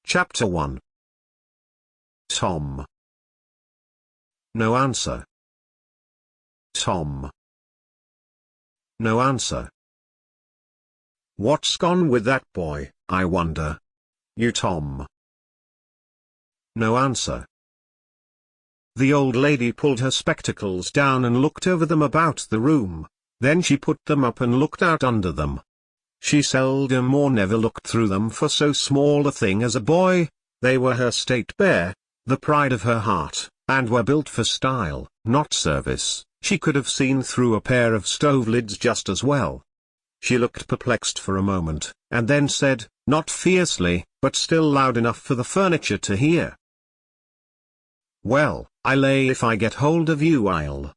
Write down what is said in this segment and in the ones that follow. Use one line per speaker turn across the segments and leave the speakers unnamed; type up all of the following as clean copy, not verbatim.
Chapter 1. Tom. No answer. Tom. No answer. What's gone with that boy, I wonder? You, Tom. No answer. The old lady pulled her spectacles down and looked over them about the room. Then she put them up and looked out under them. She seldom or never looked through them for so small a thing as a boy. They were her state bear, the pride of her heart, and were built for style, not service. She could have seen through a pair of stove lids just as well. She looked perplexed for a moment, and then said, not fiercely, but still loud enough for the furniture to hear, "Well, I lay if I get hold of you I'll—"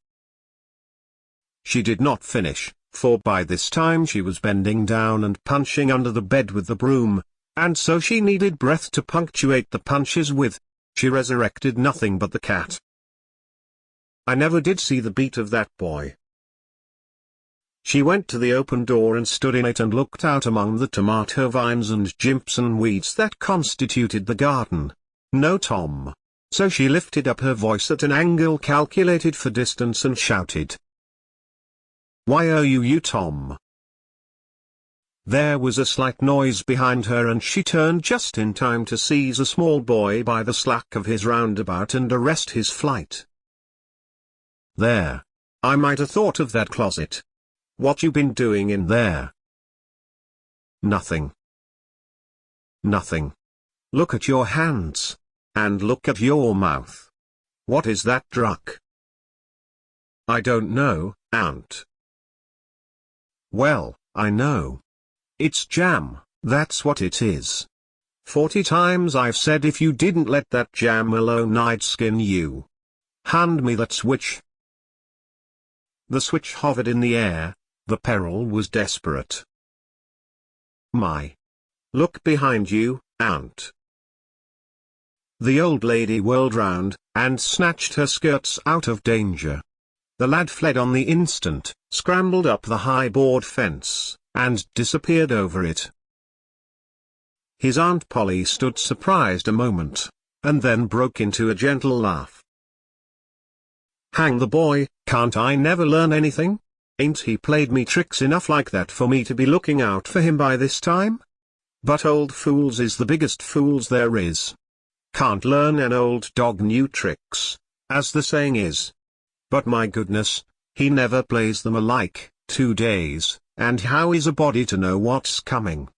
She did not finish, for by this time she was bending down and punching under the bed with the broom, and so she needed breath to punctuate the punches with. She resurrected nothing but the cat. I never did see the beat of that boy. She went to the open door and stood in it and looked out among the tomato vines and Jimpson weeds that constituted the garden. No Tom. So she lifted up her voice at an angle calculated for distance and shouted, "Why are you Tom?" There was a slight noise behind her and she turned just in time to seize a small boy by the slack of his roundabout and arrest his flight. "There. I might have thought of that closet. What you been doing in there?" "Nothing." "Nothing. Look at your hands. And look at your mouth. What is that druck?" "I don't know, Aunt." "Well, I know. It's jam, that's what it is. 40 times I've said if you didn't let that jam alone I'd skin you. Hand me that switch." The switch hovered in the air. The peril was desperate. "My. Look behind you, Aunt." The old lady whirled round, and snatched her skirts out of danger. The lad fled on the instant, scrambled up the high board fence, and disappeared over it. His Aunt Polly stood surprised a moment, and then broke into a gentle laugh. "Hang the boy, can't I never learn anything? Ain't he played me tricks enough like that for me to be looking out for him by this time? But old fools is the biggest fools there is. Can't learn an old dog new tricks, as the saying is. But my goodness, he never plays them alike, 2 days, and how is a body to know what's coming?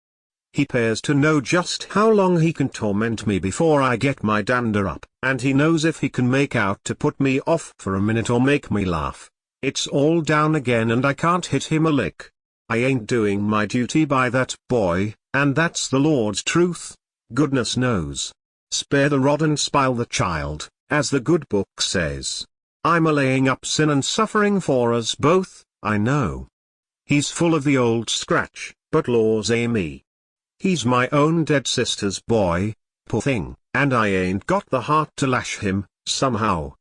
He pays to know just how long he can torment me before I get my dander up, and he knows if he can make out to put me off for a minute or make me laugh, it's all down again and I can't hit him a lick. I ain't doing my duty by that boy, and that's the Lord's truth, goodness knows. Spare the rod and spile the child, as the good book says. I'm a-laying up sin and suffering for us both, I know. He's full of the old scratch, but laws me. He's my own dead sister's boy, poor thing, and I ain't got the heart to lash him, somehow.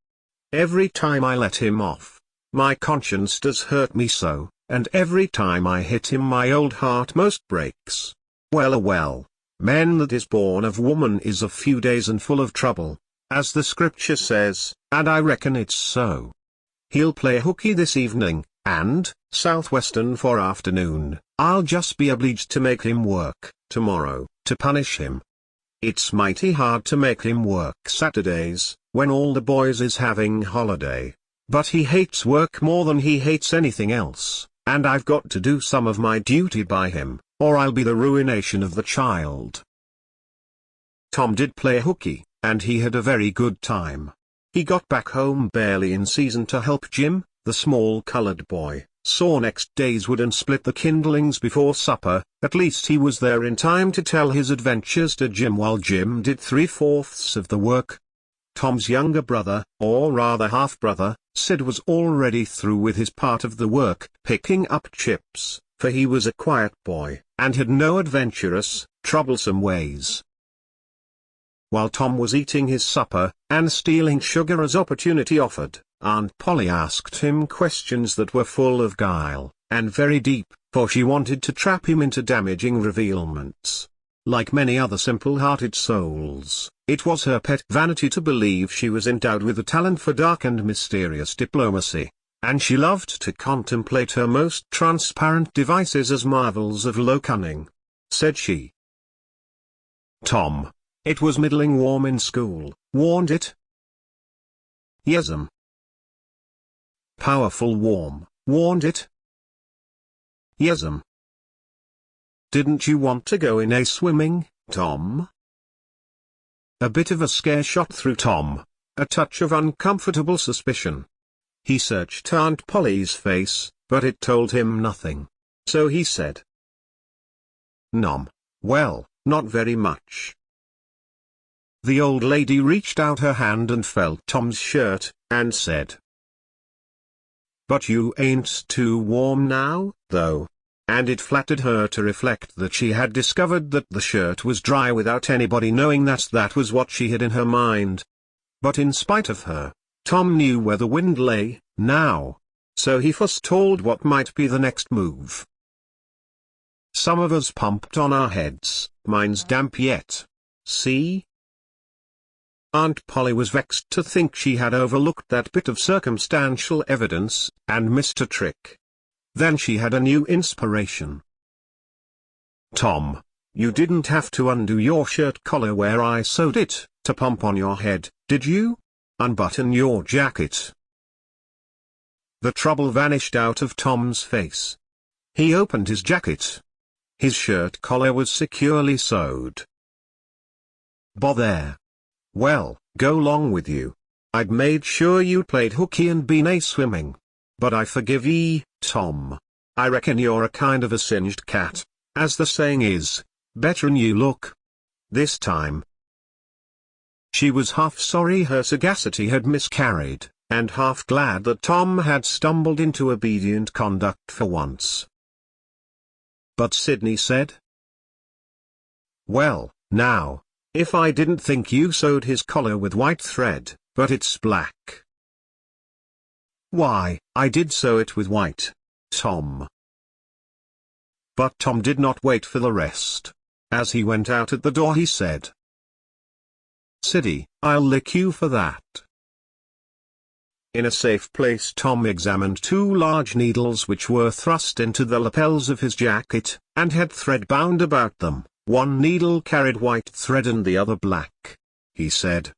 Every time I let him off, my conscience does hurt me so, and every time I hit him my old heart most breaks. Well. Man that is born of woman is a few days and full of trouble, as the scripture says, and I reckon it's so. He'll play hooky this evening, and, southwestern for afternoon, I'll just be obliged to make him work, tomorrow, to punish him. It's mighty hard to make him work Saturdays, when all the boys is having holiday, but he hates work more than he hates anything else, and I've got to do some of my duty by him, or I'll be the ruination of the child. Tom did play hooky, and he had a very good time. He got back home barely in season to help Jim, the small colored boy, saw next day's wood and split the kindlings before supper. At least he was there in time to tell his adventures to Jim while Jim did 3/4 of the work. Tom's younger brother, or rather half-brother, Sid was already through with his part of the work, picking up chips, for he was a quiet boy, and had no adventurous, troublesome ways. While Tom was eating his supper, and stealing sugar as opportunity offered, Aunt Polly asked him questions that were full of guile, and very deep, for she wanted to trap him into damaging revealments. Like many other simple-hearted souls, it was her pet vanity to believe she was endowed with a talent for dark and mysterious diplomacy, and she loved to contemplate her most transparent devices as marvels of low cunning. Said she. Tom, it was middling warm in school, warn't it? Yes'm. Powerful warm, warn't it? Yes'm. Didn't you want to go in a swimming, Tom? A bit of a scare shot through Tom, a touch of uncomfortable suspicion. He searched Aunt Polly's face, but it told him nothing. So he said, "Nom, well, not very much." The old lady reached out her hand and felt Tom's shirt, and said, "But you ain't too warm now, though." And it flattered her to reflect that she had discovered that the shirt was dry without anybody knowing that was what she had in her mind. But in spite of her, Tom knew where the wind lay, now. So he foretold what might be the next move. "Some of us pumped on our heads, mine's damp yet. See?" Aunt Polly was vexed to think she had overlooked that bit of circumstantial evidence, and missed a trick. Then she had a new inspiration. "Tom, you didn't have to undo your shirt collar where I sewed it, to pump on your head, did you? Unbutton your jacket." The trouble vanished out of Tom's face. He opened his jacket. His shirt collar was securely sewed. "Bother. Well, go 'long with you. I'd made sure you played hooky and been a swimming. But I forgive ye, Tom. I reckon you're a kind of a singed cat, as the saying is, better'n you look. This time." She was half sorry her sagacity had miscarried, and half glad that Tom had stumbled into obedient conduct for once. But Sidney said, "Well, now, if I didn't think you sewed his collar with white thread, but it's black." "Why, I did sew it with white, Tom." But Tom did not wait for the rest. As he went out at the door he said, "Siddy, I'll lick you for that." In a safe place Tom examined two large needles which were thrust into the lapels of his jacket, and had thread bound about them. One needle carried white thread and the other black. He said,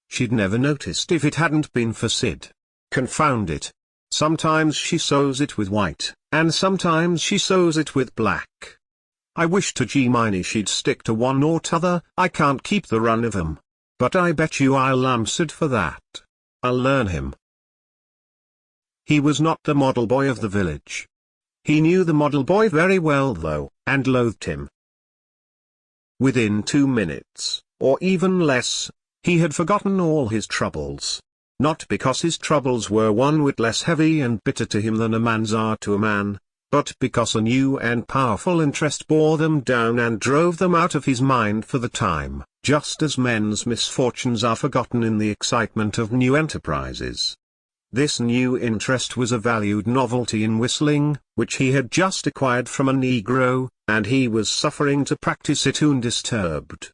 "She'd never noticed if it hadn't been for Sid. Confound it. Sometimes she sews it with white, and sometimes she sews it with black. I wish to G-Miney she'd stick to one or t'other. I can't keep the run of 'em. But I bet you I'll lamb Sid for that. I'll learn him." He was not the model boy of the village. He knew the model boy very well though, and loathed him. Within 2 minutes, or even less, he had forgotten all his troubles. Not because his troubles were one whit less heavy and bitter to him than a man's are to a man, but because a new and powerful interest bore them down and drove them out of his mind for the time, just as men's misfortunes are forgotten in the excitement of new enterprises. This new interest was a valued novelty in whistling, which he had just acquired from a Negro, and he was suffering to practice it undisturbed.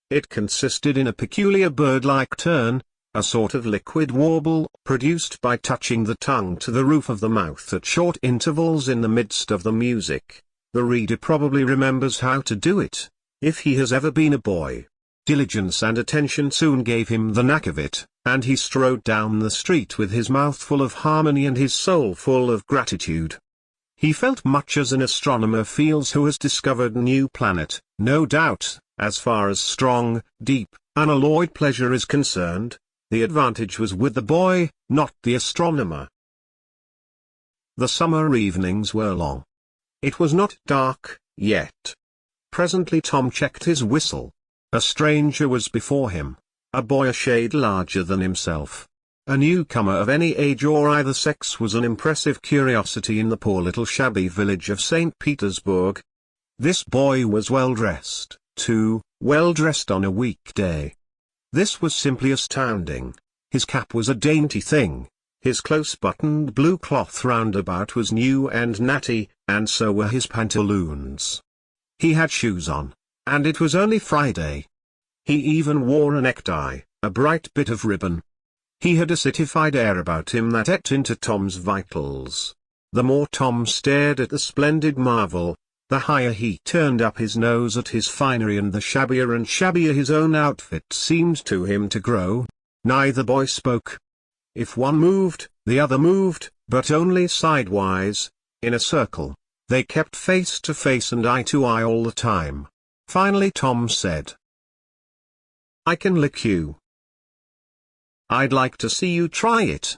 It consisted in a peculiar bird-like turn, a sort of liquid warble, produced by touching the tongue to the roof of the mouth at short intervals in the midst of the music. The reader probably remembers how to do it, if he has ever been a boy. Diligence and attention soon gave him the knack of it, and he strode down the street with his mouth full of harmony and his soul full of gratitude. He felt much as an astronomer feels who has discovered a new planet. No doubt, as far as strong, deep, unalloyed pleasure is concerned, the advantage was with the boy, not the astronomer. The summer evenings were long. It was not dark, yet. Presently Tom checked his whistle. A stranger was before him, a boy a shade larger than himself. A newcomer of any age or either sex was an impressive curiosity in the poor little shabby village of St. Petersburg. This boy was well dressed, too, well dressed on a weekday. This was simply astounding. His cap was a dainty thing, his close-buttoned blue cloth roundabout was new and natty, and so were his pantaloons. He had shoes on, and it was only Friday. He even wore a necktie, a bright bit of ribbon. He had a citified air about him that ate into Tom's vitals. The more Tom stared at the splendid marvel, the higher he turned up his nose at his finery, and the shabbier and shabbier his own outfit seemed to him to grow. Neither boy spoke. If one moved, the other moved, but only sidewise, in a circle. They kept face to face and eye to eye all the time. Finally Tom said, "I can lick you. I'd like to see you try it."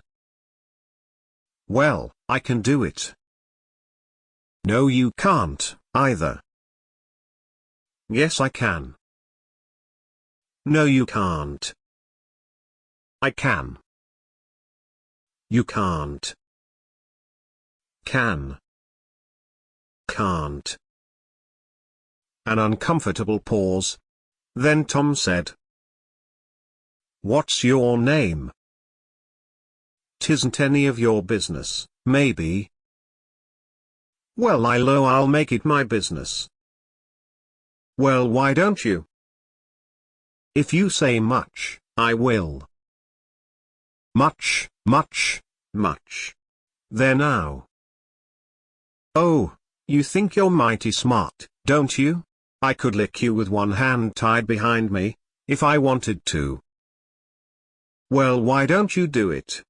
"Well, I can do it." "No, you can't, either." "Yes, I can." "No, you can't." "I can." "You can't." "Can." "Can't." An uncomfortable pause. Then Tom said, "What's your name?" "'Tisn't any of your business, maybe." "Well, I'll make it my business." "Well, why don't you?" "If you say much, I will." "Much, much, much. There now." "Oh, you think you're mighty smart, don't you? I could lick you with one hand tied behind me, if I wanted to." "Well, why don't you do it?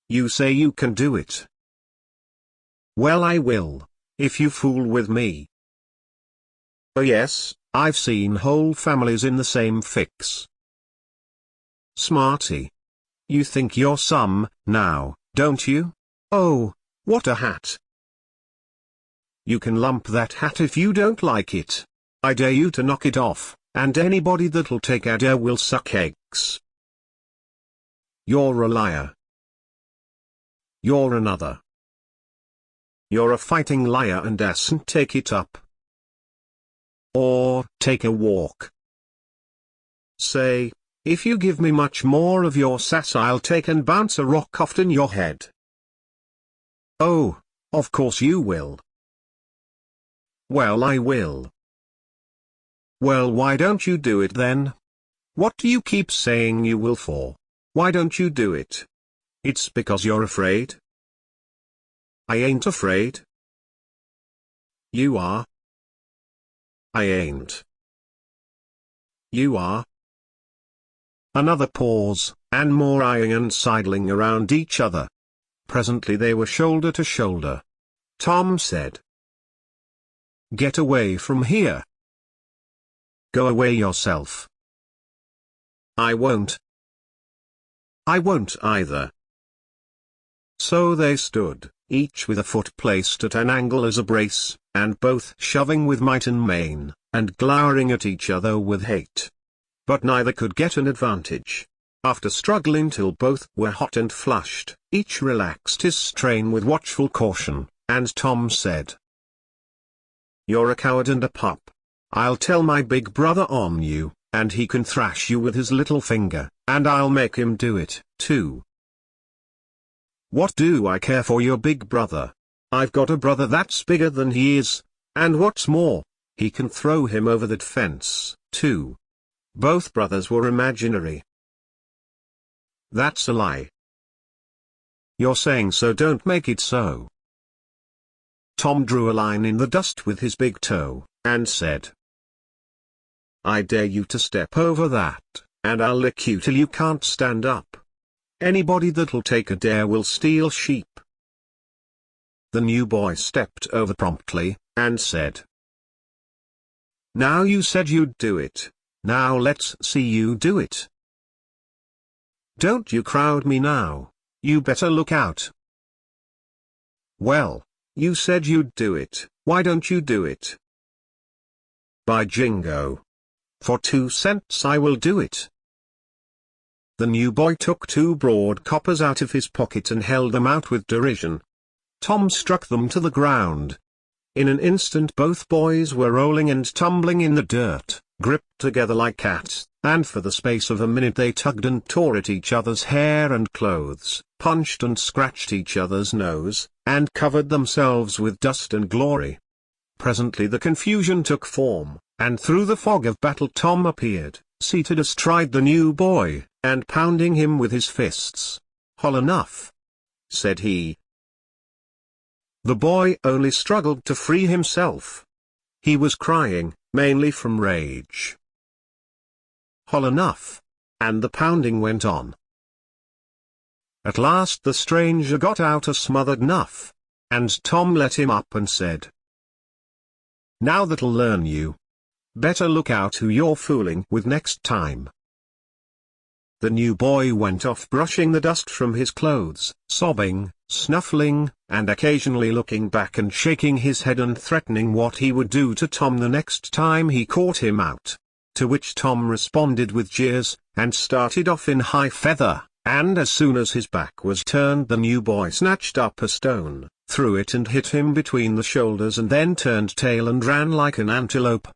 You say you can do it." "Well, I will, if you fool with me." "Oh yes, I've seen whole families in the same fix." "Smarty. You think you're some, now, don't you? Oh, what a hat!" "You can lump that hat if you don't like it. I dare you to knock it off, and anybody that'll take a dare will suck eggs." "You're a liar." "You're another." "You're a fighting liar and dasn't take it up." "Or take a walk." "Say, if you give me much more of your sass, I'll take and bounce a rock off in your head." "Oh, of course you will." "Well, I will." "Well, why don't you do it then? What do you keep saying you will for? Why don't you do it? It's because you're afraid?" "I ain't afraid." "You are." "I ain't." "You are." Another pause, and more eyeing and sidling around each other. Presently they were shoulder to shoulder. Tom said, "Get away from here." "Go away yourself." "I won't." "I won't either." So they stood, each with a foot placed at an angle as a brace, and both shoving with might and main, and glowering at each other with hate. But neither could get an advantage. After struggling till both were hot and flushed, each relaxed his strain with watchful caution, and Tom said, "You're a coward and a pup. I'll tell my big brother on you, and he can thrash you with his little finger, and I'll make him do it, too." "What do I care for your big brother? I've got a brother that's bigger than he is, and what's more, he can throw him over that fence, too." Both brothers were imaginary. "That's a lie." "You're saying so, don't make it so." Tom drew a line in the dust with his big toe, and said, "I dare you to step over that, and I'll lick you till you can't stand up. Anybody that'll take a dare will steal sheep." The new boy stepped over promptly, and said, "Now you said you'd do it, now let's see you do it." "Don't you crowd me now, you better look out." "Well, you said you'd do it, why don't you do it?" "By jingo! For 2 cents I will do it." The new boy took 2 broad coppers out of his pocket and held them out with derision. Tom struck them to the ground. In an instant both boys were rolling and tumbling in the dirt, gripped together like cats, and for the space of a minute they tugged and tore at each other's hair and clothes, punched and scratched each other's nose, and covered themselves with dust and glory. Presently the confusion took form, and through the fog of battle Tom appeared, seated astride the new boy, and pounding him with his fists. "Hol enough," said he. The boy only struggled to free himself. He was crying, mainly from rage. "Hol enough," and the pounding went on. At last the stranger got out a smothered "nuff," and Tom let him up and said, "Now that'll learn you. Better look out who you're fooling with next time." The new boy went off brushing the dust from his clothes, sobbing, snuffling, and occasionally looking back and shaking his head and threatening what he would do to Tom the next time he caught him out. To which Tom responded with jeers, and started off in high feather, and as soon as his back was turned the new boy snatched up a stone, threw it and hit him between the shoulders and then turned tail and ran like an antelope.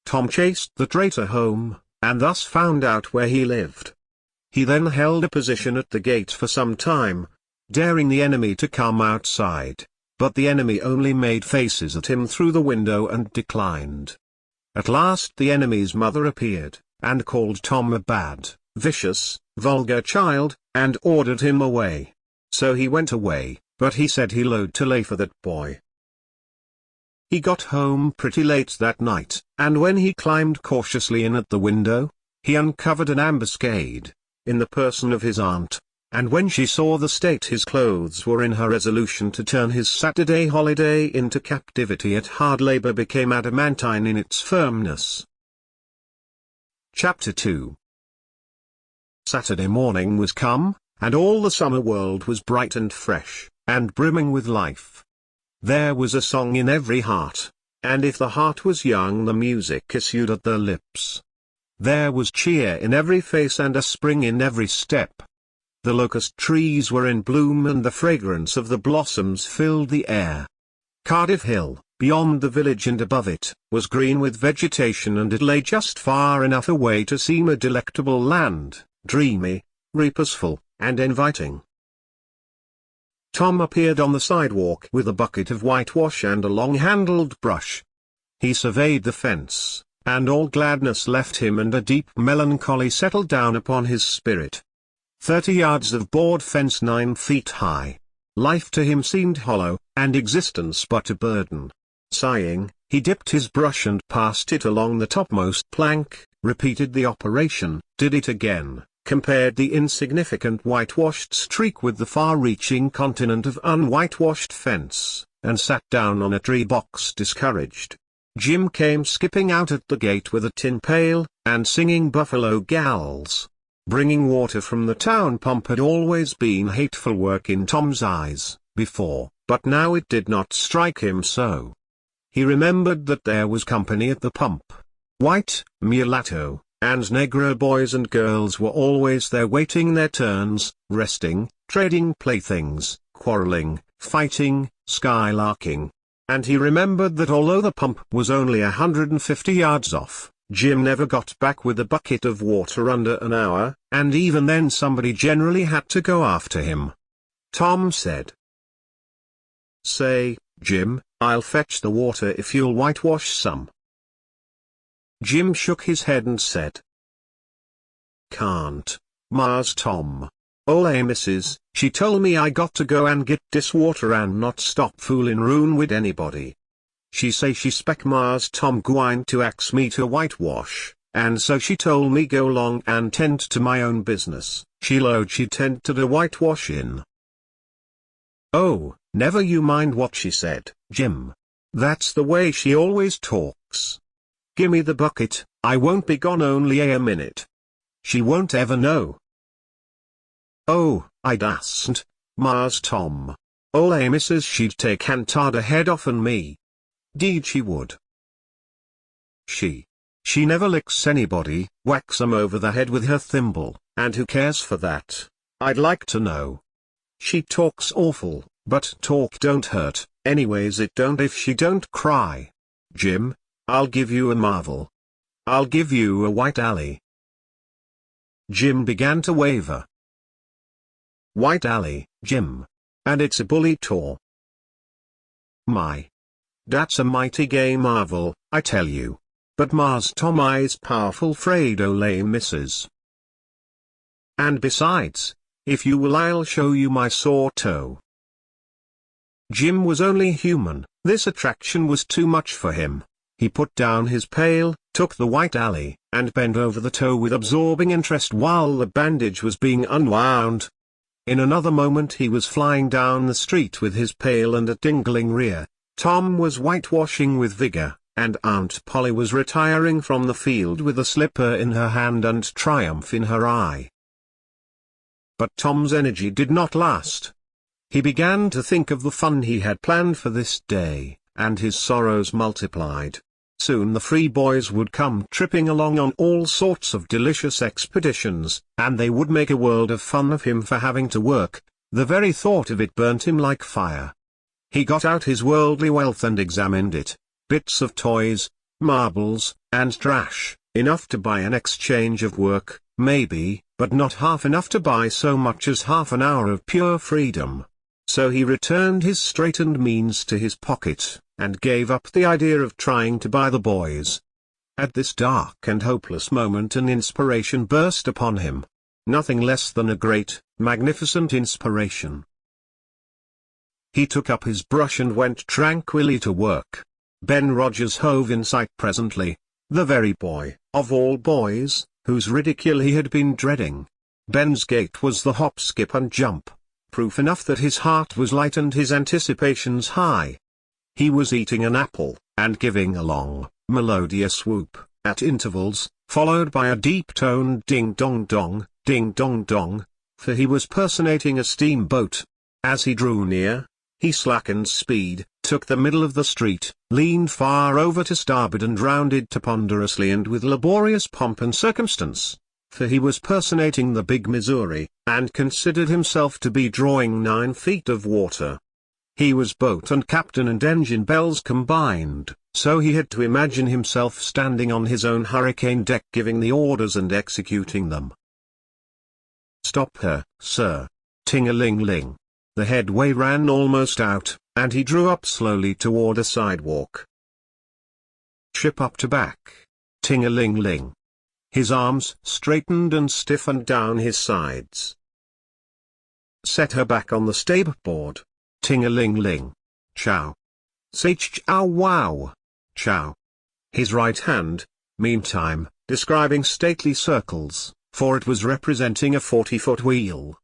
Tom chased the traitor home, and thus found out where he lived. He then held a position at the gate for some time, daring the enemy to come outside, but the enemy only made faces at him through the window and declined. At last the enemy's mother appeared, and called Tom a bad, vicious, vulgar child, and ordered him away. So he went away, but he said he load to lay for that boy. He got home pretty late that night, and when he climbed cautiously in at the window, he uncovered an ambuscade, in the person of his aunt, and when she saw the state his clothes were in, her resolution to turn his Saturday holiday into captivity at hard labor became adamantine in its firmness. Chapter 2. Saturday morning was come, and all the summer world was bright and fresh, and brimming with life. There was a song in every heart, and if the heart was young the music issued at their lips. There was cheer in every face and a spring in every step. The locust trees were in bloom and the fragrance of the blossoms filled the air. Cardiff Hill, beyond the village and above it, was green with vegetation, and it lay just far enough away to seem a delectable land, dreamy, reposeful, and inviting. Tom appeared on the sidewalk with a bucket of whitewash and a long-handled brush. He surveyed the fence, and all gladness left him and a deep melancholy settled down upon his spirit. 30 yards of board fence 9 feet high. Life to him seemed hollow, and existence but a burden. Sighing, he dipped his brush and passed it along the topmost plank, repeated the operation, did it again, compared the insignificant whitewashed streak with the far-reaching continent of unwhitewashed fence, and sat down on a tree box discouraged. Jim came skipping out at the gate with a tin pail, and singing Buffalo Gals. Bringing water from the town pump had always been hateful work in Tom's eyes, before, but now it did not strike him so. He remembered that there was company at the pump. White, mulatto, and negro boys and girls were always there waiting their turns, resting, trading playthings, quarreling, fighting, skylarking. And he remembered that although the pump was only 150 yards off, Jim never got back with a bucket of water under an hour, and even then somebody generally had to go after him. Tom said, "Say, Jim, I'll fetch the water if you'll whitewash some." Jim shook his head and said, "Can't, Mars Tom. Ole missus, she told me I got to go and get dis water and not stop foolin' roun' wid anybody. She say she spec Mars Tom gwine to ax me to whitewash, and so she told me go long and tend to my own business. She lowed she tend to the whitewash in." "Oh, never you mind what she said, Jim. That's the way she always talks. Gimme the bucket, I won't be gone only a minute. She won't ever know." "Oh, I dasn't, Mars Tom. Ole missus she'd take Hantada head off'n me. 'Deed she would. She never licks anybody, whacks 'em over the head with her thimble, and who cares for that, I'd like to know. She talks awful, but talk don't hurt, anyways it don't if she don't cry. Jim, I'll give you a marvel. I'll give you a white alley." Jim began to waver. "White alley, Jim. And it's a bully tour." "My. That's a mighty gay marvel, I tell you. But Mars Tom I's powerful Fredo lay misses. And besides, if you will I'll show you my sore toe. Jim was only human, this attraction was too much for him. He put down his pail, took the white alley, and bent over the toe with absorbing interest while the bandage was being unwound. In another moment he was flying down the street with his pail and a tingling rear. Tom was whitewashing with vigor, and Aunt Polly was retiring from the field with a slipper in her hand and triumph in her eye. But Tom's energy did not last. He began to think of the fun he had planned for this day, and his sorrows multiplied. Soon the free boys would come tripping along on all sorts of delicious expeditions, and they would make a world of fun of him for having to work. The very thought of it burnt him like fire. He got out his worldly wealth and examined it. Bits of toys, marbles, and trash, enough to buy an exchange of work, maybe, but not half enough to buy so much as half an hour of pure freedom. So he returned his straitened means to his pocket, and gave up the idea of trying to buy the boys. At this dark and hopeless moment an inspiration burst upon him. Nothing less than a great, magnificent inspiration. He took up his brush and went tranquilly to work. Ben Rogers hove in sight presently, the very boy, of all boys, whose ridicule he had been dreading. Ben's gait was the hop, skip and jump, proof enough that his heart was light and his anticipations high. He was eating an apple, and giving a long, melodious whoop, at intervals, followed by a deep-toned ding-dong-dong, ding-dong-dong, for he was personating a steamboat. As he drew near, he slackened speed, took the middle of the street, leaned far over to starboard and rounded to ponderously and with laborious pomp and circumstance, for he was personating the big Missouri, and considered himself to be drawing 9 feet of water. He was boat and captain and engine bells combined, so he had to imagine himself standing on his own hurricane deck giving the orders and executing them. "Stop her, sir." Ting-a-ling-ling. The headway ran almost out, and he drew up slowly toward a sidewalk. "Ship up to back." Ting-a-ling-ling. His arms straightened and stiffened down his sides. "Set her back on the starboard." Ting-a-ling-ling. Chow. Say chow wow. Chow. His right hand, meantime, describing stately circles, for it was representing a 40-foot wheel.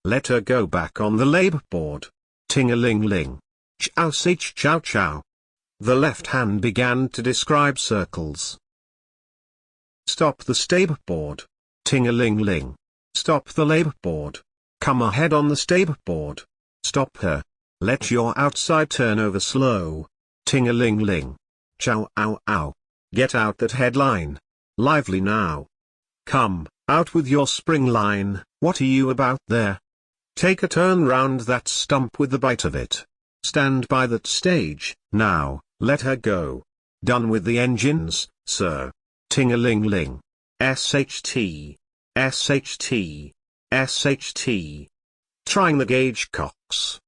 "Let her go back on the labor-board." Ting-a-ling-ling. Chow say chow chow. The left hand began to describe circles. "Stop the starboard." Ting-a-ling-ling. "Stop the labor-board. Come ahead on the starboard. Stop her. Let your outside turn over slow." Ting-a-ling-ling. Chow ow ow. "Get out that headline. Lively now. Come, out with your spring line. What are you about there? Take a turn round that stump with the bite of it. Stand by that stage. Now, let her go. Done with the engines, sir." Ting-a-ling-ling. SHT. SHT. SHT. Trying the gauge cocks.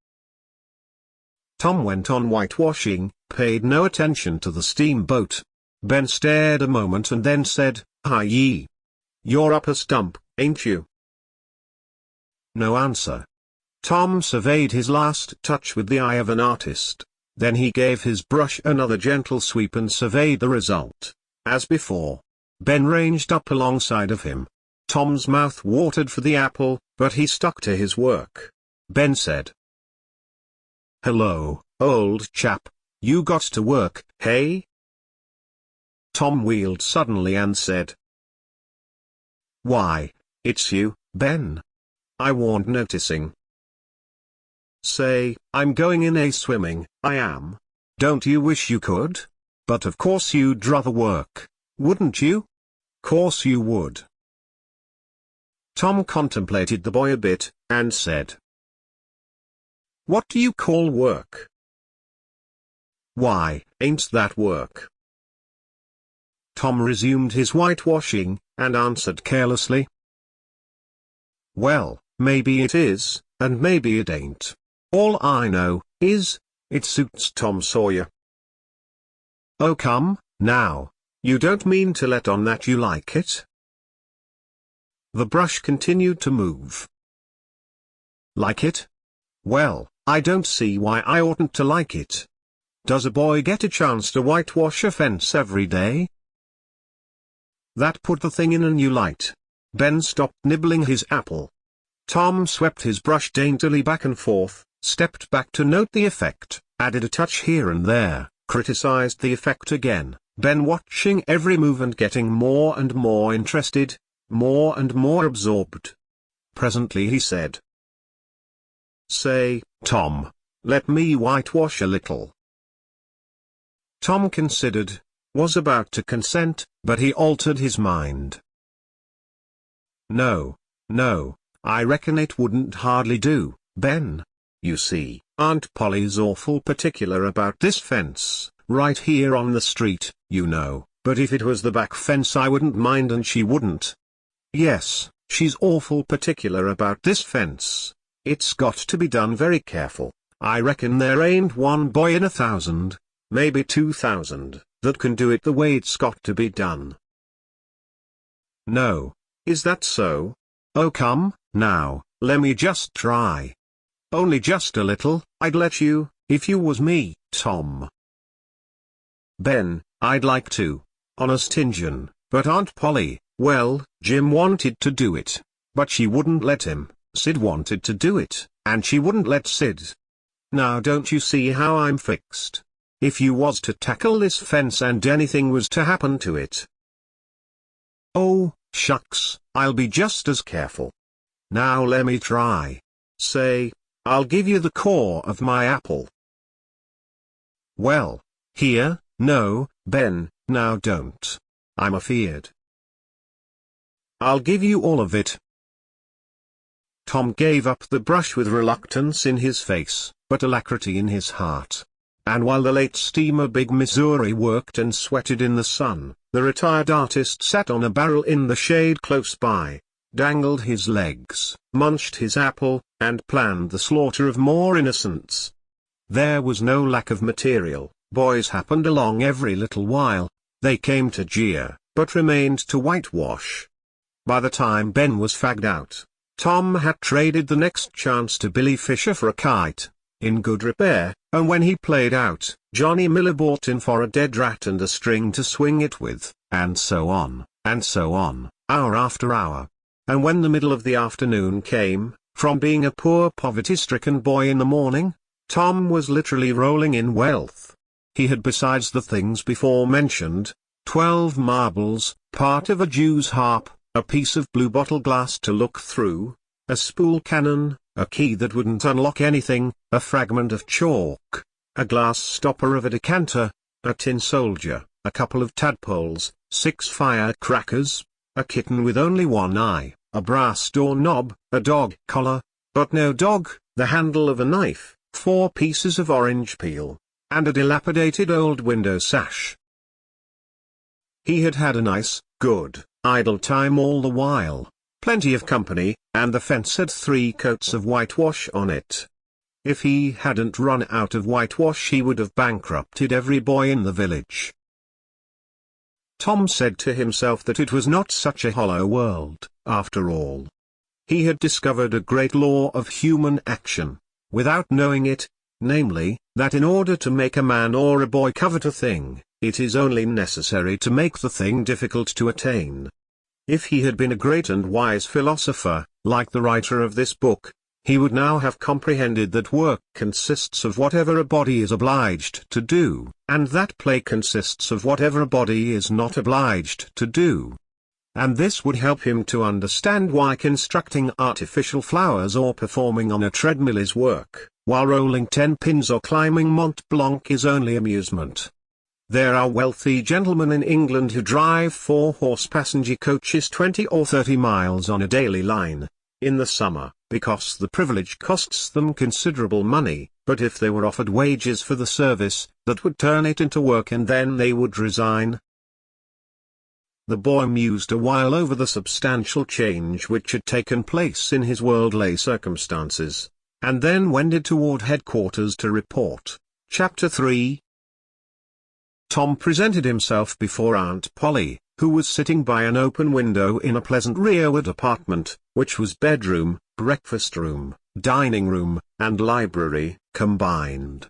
Tom went on whitewashing, paid no attention to the steamboat. Ben stared a moment and then said, "Hi ye. You're up a stump, ain't you?" No answer. Tom surveyed his last touch with the eye of an artist. Then he gave his brush another gentle sweep and surveyed the result. As before, Ben ranged up alongside of him. Tom's mouth watered for the apple, but he stuck to his work. Ben said, "Hello, old chap, you got to work, hey?" Tom wheeled suddenly and said, "Why, it's you, Ben. I warn't noticing." "Say, I'm going in a swimming, I am. Don't you wish you could? But of course you'd rather work, wouldn't you? Course you would." Tom contemplated the boy a bit, and said, "What do you call work?" "Why, ain't that work?" Tom resumed his whitewashing, and answered carelessly, "Well, maybe it is, and maybe it ain't. All I know is, It suits Tom Sawyer. Oh come, now, you don't mean to let on that you like it? The brush continued to move. Like it? Well, I don't see why I oughtn't to like it. Does a boy get a chance to whitewash a fence every day? That put the thing in a new light. Ben stopped nibbling his apple. Tom swept his brush daintily back and forth, stepped back to note the effect, added a touch here and there, criticized the effect again, Ben watching every move and getting more and more interested, more and more absorbed. Presently he said, "Say, Tom, let me whitewash a little." Tom considered, was about to consent, but he altered his mind. No, I reckon it wouldn't hardly do, Ben. You see, Aunt Polly's awful particular about this fence, right here on the street, you know, but if it was the back fence I wouldn't mind and she wouldn't. Yes, she's awful particular about this fence. It's got to be done very careful. I reckon there ain't one boy in 1,000, maybe 2,000, that can do it the way it's got to be done. No, is that so? Oh come, now, lemme just try. Only just a little, I'd let you, if you was me, Tom. Ben, I'd like to, honest Injun, but Aunt Polly, well, Jim wanted to do it, but she wouldn't let him. Sid wanted to do it, and she wouldn't let Sid. Now don't you see how I'm fixed? If you was to tackle this fence and anything was to happen to it. Oh, shucks, I'll be just as careful. Now lemme try. Say, I'll give you the core of my apple. Well, here, no, Ben, now don't. I'm afeard. I'll give you all of it. Tom gave up the brush with reluctance in his face, but alacrity in his heart. And while the late steamer Big Missouri worked and sweated in the sun, the retired artist sat on a barrel in the shade close by, dangled his legs, munched his apple, and planned the slaughter of more innocents. There was no lack of material. Boys happened along every little while. They came to jeer, but remained to whitewash. By the time Ben was fagged out, Tom had traded the next chance to Billy Fisher for a kite, in good repair, and when he played out, Johnny Miller bought in for a dead rat and a string to swing it with, and so on, hour after hour. And when the middle of the afternoon came, from being a poor poverty-stricken boy in the morning, Tom was literally rolling in wealth. He had, besides the things before mentioned, 12 marbles, part of a Jew's harp, a piece of blue bottle glass to look through, a spool cannon, a key that wouldn't unlock anything, a fragment of chalk, a glass stopper of a decanter, a tin soldier, a couple of tadpoles, 6 firecrackers, a kitten with only one eye, a brass doorknob, a dog collar, but no dog, the handle of a knife, 4 pieces of orange peel, and a dilapidated old window sash. He had had a nice, good, idle time all the while, plenty of company, and the fence had 3 coats of whitewash on it. If he hadn't run out of whitewash he would have bankrupted every boy in the village. Tom said to himself that it was not such a hollow world, after all. He had discovered a great law of human action, without knowing it, namely, that in order to make a man or a boy covet a thing, it is only necessary to make the thing difficult to attain. If he had been a great and wise philosopher, like the writer of this book, he would now have comprehended that work consists of whatever a body is obliged to do, and that play consists of whatever a body is not obliged to do. And this would help him to understand why constructing artificial flowers or performing on a treadmill is work, while rolling 10 pins or climbing Mont Blanc is only amusement. There are wealthy gentlemen in England who drive 4-horse passenger coaches 20 or 30 miles on a daily line, in the summer, because the privilege costs them considerable money, but if they were offered wages for the service, that would turn it into work and then they would resign. The boy mused a while over the substantial change which had taken place in his worldly circumstances, and then wended toward headquarters to report. Chapter 3. Tom presented himself before Aunt Polly, who was sitting by an open window in a pleasant rearward apartment, which was bedroom, breakfast room, dining room, and library, combined.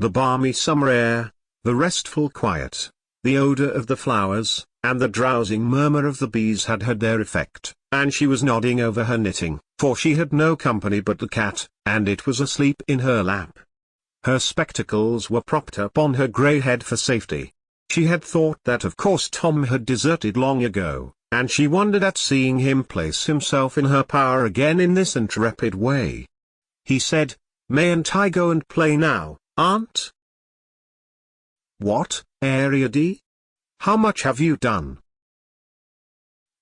The balmy summer air, the restful quiet, the odor of the flowers, and the drowsing murmur of the bees had had their effect, and she was nodding over her knitting, for she had no company but the cat, and it was asleep in her lap. Her spectacles were propped up on her grey head for safety. She had thought that of course Tom had deserted long ago, and she wondered at seeing him place himself in her power again in this intrepid way. He said, "Mayn't I go and play now, Aunt?" "What, Area D? How much have you done?"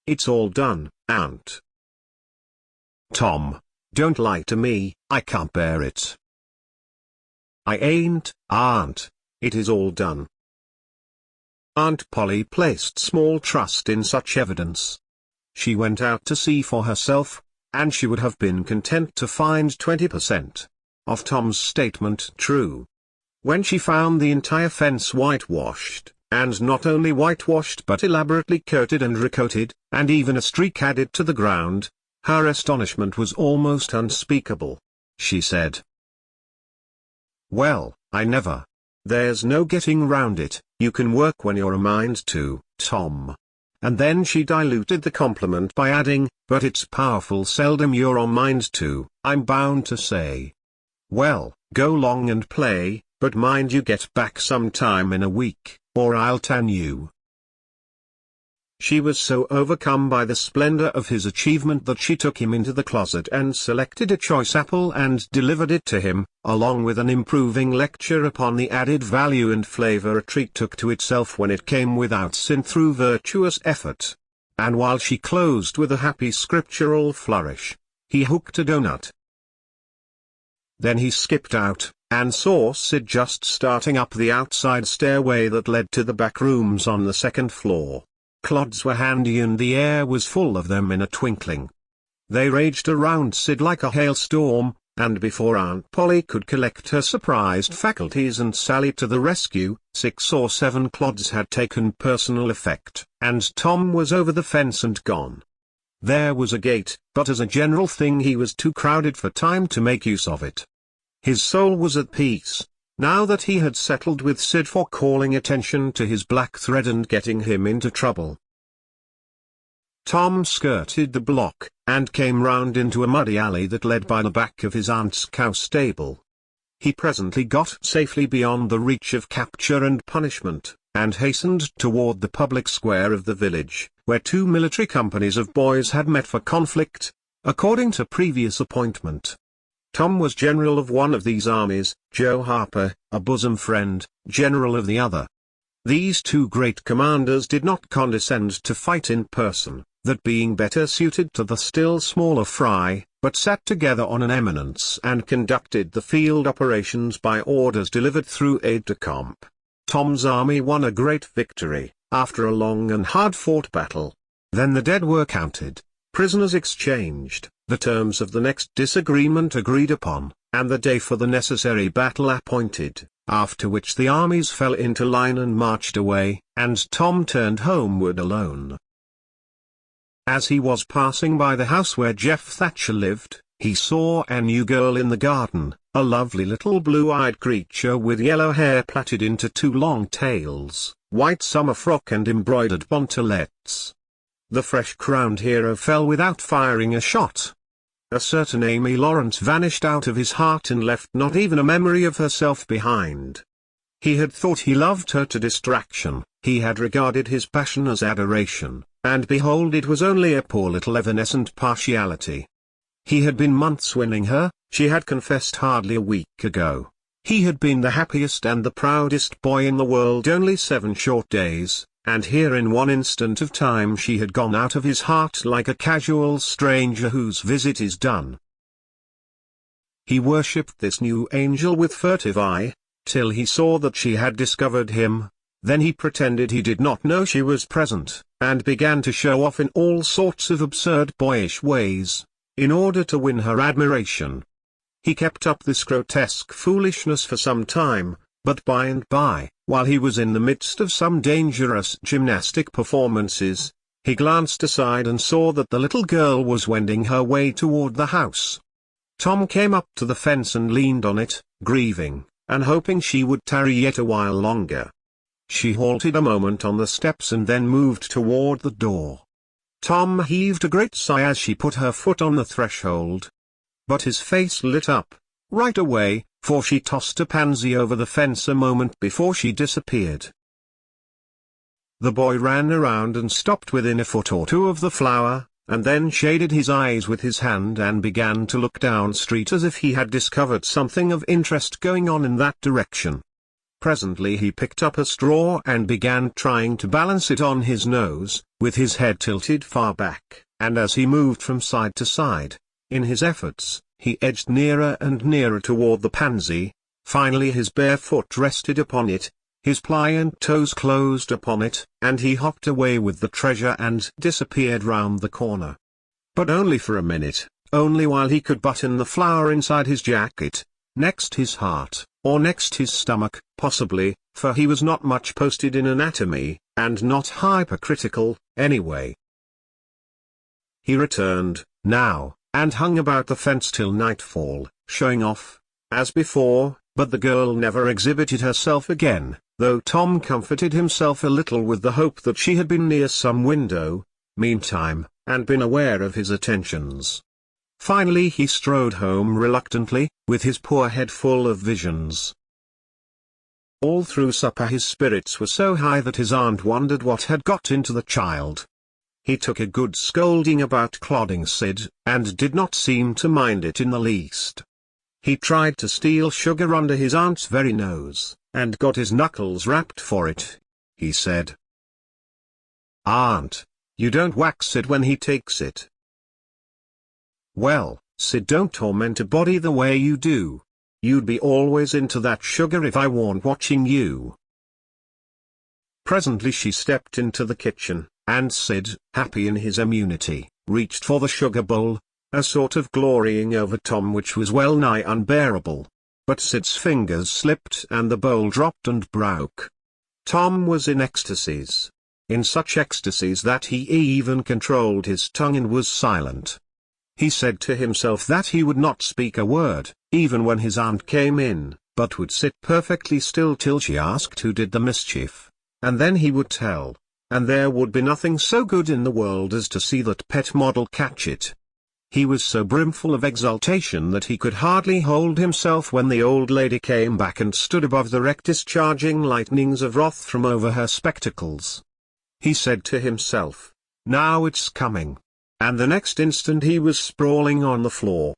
"It's all done, Aunt." "Tom, don't lie to me, I can't bear it." "I ain't, Aunt, it is all done." Aunt Polly placed small trust in such evidence. She went out to see for herself, and she would have been content to find 20% of Tom's statement true. When she found the entire fence whitewashed, and not only whitewashed but elaborately coated and recoated, and even a streak added to the ground, her astonishment was almost unspeakable. She said, "Well, I never. There's no getting round it, you can work when you're a mind to, Tom." And then she diluted the compliment by adding, "But it's powerful seldom you're a mind to, I'm bound to say. Well, go long and play, but mind you get back some time in a week, or I'll tan you." She was so overcome by the splendor of his achievement that she took him into the closet and selected a choice apple and delivered it to him, along with an improving lecture upon the added value and flavor a treat took to itself when it came without sin through virtuous effort. And while she closed with a happy scriptural flourish, he hooked a donut. Then he skipped out, and saw Sid just starting up the outside stairway that led to the back rooms on the second floor. Clods were handy and the air was full of them in a twinkling. They raged around Sid like a hailstorm, and before Aunt Polly could collect her surprised faculties and sally to the rescue, 6 or 7 clods had taken personal effect, and Tom was over the fence and gone. There was a gate, but as a general thing he was too crowded for time to make use of it. His soul was at peace, now that he had settled with Sid for calling attention to his black thread and getting him into trouble. Tom skirted the block, and came round into a muddy alley that led by the back of his aunt's cow stable. He presently got safely beyond the reach of capture and punishment, and hastened toward the public square of the village, where 2 military companies of boys had met for conflict, according to previous appointment. Tom was general of one of these armies, Joe Harper, a bosom friend, general of the other. These 2 great commanders did not condescend to fight in person, that being better suited to the still smaller fry, but sat together on an eminence and conducted the field operations by orders delivered through aide-de-camp. Tom's army won a great victory, after a long and hard-fought battle. Then the dead were counted, prisoners exchanged, the terms of the next disagreement agreed upon, and the day for the necessary battle appointed, after which the armies fell into line and marched away, and Tom turned homeward alone. As he was passing by the house where Jeff Thatcher lived, he saw a new girl in the garden, a lovely little blue-eyed creature with yellow hair plaited into 2 long tails, white summer frock and embroidered pantalettes. The fresh-crowned hero fell without firing a shot. A certain Amy Lawrence vanished out of his heart and left not even a memory of herself behind. He had thought he loved her to distraction, he had regarded his passion as adoration, and behold it was only a poor little evanescent partiality. He had been months winning her, she had confessed hardly a week ago. He had been the happiest and the proudest boy in the world only 7 short days. And here in one instant of time she had gone out of his heart like a casual stranger whose visit is done. He worshipped this new angel with furtive eye, till he saw that she had discovered him. Then he pretended he did not know she was present, and began to show off in all sorts of absurd boyish ways, in order to win her admiration. He kept up this grotesque foolishness for some time, But by and by, while he was in the midst of some dangerous gymnastic performances, he glanced aside and saw that the little girl was wending her way toward the house. Tom came up to the fence and leaned on it, grieving, and hoping she would tarry yet a while longer. She halted a moment on the steps and then moved toward the door. Tom heaved a great sigh as she put her foot on the threshold. But his face lit up, right away, for she tossed a pansy over the fence a moment before she disappeared. The boy ran around and stopped within a foot or two of the flower, and then shaded his eyes with his hand and began to look down street as if he had discovered something of interest going on in that direction. Presently he picked up a straw and began trying to balance it on his nose, with his head tilted far back, and as he moved from side to side, in his efforts, he edged nearer and nearer toward the pansy. Finally his bare foot rested upon it, his pliant toes closed upon it, and he hopped away with the treasure and disappeared round the corner. But only for a minute, only while he could button the flower inside his jacket, next his heart, or next his stomach, possibly, for he was not much posted in anatomy, and not hypercritical, anyway. He returned, now, and hung about the fence till nightfall, showing off, as before, but the girl never exhibited herself again, though Tom comforted himself a little with the hope that she had been near some window, meantime, and been aware of his attentions. Finally he strode home reluctantly, with his poor head full of visions. All through supper his spirits were so high that his aunt wondered what had got into the child. He took a good scolding about clodding Sid, and did not seem to mind it in the least. He tried to steal sugar under his aunt's very nose, and got his knuckles rapped for it. He said, "Aunt, you don't whack Sid when he takes it." "Well, Sid don't torment a body the way you do. You'd be always into that sugar if I weren't watching you." Presently she stepped into the kitchen, and Sid, happy in his immunity, reached for the sugar bowl, a sort of glorying over Tom which was well nigh unbearable. But Sid's fingers slipped and the bowl dropped and broke. Tom was in ecstasies. In such ecstasies that he even controlled his tongue and was silent. He said to himself that he would not speak a word, even when his aunt came in, but would sit perfectly still till she asked who did the mischief, and then he would tell, and there would be nothing so good in the world as to see that pet model catch it. He was so brimful of exultation that he could hardly hold himself when the old lady came back and stood above the wreck discharging lightnings of wrath from over her spectacles. He said to himself, "Now it's coming." And the next instant he was sprawling on the floor.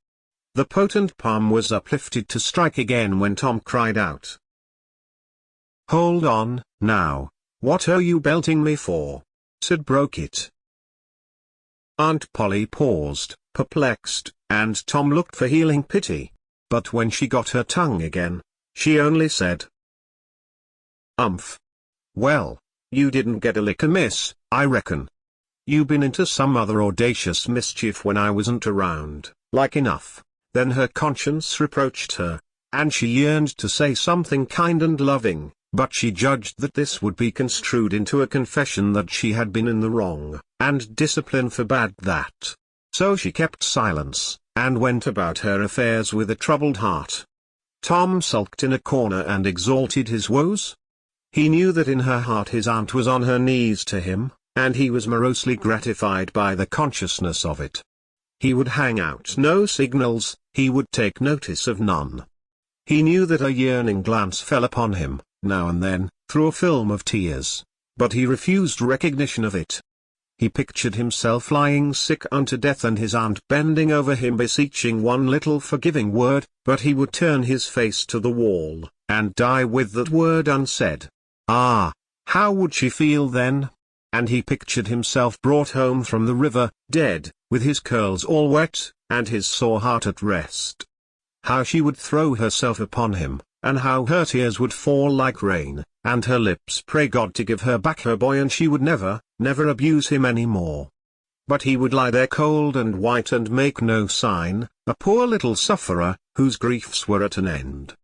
The potent palm was uplifted to strike again when Tom cried out, "Hold on, now, what are you belting me for?" Sid broke it. Aunt Polly paused, perplexed, and Tom looked for healing pity. But when she got her tongue again, she only said, "Umph. Well, you didn't get a lick amiss, I reckon. You been into some other audacious mischief when I wasn't around, like enough." Then her conscience reproached her, and she yearned to say something kind and loving, but she judged that this would be construed into a confession that she had been in the wrong, and discipline forbade that. So she kept silence, and went about her affairs with a troubled heart. Tom sulked in a corner and exalted his woes. He knew that in her heart his aunt was on her knees to him, and he was morosely gratified by the consciousness of it. He would hang out no signals, he would take notice of none. He knew that a yearning glance fell upon him, now and then, through a film of tears, but he refused recognition of it. He pictured himself lying sick unto death and his aunt bending over him beseeching one little forgiving word, but he would turn his face to the wall, and die with that word unsaid. Ah, how would she feel then? And he pictured himself brought home from the river, dead, with his curls all wet, and his sore heart at rest. How she would throw herself upon him, and how her tears would fall like rain, and her lips pray God to give her back her boy and she would never, never abuse him any more. But he would lie there cold and white and make no sign, a poor little sufferer, whose griefs were at an end.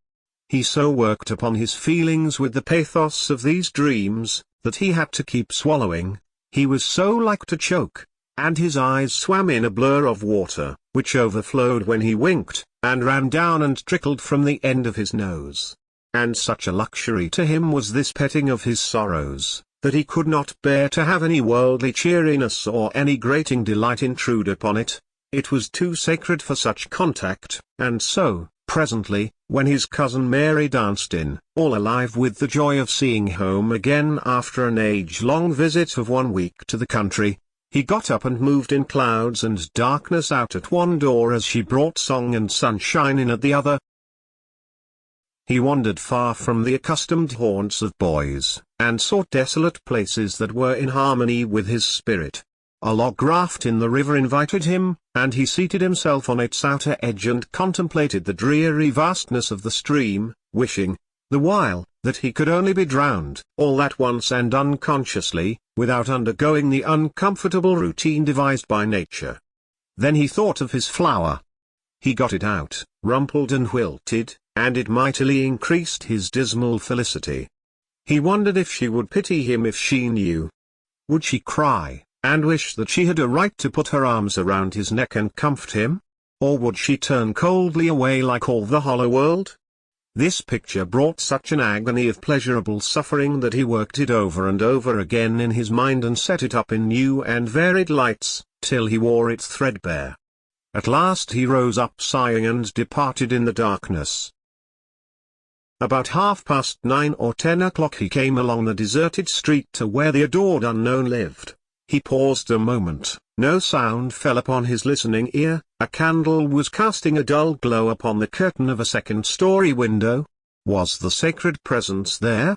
He so worked upon his feelings with the pathos of these dreams, that he had to keep swallowing. He was so like to choke, and his eyes swam in a blur of water, which overflowed when he winked, and ran down and trickled from the end of his nose. And such a luxury to him was this petting of his sorrows, that he could not bear to have any worldly cheeriness or any grating delight intrude upon it. It was too sacred for such contact, and so, presently, when his cousin Mary danced in, all alive with the joy of seeing home again after an age-long visit of 1 week to the country, he got up and moved in clouds and darkness out at one door as she brought song and sunshine in at the other. He wandered far from the accustomed haunts of boys, and sought desolate places that were in harmony with his spirit. A log raft in the river invited him, and he seated himself on its outer edge and contemplated the dreary vastness of the stream, wishing, the while, that he could only be drowned, all at once and unconsciously, without undergoing the uncomfortable routine devised by nature. Then he thought of his flower. He got it out, rumpled and wilted, and it mightily increased his dismal felicity. He wondered if she would pity him if she knew. Would she cry, and wish that she had a right to put her arms around his neck and comfort him? Or would she turn coldly away like all the hollow world? This picture brought such an agony of pleasurable suffering that he worked it over and over again in his mind and set it up in new and varied lights, till he wore it threadbare. At last he rose up sighing and departed in the darkness. About 9:30 or 10 o'clock he came along the deserted street to where the adored unknown lived. He paused a moment, no sound fell upon his listening ear, a candle was casting a dull glow upon the curtain of a second-story window. Was the sacred presence there?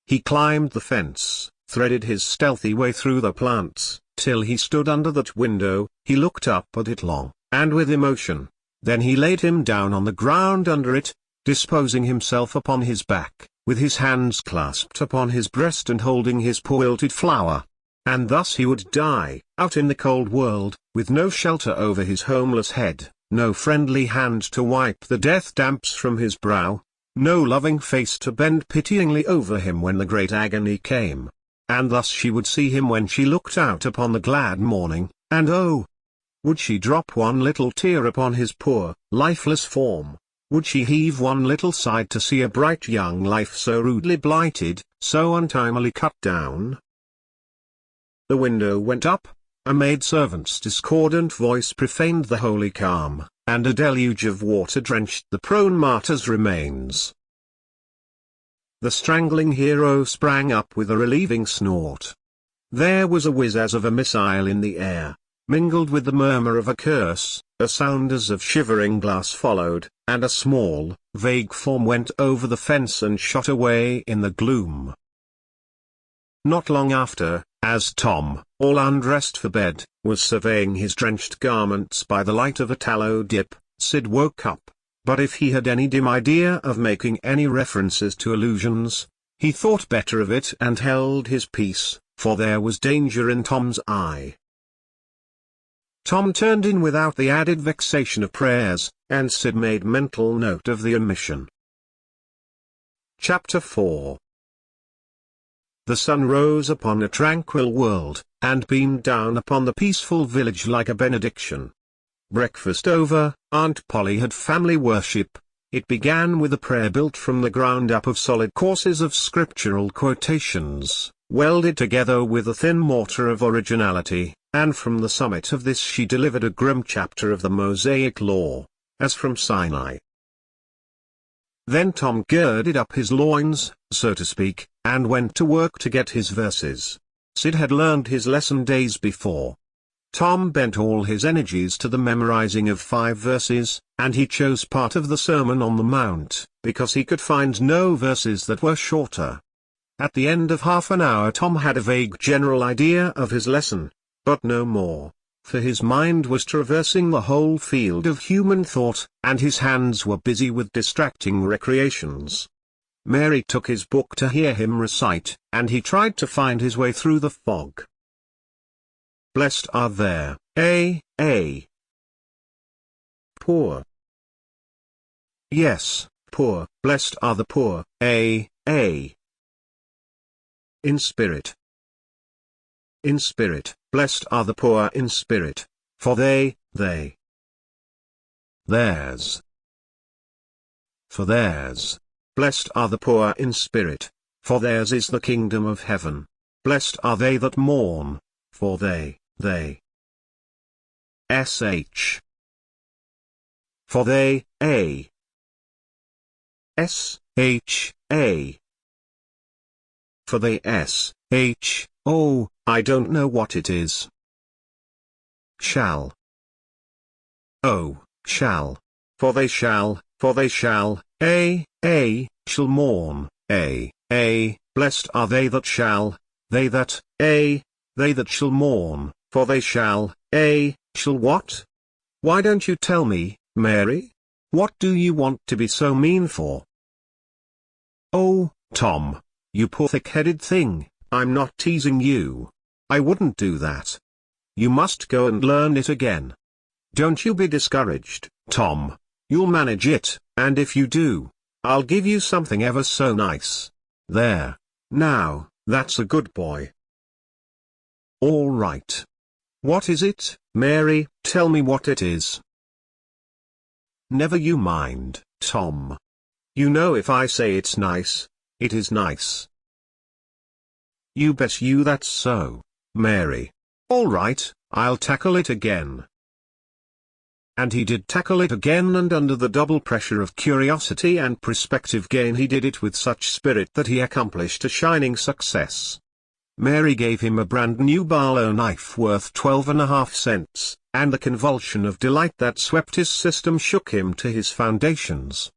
He climbed the fence, threaded his stealthy way through the plants, till he stood under that window. He looked up at it long, and with emotion. Then he laid him down on the ground under it, disposing himself upon his back, with his hands clasped upon his breast and holding his poor wilted flower. And thus he would die, out in the cold world, with no shelter over his homeless head, no friendly hand to wipe the death damps from his brow, no loving face to bend pityingly over him when the great agony came. And thus she would see him when she looked out upon the glad morning, and oh! would she drop one little tear upon his poor, lifeless form? Would she heave one little sigh to see a bright young life so rudely blighted, so untimely cut down? The window went up, a maidservant's discordant voice profaned the holy calm, and a deluge of water drenched the prone martyr's remains. The strangling hero sprang up with a relieving snort. There was a whiz as of a missile in the air, mingled with the murmur of a curse, a sound as of shivering glass followed, and a small, vague form went over the fence and shot away in the gloom. Not long after, as Tom, all undressed for bed, was surveying his drenched garments by the light of a tallow dip, Sid woke up, but if he had any dim idea of making any references to illusions, he thought better of it and held his peace, for there was danger in Tom's eye. Tom turned in without the added vexation of prayers, and Sid made mental note of the omission. Chapter 4. The sun rose upon a tranquil world, and beamed down upon the peaceful village like a benediction. Breakfast over, Aunt Polly had family worship. It began with a prayer built from the ground up of solid courses of scriptural quotations, welded together with a thin mortar of originality, and from the summit of this she delivered a grim chapter of the Mosaic Law, as from Sinai. Then Tom girded up his loins, so to speak, and went to work to get his verses. Sid had learned his lesson days before. Tom bent all his energies to the memorizing of 5 verses, and he chose part of the Sermon on the Mount, because he could find no verses that were shorter. At the end of half an hour Tom had a vague general idea of his lesson, but no more, for his mind was traversing the whole field of human thought, and his hands were busy with distracting recreations. Mary took his book to hear him recite, and he tried to find his way through the fog. Blessed are there, poor. Yes, Poor, blessed are the poor, in spirit. In spirit, blessed are the poor in spirit, for theirs. For theirs. Blessed are the poor in spirit, for theirs is the kingdom of heaven. Blessed are they that mourn, for they. For they, For they, oh, I don't know what it is. Shall. Oh, shall. For they shall, shall mourn, blessed are they that shall, they that shall mourn, for they shall what? Why don't you tell me, Mary? What do you want to be so mean for? Oh, Tom, you poor thick-headed thing, I'm not teasing you. I wouldn't do that. You must go and learn it again. Don't you be discouraged, Tom. You'll manage it, and if you do, I'll give you something ever so nice. There. Now, that's a good boy. All right. What is it, Mary? Tell me what it is. Never you mind, Tom. You know if I say it's nice, it is nice. You bet you that's so, Mary. All right, I'll tackle it again. And he did tackle it again, and under the double pressure of curiosity and prospective gain he did it with such spirit that he accomplished a shining success. Mary gave him a brand new Barlow knife worth 12.5 cents, and the convulsion of delight that swept his system shook him to his foundations.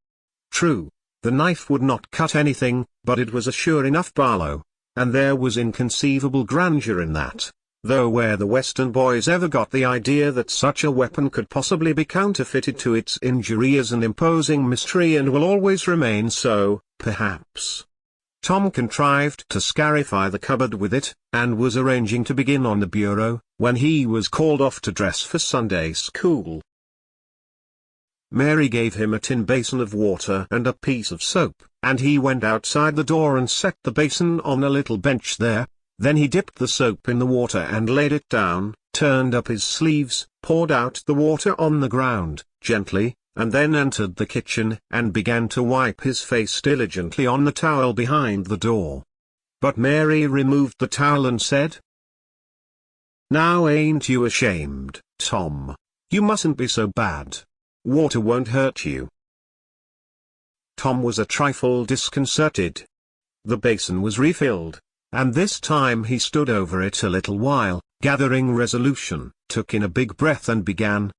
True, the knife would not cut anything, but it was a sure enough Barlow, and there was inconceivable grandeur in that. Though where the Western boys ever got the idea that such a weapon could possibly be counterfeited to its injury is an imposing mystery and will always remain so, perhaps. Tom contrived to scarify the cupboard with it, and was arranging to begin on the bureau, when he was called off to dress for Sunday school. Mary gave him a tin basin of water and a piece of soap, and he went outside the door and set the basin on a little bench there. Then he dipped the soap in the water and laid it down, turned up his sleeves, poured out the water on the ground, gently, and then entered the kitchen and began to wipe his face diligently on the towel behind the door. But Mary removed the towel and said, "Now ain't you ashamed, Tom? You mustn't be so bad. Water won't hurt you." Tom was a trifle disconcerted. The basin was refilled, and this time he stood over it a little while, gathering resolution, took in a big breath and began.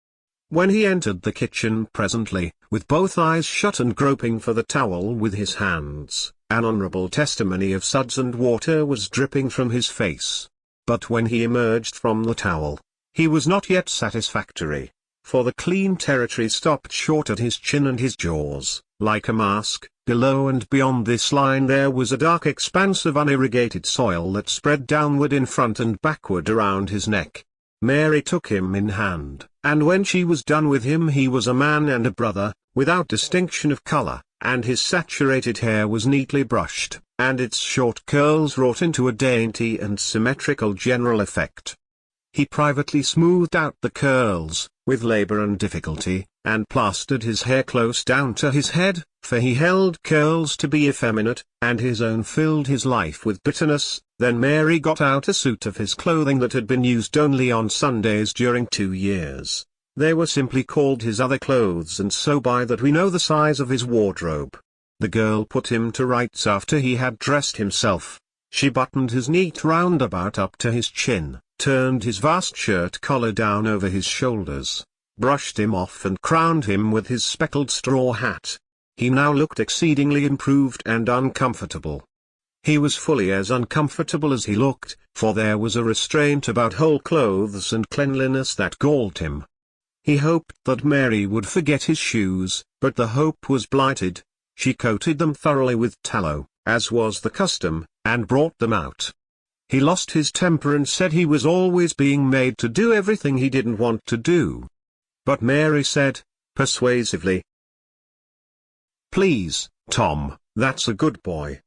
When he entered the kitchen presently, with both eyes shut and groping for the towel with his hands, an honorable testimony of suds and water was dripping from his face. But when he emerged from the towel, he was not yet satisfactory, for the clean territory stopped short at his chin and his jaws, like a mask. Below and beyond this line there was a dark expanse of unirrigated soil that spread downward in front and backward around his neck. Mary took him in hand, and when she was done with him he was a man and a brother, without distinction of color, and his saturated hair was neatly brushed, and its short curls wrought into a dainty and symmetrical general effect. He privately smoothed out the curls, with labor and difficulty, and plastered his hair close down to his head, for he held curls to be effeminate, and his own filled his life with bitterness. Then Mary got out a suit of his clothing that had been used only on Sundays during 2 years. They were simply called his other clothes, and so by that we know the size of his wardrobe. The girl put him to rights after he had dressed himself. She buttoned his neat roundabout up to his chin, turned his vast shirt collar down over his shoulders, brushed him off and crowned him with his speckled straw hat. He now looked exceedingly improved and uncomfortable. He was fully as uncomfortable as he looked, for there was a restraint about whole clothes and cleanliness that galled him. He hoped that Mary would forget his shoes, but the hope was blighted. She coated them thoroughly with tallow, as was the custom, and brought them out. He lost his temper and said he was always being made to do everything he didn't want to do. But Mary said, persuasively, Please, Tom, that's a good boy."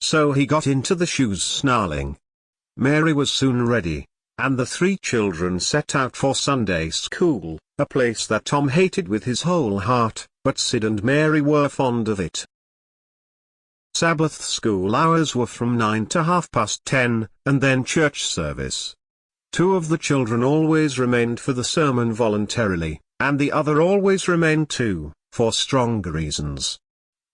So he got into the shoes snarling. Mary was soon ready, and the three children set out for Sunday school, a place that Tom hated with his whole heart, but Sid and Mary were fond of it. Sabbath school hours were from 9 to 10:30, and then church service. Two of the children always remained for the sermon voluntarily, and the other always remained too, for stronger reasons.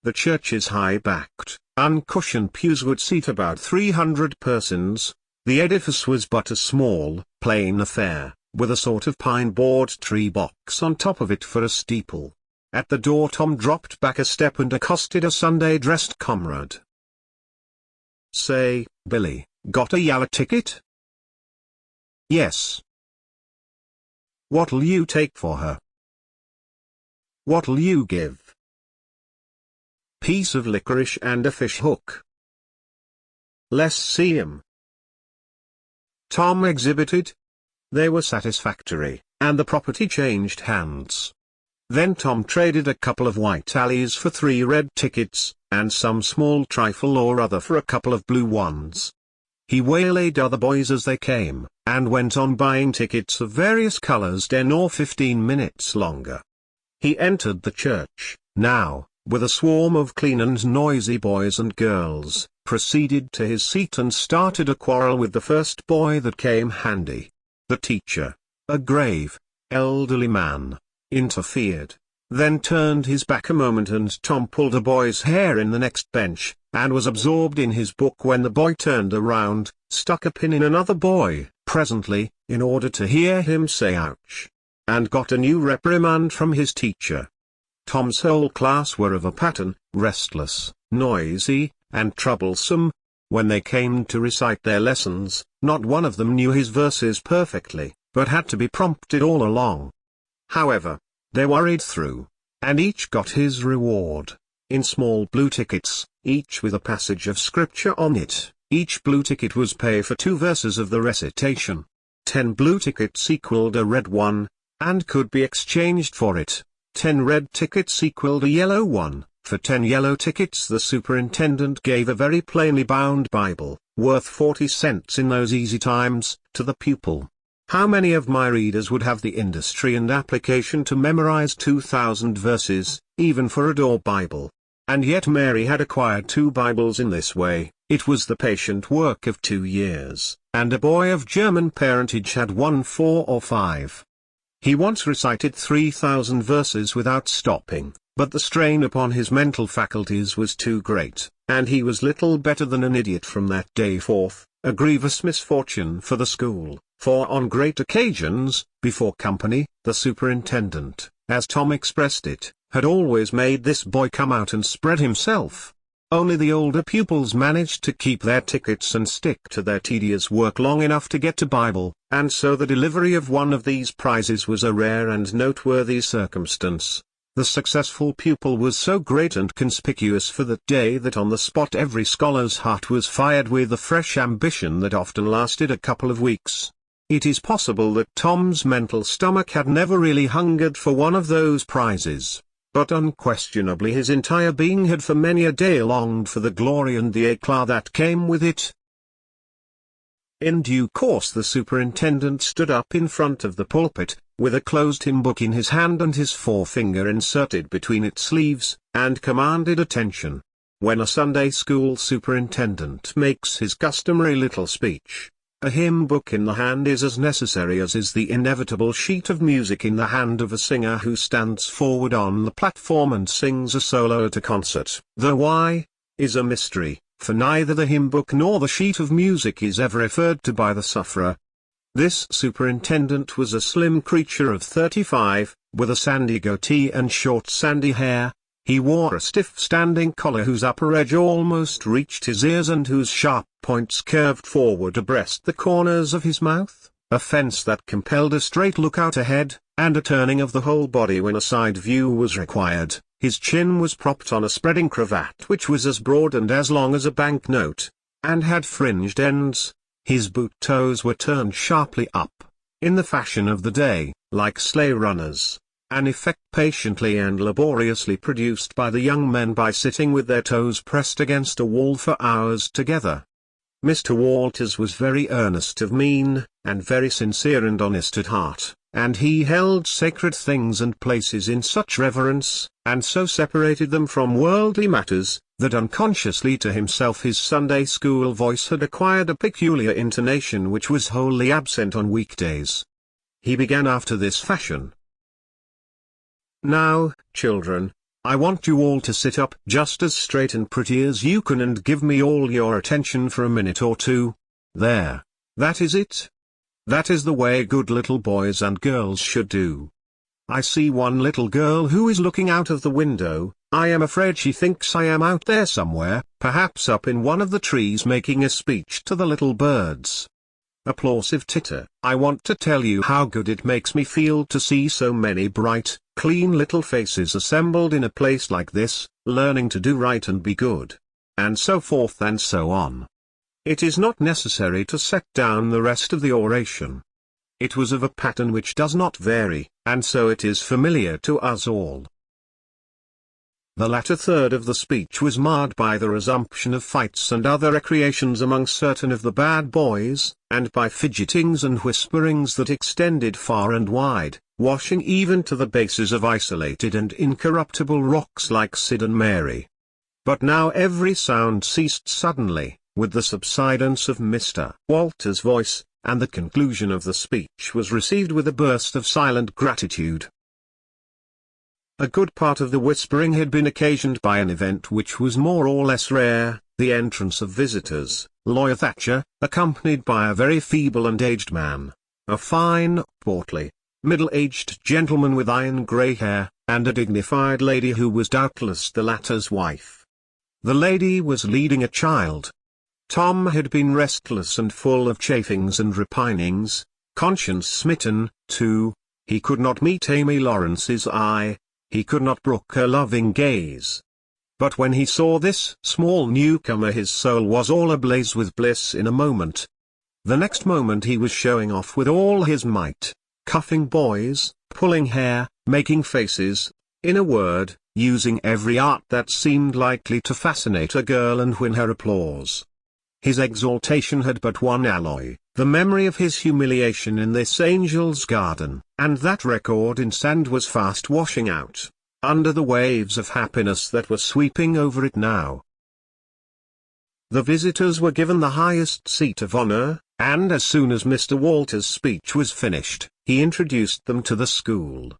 The church's high-backed, uncushioned pews would seat about 300 persons. The edifice was but a small, plain affair, with a sort of pine-board tree box on top of it for a steeple. At the door Tom dropped back a step and accosted a Sunday-dressed comrade. "Say, Billy, got a yaller ticket?" "Yes." "What'll you take for her?" "What'll you give?" "Piece of licorice and a fish hook." "Let's see 'em." Tom exhibited. They were satisfactory, and the property changed hands. Then Tom traded a couple of white alleys for 3 red tickets, and some small trifle or other for a couple of blue ones. He waylaid other boys as they came, and went on buying tickets of various colors 10 or 15 minutes longer. He entered the church, now, with a swarm of clean and noisy boys and girls, proceeded to his seat and started a quarrel with the first boy that came handy. The teacher, a grave, elderly man, interfered, then turned his back a moment and Tom pulled a boy's hair in the next bench, and was absorbed in his book when the boy turned around, stuck a pin in another boy, presently, in order to hear him say ouch, and got a new reprimand from his teacher. Tom's whole class were of a pattern, restless, noisy, and troublesome. When they came to recite their lessons, not one of them knew his verses perfectly, but had to be prompted all along. However, they worried through, and each got his reward, in small blue tickets, each with a passage of scripture on it. Each blue ticket was pay for 2 verses of the recitation. 10 blue tickets equaled a red one, and could be exchanged for it. 10 red tickets equaled a yellow one. For 10 yellow tickets the superintendent gave a very plainly bound Bible, worth 40 cents in those easy times, to the pupil. How many of my readers would have the industry and application to memorize 2,000 verses, even for a door Bible? And yet Mary had acquired 2 Bibles in this way. It was the patient work of 2 years, and a boy of German parentage had won 4 or 5. He once recited 3,000 verses without stopping, but the strain upon his mental faculties was too great, and he was little better than an idiot from that day forth, a grievous misfortune for the school. For on great occasions, before company, the superintendent, as Tom expressed it, had always made this boy come out and spread himself. Only the older pupils managed to keep their tickets and stick to their tedious work long enough to get to Bible, and so the delivery of one of these prizes was a rare and noteworthy circumstance. The successful pupil was so great and conspicuous for that day that on the spot every scholar's heart was fired with a fresh ambition that often lasted a couple of weeks. It is possible that Tom's mental stomach had never really hungered for one of those prizes, but unquestionably his entire being had for many a day longed for the glory and the éclat that came with it. In due course the superintendent stood up in front of the pulpit, with a closed hymn book in his hand and his forefinger inserted between its leaves, and commanded attention. When a Sunday school superintendent makes his customary little speech, a hymn book in the hand is as necessary as is the inevitable sheet of music in the hand of a singer who stands forward on the platform and sings a solo at a concert. The why is a mystery, for neither the hymn book nor the sheet of music is ever referred to by the sufferer. This superintendent was a slim creature of 35, with a sandy goatee and short sandy hair. He wore a stiff standing collar whose upper edge almost reached his ears and whose sharp points curved forward abreast the corners of his mouth, a fence that compelled a straight look out ahead, and a turning of the whole body when a side view was required. His chin was propped on a spreading cravat which was as broad and as long as a banknote, and had fringed ends. His boot toes were turned sharply up, in the fashion of the day, like sleigh runners. an effect patiently and laboriously produced by the young men by sitting with their toes pressed against a wall for hours together. Mr. Walters was very earnest of mien, and very sincere and honest at heart, and he held sacred things and places in such reverence, and so separated them from worldly matters, that unconsciously to himself his Sunday school voice had acquired a peculiar intonation which was wholly absent on weekdays. He began after this fashion. "Now, children, I want you all to sit up just as straight and pretty as you can and give me all your attention for a minute or two. There. That is it. That is the way good little boys and girls should do. I see one little girl who is looking out of the window. I am afraid she thinks I am out there somewhere, perhaps up in one of the trees making a speech to the little birds. Applausive titter. I want to tell you how good it makes me feel to see so many bright, clean little faces assembled in a place like this, learning to do right and be good. And so forth and so on." It is not necessary to set down the rest of the oration. It was of a pattern which does not vary, and so it is familiar to us all. The latter third of the speech was marred by the resumption of fights and other recreations among certain of the bad boys, and by fidgetings and whisperings that extended far and wide, washing even to the bases of isolated and incorruptible rocks like Sid and Mary. But now every sound ceased suddenly, with the subsidence of Mr. Walters' voice, and the conclusion of the speech was received with a burst of silent gratitude. A good part of the whispering had been occasioned by an event which was more or less rare, the entrance of visitors, Lawyer Thatcher, accompanied by a very feeble and aged man, a fine, portly, middle-aged gentleman with iron grey hair, and a dignified lady who was doubtless the latter's wife. The lady was leading a child. Tom had been restless and full of chafings and repinings, conscience-smitten, too. He could not meet Amy Lawrence's eye. He could not brook her loving gaze. But when he saw this small newcomer his soul was all ablaze with bliss in a moment. The next moment he was showing off with all his might, cuffing boys, pulling hair, making faces, in a word, using every art that seemed likely to fascinate a girl and win her applause. His exaltation had but one alloy, the memory of his humiliation in this angel's garden, and that record in sand was fast washing out, under the waves of happiness that were sweeping over it now. The visitors were given the highest seat of honor, and as soon as Mr. Walters' speech was finished, he introduced them to the school.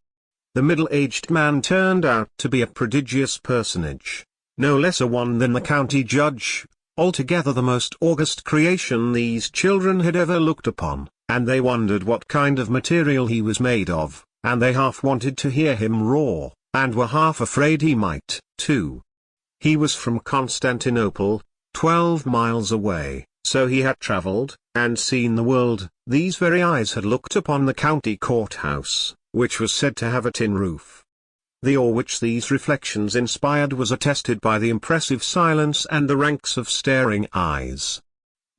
The middle-aged man turned out to be a prodigious personage, no less a one than the county judge. Altogether the most august creation these children had ever looked upon, and they wondered what kind of material he was made of, and they half wanted to hear him roar, and were half afraid he might, too. He was from Constantinople, 12 miles away, so he had travelled, and seen the world. These very eyes had looked upon the county courthouse, which was said to have a tin roof. The awe which these reflections inspired was attested by the impressive silence and the ranks of staring eyes.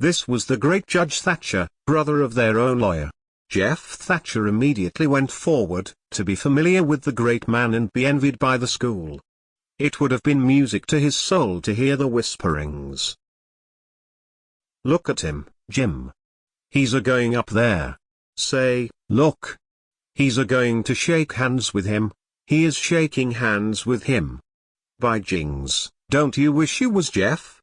This was the great Judge Thatcher, brother of their own lawyer. Jeff Thatcher immediately went forward, to be familiar with the great man and be envied by the school. It would have been music to his soul to hear the whisperings. "Look at him, Jim. He's a-going up there. Say, look. He's a-going to shake hands with him. He is shaking hands with him. By jings, don't you wish you was Jeff?"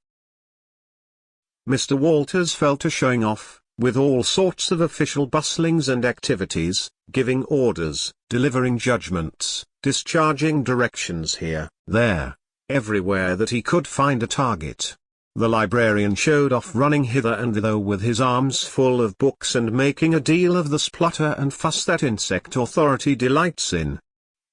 Mr. Walters fell to showing off, with all sorts of official bustlings and activities, giving orders, delivering judgments, discharging directions here, there, everywhere that he could find a target. The librarian showed off running hither and thither with his arms full of books and making a deal of the splutter and fuss that insect authority delights in.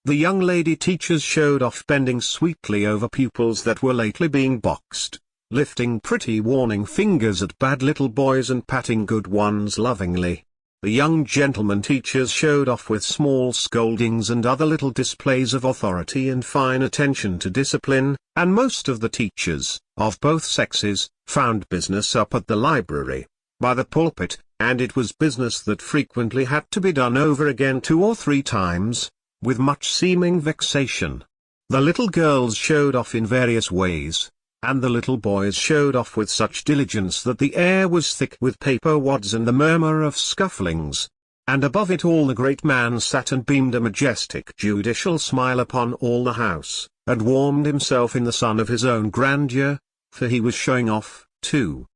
The young lady teachers showed off bending sweetly over pupils that were lately being boxed, lifting pretty warning fingers at bad little boys and patting good ones lovingly. The young gentlemen teachers showed off with small scoldings and other little displays of authority and fine attention to discipline, and most of the teachers, of both sexes, found business up at the library, by the pulpit, and it was business that frequently had to be done over again 2 or 3 times, with much seeming vexation. The little girls showed off in various ways, and the little boys showed off with such diligence that the air was thick with paper wads and the murmur of scufflings. And above it all the great man sat and beamed a majestic judicial smile upon all the house, and warmed himself in the sun of his own grandeur, for he was showing off, too.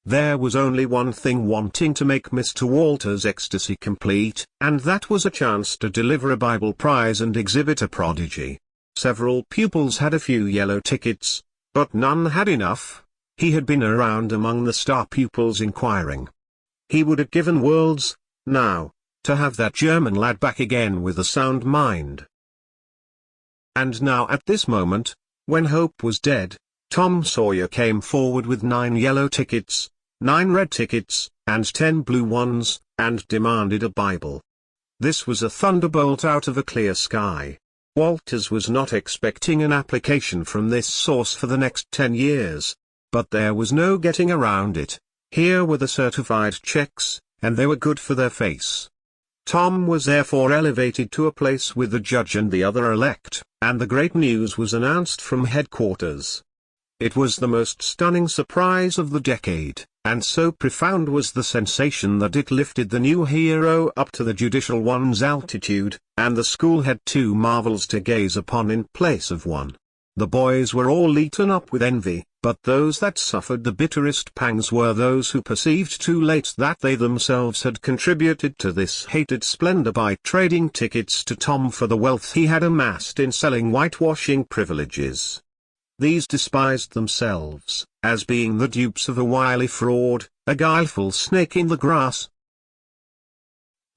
There was only one thing wanting to make Mr. Walter's ecstasy complete, and that was a chance to deliver a Bible prize and exhibit a prodigy. Several pupils had a few yellow tickets, but none had enough. He had been around among the star pupils inquiring. He would have given worlds, now, to have that German lad back again with a sound mind. And now at this moment, when hope was dead, Tom Sawyer came forward with 9 yellow tickets, 9 red tickets, and 10 blue ones, and demanded a Bible. This was a thunderbolt out of a clear sky. Walters was not expecting an application from this source for the next 10 years. But there was no getting around it. Here were the certified checks, and they were good for their face. Tom was therefore elevated to a place with the judge and the other elect, and the great news was announced from headquarters. It was the most stunning surprise of the decade, and so profound was the sensation that it lifted the new hero up to the judicial one's altitude, and the school had 2 marvels to gaze upon in place of one. The boys were all eaten up with envy, but those that suffered the bitterest pangs were those who perceived too late that they themselves had contributed to this hated splendor by trading tickets to Tom for the wealth he had amassed in selling whitewashing privileges. These despised themselves, as being the dupes of a wily fraud, a guileful snake in the grass.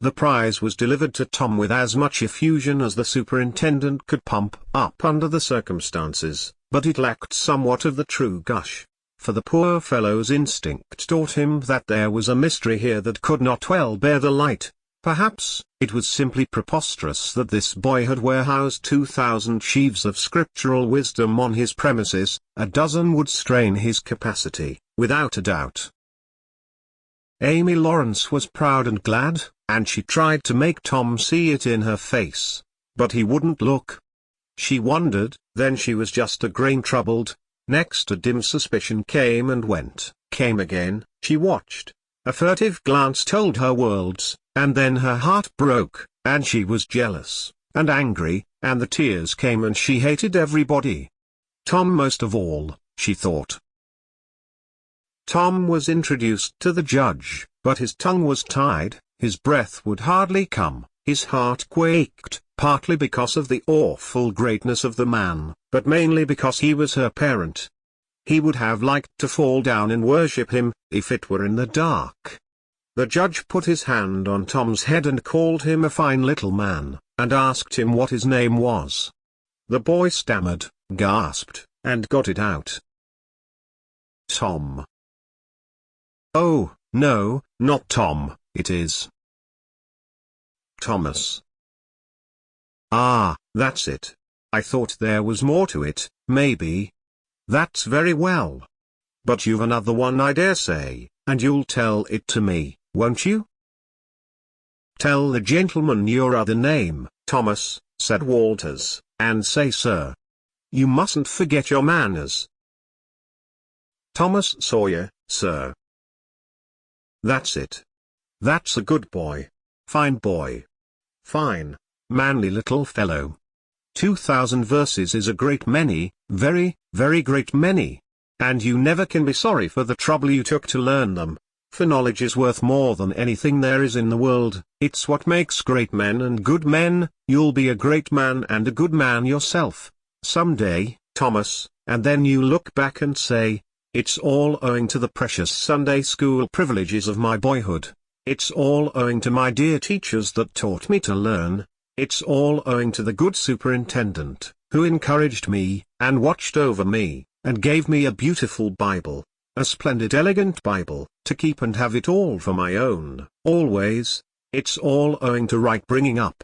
The prize was delivered to Tom with as much effusion as the superintendent could pump up under the circumstances, but it lacked somewhat of the true gush, for the poor fellow's instinct taught him that there was a mystery here that could not well bear the light. Perhaps, it was simply preposterous that this boy had warehoused 2,000 sheaves of scriptural wisdom on his premises. A dozen would strain his capacity, without a doubt. Amy Lawrence was proud and glad, and she tried to make Tom see it in her face, but he wouldn't look. She wondered, then she was just a grain troubled. Next a dim suspicion came and went, came again. She watched. A furtive glance told her worlds, and then her heart broke, and she was jealous, and angry, and the tears came and she hated everybody. Tom most of all, she thought. Tom was introduced to the judge, but his tongue was tied, his breath would hardly come, his heart quaked, partly because of the awful greatness of the man, but mainly because he was her parent. He would have liked to fall down and worship him, if it were in the dark. The judge put his hand on Tom's head and called him a fine little man, and asked him what his name was. The boy stammered, gasped, and got it out. Tom. Oh, no, not Tom, it is Thomas. Ah, that's it. I thought there was more to it, maybe. That's very well. But you've another one, I dare say, and you'll tell it to me, won't you? Tell the gentleman your other name, Thomas, said Walters, and say sir. You mustn't forget your manners. Thomas Sawyer, sir. That's it. That's a good boy. Fine boy. Fine, manly little fellow. 2,000 verses is a great many, very, very great many. And you never can be sorry for the trouble you took to learn them, for knowledge is worth more than anything there is in the world. It's what makes great men and good men. You'll be a great man and a good man yourself, some day, Thomas, and then you look back and say, it's all owing to the precious Sunday school privileges of my boyhood. It's all owing to my dear teachers that taught me to learn. It's all owing to the good superintendent, who encouraged me, and watched over me, and gave me a beautiful Bible, a splendid elegant Bible, to keep and have it all for my own, always. It's all owing to right bringing up.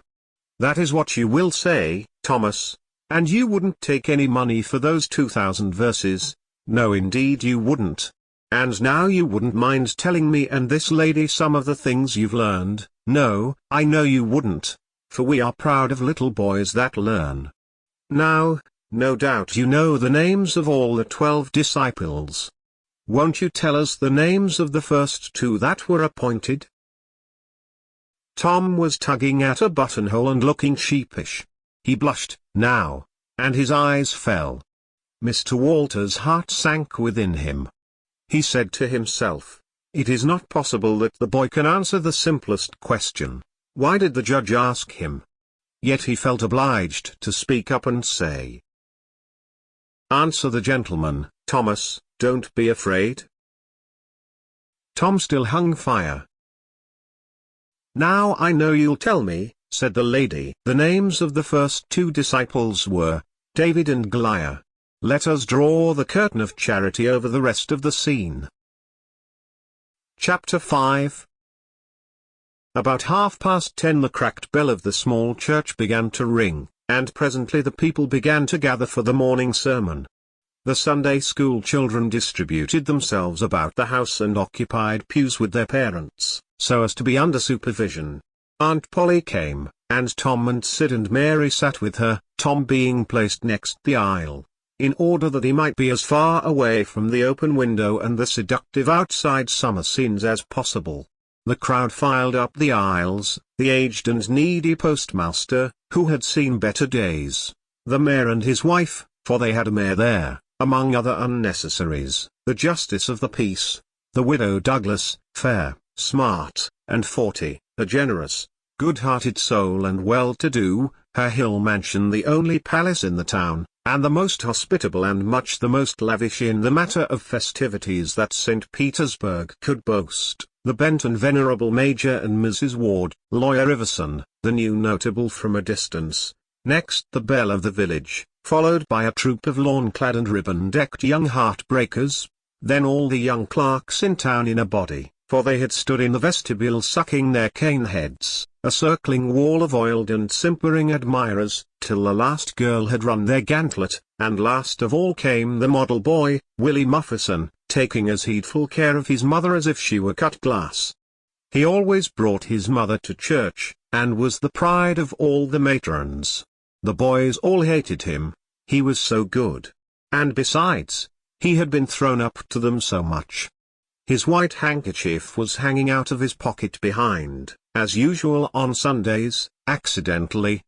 That is what you will say, Thomas, and you wouldn't take any money for those 2,000 verses. No, indeed you wouldn't. And now you wouldn't mind telling me and this lady some of the things you've learned. No, I know you wouldn't. for we are proud of little boys that learn. Now, no doubt you know the names of all the 12 disciples. Won't you tell us the names of the first 2 that were appointed? Tom was tugging at a buttonhole and looking sheepish. He blushed, now, and his eyes fell. Mr. Walter's heart sank within him. He said to himself, "It is not possible that the boy can answer the simplest question. Why did the judge ask him?" Yet he felt obliged to speak up and say, "Answer the gentleman, Thomas, don't be afraid." Tom still hung fire. "Now I know you'll tell me," said the lady. The names of the first 2 disciples were David and Goliath. Let us draw the curtain of charity over the rest of the scene. Chapter 5. About 10:30 the cracked bell of the small church began to ring, and presently the people began to gather for the morning sermon. The Sunday school children distributed themselves about the house and occupied pews with their parents, so as to be under supervision. Aunt Polly came, and Tom and Sid and Mary sat with her, Tom being placed next the aisle, in order that he might be as far away from the open window and the seductive outside summer scenes as possible. The crowd filed up the aisles, the aged and needy postmaster, who had seen better days, the mayor and his wife, for they had a mayor there, among other unnecessaries, the justice of the peace, the widow Douglas, fair, smart, and 40, a generous, good-hearted soul and well-to-do, her hill mansion the only palace in the town, and the most hospitable and much the most lavish in the matter of festivities that St. Petersburg could boast, the bent and venerable Major and Mrs. Ward, Lawyer Iverson, the new notable from a distance, next the belle of the village, followed by a troop of lawn-clad and ribbon-decked young heartbreakers, then all the young clerks in town in a body, for they had stood in the vestibule sucking their cane heads, a circling wall of oiled and simpering admirers, till the last girl had run their gauntlet, and last of all came the model boy, Willie Muffison, taking as heedful care of his mother as if she were cut glass. He always brought his mother to church, and was the pride of all the matrons. The boys all hated him, he was so good. And besides, he had been thrown up to them so much. His white handkerchief was hanging out of his pocket behind, as usual on Sundays, accidentally.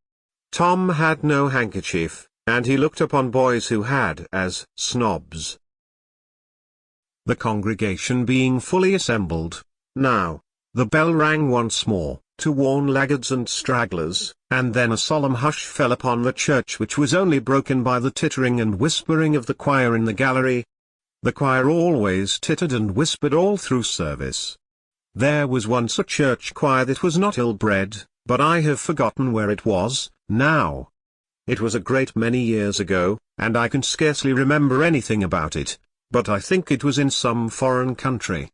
Tom had no handkerchief, and he looked upon boys who had as snobs. The congregation being fully assembled, now, the bell rang once more, to warn laggards and stragglers, and then a solemn hush fell upon the church which was only broken by the tittering and whispering of the choir in the gallery. The choir always tittered and whispered all through service. There was once a church choir that was not ill-bred, but I have forgotten where it was, now. It was a great many years ago, and I can scarcely remember anything about it, but I think it was in some foreign country.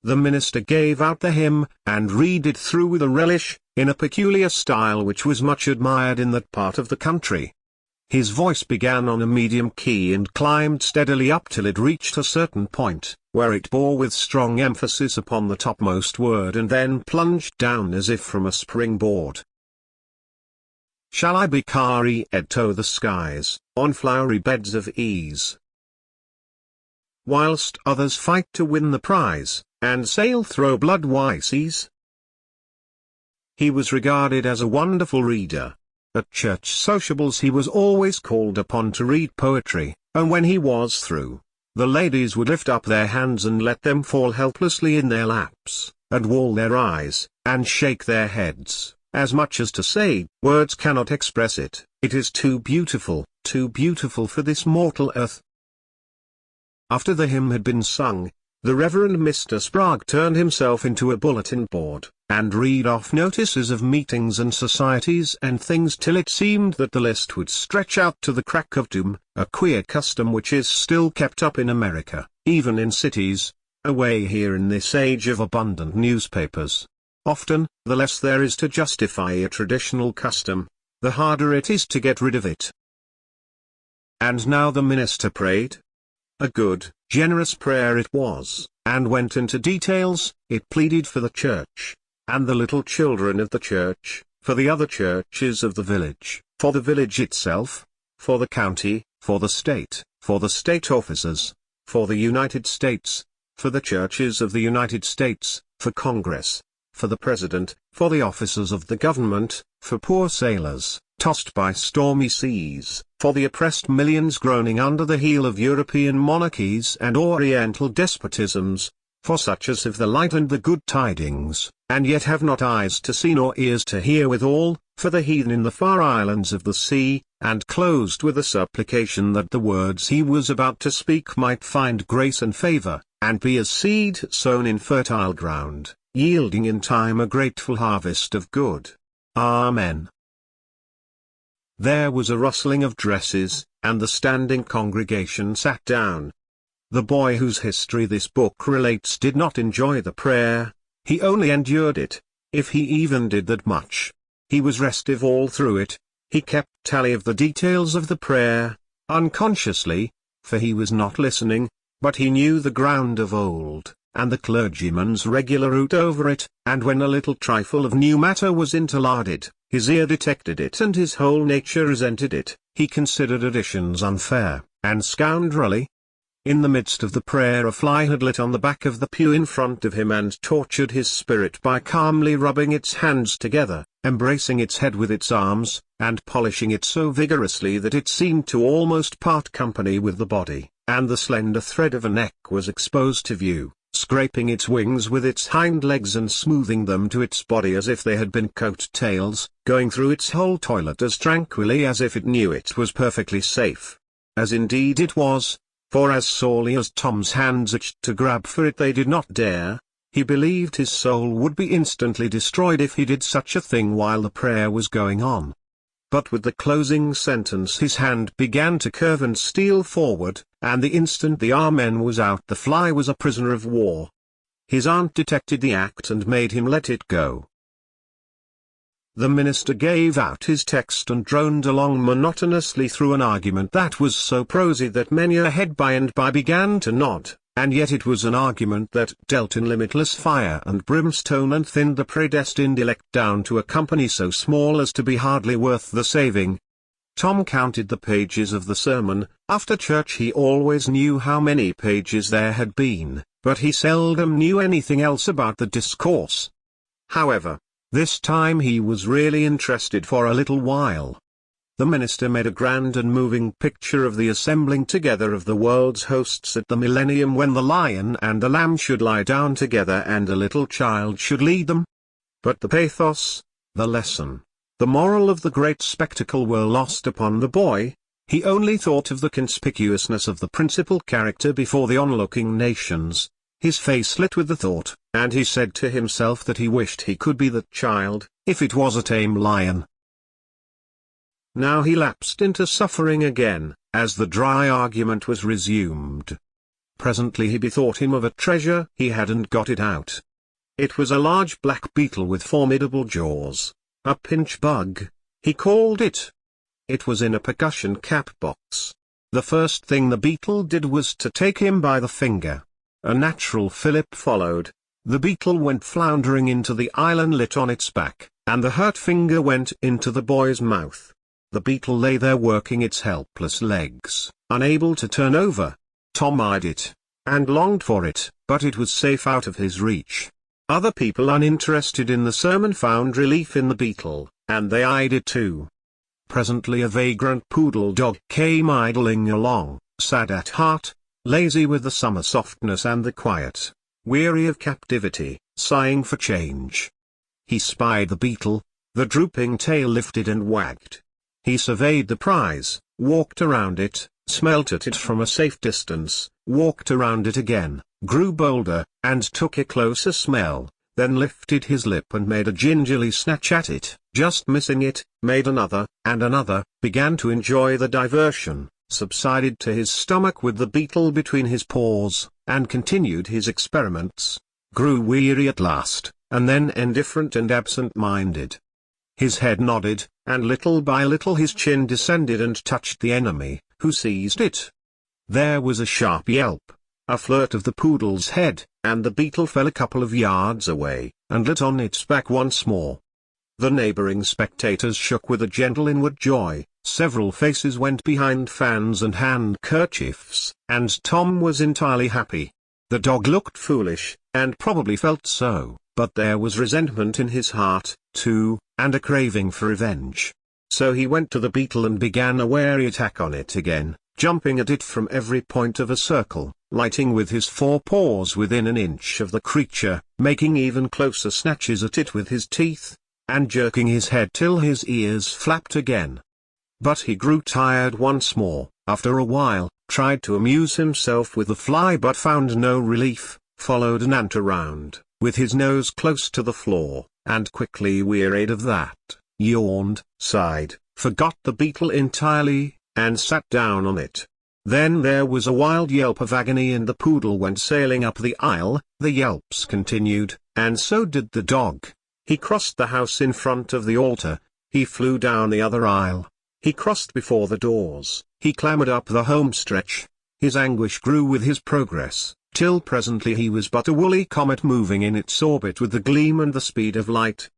The minister gave out the hymn, and read it through with a relish, in a peculiar style which was much admired in that part of the country. His voice began on a medium key and climbed steadily up till it reached a certain point, where it bore with strong emphasis upon the topmost word and then plunged down as if from a springboard. Shall I be carried to the skies, on flowery beds of ease, whilst others fight to win the prize, and sail through blood-white seas? He was regarded as a wonderful reader. At church sociables he was always called upon to read poetry, and when he was through, the ladies would lift up their hands and let them fall helplessly in their laps, and roll their eyes, and shake their heads, as much as to say, words cannot express it, it is too beautiful for this mortal earth. After the hymn had been sung, the Reverend Mr. Sprague turned himself into a bulletin board, and read off notices of meetings and societies and things till it seemed that the list would stretch out to the crack of doom, a queer custom which is still kept up in America, even in cities, away here in this age of abundant newspapers. Often, the less there is to justify a traditional custom, the harder it is to get rid of it. And now the minister prayed. A good, generous prayer it was, and went into details. It pleaded for the church, and the little children of the church, for the other churches of the village, for the village itself, for the county, for the state officers, for the United States, for the churches of the United States, for Congress, for the President, for the officers of the government, for poor sailors, tossed by stormy seas, for the oppressed millions groaning under the heel of European monarchies and Oriental despotisms, for such as have the light and the good tidings, and yet have not eyes to see nor ears to hear withal, for the heathen in the far islands of the sea, and closed with a supplication that the words he was about to speak might find grace and favor, and be as seed sown in fertile ground, yielding in time a grateful harvest of good. Amen. There was a rustling of dresses, and the standing congregation sat down. The boy whose history this book relates did not enjoy the prayer, he only endured it, if he even did that much. He was restive all through it, he kept tally of the details of the prayer, unconsciously, for he was not listening, but he knew the ground of old, and the clergyman's regular route over it, and when a little trifle of new matter was interlarded, his ear detected it and his whole nature resented it, he considered additions unfair, and scoundrelly. In the midst of the prayer a fly had lit on the back of the pew in front of him and tortured his spirit by calmly rubbing its hands together, embracing its head with its arms, and polishing it so vigorously that it seemed to almost part company with the body, and the slender thread of a neck was exposed to view, scraping its wings with its hind legs and smoothing them to its body as if they had been coat-tails, going through its whole toilet as tranquilly as if it knew it was perfectly safe. As indeed it was, for as sorely as Tom's hands itched to grab for it they did not dare. He believed his soul would be instantly destroyed if he did such a thing while the prayer was going on. But with the closing sentence his hand began to curve and steal forward, and the instant the amen was out the fly was a prisoner of war. His aunt detected the act and made him let it go. The minister gave out his text and droned along monotonously through an argument that was so prosy that many a head by and by began to nod, and yet it was an argument that dealt in limitless fire and brimstone and thinned the predestined elect down to a company so small as to be hardly worth the saving. Tom counted the pages of the sermon. After church he always knew how many pages there had been, but he seldom knew anything else about the discourse. However, this time he was really interested for a little while. The minister made a grand and moving picture of the assembling together of the world's hosts at the millennium when the lion and the lamb should lie down together and a little child should lead them. But the pathos, the lesson, the moral of the great spectacle were lost upon the boy. He only thought of the conspicuousness of the principal character before the onlooking nations. His face lit with the thought, and he said to himself that he wished he could be that child, if it was a tame lion. Now he lapsed into suffering again, as the dry argument was resumed. Presently he bethought him of a treasure he hadn't got it out. It was a large black beetle with formidable jaws, a pinch bug, he called it. It was in a percussion cap box. The first thing the beetle did was to take him by the finger. A natural fillip followed. The beetle went floundering into the island lit on its back, and the hurt finger went into the boy's mouth. The beetle lay there working its helpless legs, unable to turn over. Tom eyed it, and longed for it, but it was safe out of his reach. Other people uninterested in the sermon found relief in the beetle, and they eyed it too. Presently a vagrant poodle dog came idling along, sad at heart, lazy with the summer softness and the quiet, weary of captivity, sighing for change. He spied the beetle, the drooping tail lifted and wagged. He surveyed the prize, walked around it, smelt at it from a safe distance, walked around it again, grew bolder, and took a closer smell, then lifted his lip and made a gingerly snatch at it, just missing it, made another, and another, began to enjoy the diversion, subsided to his stomach with the beetle between his paws, and continued his experiments, grew weary at last, and then indifferent and absent-minded. His head nodded, and little by little his chin descended and touched the enemy, who seized it. There was a sharp yelp, a flirt of the poodle's head, and the beetle fell a couple of yards away, and lit on its back once more. The neighboring spectators shook with a gentle inward joy, several faces went behind fans and handkerchiefs, and Tom was entirely happy. The dog looked foolish, and probably felt so, but there was resentment in his heart, too, and a craving for revenge. So he went to the beetle and began a wary attack on it again, jumping at it from every point of a circle, lighting with his forepaws within an inch of the creature, making even closer snatches at it with his teeth, and jerking his head till his ears flapped again. But he grew tired once more, after a while, tried to amuse himself with the fly but found no relief, followed an ant around, with his nose close to the floor, and quickly wearied of that, yawned, sighed, forgot the beetle entirely, and sat down on it. Then there was a wild yelp of agony and the poodle went sailing up the aisle. The yelps continued, and so did the dog. He crossed the house in front of the altar, he flew down the other aisle, he crossed before the doors, he clambered up the home stretch. His anguish grew with his progress, till presently he was but a woolly comet moving in its orbit with the gleam and the speed of light.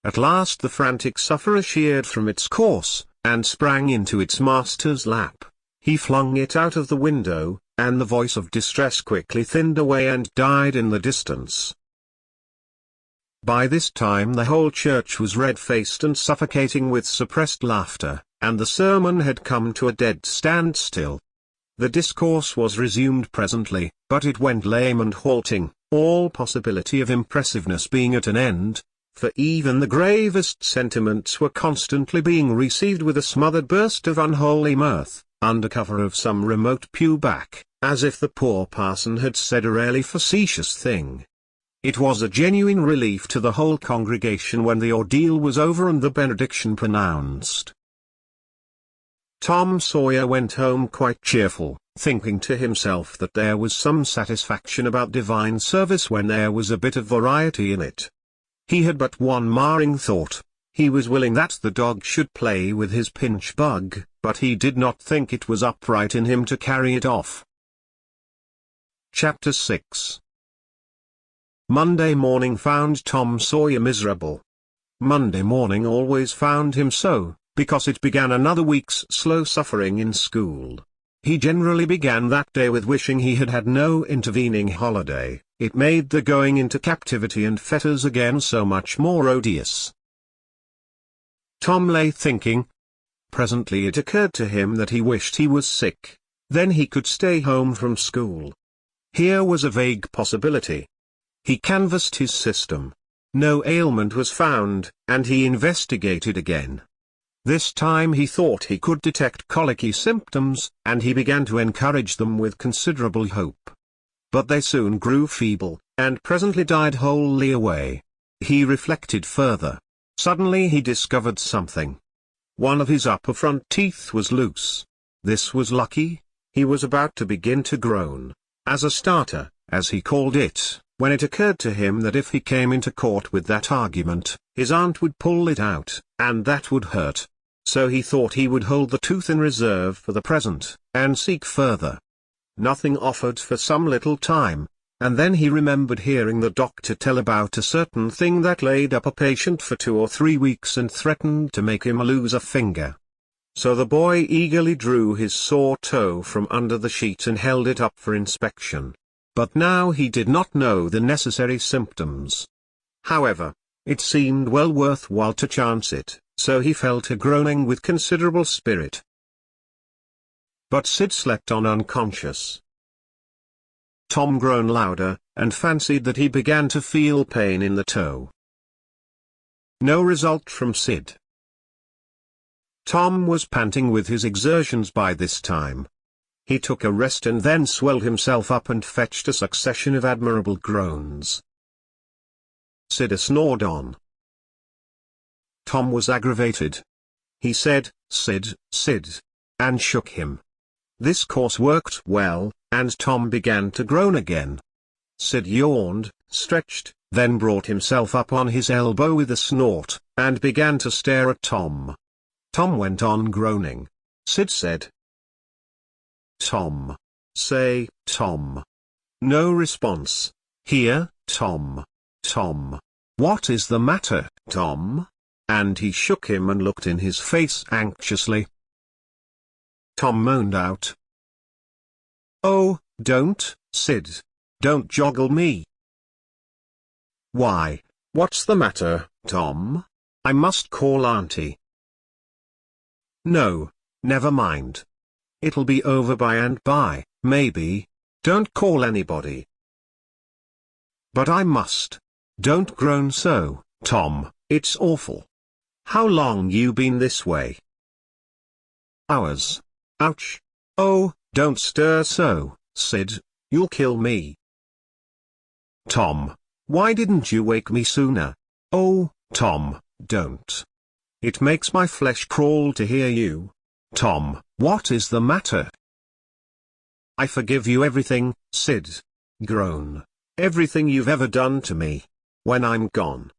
At last the frantic sufferer sheered from its course, and sprang into its master's lap. He flung it out of the window, and the voice of distress quickly thinned away and died in the distance. By this time the whole church was red-faced and suffocating with suppressed laughter, and the sermon had come to a dead standstill. The discourse was resumed presently, but it went lame and halting, all possibility of impressiveness being at an end, for even the gravest sentiments were constantly being received with a smothered burst of unholy mirth, under cover of some remote pew back, as if the poor parson had said a rarely facetious thing. It was a genuine relief to the whole congregation when the ordeal was over and the benediction pronounced. Tom Sawyer went home quite cheerful, thinking to himself that there was some satisfaction about divine service when there was a bit of variety in it. He had but one marring thought. He was willing that the dog should play with his pinch bug, but he did not think it was upright in him to carry it off. Chapter 6. Monday morning found Tom Sawyer miserable. Monday morning always found him so, because it began another week's slow suffering in school. He generally began that day with wishing he had had no intervening holiday. It made the going into captivity and fetters again so much more odious. Tom lay thinking. Presently it occurred to him that he wished he was sick. Then he could stay home from school. Here was a vague possibility. He canvassed his system. No ailment was found, and he investigated again. This time he thought he could detect colicky symptoms, and he began to encourage them with considerable hope. But they soon grew feeble, and presently died wholly away. He reflected further. Suddenly he discovered something. One of his upper front teeth was loose. This was lucky. He was about to begin to groan, as a starter, as he called it, when it occurred to him that if he came into court with that argument, his aunt would pull it out, and that would hurt. So he thought he would hold the tooth in reserve for the present, and seek further. Nothing offered for some little time, and then he remembered hearing the doctor tell about a certain thing that laid up a patient for 2 or 3 weeks and threatened to make him lose a finger. So the boy eagerly drew his sore toe from under the sheet and held it up for inspection. But now he did not know the necessary symptoms. However, it seemed well worth while to chance it, so he fell to groaning with considerable spirit. But Sid slept on unconscious. Tom groaned louder, and fancied that he began to feel pain in the toe. No result from Sid. Tom was panting with his exertions by this time. He took a rest and then swelled himself up and fetched a succession of admirable groans. Sid snored on. Tom was aggravated. He said, "Sid, Sid," and shook him. This course worked well, and Tom began to groan again. Sid yawned, stretched, then brought himself up on his elbow with a snort, and began to stare at Tom. Tom went on groaning. Sid said, "Tom. Say, Tom." No response. "Here, Tom. Tom." What is the matter, Tom? And he shook him and looked in his face anxiously. Tom moaned out. Oh, don't, Sid. Don't joggle me. Why, what's the matter, Tom? I must call Auntie. No, never mind. It'll be over by and by, maybe. Don't call anybody. But I must. Don't groan so, Tom, it's awful. How long you been this way? Hours. Ouch. Oh, don't stir so, Sid, you'll kill me. Tom, why didn't you wake me sooner? Oh, Tom, don't. It makes my flesh crawl to hear you. Tom, what is the matter? I forgive you everything, Sid. Groan. Everything you've ever done to me. When I'm gone.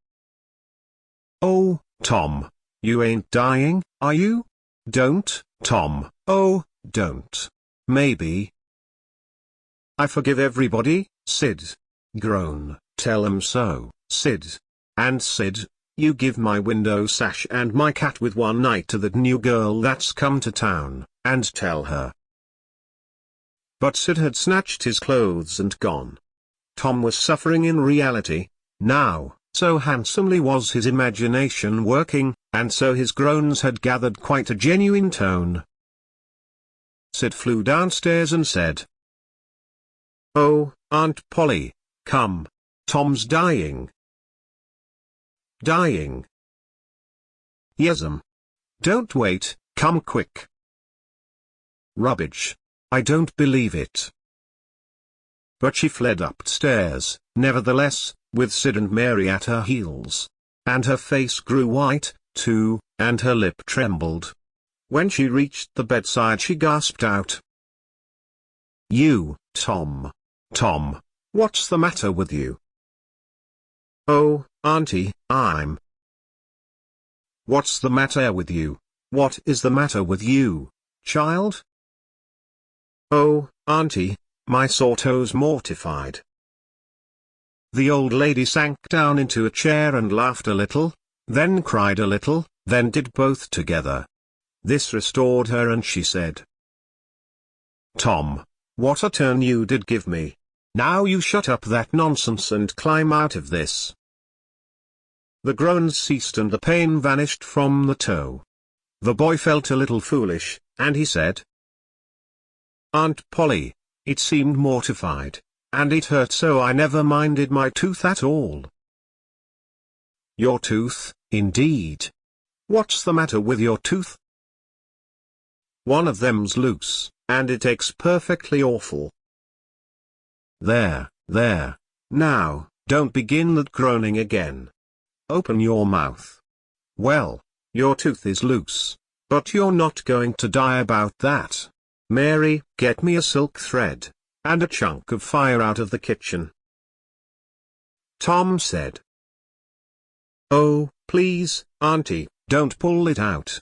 Oh, Tom, you ain't dying, are you? Don't, Tom, oh, don't. Maybe. I forgive everybody, Sid. Groan. Tell 'em so, Sid. And Sid, you give my window sash and my cat with one night to that new girl that's come to town, and tell her. But Sid had snatched his clothes and gone. Tom was suffering in reality, now, so handsomely was his imagination working, and so his groans had gathered quite a genuine tone. Sid flew downstairs and said, Oh, Aunt Polly, come. Tom's dying. Dying? Yes'm. Don't wait, come quick. Rubbish. I don't believe it. But she fled upstairs, nevertheless, with Sid and Mary at her heels. And her face grew white, too, and her lip trembled. When she reached the bedside she gasped out. You, Tom. Tom, what's the matter with you? Oh, Auntie, I'm. What's the matter with you? What is the matter with you, child? Oh, Auntie, my sore toe's mortified. The old lady sank down into a chair and laughed a little, then cried a little, then did both together. This restored her and she said, Tom, what a turn you did give me. Now you shut up that nonsense and climb out of this. The groans ceased and the pain vanished from the toe. The boy felt a little foolish, and he said, Aunt Polly, it seemed mortified, and it hurt so I never minded my tooth at all. Your tooth, indeed. What's the matter with your tooth? One of them's loose, and it aches perfectly awful. There, now, don't begin that groaning again. Open your mouth. Well, your tooth is loose, but you're not going to die about that. Mary, get me a silk thread, and a chunk of fire out of the kitchen. Tom said. Oh, please, Auntie, don't pull it out.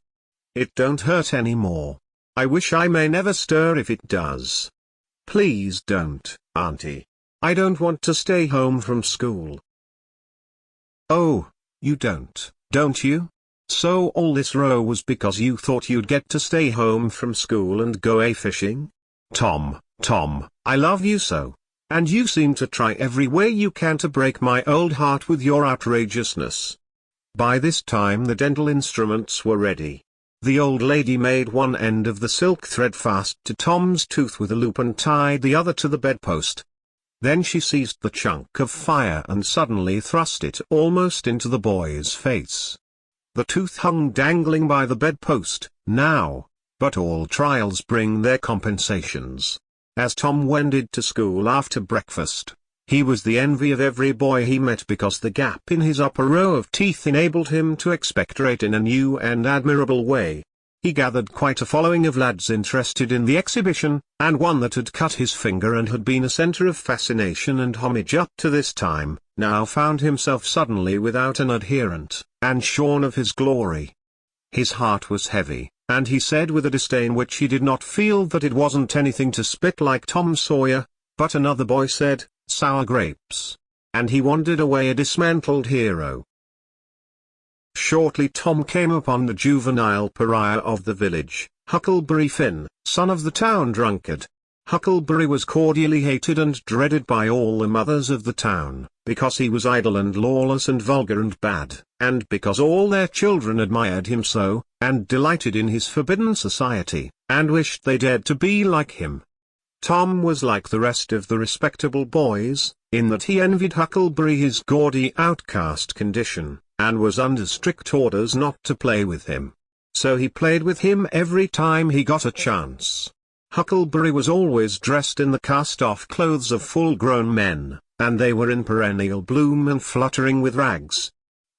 It don't hurt any more. I wish I may never stir if it does. Please don't, Auntie. I don't want to stay home from school. Oh, you don't you? So all this row was because you thought you'd get to stay home from school and go a-fishing? Tom, I love you so. And you seem to try every way you can to break my old heart with your outrageousness. By this time the dental instruments were ready. The old lady made one end of the silk thread fast to Tom's tooth with a loop and tied the other to the bedpost. Then she seized the chunk of fire and suddenly thrust it almost into the boy's face. The tooth hung dangling by the bedpost, now, but all trials bring their compensations. As Tom wended to school after breakfast, he was the envy of every boy he met because the gap in his upper row of teeth enabled him to expectorate in a new and admirable way. He gathered quite a following of lads interested in the exhibition, and one that had cut his finger and had been a center of fascination and homage up to this time, now found himself suddenly without an adherent, and shorn of his glory. His heart was heavy, and he said with a disdain which he did not feel that it wasn't anything to spit like Tom Sawyer, but another boy said, sour grapes. and he wandered away a dismantled hero. Shortly Tom came upon the juvenile pariah of the village, Huckleberry Finn, son of the town drunkard. Huckleberry was cordially hated and dreaded by all the mothers of the town, because he was idle and lawless and vulgar and bad, and because all their children admired him so, and delighted in his forbidden society, and wished they dared to be like him. Tom was like the rest of the respectable boys, in that he envied Huckleberry his gaudy outcast condition, and was under strict orders not to play with him. So he played with him every time he got a chance. Huckleberry was always dressed in the cast-off clothes of full-grown men, and they were in perennial bloom and fluttering with rags.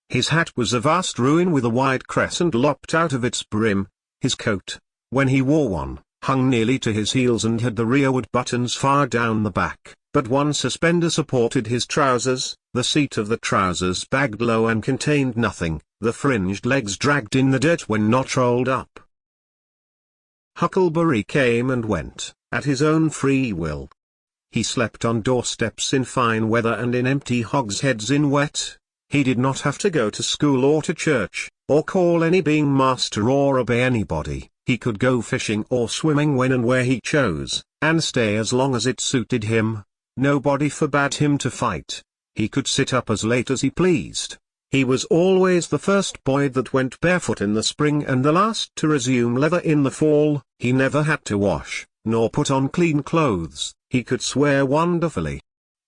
His hat was a vast ruin with a wide crescent lopped out of its brim. His coat, when he wore one, hung nearly to his heels and had the rearward buttons far down the back, but one suspender supported his trousers, the seat of the trousers bagged low and contained nothing, the fringed legs dragged in the dirt when not rolled up. Huckleberry came and went, at his own free will. He slept on doorsteps in fine weather and in empty hogsheads in wet. He did not have to go to school or to church, or call any being master or obey anybody. He could go fishing or swimming when and where he chose, and stay as long as it suited him. Nobody forbade him to fight. He could sit up as late as he pleased. He was always the first boy that went barefoot in the spring and the last to resume leather in the fall. He never had to wash, nor put on clean clothes. He could swear wonderfully.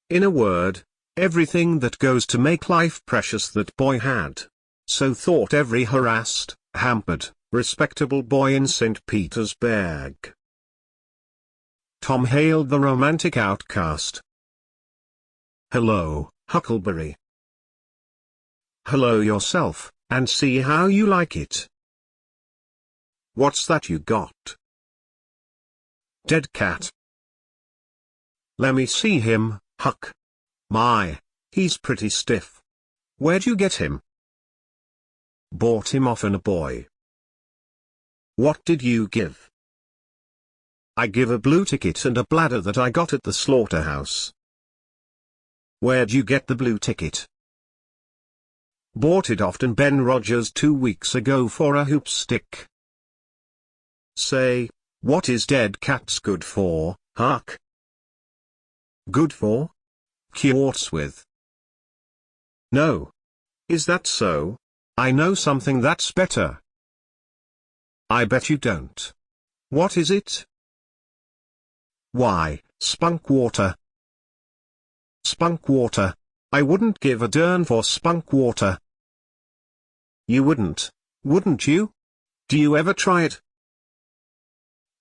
In a word, everything that goes to make life precious that boy had. So thought every harassed, hampered, respectable boy in St. Petersburg. Tom hailed the romantic outcast. "Hello, Huckleberry." "Hello yourself, and see how you like it." "What's that you got?" "Dead cat." "Lemme see him, Huck. My, he's pretty stiff. Where'd you get him?" "Bought him off a boy." "What did you give?" "I give a blue ticket and a bladder that I got at the slaughterhouse." "Where'd you get the blue ticket?" "Bought it off Ben Rogers 2 weeks ago for a hoop stick." "Say, what is dead cats good for, Huck?" "Good for? Quartz with." "No. Is that so? I know something that's better." "I bet you don't. What is it?" "Why, spunk water." "Spunk water? I wouldn't give a darn for spunk water." "You wouldn't you? Do you ever try it?"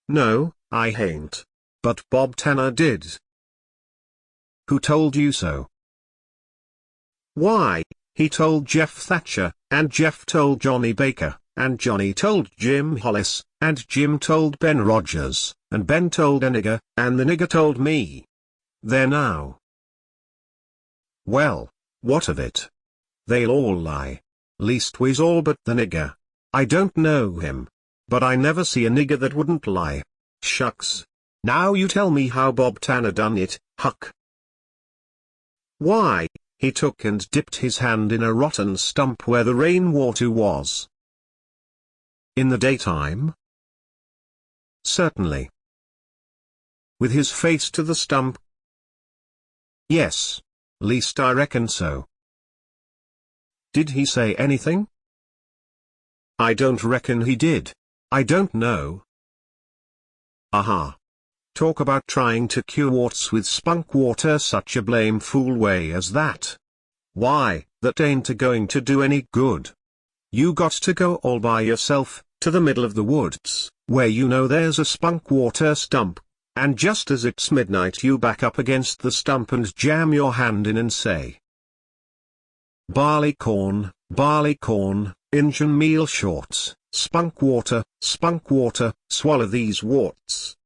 "No, I hain't. But Bob Tanner did." "Who told you so?" "Why, he told Jeff Thatcher, and Jeff told Johnny Baker, and Johnny told Jim Hollis, and Jim told Ben Rogers, and Ben told a nigger, and the nigger told me. There now." "Well, what of it? They'll all lie. Leastways all but the nigger. I don't know him. But I never see a nigger that wouldn't lie. Shucks. Now you tell me how Bob Tanner done it, Huck." "Why, he took and dipped his hand in a rotten stump where the rainwater was." "In the daytime?" "Certainly." "With his face to the stump?" "Yes. Least I reckon so." "Did he say anything?" "I don't reckon he did. I don't know." "Aha. Talk about trying to cure warts with spunk water such a blame fool way as that. Why, that ain't a-going to do any good. You got to go all by yourself, to the middle of the woods, where you know there's a spunk water stump, and just as it's midnight you back up against the stump and jam your hand in and say, 'Barley corn, Injun meal shorts, spunk water, swallow these warts.'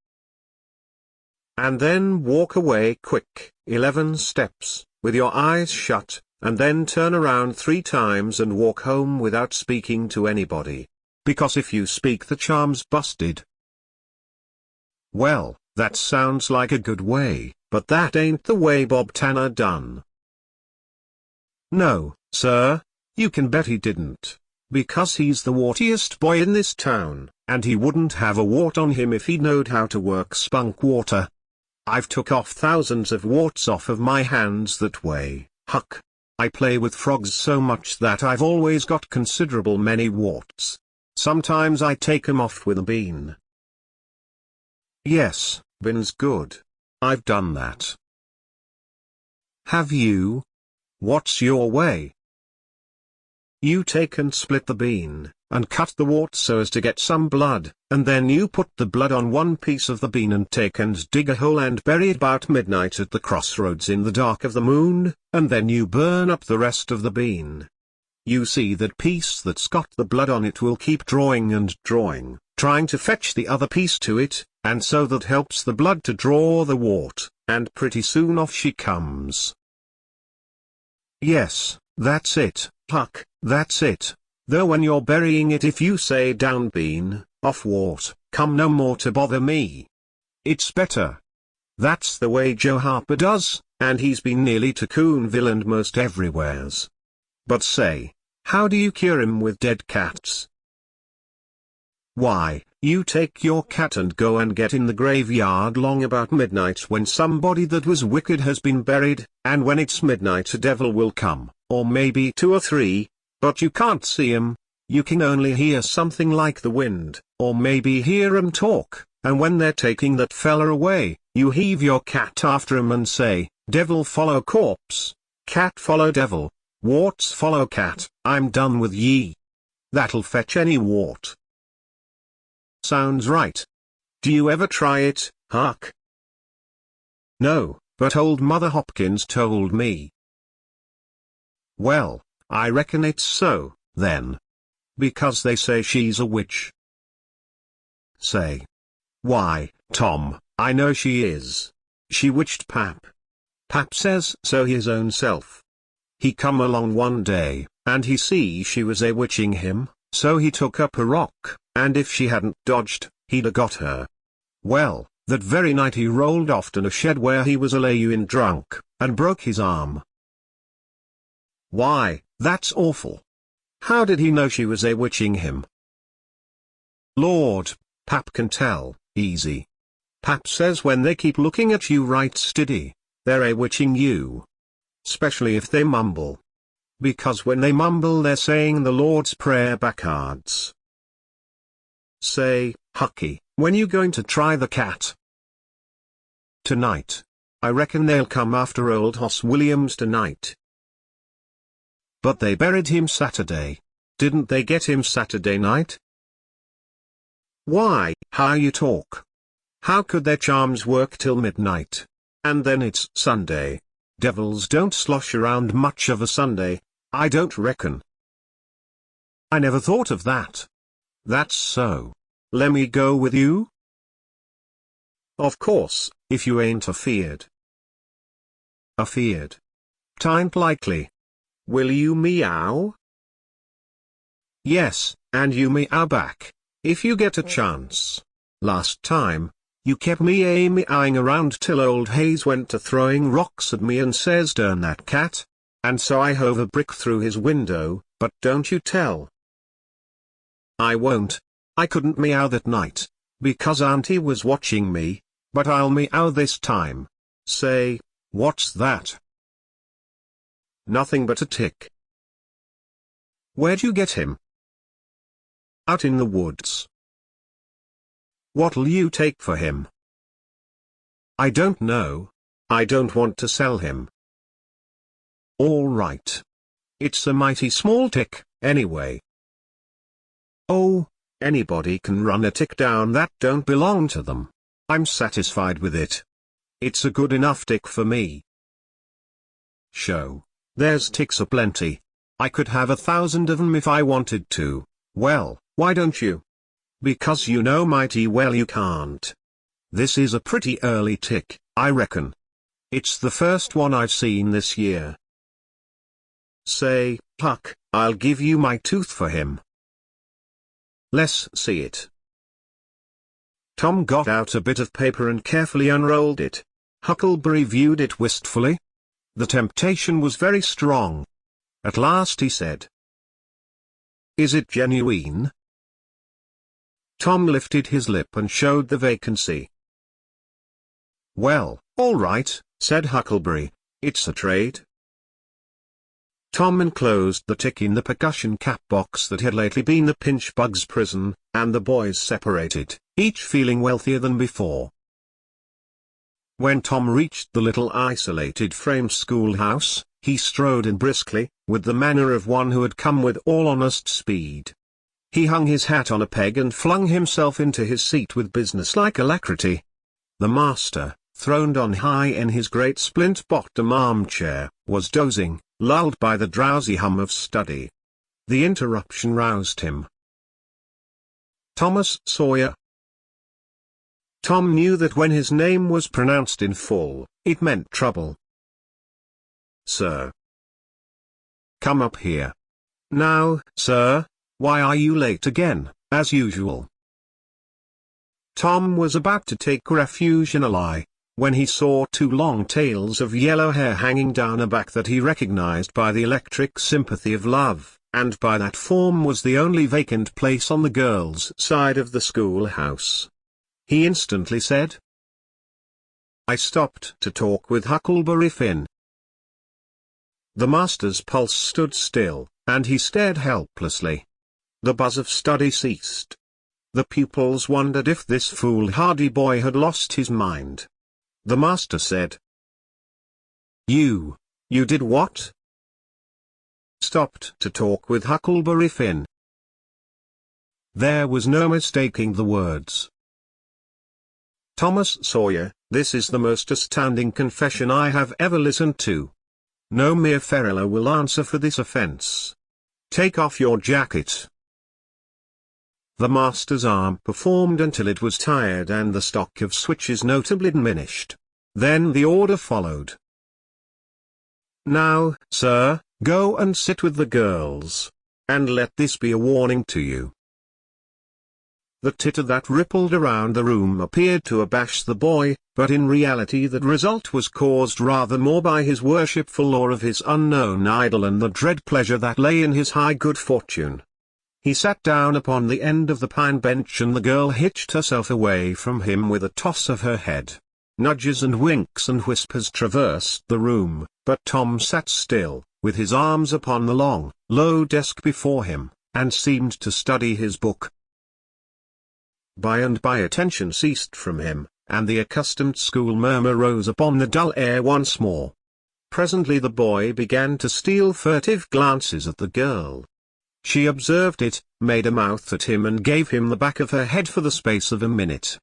And then walk away quick, 11 steps, with your eyes shut, and then turn around 3 times and walk home without speaking to anybody. Because if you speak the charm's busted." "Well, that sounds like a good way, but that ain't the way Bob Tanner done." No, sir, you can bet he didn't. Because he's the wartiest boy in this town, and he wouldn't have a wart on him if he knowed how to work spunk water. I've took off thousands of warts off of my hands that way, Huck. I play with frogs so much that I've always got considerable many warts. Sometimes I take 'em off with a bean. Yes, bean's good. I've done that. Have you? What's your way? You take and split the bean, and cut the wart so as to get some blood, and then you put the blood on one piece of the bean and take and dig a hole and bury it about midnight at the crossroads in the dark of the moon, and then you burn up the rest of the bean. You see that piece that's got the blood on it will keep drawing and drawing, trying to fetch the other piece to it, and so that helps the blood to draw the wart, and pretty soon off she comes. Yes, that's it, Huck, that's it. Though when you're burying it, if you say down bean, off wart, come no more to bother me. It's better. That's the way Joe Harper does, and he's been nearly to Coonville and most everywheres. But say, how do you cure him with dead cats? Why, you take your cat and go and get in the graveyard long about midnight when somebody that was wicked has been buried, and when it's midnight a devil will come, or maybe 2 or 3, but you can't see 'em, you can only hear something like the wind, or maybe hear 'em talk, and when they're taking that fella away, you heave your cat after 'em and say, devil follow corpse, cat follow devil, warts follow cat, I'm done with ye. That'll fetch any wart. Sounds right. Do you ever try it, Huck? No, but old Mother Hopkins told me. Well, I reckon it's so, then. Because they say she's a witch. Say. Why, Tom, I know she is. She witched Pap. Pap says so his own self. He come along one day, and he see she was a-witching him, so he took up a rock, and if she hadn't dodged, he'd a got her. Well, that very night he rolled off in a shed where he was a-layin' drunk, and broke his arm. Why, that's awful. How did he know she was a-witching him? Lord, Pap can tell, easy. Pap says when they keep looking at you right steady, they're a-witching you. Specially if they mumble. Because when they mumble they're saying the Lord's Prayer backwards. Say, Hucky, when you going to try the cat? Tonight. I reckon they'll come after old Hoss Williams tonight. But they buried him Saturday. Didn't they get him Saturday night? Why, how you talk. How could their charms work till midnight? And then it's Sunday. Devils don't slosh around much of a Sunday, I don't reckon. I never thought of that. That's so. Lemme go with you? Of course, if you ain't afeard. Afeard? T'ain't likely. Will you meow? Yes, and you meow back, if you get a chance. Last time, you kept me meowing around till old Hayes went to throwing rocks at me and says darn that cat, and so I hove a brick through his window, but don't you tell. I won't. I couldn't meow that night, because Auntie was watching me, but I'll meow this time. Say, what's that? Nothing but a tick. Where'd you get him? Out in the woods. What'll you take for him? I don't know. I don't want to sell him. All right. It's a mighty small tick, anyway. Oh, anybody can run a tick down that don't belong to them. I'm satisfied with it. It's a good enough tick for me. Show. There's ticks aplenty. I could have 1,000 of 'em if I wanted to. Well, why don't you? Because you know mighty well you can't. This is a pretty early tick, I reckon. It's the first one I've seen this year. Say, Huck, I'll give you my tooth for him. Let's see it. Tom got out a bit of paper and carefully unrolled it. Huckleberry viewed it wistfully. The temptation was very strong. At last he said, "Is it genuine?" Tom lifted his lip and showed the vacancy. "Well, all right," said Huckleberry, "it's a trade." Tom enclosed the tick in the percussion cap box that had lately been the pinchbug's prison, and the boys separated, each feeling wealthier than before. When Tom reached the little isolated frame schoolhouse, he strode in briskly, with the manner of one who had come with all honest speed. He hung his hat on a peg and flung himself into his seat with businesslike alacrity. The master, throned on high in his great splint-bottom armchair, was dozing, lulled by the drowsy hum of study. The interruption roused him. "Thomas Sawyer." Tom knew that when his name was pronounced in full, it meant trouble. "Sir." "Come up here." "Now, sir, why are you late again, as usual?" Tom was about to take refuge in a lie, when he saw two long tails of yellow hair hanging down a back that he recognized by the electric sympathy of love, and by that form was the only vacant place on the girls' side of the schoolhouse. He instantly said, "I stopped to talk with Huckleberry Finn." The master's pulse stood still, and he stared helplessly. The buzz of study ceased. The pupils wondered if this foolhardy boy had lost his mind. The master said, You did what?" "Stopped to talk with Huckleberry Finn." There was no mistaking the words. "Thomas Sawyer, this is the most astounding confession I have ever listened to. No mere feruler will answer for this offense. Take off your jacket." The master's arm performed until it was tired and the stock of switches notably diminished. Then the order followed. "Now, sir, go and sit with the girls. And let this be a warning to you." The titter that rippled around the room appeared to abash the boy, but in reality that result was caused rather more by his worshipful awe of his unknown idol and the dread pleasure that lay in his high good fortune. He sat down upon the end of the pine bench and the girl hitched herself away from him with a toss of her head. Nudges and winks and whispers traversed the room, but Tom sat still, with his arms upon the long, low desk before him, and seemed to study his book. By and by attention ceased from him, and the accustomed school murmur rose upon the dull air once more. Presently the boy began to steal furtive glances at the girl. She observed it, made a mouth at him and gave him the back of her head for the space of a minute.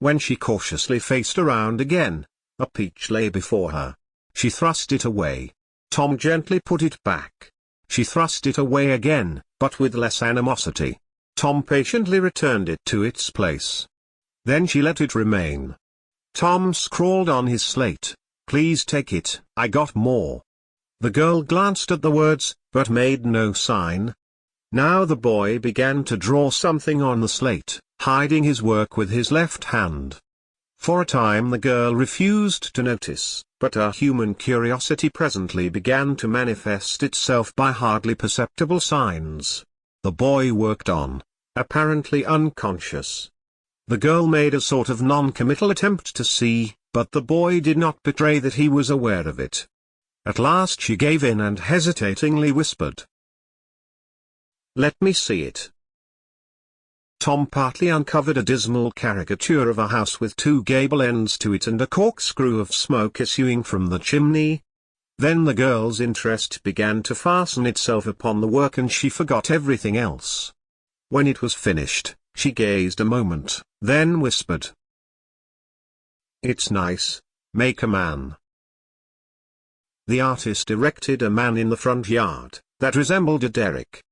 When she cautiously faced around again, a peach lay before her. She thrust it away. Tom gently put it back. She thrust it away again, but with less animosity. Tom patiently returned it to its place. Then she let it remain. Tom scrawled on his slate, "Please take it, I got more." The girl glanced at the words, but made no sign. Now the boy began to draw something on the slate, hiding his work with his left hand. For a time the girl refused to notice, but her human curiosity presently began to manifest itself by hardly perceptible signs. The boy worked on, apparently unconscious. The girl made a sort of non-committal attempt to see, but the boy did not betray that he was aware of it. At last she gave in and hesitatingly whispered, "Let me see it." Tom partly uncovered a dismal caricature of a house with two gable ends to it and a corkscrew of smoke issuing from the chimney. Then the girl's interest began to fasten itself upon the work and she forgot everything else. When it was finished, she gazed a moment, then whispered, "It's nice. Make a man." The artist erected a man in the front yard, that resembled a derrick.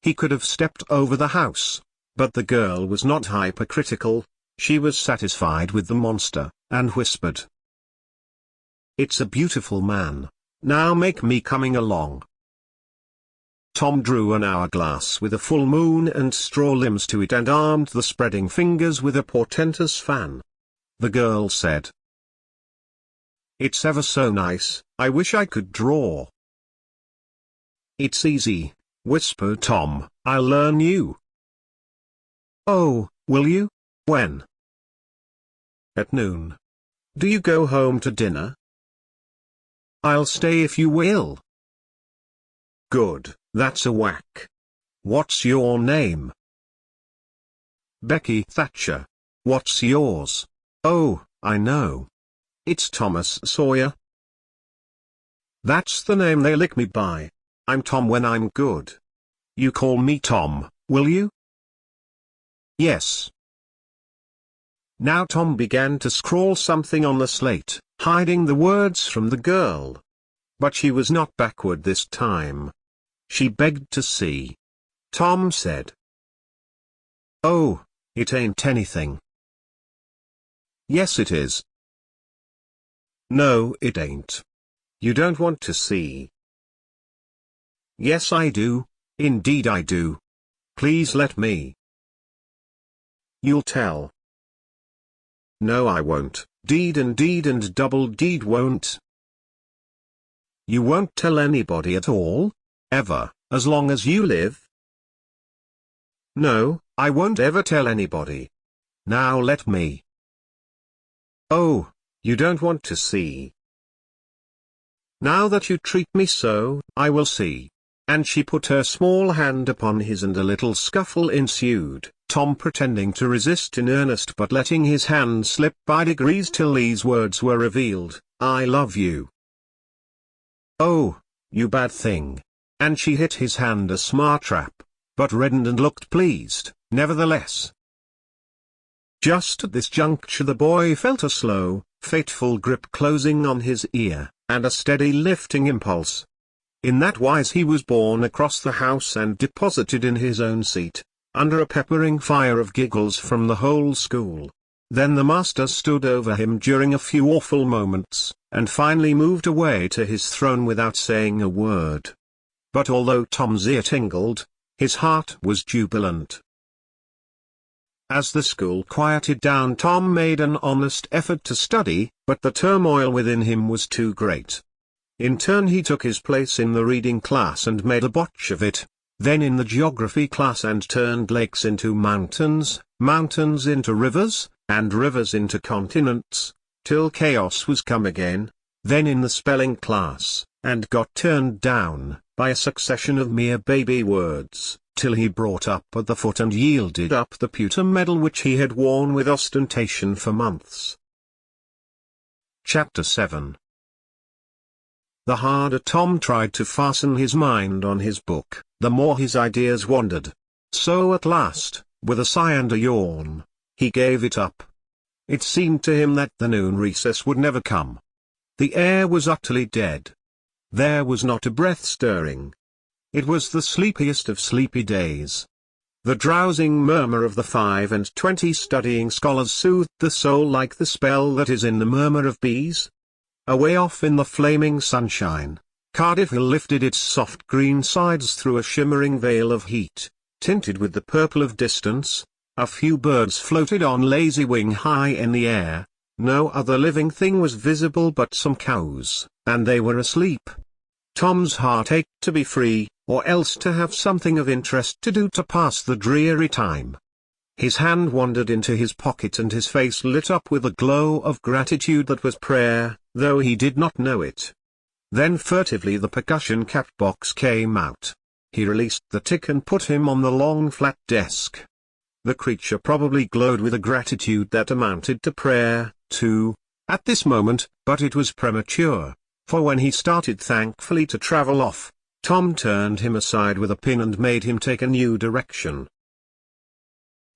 He could have stepped over the house, but the girl was not hypercritical. She was satisfied with the monster, and whispered, "It's a beautiful man. Now make me coming along." Tom drew an hourglass with a full moon and straw limbs to it and armed the spreading fingers with a portentous fan. The girl said, "It's ever so nice, I wish I could draw." It's easy, whispered Tom, I'll learn you. Oh, will you? When? At noon. Do you go home to dinner? I'll stay if you will. Good, that's a whack. What's your name? Becky Thatcher. What's yours? Oh, I know. It's Thomas Sawyer. That's the name they lick me by. I'm Tom when I'm good. You call me Tom, will you? Yes. Now Tom began to scrawl something on the slate, hiding the words from the girl. But she was not backward this time. She begged to see. Tom said, "Oh, it ain't anything." "Yes it is." "No it ain't. You don't want to see." "Yes I do, indeed I do. Please let me." "You'll tell." "No I won't, deed and double deed won't." "You won't tell anybody at all? Ever, as long as you live?" "No, I won't ever tell anybody. Now let me." "Oh, you don't want to see." "Now that you treat me so, I will see." And she put her small hand upon his and a little scuffle ensued, Tom pretending to resist in earnest but letting his hand slip by degrees till these words were revealed, "I love you." "Oh, you bad thing." And she hit his hand a smart rap, but reddened and looked pleased, nevertheless. Just at this juncture the boy felt a slow, fateful grip closing on his ear, and a steady lifting impulse. In that wise he was borne across the house and deposited in his own seat, under a peppering fire of giggles from the whole school. Then the master stood over him during a few awful moments, and finally moved away to his throne without saying a word. But although Tom's ear tingled, his heart was jubilant. As the school quieted down, Tom made an honest effort to study, but the turmoil within him was too great. In turn he took his place in the reading class and made a botch of it, then in the geography class and turned lakes into mountains, mountains into rivers, and rivers into continents, till chaos was come again, then in the spelling class, and got turned down by a succession of mere baby words, till he brought up at the foot and yielded up the pewter medal which he had worn with ostentation for months. Chapter 7. The harder Tom tried to fasten his mind on his book, the more his ideas wandered. So at last, with a sigh and a yawn, he gave it up. It seemed to him that the noon recess would never come. The air was utterly dead. There was not a breath stirring. It was the sleepiest of sleepy days. The drowsing murmur of the 25 studying scholars soothed the soul like the spell that is in the murmur of bees. Away off in the flaming sunshine, Cardiff Hill lifted its soft green sides through a shimmering veil of heat, tinted with the purple of distance. A few birds floated on lazy wing high in the air. No other living thing was visible but some cows, and they were asleep. Tom's heart ached to be free, or else to have something of interest to do to pass the dreary time. His hand wandered into his pocket and his face lit up with a glow of gratitude that was prayer, though he did not know it. Then furtively the percussion cap box came out. He released the tick and put him on the long flat desk. The creature probably glowed with a gratitude that amounted to prayer, too, at this moment, but it was premature, for when he started thankfully to travel off, Tom turned him aside with a pin and made him take a new direction.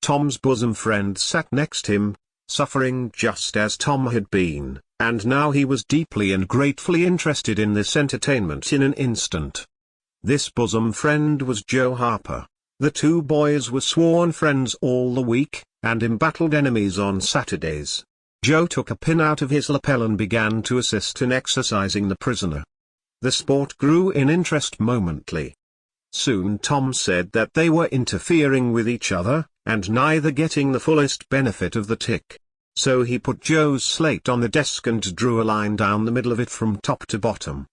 Tom's bosom friend sat next him, suffering just as Tom had been, and now he was deeply and gratefully interested in this entertainment in an instant. This bosom friend was Joe Harper. The two boys were sworn friends all the week, and embattled enemies on Saturdays. Joe took a pin out of his lapel and began to assist in exercising the prisoner. The sport grew in interest momently. Soon Tom said that they were interfering with each other, and neither getting the fullest benefit of the tick. So he put Joe's slate on the desk and drew a line down the middle of it from top to bottom.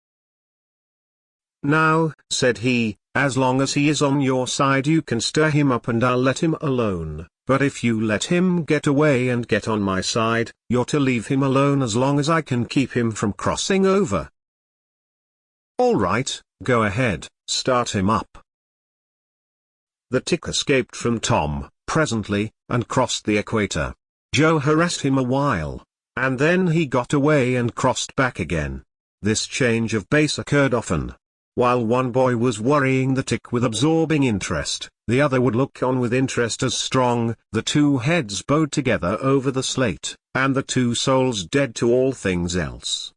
Now, said he, as long as he is on your side you can stir him up and I'll let him alone, but if you let him get away and get on my side, you're to leave him alone as long as I can keep him from crossing over. All right, go ahead, start him up. The tick escaped from Tom, presently, and crossed the equator. Joe harassed him a while, and then he got away and crossed back again. This change of base occurred often. While one boy was worrying the tick with absorbing interest, the other would look on with interest as strong. The two heads bowed together over the slate, and the two souls dead to all things else.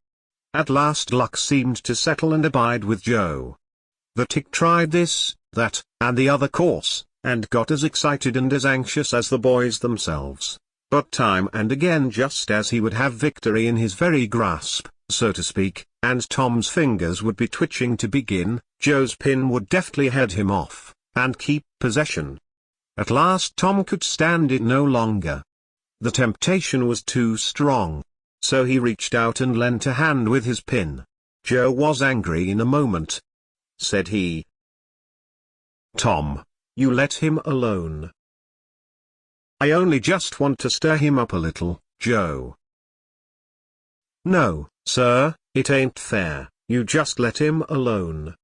At last luck seemed to settle and abide with Joe. The tick tried this, that, and the other course, and got as excited and as anxious as the boys themselves. But time and again, just as he would have victory in his very grasp, so to speak, and Tom's fingers would be twitching to begin, Joe's pin would deftly head him off, and keep possession. At last Tom could stand it no longer. The temptation was too strong. So he reached out and lent a hand with his pin. Joe was angry in a moment. Said he, "Tom, you let him alone. I only just want to stir him up a little, Joe." "No, sir, it ain't fair, you just let him alone."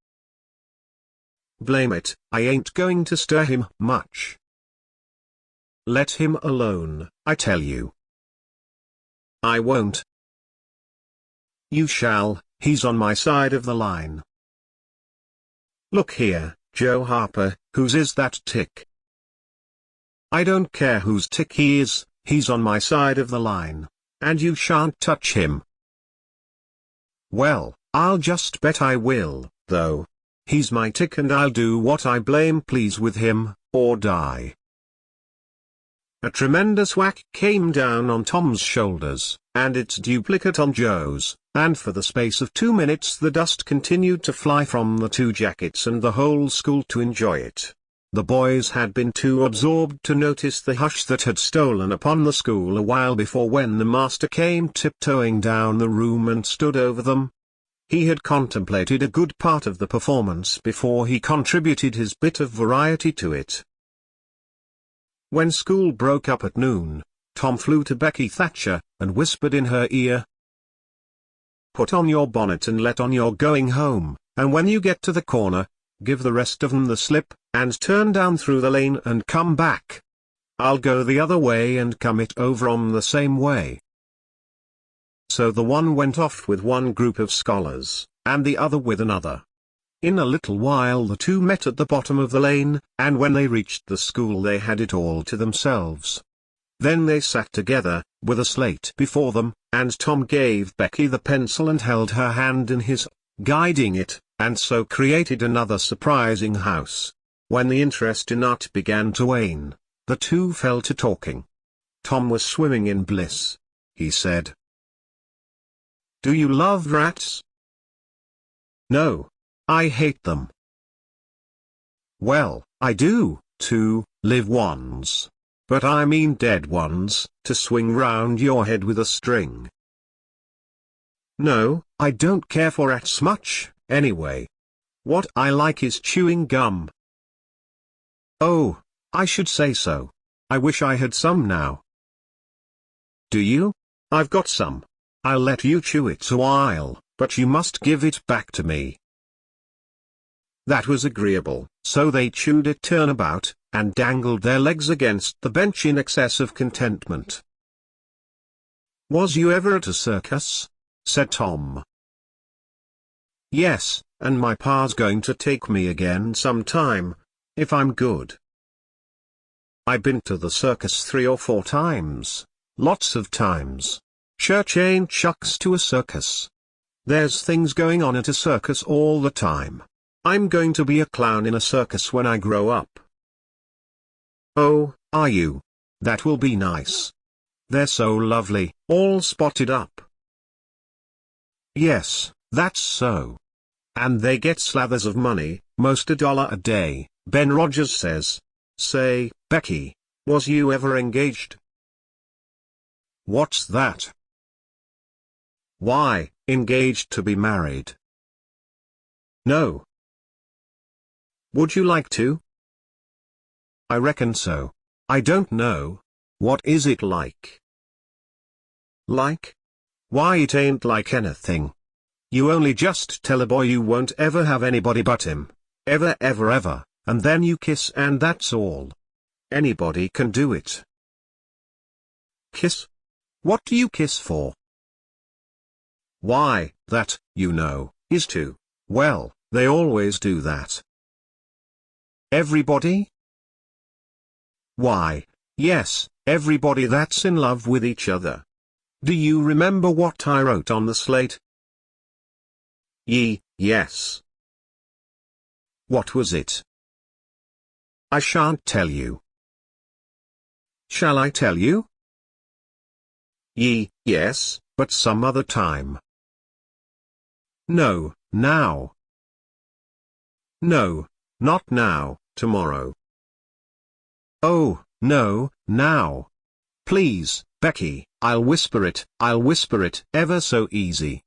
"Blame it, I ain't going to stir him much." "Let him alone, I tell you." "I won't." "You shall, he's on my side of the line." "Look here, Joe Harper, whose is that tick?" "I don't care whose tick he is, he's on my side of the line, and you shan't touch him." "Well, I'll just bet I will, though. He's my tick and I'll do what I blame please with him, or die." A tremendous whack came down on Tom's shoulders, and its duplicate on Joe's, and for the space of 2 minutes the dust continued to fly from the two jackets and the whole school to enjoy it. The boys had been too absorbed to notice the hush that had stolen upon the school a while before when the master came tiptoeing down the room and stood over them. He had contemplated a good part of the performance before he contributed his bit of variety to it. When school broke up at noon, Tom flew to Becky Thatcher, and whispered in her ear, "Put on your bonnet and let on you're going home, and when you get to the corner, give the rest of 'em the slip, and turn down through the lane and come back. I'll go the other way and come it over on the same way." So the one went off with one group of scholars, and the other with another. In a little while the two met at the bottom of the lane, and when they reached the school they had it all to themselves. Then they sat together, with a slate before them, and Tom gave Becky the pencil and held her hand in his, guiding it, and so created another surprising house. When the interest in art began to wane, the two fell to talking. Tom was swimming in bliss. He said, "Do you love rats?" "No. I hate them." "Well, I do, too, live ones. But I mean dead ones, to swing round your head with a string." "No, I don't care for rats much, anyway. What I like is chewing gum." "Oh, I should say so. I wish I had some now." "Do you? I've got some. I'll let you chew it a while, but you must give it back to me." That was agreeable, so they chewed it turnabout, and dangled their legs against the bench in excess of contentment. "Was you ever at a circus?" said Tom. "Yes, and my pa's going to take me again sometime, if I'm good." "I've been to the circus 3 or 4 times, lots of times. Church ain't shucks to a circus. There's things going on at a circus all the time. I'm going to be a clown in a circus when I grow up." "Oh, are you? That will be nice. They're so lovely, all spotted up." "Yes, that's so. And they get slathers of money, most $1 a day, Ben Rogers says. Say, Becky, was you ever engaged?" "What's that?" "Why, engaged to be married." "No, Would you like to? I reckon so. I don't know. What is it like? Like? Why, it ain't like anything. You only just tell a boy you won't ever have anybody but him. Ever ever ever, and then you kiss and that's all. Anybody can do it. Kiss? What do you kiss for? Why, that, you know, is to, well, they always do that. Everybody? Why, yes, everybody that's in love with each other. Do you remember what I wrote on the slate? Yes. What was it? I shan't tell you. Shall I tell you? Yes, but some other time. No, now. No, not now, tomorrow. Oh, no, now. Please, Becky, I'll whisper it ever so easy.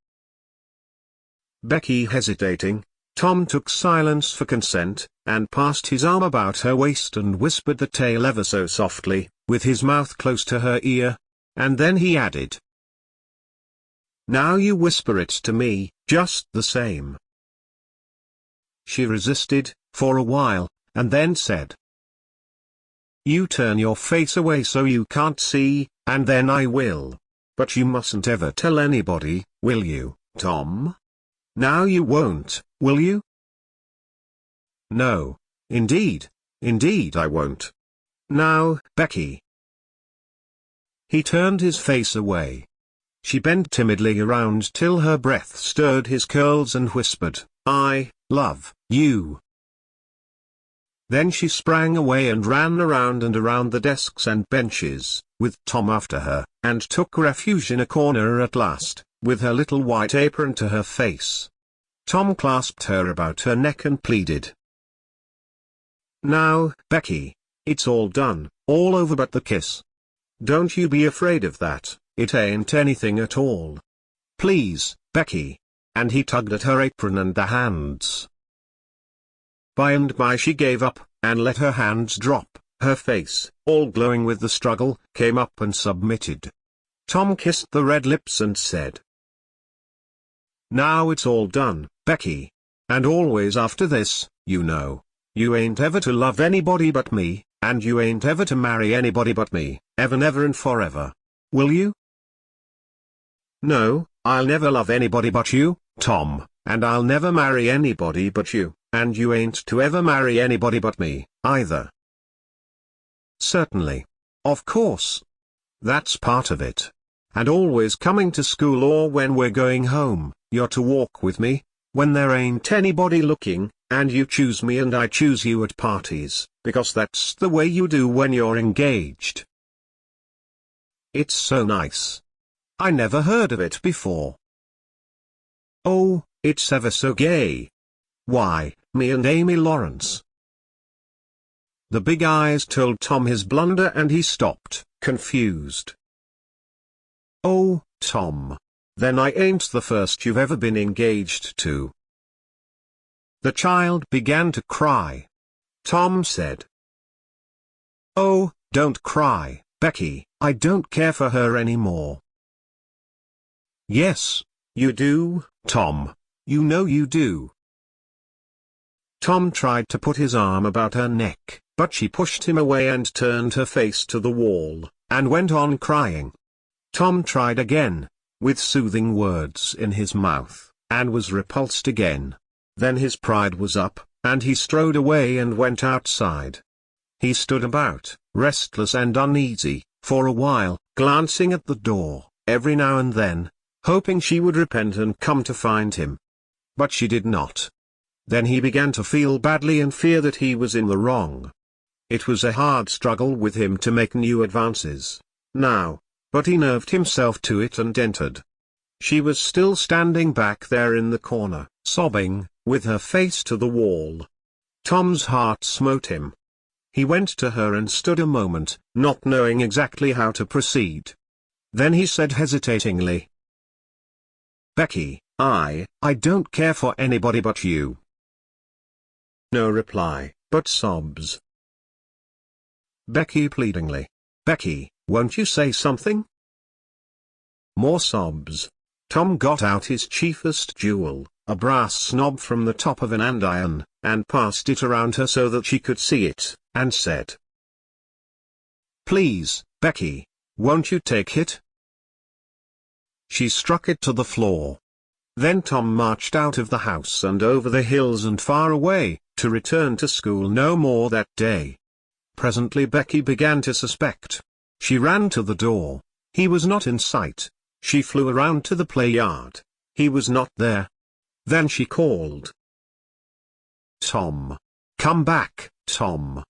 Becky hesitating, Tom took silence for consent, and passed his arm about her waist and whispered the tale ever so softly, with his mouth close to her ear, and then he added, "Now you whisper it to me, just the same." She resisted, for a while, and then said, "You turn your face away so you can't see, and then I will. But you mustn't ever tell anybody, will you, Tom? Now you won't, will you?" "No, indeed I won't. Now, Becky." He turned his face away. She bent timidly around till her breath stirred his curls and whispered, "I love you." Then she sprang away and ran around and around the desks and benches, with Tom after her, and took refuge in a corner at last, with her little white apron to her face. Tom clasped her about her neck and pleaded, "Now, Becky, it's all done, all over but the kiss. Don't you be afraid of that, it ain't anything at all. Please, Becky." And he tugged at her apron and the hands. By and by she gave up, and let her hands drop. Her face, all glowing with the struggle, came up and submitted. Tom kissed the red lips and said, "Now it's all done, Becky. And always after this, you know, you ain't ever to love anybody but me, and you ain't ever to marry anybody but me, ever never and forever. Will you?" "No, I'll never love anybody but you, Tom, and I'll never marry anybody but you, and you ain't to ever marry anybody but me, either." "Certainly. Of course. That's part of it. And always coming to school or when we're going home, you're to walk with me, when there ain't anybody looking, and you choose me and I choose you at parties, because that's the way you do when you're engaged." "It's so nice. I never heard of it before." "Oh, it's ever so gay. Why, me and Amy Lawrence." The big eyes told Tom his blunder and he stopped, confused. "Oh, Tom. Then I ain't the first you've ever been engaged to." The child began to cry. Tom said, "Oh, don't cry, Becky, I don't care for her anymore." "Yes, you do, Tom, you know you do." Tom tried to put his arm about her neck, but she pushed him away and turned her face to the wall, and went on crying. Tom tried again, with soothing words in his mouth, and was repulsed again. Then his pride was up, and he strode away and went outside. He stood about, restless and uneasy, for a while, glancing at the door, every now and then, hoping she would repent and come to find him. But she did not. Then he began to feel badly and fear that he was in the wrong. It was a hard struggle with him to make new advances, now, but he nerved himself to it and entered. She was still standing back there in the corner, sobbing, with her face to the wall. Tom's heart smote him. He went to her and stood a moment, not knowing exactly how to proceed. Then he said hesitatingly, "Becky, I don't care for anybody but you." No reply, but sobs. Becky pleadingly. Becky, won't you say something? More sobs. Tom got out his chiefest jewel, a brass knob from the top of an andiron, and passed it around her so that she could see it, and said, "Please, Becky, won't you take it?" She struck it to the floor. Then Tom marched out of the house and over the hills and far away, to return to school no more that day. Presently Becky began to suspect. She ran to the door. He was not in sight. She flew around to the play yard. He was not there. Then she called, "Tom! Come back, Tom!"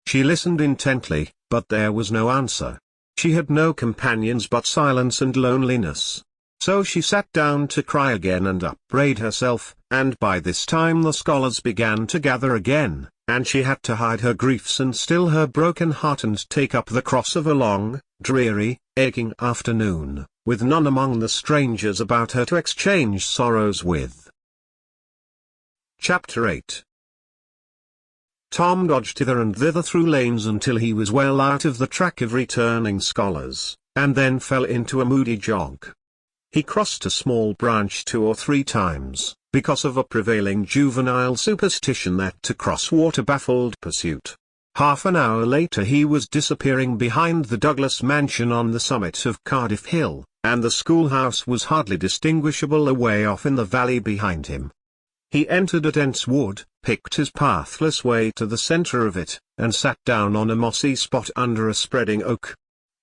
She listened intently, but there was no answer. She had no companions but silence and loneliness. So she sat down to cry again and upbraid herself, and by this time the scholars began to gather again, and she had to hide her griefs and still her broken heart and take up the cross of a long, dreary, aching afternoon, with none among the strangers about her to exchange sorrows with. Chapter 8. Tom dodged hither and thither through lanes until he was well out of the track of returning scholars, and then fell into a moody jog. He crossed a small branch 2 or 3 times, because of a prevailing juvenile superstition that to cross water baffled pursuit. Half an hour later he was disappearing behind the Douglas mansion on the summit of Cardiff Hill, and the schoolhouse was hardly distinguishable away off in the valley behind him. He entered a dense wood, picked his pathless way to the center of it, and sat down on a mossy spot under a spreading oak.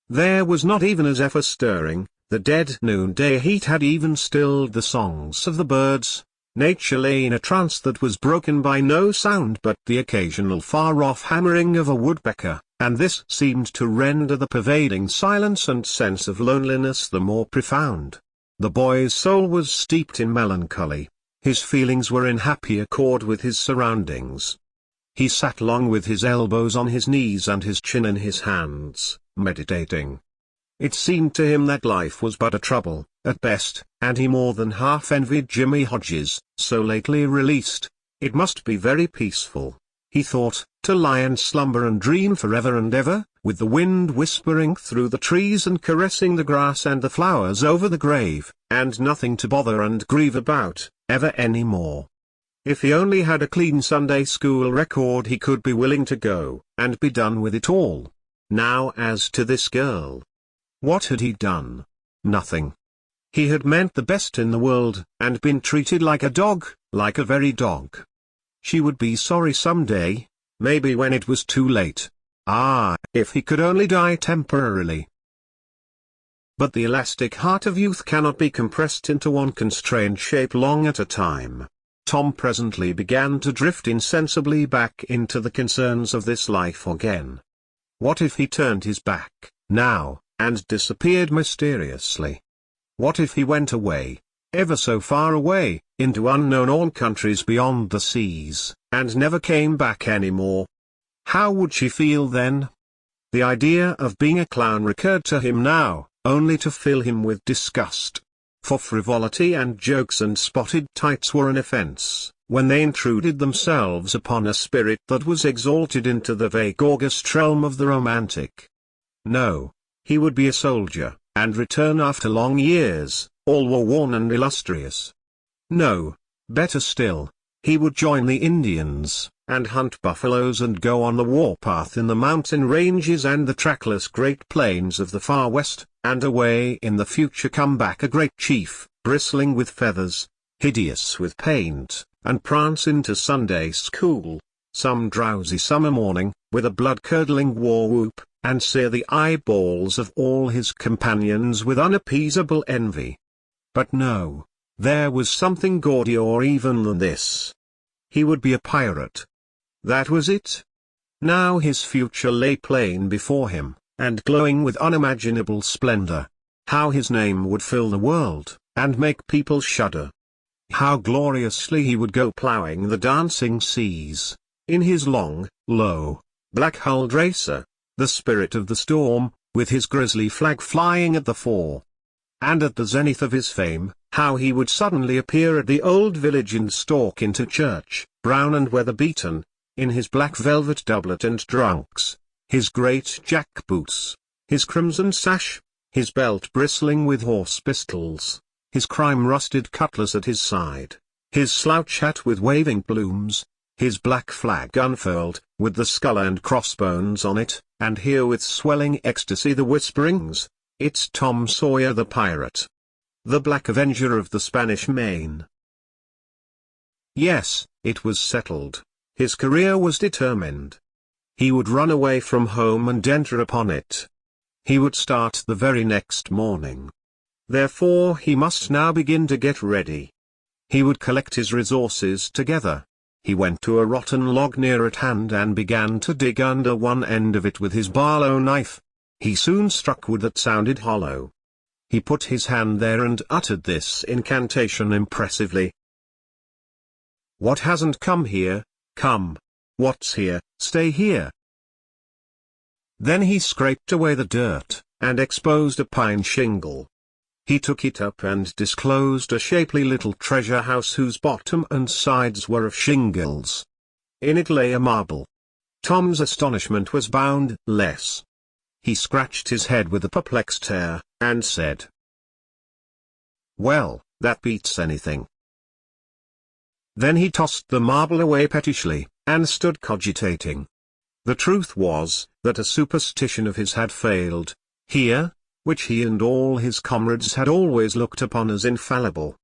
There was not even a zephyr stirring. The dead noonday heat had even stilled the songs of the birds. Nature lay in a trance that was broken by no sound but the occasional far-off hammering of a woodpecker, and this seemed to render the pervading silence and sense of loneliness the more profound. The boy's soul was steeped in melancholy. His feelings were in happy accord with his surroundings. He sat long with his elbows on his knees and his chin in his hands, meditating. It seemed to him that life was but a trouble, at best, and he more than half envied Jimmy Hodges, so lately released. It must be very peaceful, he thought, to lie and slumber and dream forever and ever, with the wind whispering through the trees and caressing the grass and the flowers over the grave, and nothing to bother and grieve about, ever any more. If he only had a clean Sunday school record he could be willing to go, and be done with it all. Now as to this girl. What had he done? Nothing. He had meant the best in the world, and been treated like a dog, like a very dog. She would be sorry some day, maybe when it was too late. Ah, if he could only die temporarily. But the elastic heart of youth cannot be compressed into one constrained shape long at a time. Tom presently began to drift insensibly back into the concerns of this life again. What if he turned his back, now, and disappeared mysteriously? What if he went away, ever so far away, into unknown all countries beyond the seas, and never came back any more? How would she feel then? The idea of being a clown recurred to him now, only to fill him with disgust. For frivolity and jokes and spotted tights were an offense, when they intruded themselves upon a spirit that was exalted into the vague august realm of the romantic. No. He would be a soldier, and return after long years, all war-worn and illustrious. No, better still, he would join the Indians, and hunt buffaloes and go on the warpath in the mountain ranges and the trackless great plains of the far west, and away in the future come back a great chief, bristling with feathers, hideous with paint, and prance into Sunday school, some drowsy summer morning, with a blood-curdling war-whoop, and sear the eyeballs of all his companions with unappeasable envy. But no, there was something gaudier even than this. He would be a pirate. That was it. Now his future lay plain before him, and glowing with unimaginable splendor. How his name would fill the world, and make people shudder. How gloriously he would go plowing the dancing seas, in his long, low, black-hulled racer, the spirit of the storm, with his grisly flag flying at the fore. And at the zenith of his fame, how he would suddenly appear at the old village and stalk into church, brown and weather-beaten, in his black velvet doublet and trunks, his great jack boots, his crimson sash, his belt bristling with horse pistols, his crime-rusted cutlass at his side, his slouch hat with waving plumes, his black flag unfurled, with the skull and crossbones on it, and hear with swelling ecstasy the whisperings, "It's Tom Sawyer the pirate, the Black Avenger of the Spanish Main." Yes, it was settled. His career was determined. He would run away from home and enter upon it. He would start the very next morning. Therefore he must now begin to get ready. He would collect his resources together. He went to a rotten log near at hand and began to dig under one end of it with his barlow knife. He soon struck wood that sounded hollow. He put his hand there and uttered this incantation impressively. "What hasn't come here, come. What's here, stay here." Then he scraped away the dirt, and exposed a pine shingle. He took it up and disclosed a shapely little treasure house whose bottom and sides were of shingles. In it lay a marble. Tom's astonishment was boundless. He scratched his head with a perplexed air, and said, "Well, that beats anything." Then he tossed the marble away pettishly, and stood cogitating. The truth was, that a superstition of his had failed, here, which he and all his comrades had always looked upon as infallible.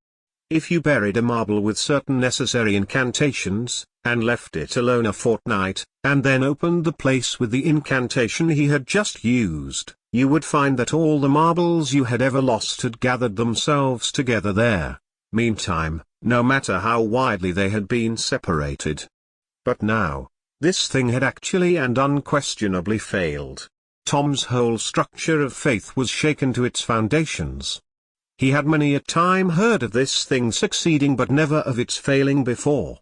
If you buried a marble with certain necessary incantations, and left it alone a fortnight, and then opened the place with the incantation he had just used, you would find that all the marbles you had ever lost had gathered themselves together there, meantime, no matter how widely they had been separated. But now, this thing had actually and unquestionably failed. Tom's whole structure of faith was shaken to its foundations. He had many a time heard of this thing succeeding but never of its failing before.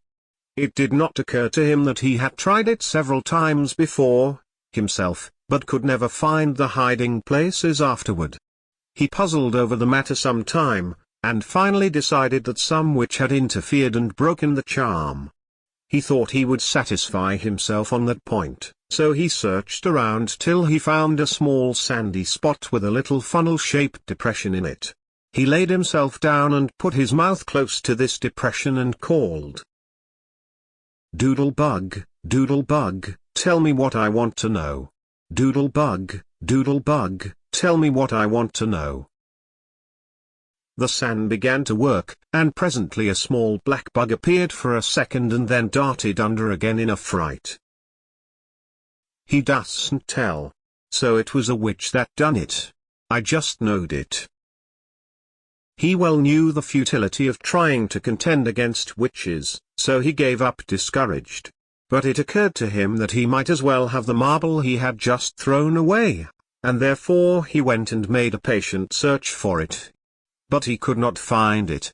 It did not occur to him that he had tried it several times before, himself, but could never find the hiding places afterward. He puzzled over the matter some time, and finally decided that some witch had interfered and broken the charm. He thought he would satisfy himself on that point, so he searched around till he found a small sandy spot with a little funnel-shaped depression in it. He laid himself down and put his mouth close to this depression and called, "Doodle-bug, doodle-bug, tell me what I want to know. Doodle-bug, doodle-bug, tell me what I want to know." The sand began to work, and presently a small black bug appeared for a second and then darted under again in a fright. He dasn't tell. So it was a witch that done it. I just knowed it. He well knew the futility of trying to contend against witches, so he gave up discouraged. But it occurred to him that he might as well have the marble he had just thrown away, and therefore he went and made a patient search for it. But he could not find it.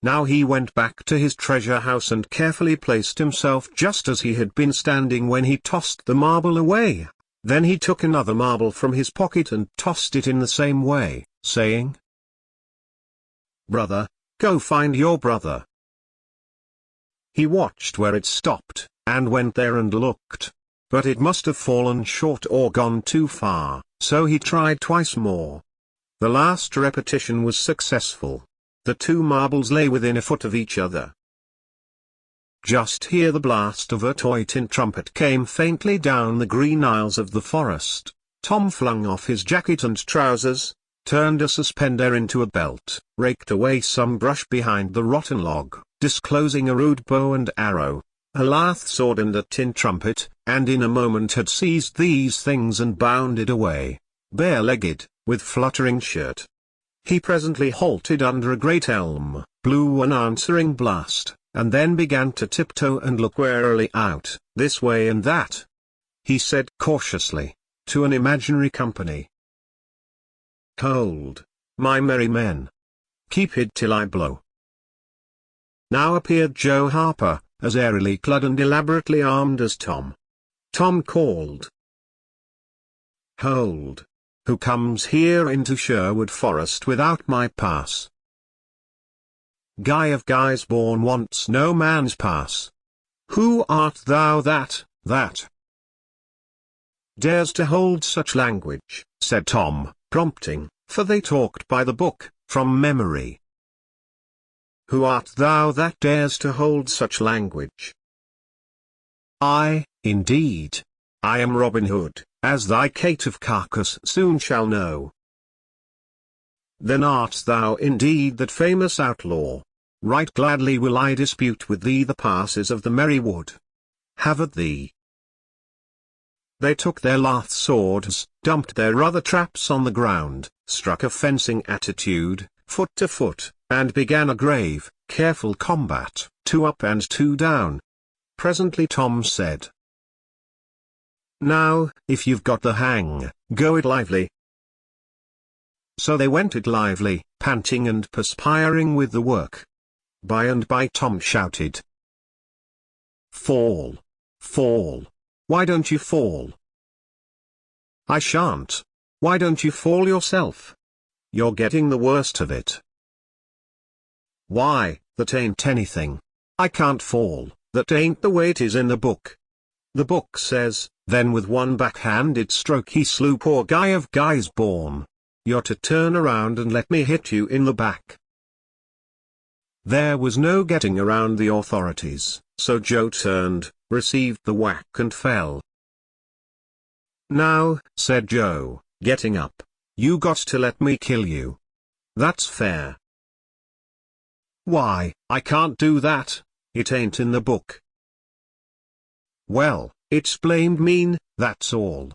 Now he went back to his treasure house and carefully placed himself just as he had been standing when he tossed the marble away. Then he took another marble from his pocket and tossed it in the same way, saying, "Brother, go find your brother." He watched where it stopped, and went there and looked. But it must have fallen short or gone too far, so he tried twice more. The last repetition was successful. The two marbles lay within a foot of each other. Just here the blast of a toy tin trumpet came faintly down the green aisles of the forest. Tom flung off his jacket and trousers, turned a suspender into a belt, raked away some brush behind the rotten log, disclosing a rude bow and arrow, a lath sword and a tin trumpet, and in a moment had seized these things and bounded away, bare-legged, with fluttering shirt. He presently halted under a great elm, blew an answering blast, and then began to tiptoe and look warily out, this way and that. He said cautiously, to an imaginary company, "Hold, my merry men. Keep hid till I blow." Now appeared Joe Harper, as airily clad and elaborately armed as Tom. Tom called, "Hold! Who comes here into Sherwood Forest without my pass?" Guy of Guysborne wants no man's pass. Who art thou that dares to hold such language, said Tom, prompting, for they talked by the book, from memory. Who art thou that dares to hold such language? I, indeed. I am Robin Hood, as thy caitiff carcass soon shall know. Then art thou indeed that famous outlaw? Right gladly will I dispute with thee the passes of the merry wood. Have at thee. They took their lath swords, dumped their other traps on the ground, struck a fencing attitude, foot to foot, and began a grave, careful combat, 2 up and 2 down. Presently Tom said, Now, if you've got the hang, go it lively. So they went it lively, panting and perspiring with the work. By and by Tom shouted, Fall! Fall! Why don't you fall? I shan't. Why don't you fall yourself? You're getting the worst of it. Why, that ain't anything. I can't fall, that ain't the way it is in the book. The book says, then with one backhanded stroke he slew poor Guy of Guysborne. You're to turn around and let me hit you in the back. There was no getting around the authorities, so Joe turned, received the whack and fell. Now, said Joe, getting up, you got to let me kill you. That's fair. Why, I can't do that, it ain't in the book. Well, it's blamed mean, that's all.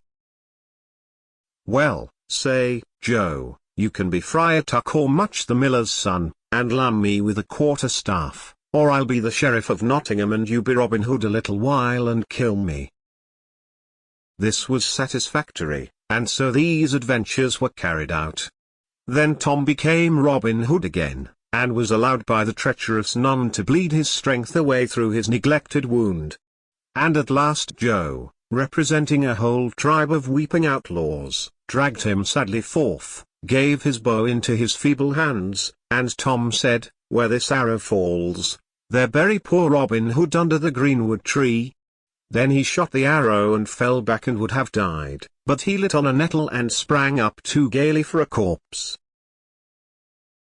Well, say, Joe, you can be Friar Tuck or Much the miller's son, and lam me with a quarterstaff, or I'll be the Sheriff of Nottingham and you be Robin Hood a little while and kill me. This was satisfactory, and so these adventures were carried out. Then Tom became Robin Hood again, and was allowed by the treacherous nun to bleed his strength away through his neglected wound. And at last Joe, representing a whole tribe of weeping outlaws, dragged him sadly forth, gave his bow into his feeble hands, and Tom said, Where this arrow falls, there bury poor Robin Hood under the greenwood tree. Then he shot the arrow and fell back and would have died, but he lit on a nettle and sprang up too gaily for a corpse.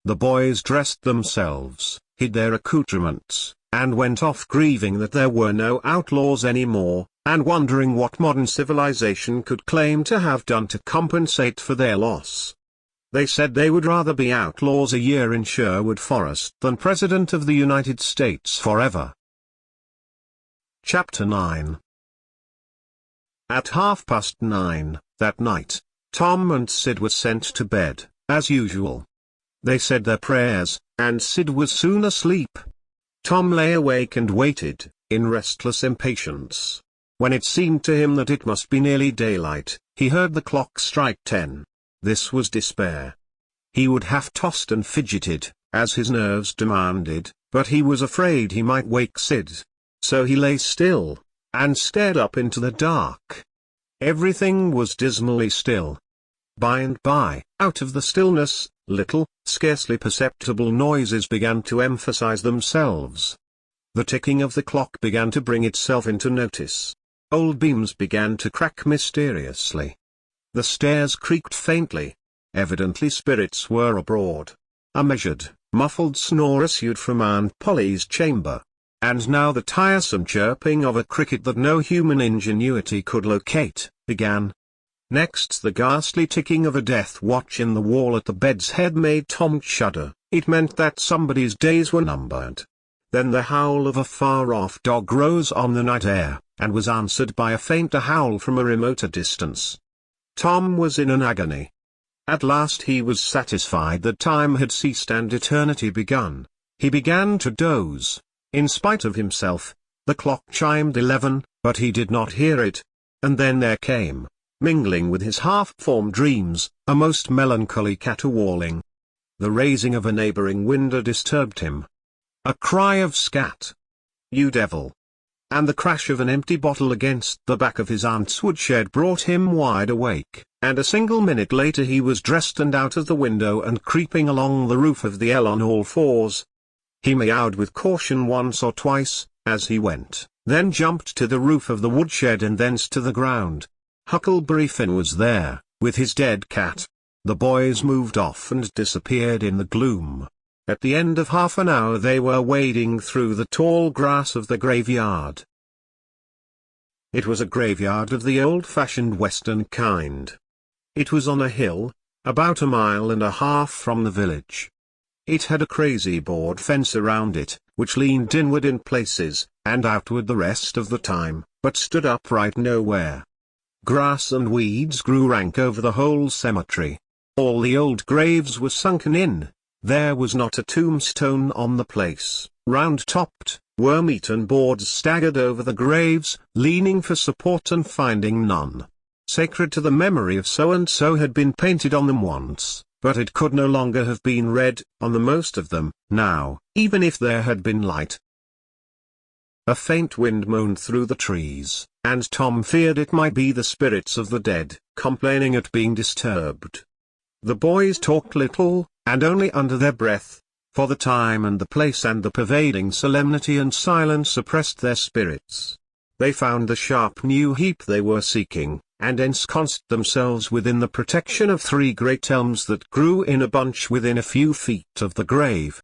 The boys dressed themselves, hid their accoutrements, and went off grieving that there were no outlaws any more, and wondering what modern civilization could claim to have done to compensate for their loss. They said they would rather be outlaws a year in Sherwood Forest than President of the United States forever. Chapter 9. At 9:30, that night, Tom and Sid were sent to bed, as usual. They said their prayers, and Sid was soon asleep. Tom lay awake and waited, in restless impatience. When it seemed to him that it must be nearly daylight, he heard the clock strike 10. This was despair. He would have tossed and fidgeted, as his nerves demanded, but he was afraid he might wake Sid. So he lay still, and stared up into the dark. Everything was dismally still. By and by, out of the stillness, little, scarcely perceptible noises began to emphasize themselves. The ticking of the clock began to bring itself into notice. Old beams began to crack mysteriously. The stairs creaked faintly. Evidently spirits were abroad. A measured, muffled snore issued from Aunt Polly's chamber. And now the tiresome chirping of a cricket that no human ingenuity could locate, began. Next the ghastly ticking of a death watch in the wall at the bed's head made Tom shudder. It meant that somebody's days were numbered. Then the howl of a far-off dog rose on the night air, and was answered by a fainter howl from a remoter distance. Tom was in an agony. At last he was satisfied that time had ceased and eternity begun. He began to doze. In spite of himself, the clock chimed 11, but he did not hear it. And then there came, mingling with his half-formed dreams, a most melancholy caterwauling. The raising of a neighboring window disturbed him. A cry of "Scat! You devil!" and the crash of an empty bottle against the back of his aunt's woodshed brought him wide awake, and a single minute later he was dressed and out of the window and creeping along the roof of the L on all fours. He meowed with caution once or twice, as he went, then jumped to the roof of the woodshed and thence to the ground. Huckleberry Finn was there, with his dead cat. The boys moved off and disappeared in the gloom. At the end of half an hour they were wading through the tall grass of the graveyard. It was a graveyard of the old-fashioned western kind. It was on a hill, about 1.5 miles from the village. It had a crazy board fence around it, which leaned inward in places, and outward the rest of the time, but stood upright nowhere. Grass and weeds grew rank over the whole cemetery. All the old graves were sunken in. There was not a tombstone on the place. Round-topped, worm-eaten boards staggered over the graves, leaning for support and finding none. Sacred to the memory of so-and-so had been painted on them once, but it could no longer have been read on the most of them, now, even if there had been light. A faint wind moaned through the trees, and Tom feared it might be the spirits of the dead, complaining at being disturbed. The boys talked little, and only under their breath, for the time and the place and the pervading solemnity and silence oppressed their spirits. They found the sharp new heap they were seeking, and ensconced themselves within the protection of 3 great elms that grew in a bunch within a few feet of the grave.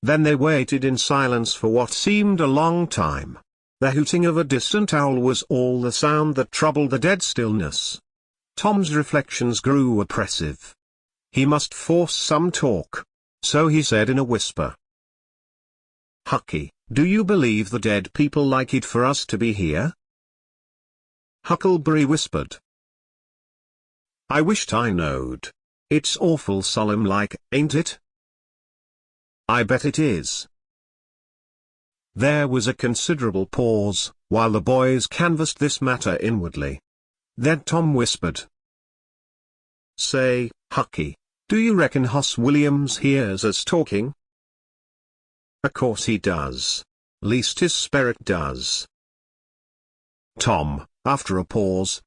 Then they waited in silence for what seemed a long time. The hooting of a distant owl was all the sound that troubled the dead stillness. Tom's reflections grew oppressive. He must force some talk. So he said in a whisper, "Hucky, do you believe the dead people like it for us to be here?" Huckleberry whispered, "I wished I knowed. It's awful solemn like, ain't it?" "I bet it is." There was a considerable pause, while the boys canvassed this matter inwardly. Then Tom whispered, "Say, Hucky, do you reckon Hoss Williams hears us talking?" "O' course he does. Least his spirit does." Tom, after a pause,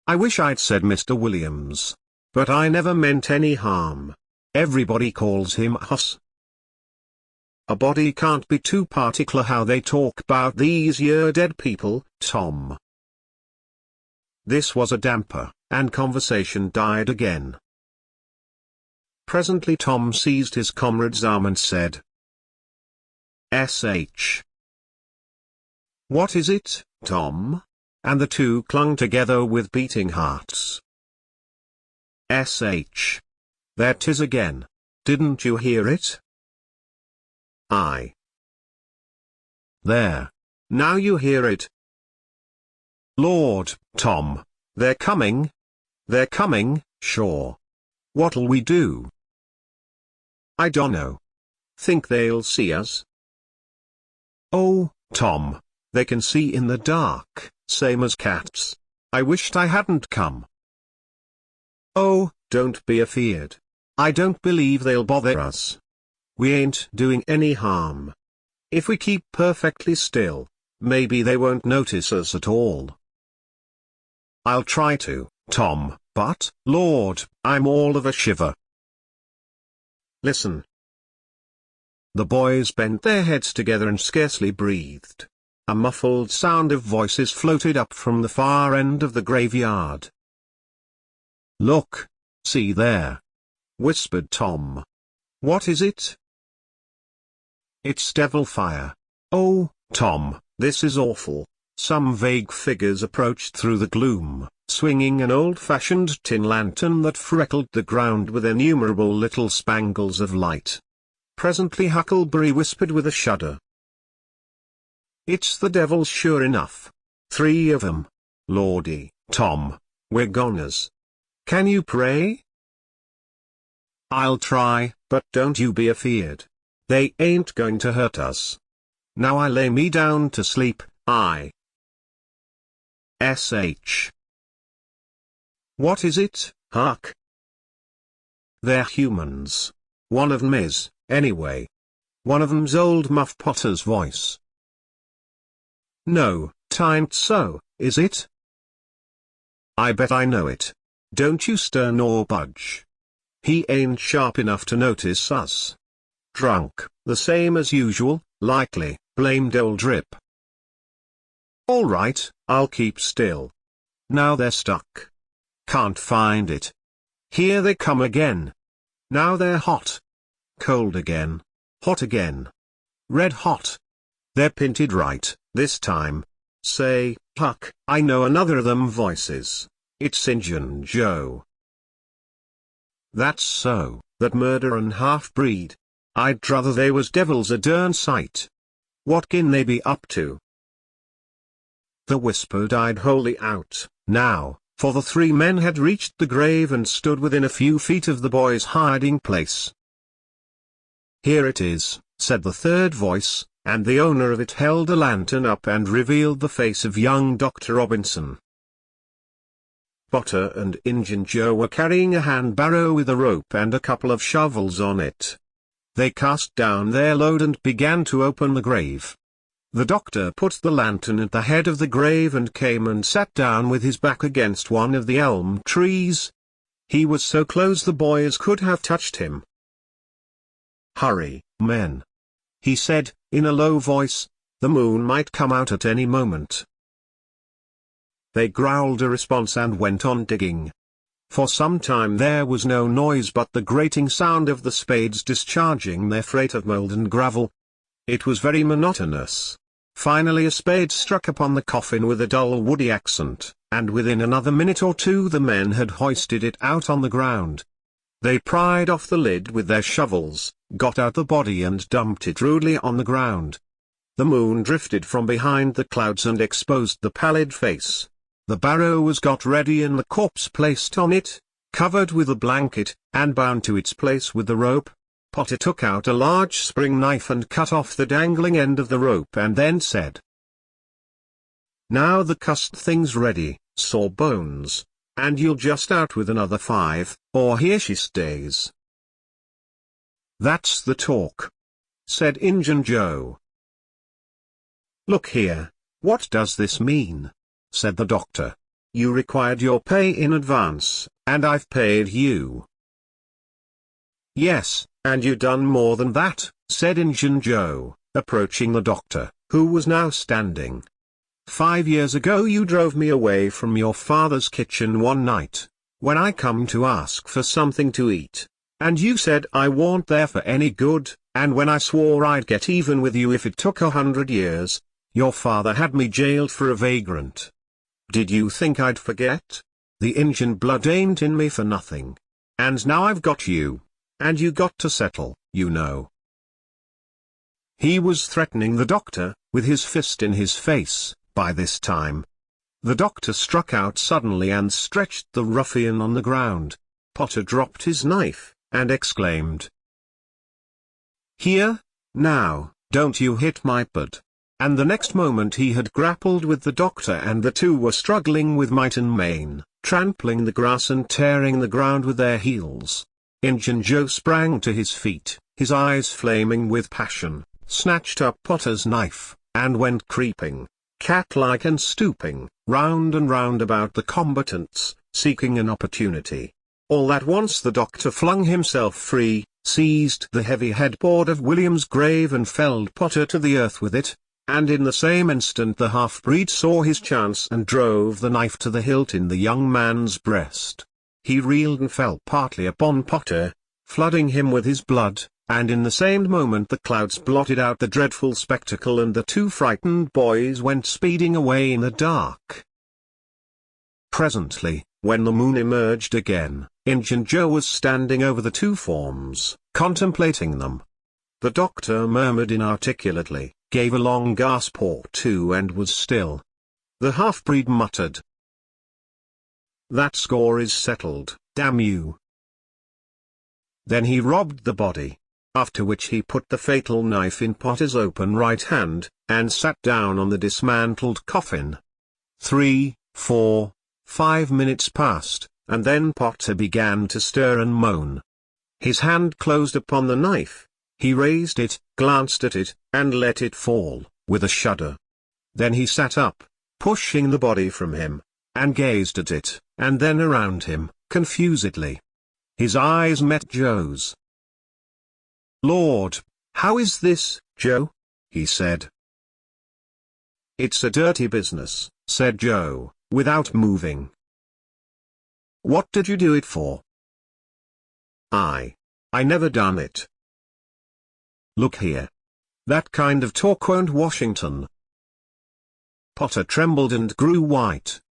"I wish I'd said Mr. Williams. But I never meant any harm. Everybody calls him Hoss. A body can't be too particular how they talk about these yer dead people, Tom." This was a damper, and conversation died again. Presently Tom seized his comrade's arm and said, "S.H." "What is it, Tom?" And the two clung together with beating hearts. "S.H. There 'tis again. Didn't you hear it?" "Aye." "There. Now you hear it." "Lord, Tom, they're coming. They're coming, sure. What'll we do?" "I dunno. Think they'll see us?" "Oh, Tom, they can see in the dark, same as cats. I wished I hadn't come." "Oh, don't be afeard. I don't believe they'll bother us. We ain't doing any harm. If we keep perfectly still, maybe they won't notice us at all." "I'll try to, Tom, but, Lord, I'm all of a shiver." "Listen." The boys bent their heads together and scarcely breathed. A muffled sound of voices floated up from the far end of the graveyard. "Look! See there!" whispered Tom. "What is it?" "It's devil fire. Oh, Tom, this is awful." Some vague figures approached through the gloom, swinging an old-fashioned tin lantern that freckled the ground with innumerable little spangles of light. Presently Huckleberry whispered with a shudder, "It's the devils sure enough. 3 of 'em. Lordy, Tom, we're goners. Can you pray?" "I'll try, but don't you be afeard. They ain't going to hurt us. Now I lay me down to sleep, I. S.H. What is it, Huck?" "They're humans. One of 'em is, anyway. One of 'em's old Muff Potter's voice." "No, 'tain't so, is it?" "I bet I know it. Don't you stir nor budge. He ain't sharp enough to notice us. drunk, the same as usual, likely," blamed old Rip. "All right, I'll keep still. Now they're stuck. Can't find it. Here they come again. Now they're hot. Cold again. Hot again. Red hot. They're pinted right, this time. Say, Huck, I know another of them voices. It's Injun Joe." "That's so, that murderin' half-breed. I'd druther they was devils a dern sight. What kin they be up to?" The whisper died wholly out, now, for the three men had reached the grave and stood within a few feet of the boy's hiding place. "Here it is," said the third voice, and the owner of it held a lantern up and revealed the face of young Dr. Robinson. Potter and Injun Joe were carrying a hand barrow with a rope and a couple of shovels on it. They cast down their load and began to open the grave. The doctor put the lantern at the head of the grave and came and sat down with his back against one of the elm trees. He was so close the boys could have touched him. "Hurry, men," he said, in a low voice, "the moon might come out at any moment." They growled a response and went on digging. For some time there was no noise but the grating sound of the spades discharging their freight of mold and gravel. It was very monotonous. Finally a spade struck upon the coffin with a dull woody accent, and within another minute or two the men had hoisted it out on the ground. They pried off the lid with their shovels, got out the body and dumped it rudely on the ground. The moon drifted from behind the clouds and exposed the pallid face. The barrow was got ready and the corpse placed on it, covered with a blanket, and bound to its place with the rope. Potter took out a large spring knife and cut off the dangling end of the rope and then said, "Now the cussed thing's ready, Sawbones, and you'll just out with another 5, or here she stays." "That's the talk," said Injun Joe. "Look here, what does this mean?" said the doctor. "You required your pay in advance, and I've paid you." "Yes, and you done more than that," said Injun Joe, approaching the doctor, who was now standing. "5 years ago you drove me away from your father's kitchen one night, when I come to ask for something to eat, and you said I warn't there for any good, and when I swore I'd get even with you if it took 100 years, your father had me jailed for a vagrant. Did you think I'd forget? The Injun blood ain't in me for nothing. And now I've got you. And you got to settle, you know." He was threatening the doctor, with his fist in his face, by this time. The doctor struck out suddenly and stretched the ruffian on the ground. Potter dropped his knife, and exclaimed, "Here, now, don't you hit my bud." And the next moment he had grappled with the doctor and the two were struggling with might and main, trampling the grass and tearing the ground with their heels. Injun Joe sprang to his feet, his eyes flaming with passion, snatched up Potter's knife, and went creeping, cat-like and stooping, round and round about the combatants, seeking an opportunity. All at once the doctor flung himself free, seized the heavy headboard of William's grave and felled Potter to the earth with it, and in the same instant the half-breed saw his chance and drove the knife to the hilt in the young man's breast. He reeled and fell partly upon Potter, flooding him with his blood, and in the same moment the clouds blotted out the dreadful spectacle and the two frightened boys went speeding away in the dark. Presently, when the moon emerged again, Injun Joe was standing over the two forms, contemplating them. The doctor murmured inarticulately, gave a long gasp or two and was still. The half-breed muttered, "That score is settled, damn you." Then he robbed the body, after which he put the fatal knife in Potter's open right hand, and sat down on the dismantled coffin. 3, 4, 5 minutes passed, and then Potter began to stir and moan. His hand closed upon the knife. He raised it, glanced at it, and let it fall, with a shudder. Then he sat up, pushing the body from him, and gazed at it, and then around him, confusedly. His eyes met Joe's. "Lord," "How is this, Joe?" he said. "It's a dirty business," said Joe, without moving. "What did you do it for?" I never done it." "Look here. That kind of talk won't Washington." Potter trembled and grew white.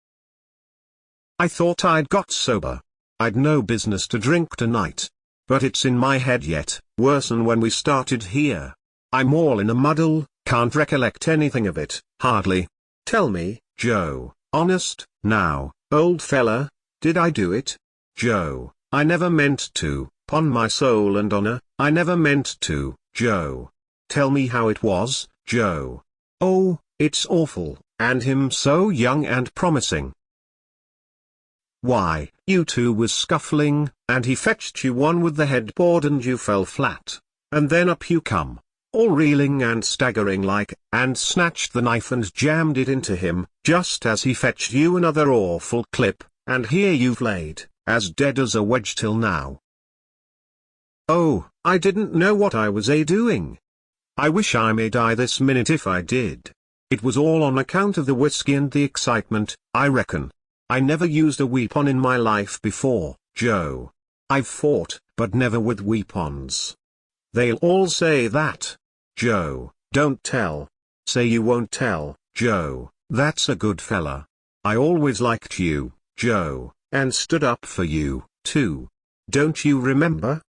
"I thought I'd got sober. I'd no business to drink tonight. But it's in my head yet, worse'n when we started here. I'm all in a muddle, can't recollect anything of it, hardly. Tell me, Joe, honest, now, old fella, did I do it? Joe, I never meant to, 'pon my soul and honor, I never meant to, Joe. Tell me how it was, Joe. Oh, it's awful, and him so young and promising." "Why, you two was scuffling, and he fetched you one with the headboard and you fell flat, and then up you come, all reeling and staggering like, and snatched the knife and jammed it into him, just as he fetched you another awful clip, and here you've laid, as dead as a wedge till now." "Oh, I didn't know what I was doing. I wish I may die this minute if I did. It was all on account of the whiskey and the excitement, I reckon. I never used a weapon in my life before, Joe. I've fought, but never with weapons. They'll all say that. Joe, don't tell. Say you won't tell, Joe, that's a good fella. I always liked you, Joe, and stood up for you, too. Don't you remember?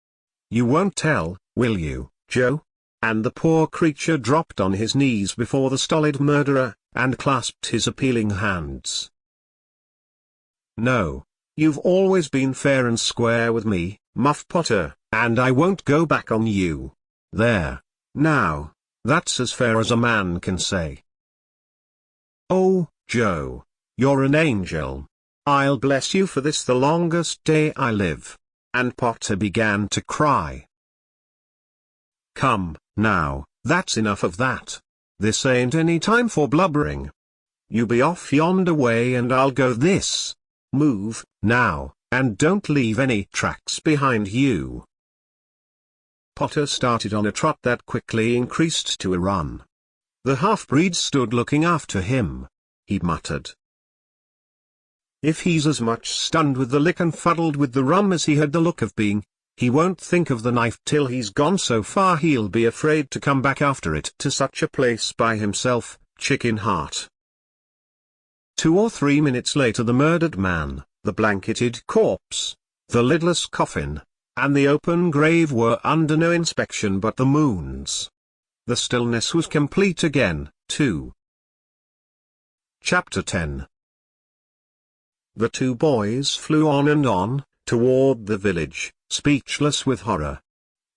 You won't tell, will you, Joe?" And the poor creature dropped on his knees before the stolid murderer, and clasped his appealing hands. "No, you've always been fair and square with me, Muff Potter, and I won't go back on you. There, now, that's as fair as a man can say." "Oh, Joe, you're an angel. I'll bless you for this the longest day I live." And Potter began to cry. "Come, now, that's enough of that. This ain't any time for blubbering. You be off yonder way and I'll go this. Move, now, and don't leave any tracks behind you." Potter started on a trot that quickly increased to a run. The half-breed stood looking after him. He muttered, "If he's as much stunned with the lick and fuddled with the rum as he had the look of being, he won't think of the knife till he's gone so far he'll be afraid to come back after it to such a place by himself, chicken heart." 2 or 3 minutes later the murdered man, the blanketed corpse, the lidless coffin, and the open grave were under no inspection but the moon's. The stillness was complete again, too. Chapter 10. The two boys flew on, toward the village, speechless with horror.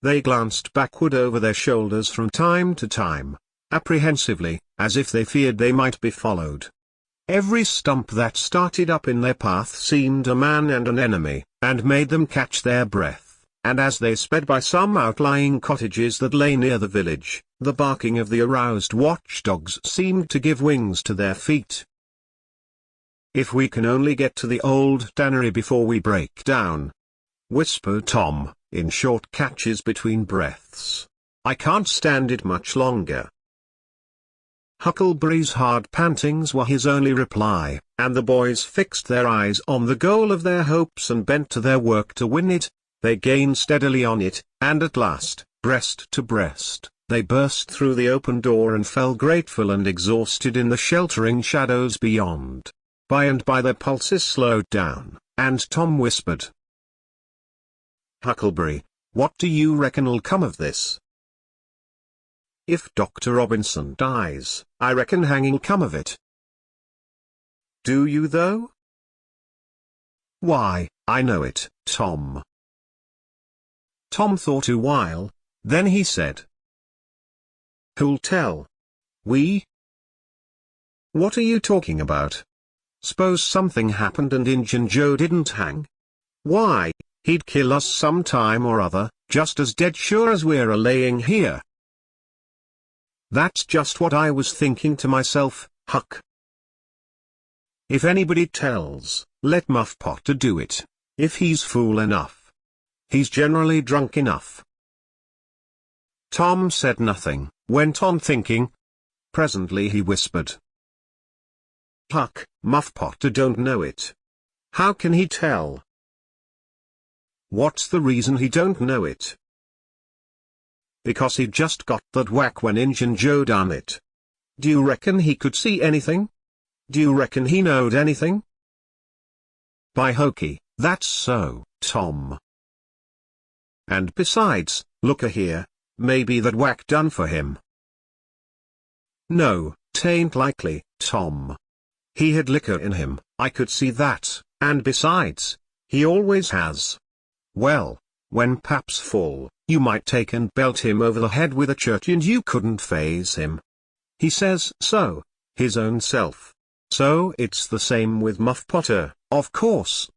They glanced backward over their shoulders from time to time, apprehensively, as if they feared they might be followed. Every stump that started up in their path seemed a man and an enemy, and made them catch their breath, and as they sped by some outlying cottages that lay near the village, the barking of the aroused watchdogs seemed to give wings to their feet. "If we can only get to the old tannery before we break down," whispered Tom, in short catches between breaths. "I can't stand it much longer." Huckleberry's hard pantings were his only reply, and the boys fixed their eyes on the goal of their hopes and bent to their work to win it. They gained steadily on it, and at last, breast to breast, they burst through the open door and fell grateful and exhausted in the sheltering shadows beyond. By and by their pulses slowed down, and Tom whispered, "Huckleberry, what do you reckon'll come of this?" "If Dr. Robinson dies, I reckon hanging'll come of it." "Do you though?" "Why, I know it, Tom." Tom thought a while, then he said, "Who'll tell? We?" "What are you talking about? S'pose something happened and Injun Joe didn't hang? Why, he'd kill us some time or other, just as dead sure as we're a-laying here." "That's just what I was thinking to myself, Huck. If anybody tells, let Muff Potter do it, if he's fool enough. He's generally drunk enough." Tom said nothing, went on thinking. Presently he whispered. Huck, Muff Potter don't know it. How can he tell? What's the reason he don't know it? Because he just got that whack when Injun Joe done it. Do you reckon he could see anything? Do you reckon he knowed anything? By hokey, that's so, Tom. And besides, look-a here, maybe that whack done for him. No, 'tain't likely, Tom. He had liquor in him, I could see that, and besides, he always has. Well, when pap's full, you might take and belt him over the head with a church and you couldn't faze him. He says so, his own self. So it's the same with Muff Potter, of course.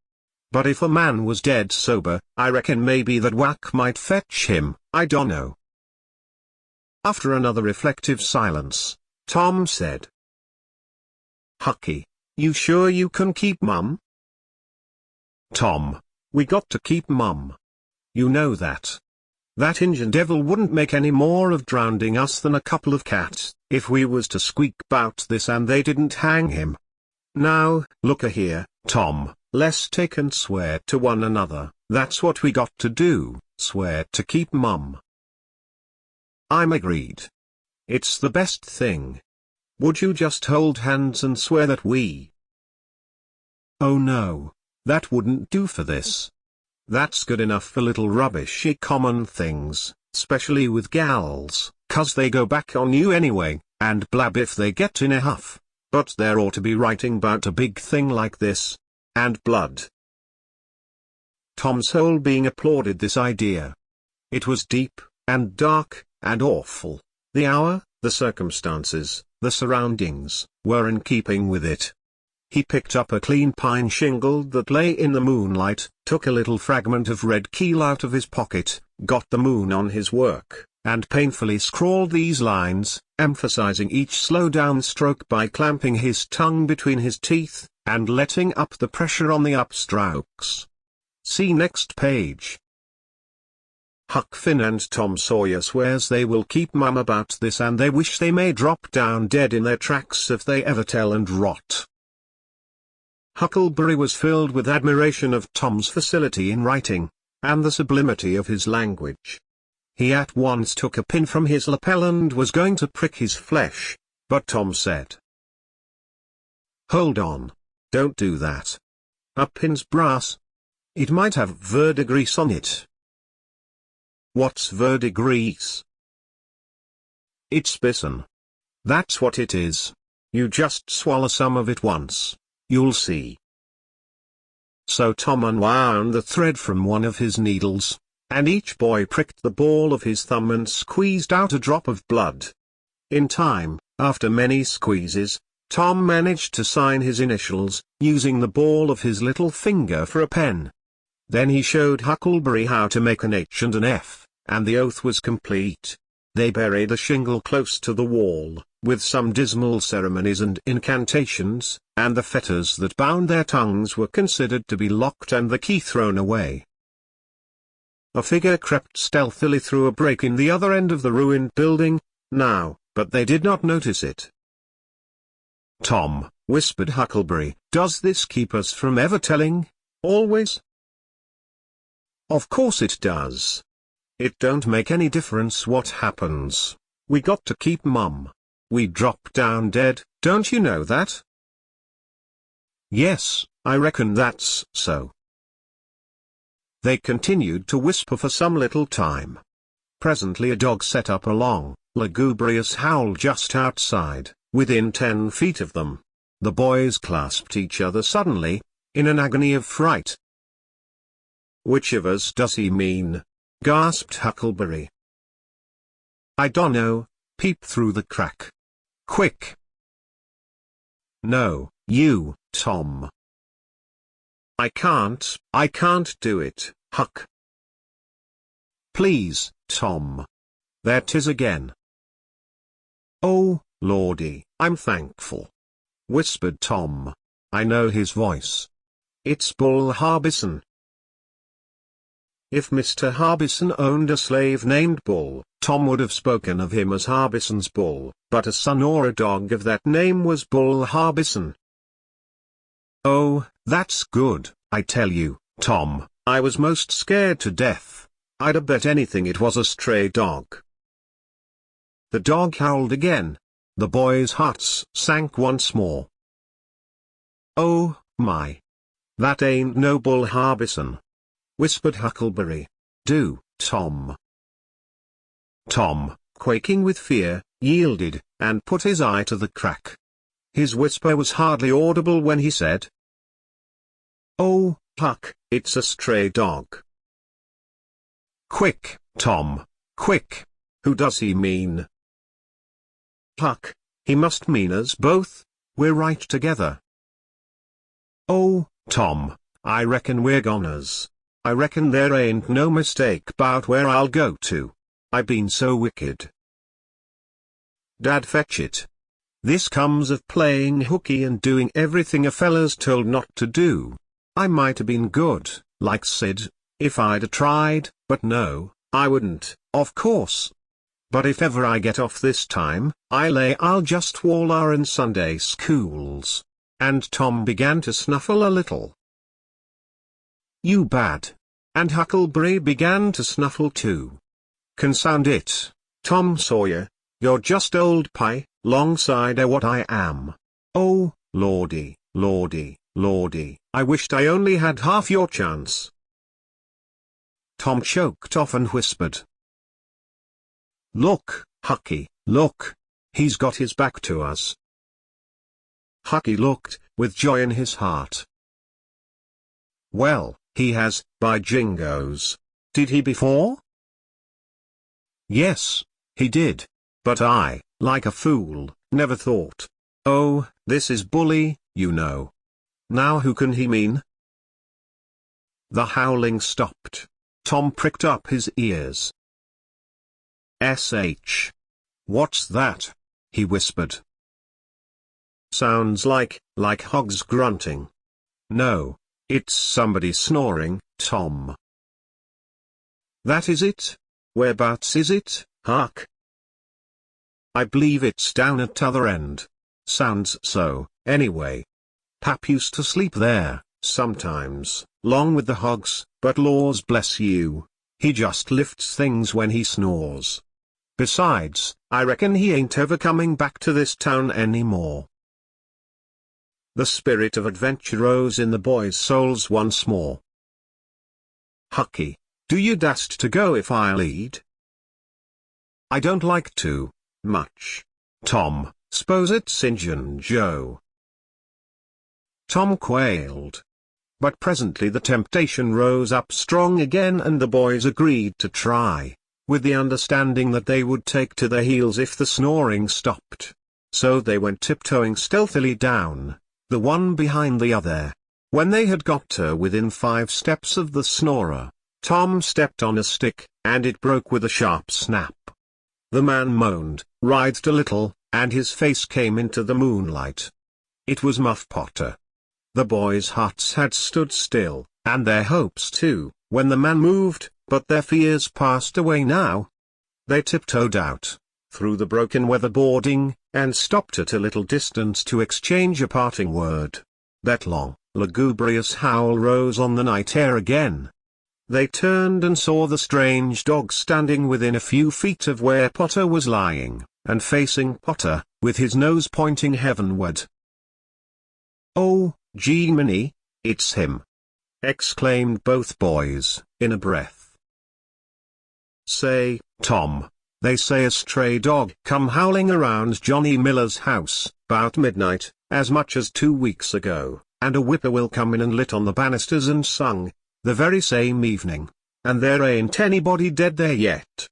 But if a man was dead sober, I reckon maybe that whack might fetch him, I dunno. After another reflective silence, Tom said. Hucky, you sure you can keep mum? Tom, we got to keep mum. You know that. That Injun devil wouldn't make any more of drowning us than a couple of cats, if we was to squeak 'bout this and they didn't hang him. Now, look-a here, Tom, let's take and swear to one another, that's what we got to do, swear to keep mum. I'm agreed. It's the best thing. Would you just hold hands and swear that we... Oh no, that wouldn't do for this. That's good enough for little rubbishy common things, specially with gals, 'cause they go back on you anyway, and blab if they get in a huff, but there ought to be writing 'bout a big thing like this. And blood. Tom's whole being applauded this idea. It was deep, and dark, and awful. The hour, the circumstances, the surroundings, were in keeping with it. He picked up a clean pine shingle that lay in the moonlight, took a little fragment of red keel out of his pocket, got the moon on his work, and painfully scrawled these lines, emphasizing each slow-down stroke by clamping his tongue between his teeth, and letting up the pressure on the upstrokes. See next page. Huck Finn and Tom Sawyer swears they will keep mum about this and they wish they may drop down dead in their tracks if they ever tell and rot. Huckleberry was filled with admiration of Tom's facility in writing, and the sublimity of his language. He at once took a pin from his lapel and was going to prick his flesh, but Tom said, "Hold on. Don't do that. A pin's brass. It might have verdigris on it." "What's verdigris?" "It's bison. That's what it is. You just swallow some of it once. You'll see." So Tom unwound the thread from one of his needles, and each boy pricked the ball of his thumb and squeezed out a drop of blood. In time, after many squeezes, Tom managed to sign his initials, using the ball of his little finger for a pen. Then he showed Huckleberry how to make an H and an F, and the oath was complete. They buried the shingle close to the wall, with some dismal ceremonies and incantations, and the fetters that bound their tongues were considered to be locked and the key thrown away. A figure crept stealthily through a break in the other end of the ruined building, now, but they did not notice it. "Tom," whispered Huckleberry, "does this keep us from ever telling, always?" "Of course it does. It don't make any difference what happens. We got to keep mum. We drop down dead, don't you know that?" "Yes, I reckon that's so." They continued to whisper for some little time. Presently a dog set up a long, lugubrious howl just outside, within 10 feet of them. The boys clasped each other suddenly, in an agony of fright. "Which of us does he mean?" gasped Huckleberry. "I dunno, peep through the crack. Quick!" "No, you, Tom." I can't do it, Huck." "Please, Tom. There 'tis again." "Oh, Lordy, I'm thankful," whispered Tom. "I know his voice. It's Bull Harbison." If Mr. Harbison owned a slave named Bull, Tom would have spoken of him as Harbison's bull, but a son or a dog of that name was Bull Harbison. "Oh, that's good, I tell you, Tom, I was most scared to death. I'd have bet anything it was a stray dog." The dog howled again. The boys' hearts sank once more. "Oh, my! That ain't no Bull Harbison," whispered Huckleberry. "Do, Tom." Tom, quaking with fear, yielded, and put his eye to the crack. His whisper was hardly audible when he said, "Oh, Huck, it's a stray dog." "Quick, Tom, quick! Who does he mean?" "Huck, he must mean us both. We're right together." "Oh, Tom, I reckon we're goners. I reckon there ain't no mistake 'bout where I'll go to. I been so wicked." "Dad, fetch it. This comes of playing hooky and doing everything a feller's told not to do. I might have been good, like Sid, if I'd a tried, but no, I wouldn't, of course. But if ever I get off this time, I lay I'll just waller in Sunday schools." And Tom began to snuffle a little. "You bad." And Huckleberry began to snuffle too. "Consound it, Tom Sawyer, you're just old pie, 'longside o' what I am. Oh, lordy, lordy, lordy, I wished I only had half your chance." Tom choked off and whispered, "Look, Hucky, look! He's got his back to us." Hucky looked, with joy in his heart. "Well, he has, by jingoes. Did he before?" "Yes, he did. But I, like a fool, never thought. Oh, this is bully, you know. Now who can he mean?" The howling stopped. Tom pricked up his ears. "S.H. What's that?" he whispered. "Sounds like hogs grunting." "No, it's somebody snoring, Tom." "That is it? Whereabouts is it, Huck?" "I believe it's down at t'other end. Sounds so, anyway. Pap used to sleep there, sometimes, 'long with the hogs, but laws bless you, he just lifts things when he snores. Besides, I reckon he ain't ever coming back to this town anymore." The spirit of adventure rose in the boys' souls once more. "Hucky, do you dast to go if I lead?" "I don't like to, much, Tom, s'pose it's Injun Joe." Tom quailed. But presently the temptation rose up strong again and the boys agreed to try, with the understanding that they would take to their heels if the snoring stopped. So they went tiptoeing stealthily down, the one behind the other. When they had got to within 5 steps of the snorer, Tom stepped on a stick, and it broke with a sharp snap. The man moaned, writhed a little, and his face came into the moonlight. It was Muff Potter. The boys' hearts had stood still, and their hopes too, when the man moved, but their fears passed away now. They tiptoed out, through the broken weatherboarding, and stopped at a little distance to exchange a parting word. That long, lugubrious howl rose on the night air again. They turned and saw the strange dog standing within a few feet of where Potter was lying, and facing Potter, with his nose pointing heavenward. "Oh, Jiminy, it's him!" exclaimed both boys, in a breath. "Say, Tom, they say a stray dog come howling around Johnny Miller's house, 'bout midnight, as much as 2 weeks ago, and a whippoorwill come in and lit on the banisters and sung, the very same evening, and there ain't anybody dead there yet."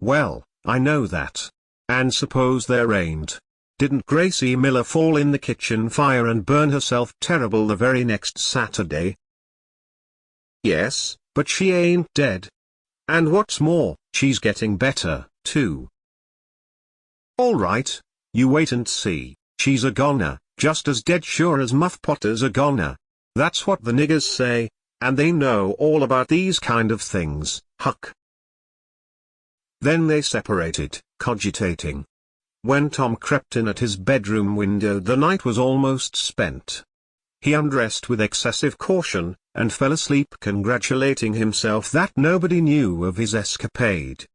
"Well, I know that. And suppose there ain't. Didn't Gracie Miller fall in the kitchen fire and burn herself terrible the very next Saturday?" "Yes, but she ain't dead. And what's more, she's getting better, too." "All right, you wait and see. She's a goner, just as dead sure as Muff Potter's a goner. That's what the niggers say, and they know all about these kind of things, Huck." Then they separated, cogitating. When Tom crept in at his bedroom window, the night was almost spent. He undressed with excessive caution, and fell asleep congratulating himself that nobody knew of his escapade.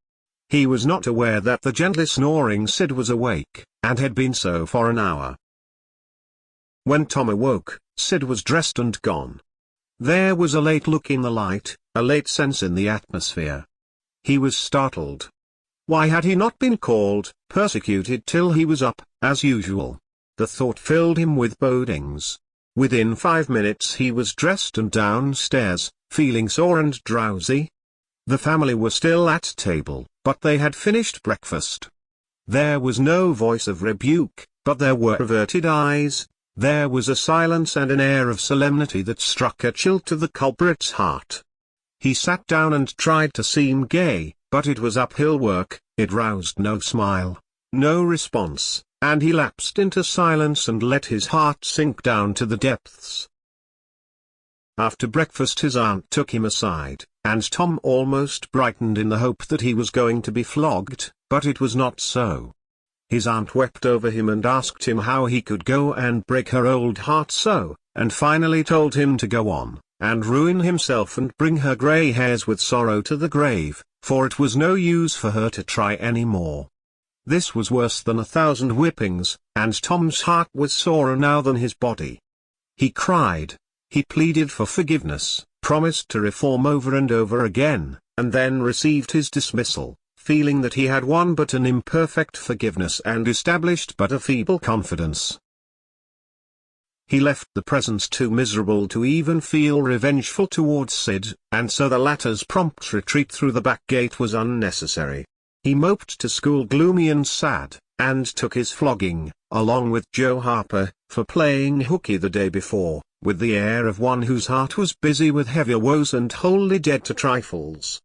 He was not aware that the gently snoring Sid was awake, and had been so for an hour. When Tom awoke, Sid was dressed and gone. There was a late look in the light, a late sense in the atmosphere. He was startled. Why had he not been called, persecuted till he was up, as usual? The thought filled him with bodings. Within 5 minutes he was dressed and downstairs, feeling sore and drowsy. The family were still at table, but they had finished breakfast. There was no voice of rebuke, but there were averted eyes. There was a silence and an air of solemnity that struck a chill to the culprit's heart. He sat down and tried to seem gay, but it was uphill work. It roused no smile, no response, and he lapsed into silence and let his heart sink down to the depths. After breakfast his aunt took him aside, and Tom almost brightened in the hope that he was going to be flogged, but it was not so. His aunt wept over him and asked him how he could go and break her old heart so, and finally told him to go on, and ruin himself and bring her grey hairs with sorrow to the grave, for it was no use for her to try any more. This was worse than 1,000 whippings, and Tom's heart was sorer now than his body. He cried, he pleaded for forgiveness, promised to reform over and over again, and then received his dismissal, feeling that he had won but an imperfect forgiveness and established but a feeble confidence. He left the presence too miserable to even feel revengeful towards Sid, and so the latter's prompt retreat through the back gate was unnecessary. He moped to school gloomy and sad, and took his flogging, along with Joe Harper, for playing hooky the day before, with the air of one whose heart was busy with heavier woes and wholly dead to trifles.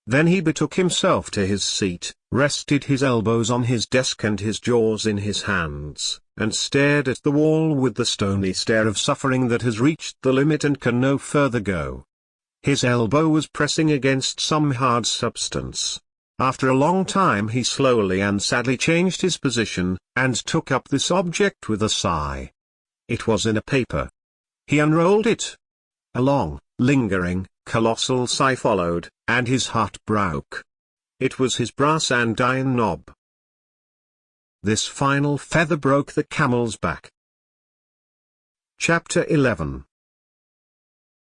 Then he betook himself to his seat, rested his elbows on his desk and his jaws in his hands, and stared at the wall with the stony stare of suffering that has reached the limit and can no further go. His elbow was pressing against some hard substance. After a long time he slowly and sadly changed his position, and took up this object with a sigh. It was in a paper. He unrolled it. A long, lingering, colossal sigh followed, and his heart broke. It was his brass andiron knob. This final feather broke the camel's back. Chapter 11.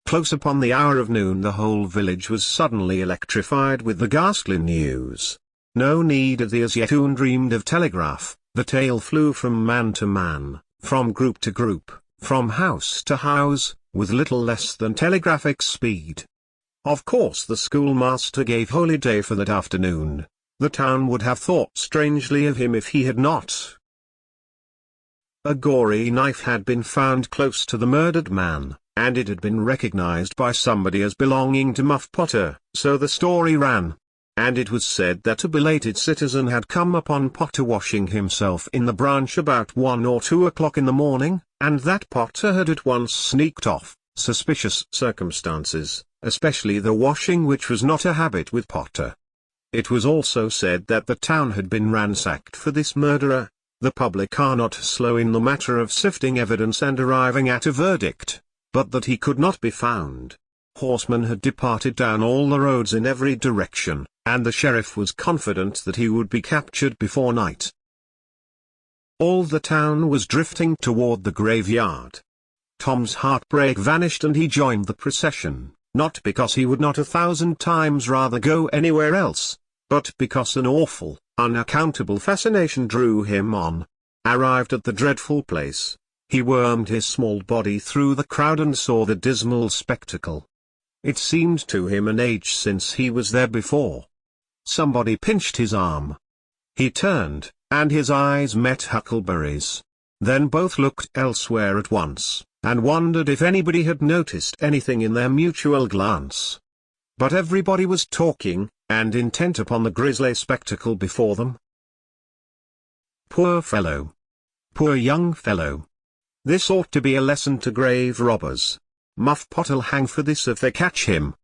Close upon the hour of noon the whole village was suddenly electrified with the ghastly news. No need of the as yet undreamed of telegraph, the tale flew from man to man, from group to group, from house to house, with little less than telegraphic speed. Of course the schoolmaster gave holiday for that afternoon. The town would have thought strangely of him if he had not. A gory knife had been found close to the murdered man, and it had been recognized by somebody as belonging to Muff Potter, so the story ran. And it was said that a belated citizen had come upon Potter washing himself in the branch about 1 or 2 o'clock in the morning, and that Potter had at once sneaked off. Suspicious circumstances, especially the washing, which was not a habit with Potter. It was also said that the town had been ransacked for this murderer. The public are not slow in the matter of sifting evidence and arriving at a verdict, but that he could not be found. Horsemen had departed down all the roads in every direction, and the sheriff was confident that he would be captured before night. All the town was drifting toward the graveyard. Tom's heartbreak vanished and he joined the procession, not because he would not 1,000 times rather go anywhere else, but because an awful, unaccountable fascination drew him on. Arrived at the dreadful place, he wormed his small body through the crowd and saw the dismal spectacle. It seemed to him an age since he was there before. Somebody pinched his arm. He turned, and his eyes met Huckleberry's. Then both looked elsewhere at once, and wondered if anybody had noticed anything in their mutual glance. But everybody was talking, and intent upon the grisly spectacle before them. Poor fellow! Poor young fellow! This ought to be a lesson to grave robbers. Muff Potter'll hang for this if they catch him.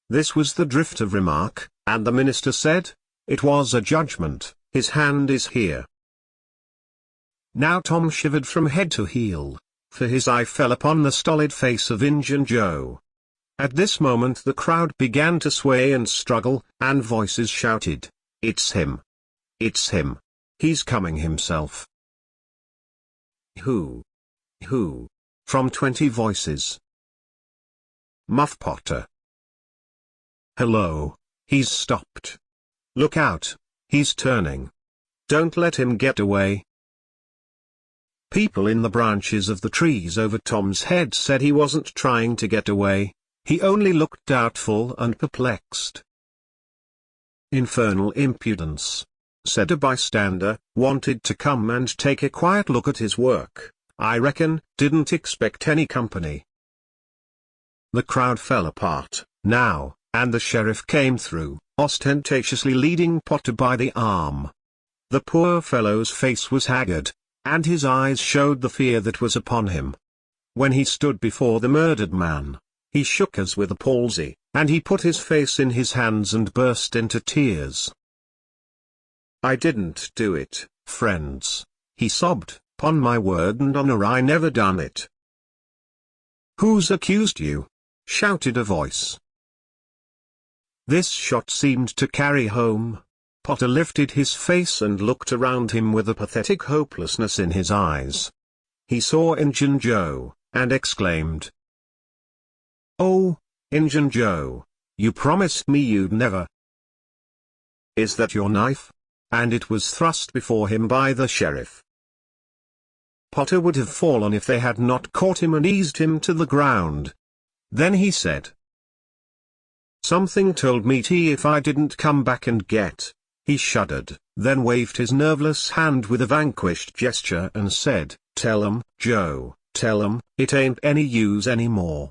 This was the drift of remark, and the minister said, It was a judgment. His hand is here. Now Tom shivered from head to heel, for his eye fell upon the stolid face of Injun Joe. At this moment the crowd began to sway and struggle, and voices shouted, "It's him! It's him! He's coming himself!" Who? Who? From 20 voices. Muff Potter. Hello, he's stopped. Look out, he's turning. Don't let him get away. People in the branches of the trees over Tom's head said he wasn't trying to get away, he only looked doubtful and perplexed. Infernal impudence, said a bystander, wanted to come and take a quiet look at his work, I reckon, didn't expect any company. The crowd fell apart, now, and the sheriff came through, ostentatiously leading Potter by the arm. The poor fellow's face was haggard, and his eyes showed the fear that was upon him. When he stood before the murdered man, he shook as with a palsy, and he put his face in his hands and burst into tears. I didn't do it, friends, he sobbed, "'Pon my word and honor I never done it." Who's accused you? Shouted a voice. This shot seemed to carry home. Potter lifted his face and looked around him with a pathetic hopelessness in his eyes. He saw Injun Joe, and exclaimed, "Oh, Injun Joe, you promised me you'd never. Is that your knife?" And it was thrust before him by the sheriff. Potter would have fallen if they had not caught him and eased him to the ground. Then he said, "Something told me if I didn't come back and get." He shuddered, then waved his nerveless hand with a vanquished gesture and said, "Tell 'em, Joe, tell 'em, it ain't any use anymore."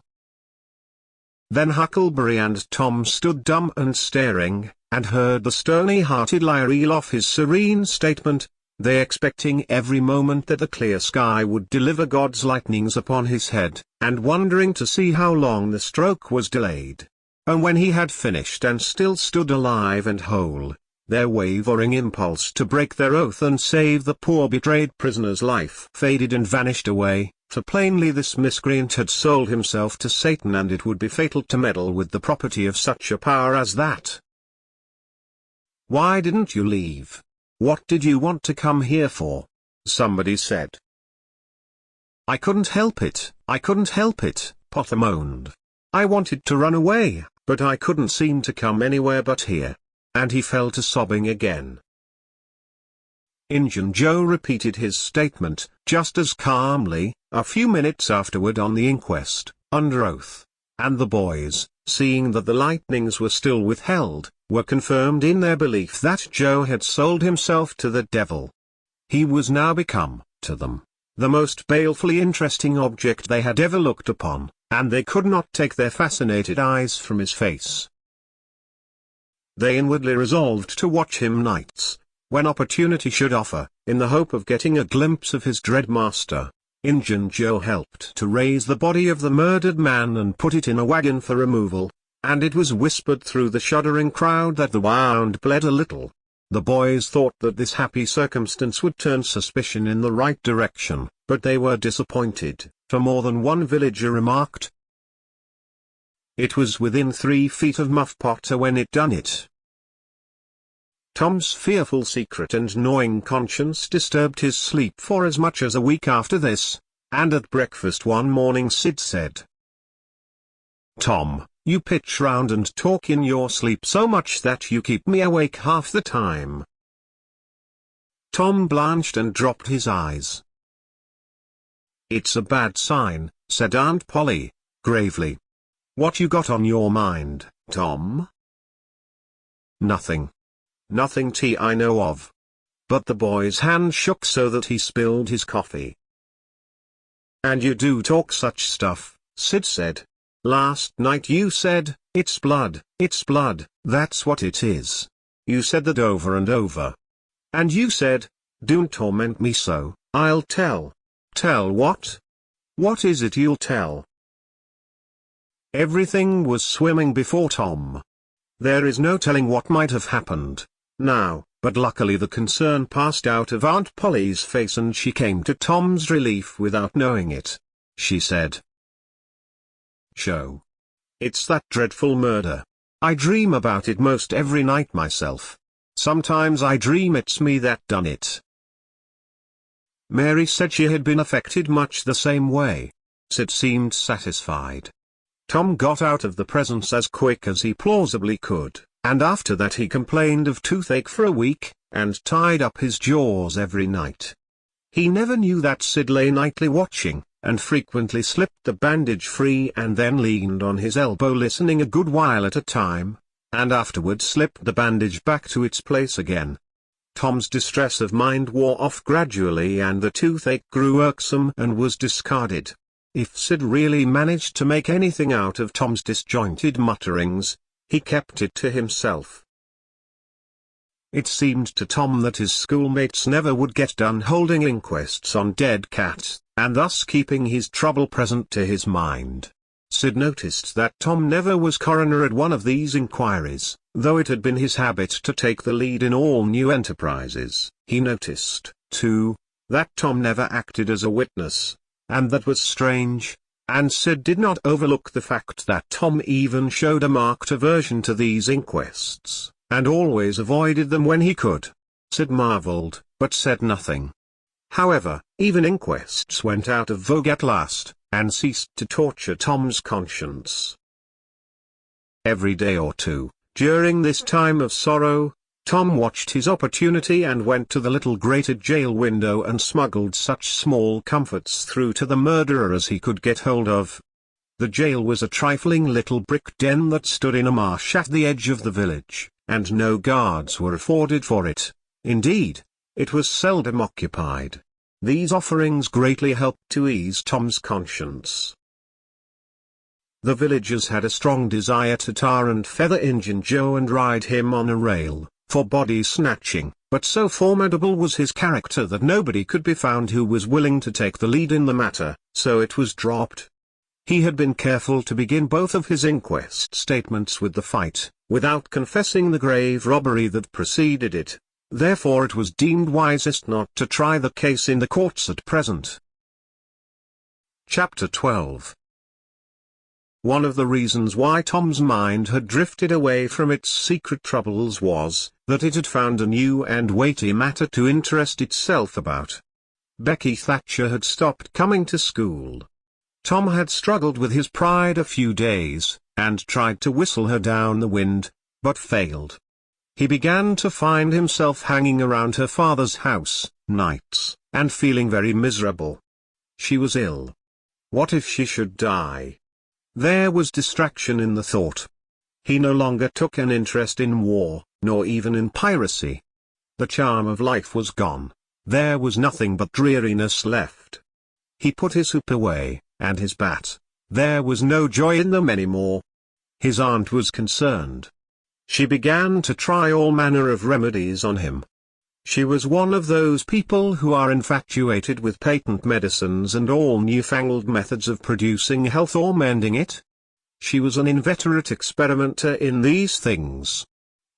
Then Huckleberry and Tom stood dumb and staring, and heard the stony-hearted liar reel off his serene statement, they expecting every moment that the clear sky would deliver God's lightnings upon his head, and wondering to see how long the stroke was delayed. And when he had finished and still stood alive and whole, their wavering impulse to break their oath and save the poor betrayed prisoner's life faded and vanished away, for plainly this miscreant had sold himself to Satan, and it would be fatal to meddle with the property of such a power as that. "Why didn't you leave? What did you want to come here for?" somebody said. "I couldn't help it, I couldn't help it," Potter moaned. "I wanted to run away, but I couldn't seem to come anywhere but here." And he fell to sobbing again. Injun Joe repeated his statement, just as calmly, a few minutes afterward on the inquest, under oath, and the boys, seeing that the lightnings were still withheld, were confirmed in their belief that Joe had sold himself to the devil. He was now become, to them, the most balefully interesting object they had ever looked upon, and they could not take their fascinated eyes from his face. They inwardly resolved to watch him nights, when opportunity should offer, in the hope of getting a glimpse of his dread master. Injun Joe helped to raise the body of the murdered man and put it in a wagon for removal, and it was whispered through the shuddering crowd that the wound bled a little. The boys thought that this happy circumstance would turn suspicion in the right direction, but they were disappointed, for more than one villager remarked, "It was within 3 feet of Muff Potter when it done it." Tom's fearful secret and gnawing conscience disturbed his sleep for as much as a week after this, and at breakfast one morning Sid said, "Tom, you pitch round and talk in your sleep so much that you keep me awake half the time." Tom blanched and dropped his eyes. "It's a bad sign," said Aunt Polly, gravely. "What you got on your mind, Tom?" "Nothing. Nothing I know of." But the boy's hand shook so that he spilled his coffee. "And you do talk such stuff," Sid said. "Last night you said, 'It's blood, that's what it is.' You said that over and over. And you said, 'Don't torment me so, I'll tell.' Tell what? What is it you'll tell?" Everything was swimming before Tom. There is no telling what might have happened. now, but luckily the concern passed out of Aunt Polly's face and she came to Tom's relief without knowing it. She said, "Joe, it's that dreadful murder. I dream about it most every night myself. Sometimes I dream it's me that done it." Mary said she had been affected much the same way. Sid seemed satisfied. Tom got out of the presence as quick as he plausibly could, and after that he complained of toothache for a week, and tied up his jaws every night. He never knew that Sid lay nightly watching, and frequently slipped the bandage free and then leaned on his elbow listening a good while at a time, and afterward slipped the bandage back to its place again. Tom's distress of mind wore off gradually and the toothache grew irksome and was discarded. If Sid really managed to make anything out of Tom's disjointed mutterings, he kept it to himself. It seemed to Tom that his schoolmates never would get done holding inquests on dead cats, and thus keeping his trouble present to his mind. Sid noticed that Tom never was coroner at one of these inquiries, though it had been his habit to take the lead in all new enterprises. He noticed, too, that Tom never acted as a witness, and that was strange, and Sid did not overlook the fact that Tom even showed a marked aversion to these inquests, and always avoided them when he could. Sid marveled, but said nothing. However, even inquests went out of vogue at last, and ceased to torture Tom's conscience. Every day or two, during this time of sorrow, Tom watched his opportunity and went to the little grated jail window and smuggled such small comforts through to the murderer as he could get hold of. The jail was a trifling little brick den that stood in a marsh at the edge of the village, and no guards were afforded for it. Indeed, it was seldom occupied. These offerings greatly helped to ease Tom's conscience. The villagers had a strong desire to tar and feather Injun Joe and ride him on a rail, for body snatching, but so formidable was his character that nobody could be found who was willing to take the lead in the matter, so it was dropped. He had been careful to begin both of his inquest statements with the fight, without confessing the grave robbery that preceded it. Therefore it was deemed wisest not to try the case in the courts at present. Chapter 12. One of the reasons why Tom's mind had drifted away from its secret troubles was, that it had found a new and weighty matter to interest itself about. Becky Thatcher had stopped coming to school. Tom had struggled with his pride a few days, and tried to whistle her down the wind, but failed. He began to find himself hanging around her father's house, nights, and feeling very miserable. She was ill. What if she should die? There was distraction in the thought. He no longer took an interest in war, nor even in piracy. The charm of life was gone. There was nothing but dreariness left. He put his hoop away, and his bat. There was no joy in them anymore. His aunt was concerned. She began to try all manner of remedies on him. She was one of those people who are infatuated with patent medicines and all newfangled methods of producing health or mending it. She was an inveterate experimenter in these things.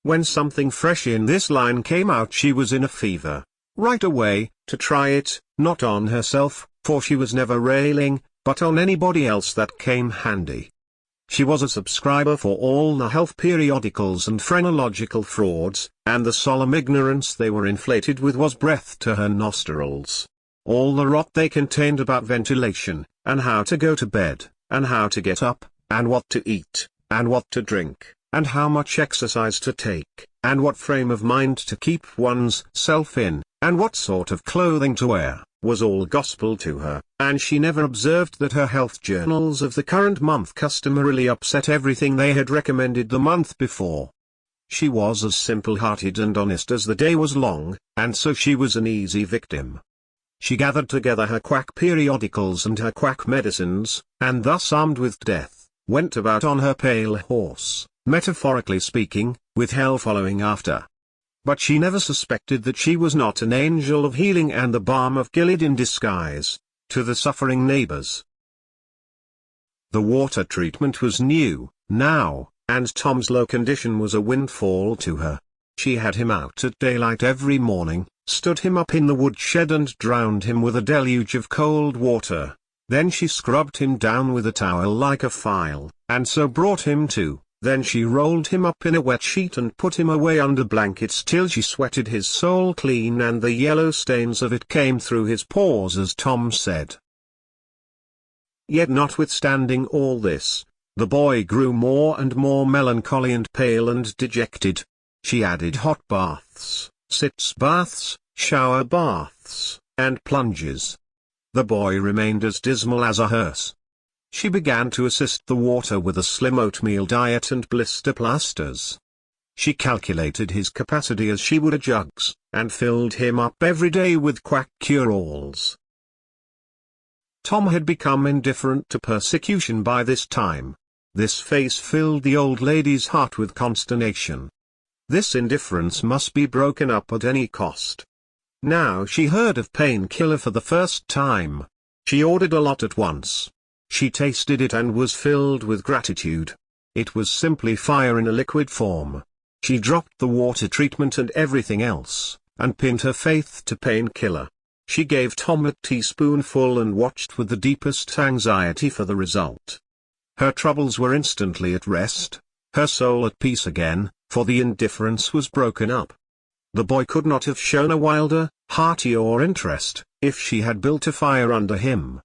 When something fresh in this line came out she was in a fever, right away, to try it, not on herself, for she was never railing, but on anybody else that came handy. She was a subscriber for all the health periodicals and phrenological frauds, and the solemn ignorance they were inflated with was breath to her nostrils. All the rot they contained about ventilation, and how to go to bed, and how to get up, and what to eat, and what to drink, and how much exercise to take, and what frame of mind to keep one's self in, and what sort of clothing to wear, was all gospel to her, and she never observed that her health journals of the current month customarily upset everything they had recommended the month before. She was as simple-hearted and honest as the day was long, and so she was an easy victim. She gathered together her quack periodicals and her quack medicines, and thus armed with death, went about on her pale horse, metaphorically speaking, with hell following after. But she never suspected that she was not an angel of healing and the balm of Gilead in disguise, to the suffering neighbors. The water treatment was new, now, and Tom's low condition was a windfall to her. She had him out at daylight every morning, stood him up in the woodshed and drowned him with a deluge of cold water. Then she scrubbed him down with a towel like a file, and so brought him to. Then she rolled him up in a wet sheet and put him away under blankets till she sweated his soul clean and the yellow stains of it came through his pores, as Tom said. Yet notwithstanding all this, the boy grew more and more melancholy and pale and dejected. She added hot baths, sitz baths, shower baths, and plunges. The boy remained as dismal as a hearse. She began to assist the water with a slim oatmeal diet and blister plasters. She calculated his capacity as she would a jug's, and filled him up every day with quack cure-alls. Tom had become indifferent to persecution by this time. This face filled the old lady's heart with consternation. This indifference must be broken up at any cost. Now she heard of painkiller for the first time. She ordered a lot at once. She tasted it and was filled with gratitude. It was simply fire in a liquid form. She dropped the water treatment and everything else, and pinned her faith to painkiller. She gave Tom a teaspoonful and watched with the deepest anxiety for the result. Her troubles were instantly at rest, her soul at peace again, for the indifference was broken up. The boy could not have shown a wilder, heartier interest, if she had built a fire under him.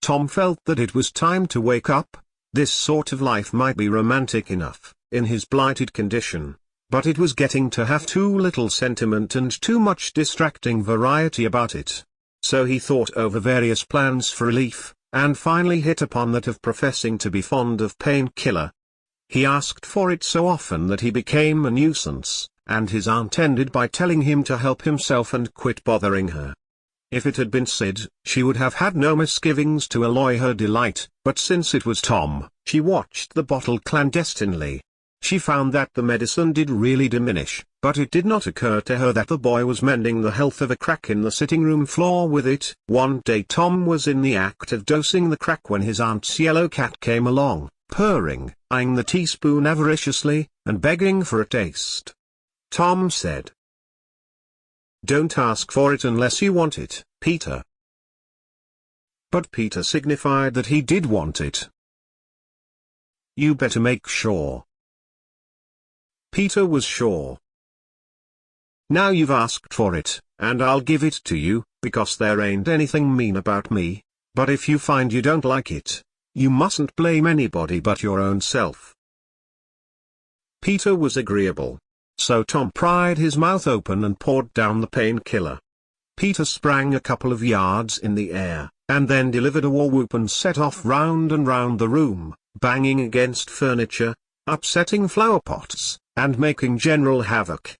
Tom felt that it was time to wake up. This sort of life might be romantic enough, in his blighted condition, but it was getting to have too little sentiment and too much distracting variety about it. So he thought over various plans for relief, and finally hit upon that of professing to be fond of painkiller. He asked for it so often that he became a nuisance, and his aunt ended by telling him to help himself and quit bothering her. If it had been Sid, she would have had no misgivings to alloy her delight, but since it was Tom, she watched the bottle clandestinely. She found that the medicine did really diminish, but it did not occur to her that the boy was mending the health of a crack in the sitting-room floor with it. One day Tom was in the act of dosing the crack when his aunt's yellow cat came along, purring, eyeing the teaspoon avariciously, and begging for a taste. Tom said, "Don't ask for it unless you want it, Peter." But Peter signified that he did want it. "You better make sure." Peter was sure. "Now you've asked for it, and I'll give it to you, because there ain't anything mean about me, but if you find you don't like it, you mustn't blame anybody but your own self." Peter was agreeable. So Tom pried his mouth open and poured down the painkiller. Peter sprang a couple of yards in the air, and then delivered a war whoop and set off round and round the room, banging against furniture, upsetting flower pots, and making general havoc.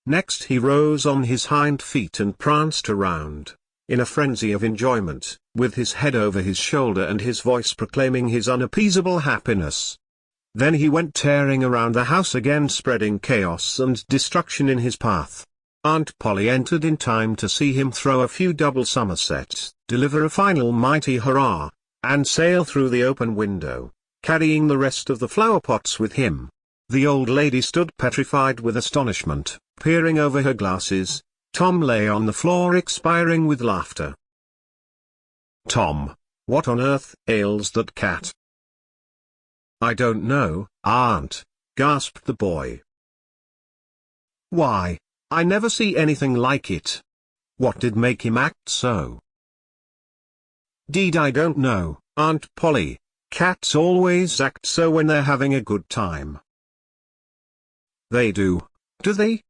Next he rose on his hind feet and pranced around, in a frenzy of enjoyment, with his head over his shoulder and his voice proclaiming his unappeasable happiness. Then he went tearing around the house again, spreading chaos and destruction in his path. Aunt Polly entered in time to see him throw a few double somersets, deliver a final mighty hurrah, and sail through the open window, carrying the rest of the flower pots with him. The old lady stood petrified with astonishment, peering over her glasses. Tom lay on the floor expiring with laughter. "Tom, what on earth ails that cat?" "I don't know, Aunt," gasped the boy. "Why, I never see anything like it. What did make him act so?" "'Deed I don't know, Aunt Polly. Cats always act so when they're having a good time." "They do they?"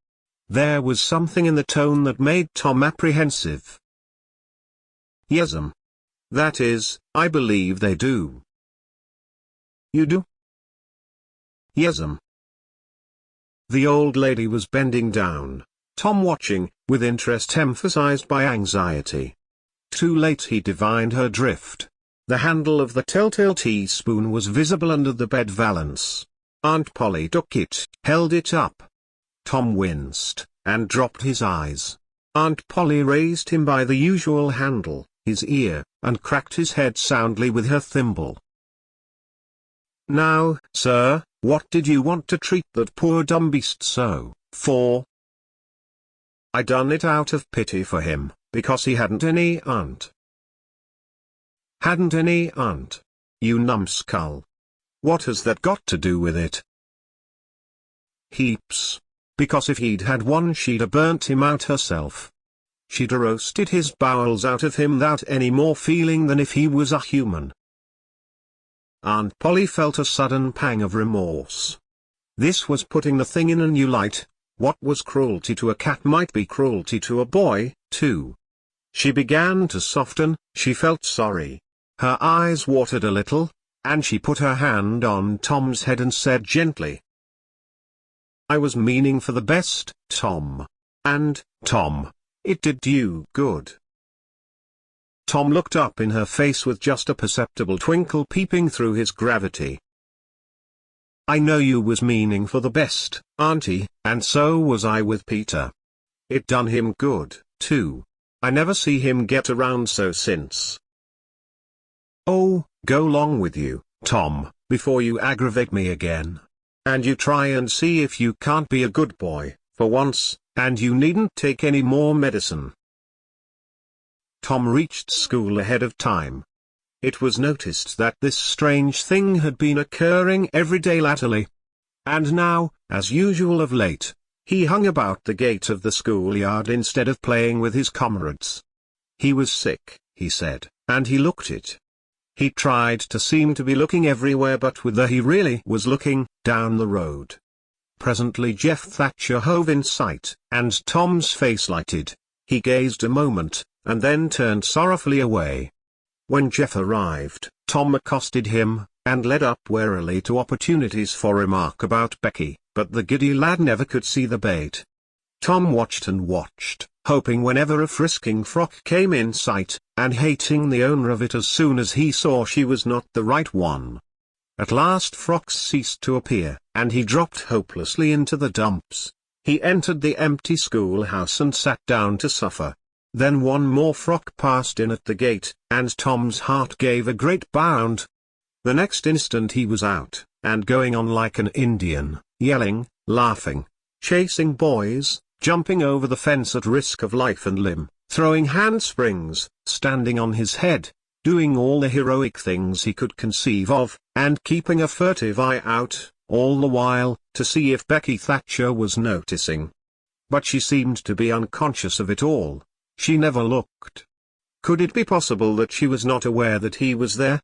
There was something in the tone that made Tom apprehensive. "Yes'm. That is, I believe they do." "You do?" "Yes'm." The old lady was bending down, Tom watching, with interest emphasized by anxiety. Too late he divined her drift. The handle of the telltale teaspoon was visible under the bed valance. Aunt Polly took it, held it up. Tom winced, and dropped his eyes. Aunt Polly raised him by the usual handle, his ear, and cracked his head soundly with her thimble. "Now, sir, What did you want to treat that poor dumb beast so, for? I done it out of pity for him, because he hadn't any aunt. Hadn't any aunt? You numbskull. What has that got to do with it? Heaps. Because if he'd had one, she'd a burnt him out herself. She'd a roasted his bowels out of him without any more feeling than if he was a human. Aunt Polly felt a sudden pang of remorse. This was putting the thing in a new light. What was cruelty to a cat might be cruelty to a boy, too. She began to soften, she felt sorry. Her eyes watered a little, and she put her hand on Tom's head and said gently, I was meaning for the best, Tom. And, Tom, it did you good. Tom looked up in her face with just a perceptible twinkle peeping through his gravity. I know you was meaning for the best, Auntie, and so was I with Peter. It done him good, too. I never see him get around so since. Oh, go long with you, Tom, before you aggravate me again. And you try and see if you can't be a good boy, for once, and you needn't take any more medicine. Tom reached school ahead of time. It was noticed that this strange thing had been occurring every day latterly. And now, as usual of late, he hung about the gate of the schoolyard instead of playing with his comrades. He was sick, he said, and he looked it. He tried to seem to be looking everywhere but whether he really was looking, down the road. Presently Jeff Thatcher hove in sight, and Tom's face lighted. He gazed a moment, and then turned sorrowfully away. When Jeff arrived, Tom accosted him, and led up warily to opportunities for remark about Becky, but the giddy lad never could see the bait. Tom watched and watched, hoping whenever a frisking frock came in sight, and hating the owner of it as soon as he saw she was not the right one. At last frocks ceased to appear, and he dropped hopelessly into the dumps. He entered the empty schoolhouse and sat down to suffer. Then one more frock passed in at the gate, and Tom's heart gave a great bound. The next instant he was out, and going on like an Indian, yelling, laughing, chasing boys, jumping over the fence at risk of life and limb, throwing handsprings, standing on his head, doing all the heroic things he could conceive of, and keeping a furtive eye out, all the while, to see if Becky Thatcher was noticing. But she seemed to be unconscious of it all. She never looked. Could it be possible that she was not aware that he was there?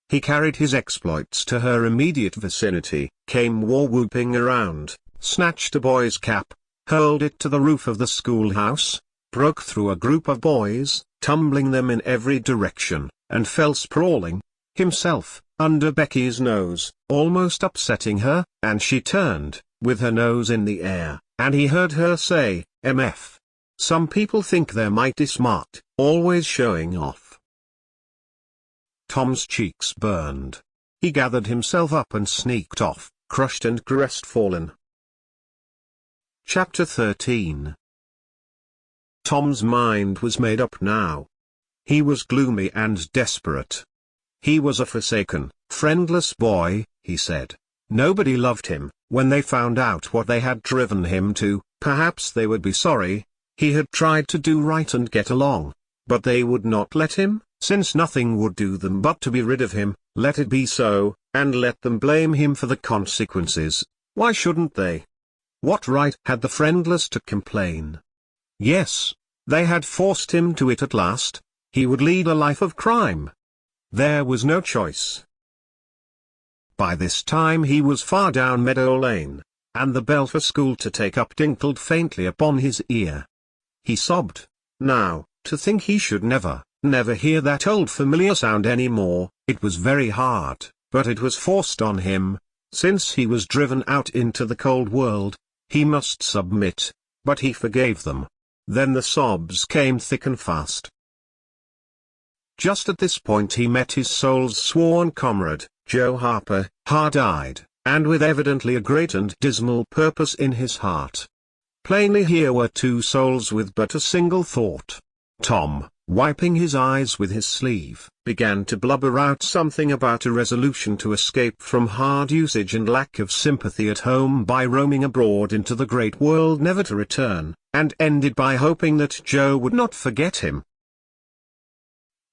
He carried his exploits to her immediate vicinity, came war-whooping around, snatched a boy's cap, hurled it to the roof of the schoolhouse, broke through a group of boys, tumbling them in every direction, and fell sprawling, himself, under Becky's nose, almost upsetting her, and she turned, with her nose in the air, and he heard her say, "MF. Some people think they're mighty smart, always showing off." Tom's cheeks burned. He gathered himself up and sneaked off, crushed and crestfallen. Chapter 13. Tom's mind was made up now. He was gloomy and desperate. He was a forsaken, friendless boy, he said. Nobody loved him. When they found out what they had driven him to, perhaps they would be sorry. He had tried to do right and get along, but they would not let him, since nothing would do them but to be rid of him. Let it be so, and let them blame him for the consequences. Why shouldn't they? What right had the friendless to complain? Yes, they had forced him to it at last. He would lead a life of crime. There was no choice. By this time he was far down Meadow Lane, and the bell for school to take up tinkled faintly upon his ear. He sobbed. Now, to think he should never hear that old familiar sound any more. It was very hard, but it was forced on him. Since he was driven out into the cold world, he must submit, but he forgave them. Then the sobs came thick and fast. Just at this point he met his soul's sworn comrade, Joe Harper, hard-eyed, and with evidently a great and dismal purpose in his heart. Plainly here were two souls with but a single thought. Tom, wiping his eyes with his sleeve, began to blubber out something about a resolution to escape from hard usage and lack of sympathy at home by roaming abroad into the great world never to return, and ended by hoping that Joe would not forget him.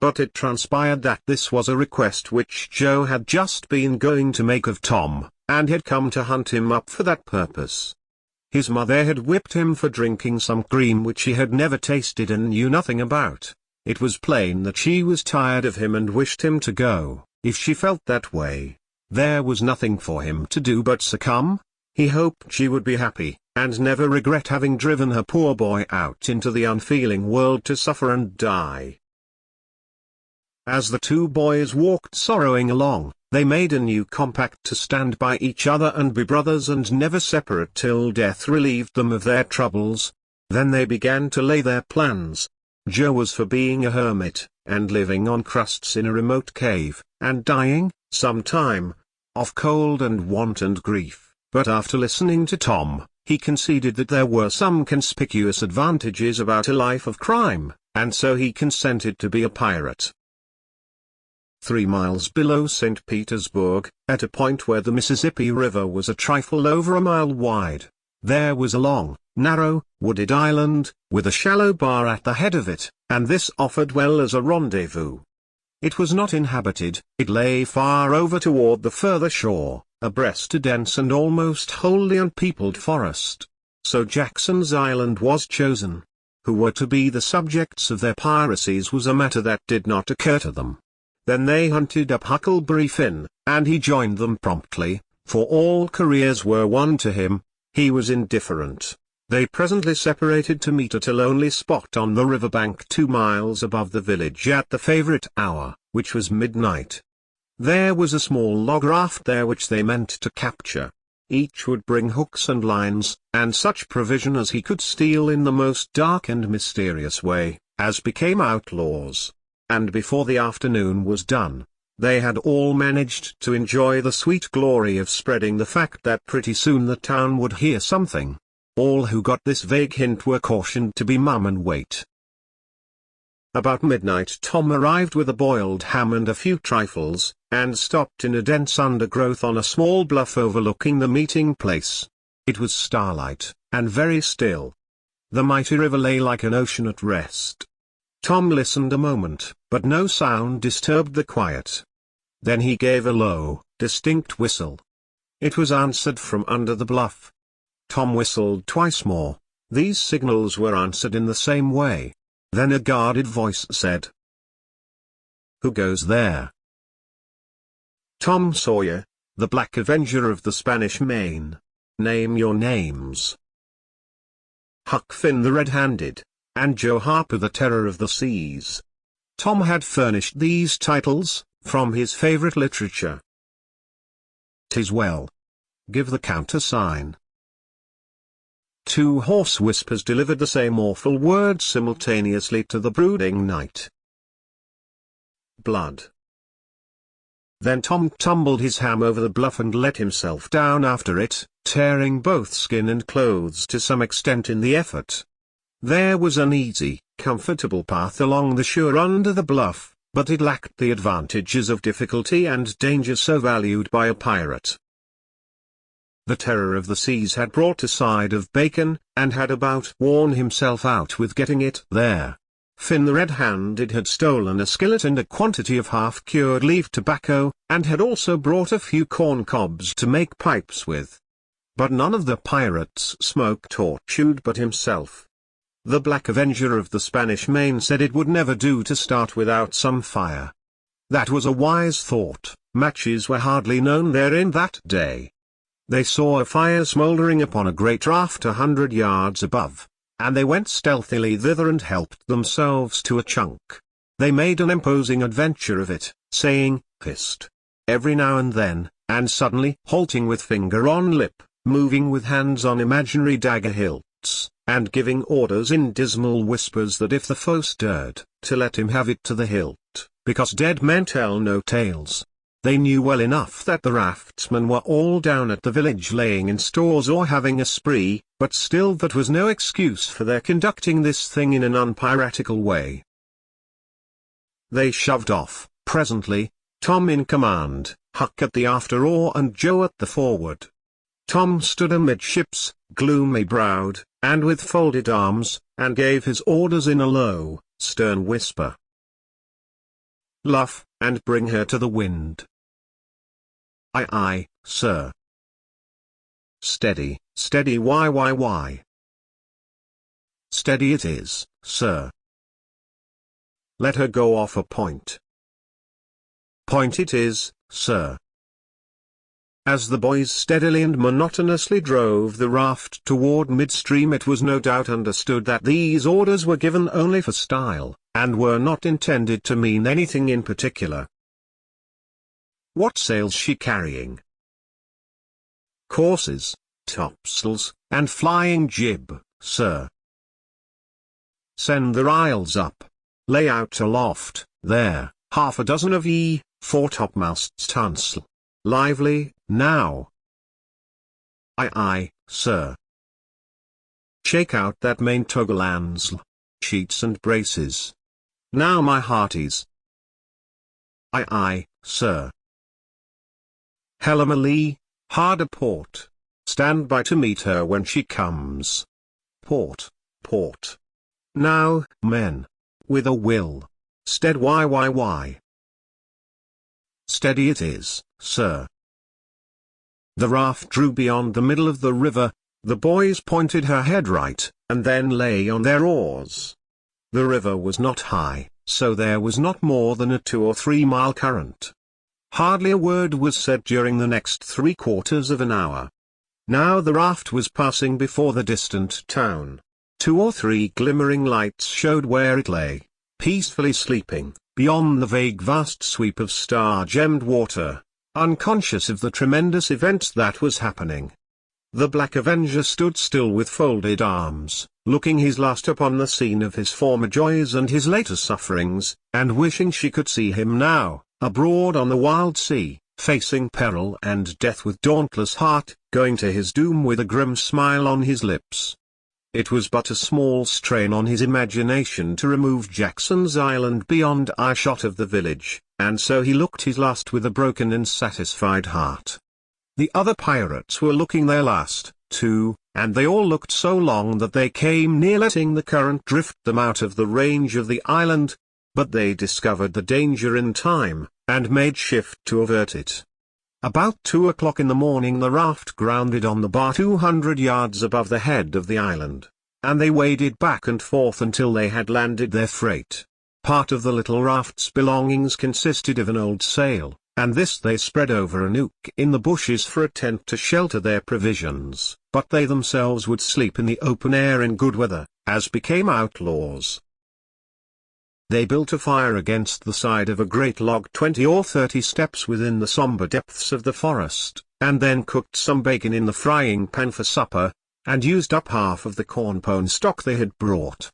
But it transpired that this was a request which Joe had just been going to make of Tom, and had come to hunt him up for that purpose. His mother had whipped him for drinking some cream which he had never tasted and knew nothing about. It was plain that she was tired of him and wished him to go. If she felt that way, there was nothing for him to do but succumb. He hoped she would be happy, and never regret having driven her poor boy out into the unfeeling world to suffer and die. As the two boys walked sorrowing along, they made a new compact to stand by each other and be brothers and never separate till death relieved them of their troubles. Then they began to lay their plans. Joe was for being a hermit, and living on crusts in a remote cave, and dying, some time, of cold and want and grief. But after listening to Tom, he conceded that there were some conspicuous advantages about a life of crime, and so he consented to be a pirate. 3 miles below St. Petersburg, at a point where the Mississippi River was a trifle over a mile wide, there was a long, narrow, wooded island, with a shallow bar at the head of it, and this offered well as a rendezvous. It was not inhabited, it lay far over toward the further shore, abreast a dense and almost wholly unpeopled forest. So Jackson's Island was chosen. Who were to be the subjects of their piracies was a matter that did not occur to them. Then they hunted up Huckleberry Finn, and he joined them promptly, for all careers were one to him. He was indifferent. They presently separated to meet at a lonely spot on the riverbank 2 miles above the village at the favorite hour, which was midnight. There was a small log raft there which they meant to capture. Each would bring hooks and lines, and such provision as he could steal in the most dark and mysterious way, as became outlaws. And before the afternoon was done, they had all managed to enjoy the sweet glory of spreading the fact that pretty soon the town would hear something. All who got this vague hint were cautioned to be mum and wait. About midnight Tom arrived with a boiled ham and a few trifles, and stopped in a dense undergrowth on a small bluff overlooking the meeting place. It was starlight, and very still. The mighty river lay like an ocean at rest. Tom listened a moment, but no sound disturbed the quiet. Then he gave a low, distinct whistle. It was answered from under the bluff. Tom whistled twice more. These signals were answered in the same way. Then a guarded voice said, "Who goes there?" "Tom Sawyer, the Black Avenger of the Spanish Main. Name your names." "Huck Finn the Red-Handed, and Joe Harper the Terror of the Seas." Tom had furnished these titles from his favorite literature. "'Tis well. Give the countersign." 2 hoarse whispers delivered the same awful words simultaneously to the brooding night. "Blood." Then Tom tumbled his ham over the bluff and let himself down after it, tearing both skin and clothes to some extent in the effort. There was an easy, comfortable path along the shore under the bluff, but it lacked the advantages of difficulty and danger so valued by a pirate. The Terror of the Seas had brought a side of bacon, and had about worn himself out with getting it there. Finn the Red-Handed had stolen a skillet and a quantity of half-cured leaf tobacco, and had also brought a few corn cobs to make pipes with. But none of the pirates smoked or chewed but himself. The Black Avenger of the Spanish Main said it would never do to start without some fire. That was a wise thought. Matches were hardly known there in that day. They saw a fire smouldering upon a great raft 100 yards above, and they went stealthily thither and helped themselves to a chunk. They made an imposing adventure of it, saying, "Hist," every now and then, and suddenly halting with finger on lip, moving with hands on imaginary dagger hilts, and giving orders in dismal whispers that if the foe stirred, to let him have it to the hilt, because dead men tell no tales. They knew well enough that the raftsmen were all down at the village laying in stores or having a spree, but still that was no excuse for their conducting this thing in an unpiratical way. They shoved off. Presently, Tom in command, Huck at the after oar and Joe at the forward. Tom stood amidships, gloomy-browed, and with folded arms, and gave his orders in a low, stern whisper. "Luff, and bring her to the wind." "Aye, aye, sir." "Steady, steady, why? "Steady it is, sir." "Let her go off a point." "Point it is, sir." As the boys steadily and monotonously drove the raft toward midstream, it was no doubt understood that these orders were given only for style, and were not intended to mean anything in particular. "What sail's she carrying?" "Courses, topsails, and flying jib, sir." "Send the riles up. Lay out aloft, there, half a dozen of ye, foretopmasts topsail. Lively, now." "Aye, aye, sir." "Shake out that main topsail, sheets and braces. Now, my hearties." "Aye, aye, sir." "Helm a lee, hard a port. Stand by to meet her when she comes. Port, port. Now, men. With a will. Stead, why? "Steady it is, sir." The raft drew beyond the middle of the river. The boys pointed her head right, and then lay on their oars. The river was not high, so there was not more than a 2 or 3 mile current. Hardly a word was said during the next 3/4 of an hour. Now the raft was passing before the distant town. 2 or 3 glimmering lights showed where it lay, peacefully sleeping, beyond the vague vast sweep of star-gemmed water, unconscious of the tremendous event that was happening. The Black Avenger stood still with folded arms, looking his last upon the scene of his former joys and his later sufferings, and wishing she could see him now, abroad on the wild sea, facing peril and death with dauntless heart, going to his doom with a grim smile on his lips. It was but a small strain on his imagination to remove Jackson's Island beyond eyeshot of the village, and so he looked his last with a broken and satisfied heart. The other pirates were looking their last, too, and they all looked so long that they came near letting the current drift them out of the range of the island, but they discovered the danger in time, and made shift to avert it. About 2 o'clock in the morning the raft grounded on the bar 200 yards above the head of the island, and they waded back and forth until they had landed their freight. Part of the little raft's belongings consisted of an old sail, and this they spread over a nook in the bushes for a tent to shelter their provisions, but they themselves would sleep in the open air in good weather, as became outlaws. They built a fire against the side of a great log 20 or 30 steps within the somber depths of the forest, and then cooked some bacon in the frying pan for supper, and used up half of the corn-pone stock they had brought.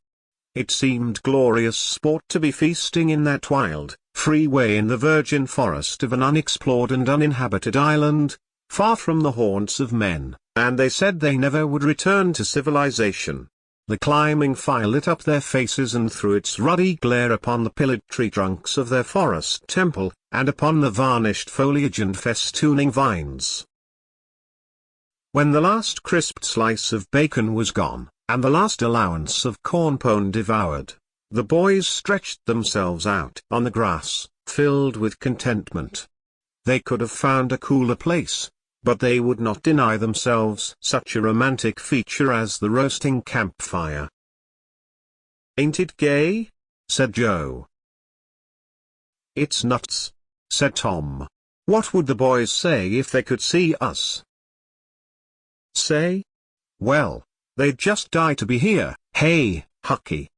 It seemed glorious sport to be feasting in that wild, free way in the virgin forest of an unexplored and uninhabited island, far from the haunts of men, and they said they never would return to civilization. The climbing fire lit up their faces and threw its ruddy glare upon the pillared tree trunks of their forest temple, and upon the varnished foliage and festooning vines. When the last crisp slice of bacon was gone, and the last allowance of corn-pone devoured, the boys stretched themselves out on the grass, filled with contentment. They could have found a cooler place, but they would not deny themselves such a romantic feature as the roasting campfire. "Ain't it gay?" said Joe. "It's nuts," said Tom. "What would the boys say if they could see us?" "Say? Well, they'd just die to be here, hey, Hucky?"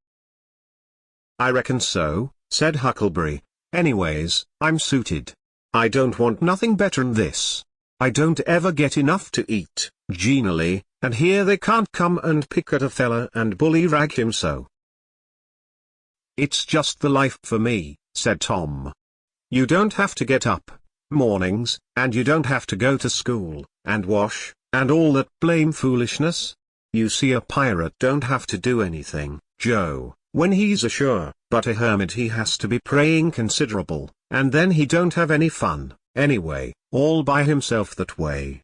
"I reckon so," said Huckleberry. "Anyways, I'm suited. I don't want nothing better'n this. I don't ever get enough to eat, genially, and here they can't come and pick at a fella and bully-rag him so." "It's just the life for me," said Tom. "You don't have to get up mornings, and you don't have to go to school, and wash, and all that blame foolishness. You see, a pirate don't have to do anything, Joe, when he's ashore, but a hermit he has to be praying considerable, and then he don't have any fun, anyway, all by himself that way."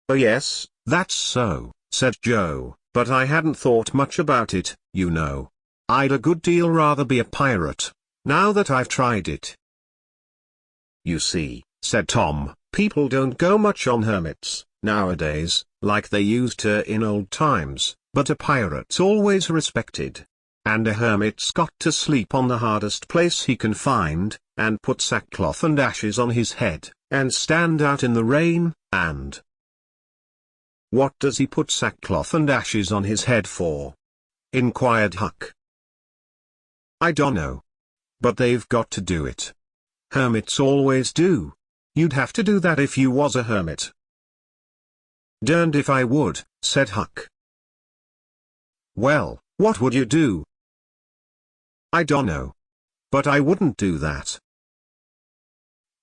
"Oh yes, that's so," said Joe, "but I hadn't thought much about it, you know. I'd a good deal rather be a pirate, now that I've tried it." "You see," said Tom, "people don't go much on hermits, nowadays, like they used to in old times, but a pirate's always respected. And a hermit's got to sleep on the hardest place he can find, and put sackcloth and ashes on his head, and stand out in the rain, and—" "What does he put sackcloth and ashes on his head for?" inquired Huck. "I dunno. But they've got to do it. Hermits always do. You'd have to do that if you was a hermit." "Derned if I would," said Huck. "Well, what would you do?" "I dunno. But I wouldn't do that."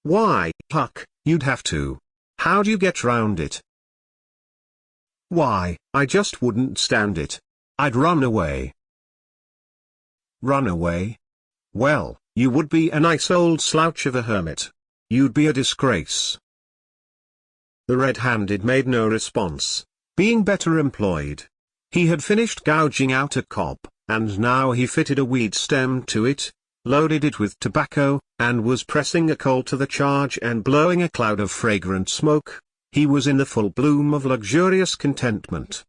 "Why, Huck, you'd have to. How'd you get round it?" "Why, I just wouldn't stand it. I'd run away." "Run away? Well, you would be a nice old slouch of a hermit. You'd be a disgrace." The red-handed made no response, being better employed. He had finished gouging out a cob, and now he fitted a weed stem to it, loaded it with tobacco, and was pressing a coal to the charge and blowing a cloud of fragrant smoke. He was in the full bloom of luxurious contentment.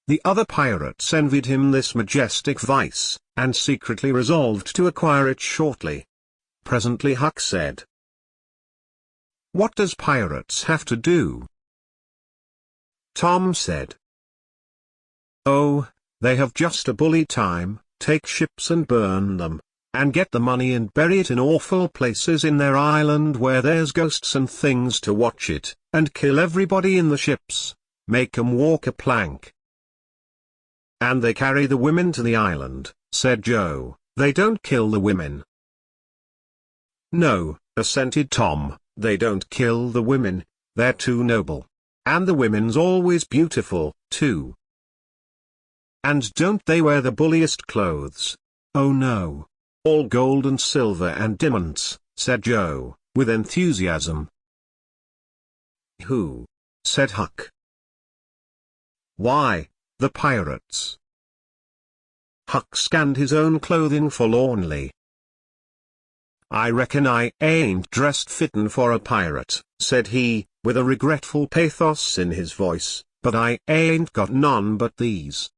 The other pirates envied him this majestic vice, and secretly resolved to acquire it shortly. Presently Huck said, "What does pirates have to do?" Tom said, "Oh, they have just a bully time, take ships and burn them, and get the money and bury it in awful places in their island where there's ghosts and things to watch it, and kill everybody in the ships, make 'em walk a plank." "And they carry the women to the island," said Joe. "They don't kill the women." "No," assented Tom, "they don't kill the women, they're too noble. And the women's always beautiful, too." "And don't they wear the bulliest clothes?" "Oh no. All gold and silver and diamonds," said Joe, with enthusiasm. "Who?" said Huck. "Why, the pirates." Huck scanned his own clothing forlornly. "I reckon I ain't dressed fittin' for a pirate," said he, with a regretful pathos in his voice, "but I ain't got none but these."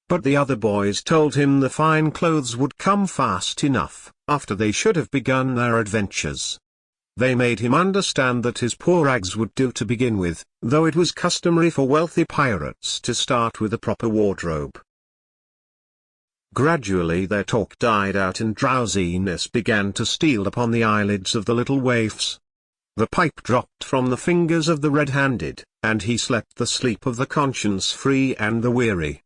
But the other boys told him the fine clothes would come fast enough, after they should have begun their adventures. They made him understand that his poor rags would do to begin with, though it was customary for wealthy pirates to start with a proper wardrobe. Gradually their talk died out and drowsiness began to steal upon the eyelids of the little waifs. The pipe dropped from the fingers of the red-handed, and he slept the sleep of the conscience-free and the weary.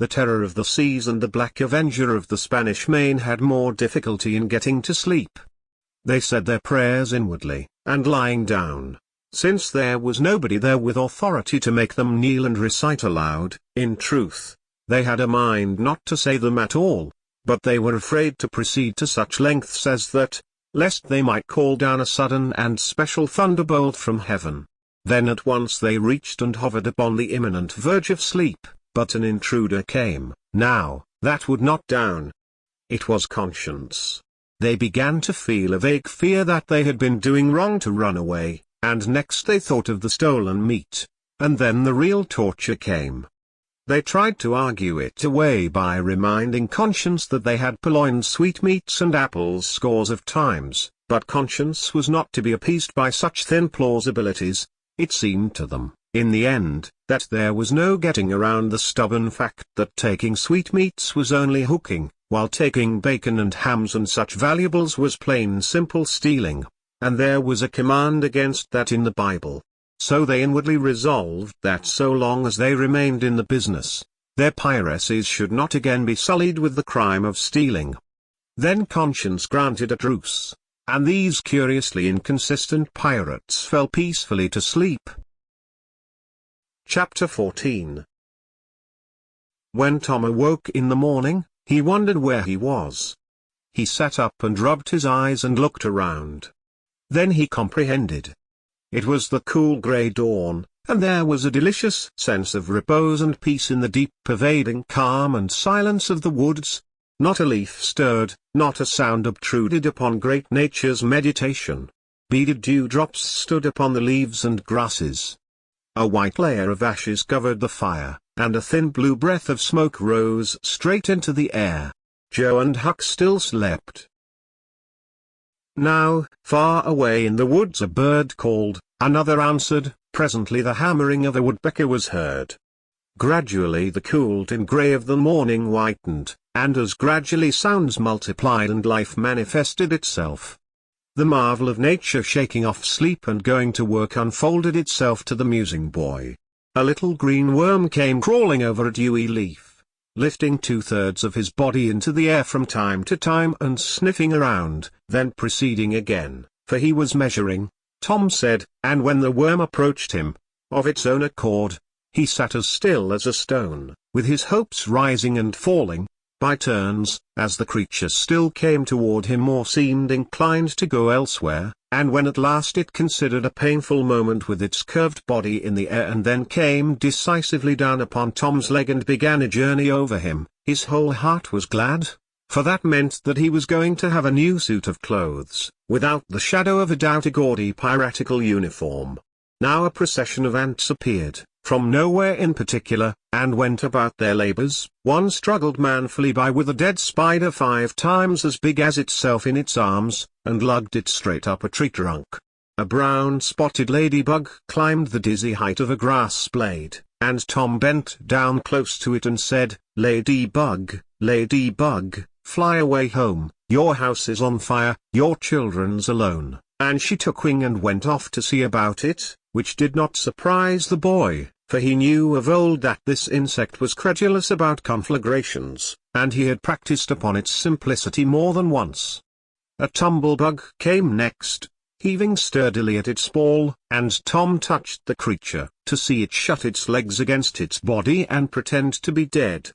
The terror of the seas and the black avenger of the Spanish Main had more difficulty in getting to sleep. They said their prayers inwardly, and lying down, since there was nobody there with authority to make them kneel and recite aloud. In truth, they had a mind not to say them at all, but they were afraid to proceed to such lengths as that, lest they might call down a sudden and special thunderbolt from heaven. Then at once they reached and hovered upon the imminent verge of sleep, but an intruder came. Now, that would not down. It was conscience. They began to feel a vague fear that they had been doing wrong to run away, and next they thought of the stolen meat, and then the real torture came. They tried to argue it away by reminding conscience that they had purloined sweetmeats and apples scores of times, but conscience was not to be appeased by such thin plausibilities. It seemed to them, in the end, that there was no getting around the stubborn fact that taking sweetmeats was only hooking, while taking bacon and hams and such valuables was plain simple stealing, and there was a command against that in the Bible. So they inwardly resolved that so long as they remained in the business, their piracies should not again be sullied with the crime of stealing. Then conscience granted a truce, and these curiously inconsistent pirates fell peacefully to sleep. Chapter 14. When Tom awoke in the morning, he wondered where he was. He sat up and rubbed his eyes and looked around. Then he comprehended. It was the cool grey dawn, and there was a delicious sense of repose and peace in the deep pervading calm and silence of the woods. Not a leaf stirred, not a sound obtruded upon great nature's meditation. Beaded dewdrops stood upon the leaves and grasses. A white layer of ashes covered the fire, and a thin blue breath of smoke rose straight into the air. Joe and Huck still slept. Now, far away in the woods a bird called, another answered. Presently the hammering of a woodpecker was heard. Gradually the cool tin grey of the morning whitened, and as gradually sounds multiplied and life manifested itself. The marvel of nature shaking off sleep and going to work unfolded itself to the musing boy. A little green worm came crawling over a dewy leaf, lifting 2/3 of his body into the air from time to time and sniffing around, then proceeding again, for he was measuring, Tom said, and when the worm approached him, of its own accord, he sat as still as a stone, with his hopes rising and falling, by turns, as the creature still came toward him or seemed inclined to go elsewhere, and when at last it considered a painful moment with its curved body in the air and then came decisively down upon Tom's leg and began a journey over him, his whole heart was glad, for that meant that he was going to have a new suit of clothes, without the shadow of a doubt a gaudy piratical uniform. Now a procession of ants appeared, from nowhere in particular, and went about their labors. One struggled manfully by with a dead spider 5 times as big as itself in its arms, and lugged it straight up a tree trunk. A brown-spotted ladybug climbed the dizzy height of a grass blade, and Tom bent down close to it and said, "Ladybug, ladybug, fly away home, your house is on fire, your children's alone," and she took wing and went off to see about it, which did not surprise the boy, for he knew of old that this insect was credulous about conflagrations, and he had practiced upon its simplicity more than once. A tumblebug came next, heaving sturdily at its ball, and Tom touched the creature, to see it shut its legs against its body and pretend to be dead.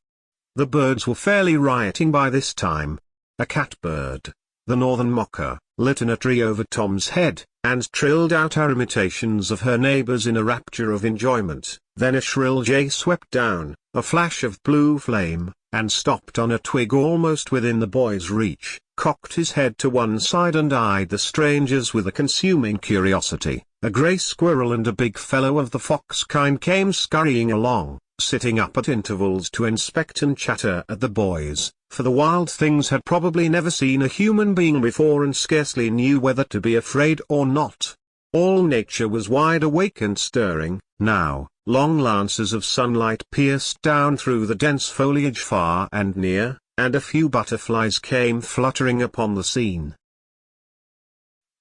The birds were fairly rioting by this time. A catbird, the northern mocker, lit in a tree over Tom's head, and trilled out her imitations of her neighbors in a rapture of enjoyment. Then a shrill jay swept down, a flash of blue flame, and stopped on a twig almost within the boy's reach, cocked his head to one side and eyed the strangers with a consuming curiosity. A gray squirrel and a big fellow of the fox kind came scurrying along, sitting up at intervals to inspect and chatter at the boys, for the wild things had probably never seen a human being before and scarcely knew whether to be afraid or not. All nature was wide awake and stirring, now. Long lances of sunlight pierced down through the dense foliage far and near, and a few butterflies came fluttering upon the scene.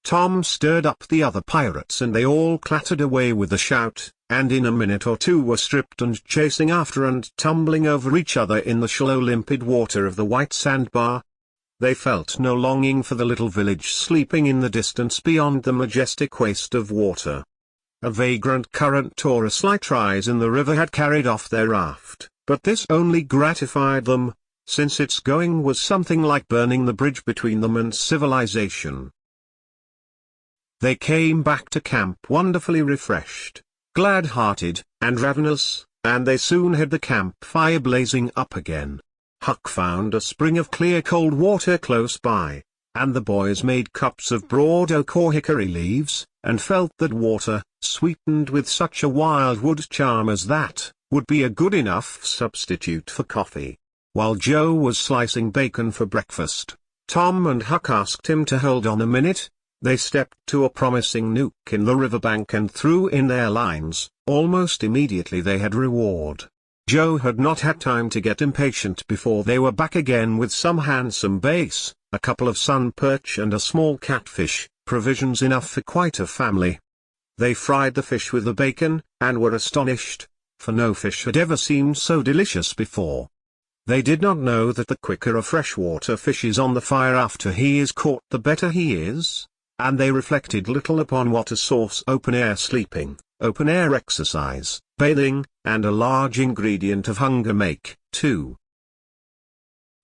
Tom stirred up the other pirates and they all clattered away with a shout, and in a minute or two were stripped and chasing after and tumbling over each other in the shallow limpid water of the white sandbar. They felt no longing for the little village sleeping in the distance beyond the majestic waste of water. A vagrant current or a slight rise in the river had carried off their raft, but this only gratified them, since its going was something like burning the bridge between them and civilization. They came back to camp wonderfully refreshed, glad-hearted, and ravenous, and they soon had the campfire blazing up again. Huck found a spring of clear cold water close by, and the boys made cups of broad oak or hickory leaves, and felt that water, sweetened with such a wildwood charm as that, would be a good enough substitute for coffee. While Joe was slicing bacon for breakfast, Tom and Huck asked him to hold on a minute. They stepped to a promising nook in the riverbank and threw in their lines. Almost immediately they had reward. Joe had not had time to get impatient before they were back again with some handsome bass, a couple of sun perch and a small catfish, provisions enough for quite a family. They fried the fish with the bacon, and were astonished, for no fish had ever seemed so delicious before. They did not know that the quicker a freshwater fish is on the fire after he is caught the better he is, and they reflected little upon what a source open-air sleeping, open-air exercise, bathing, and a large ingredient of hunger make, 2.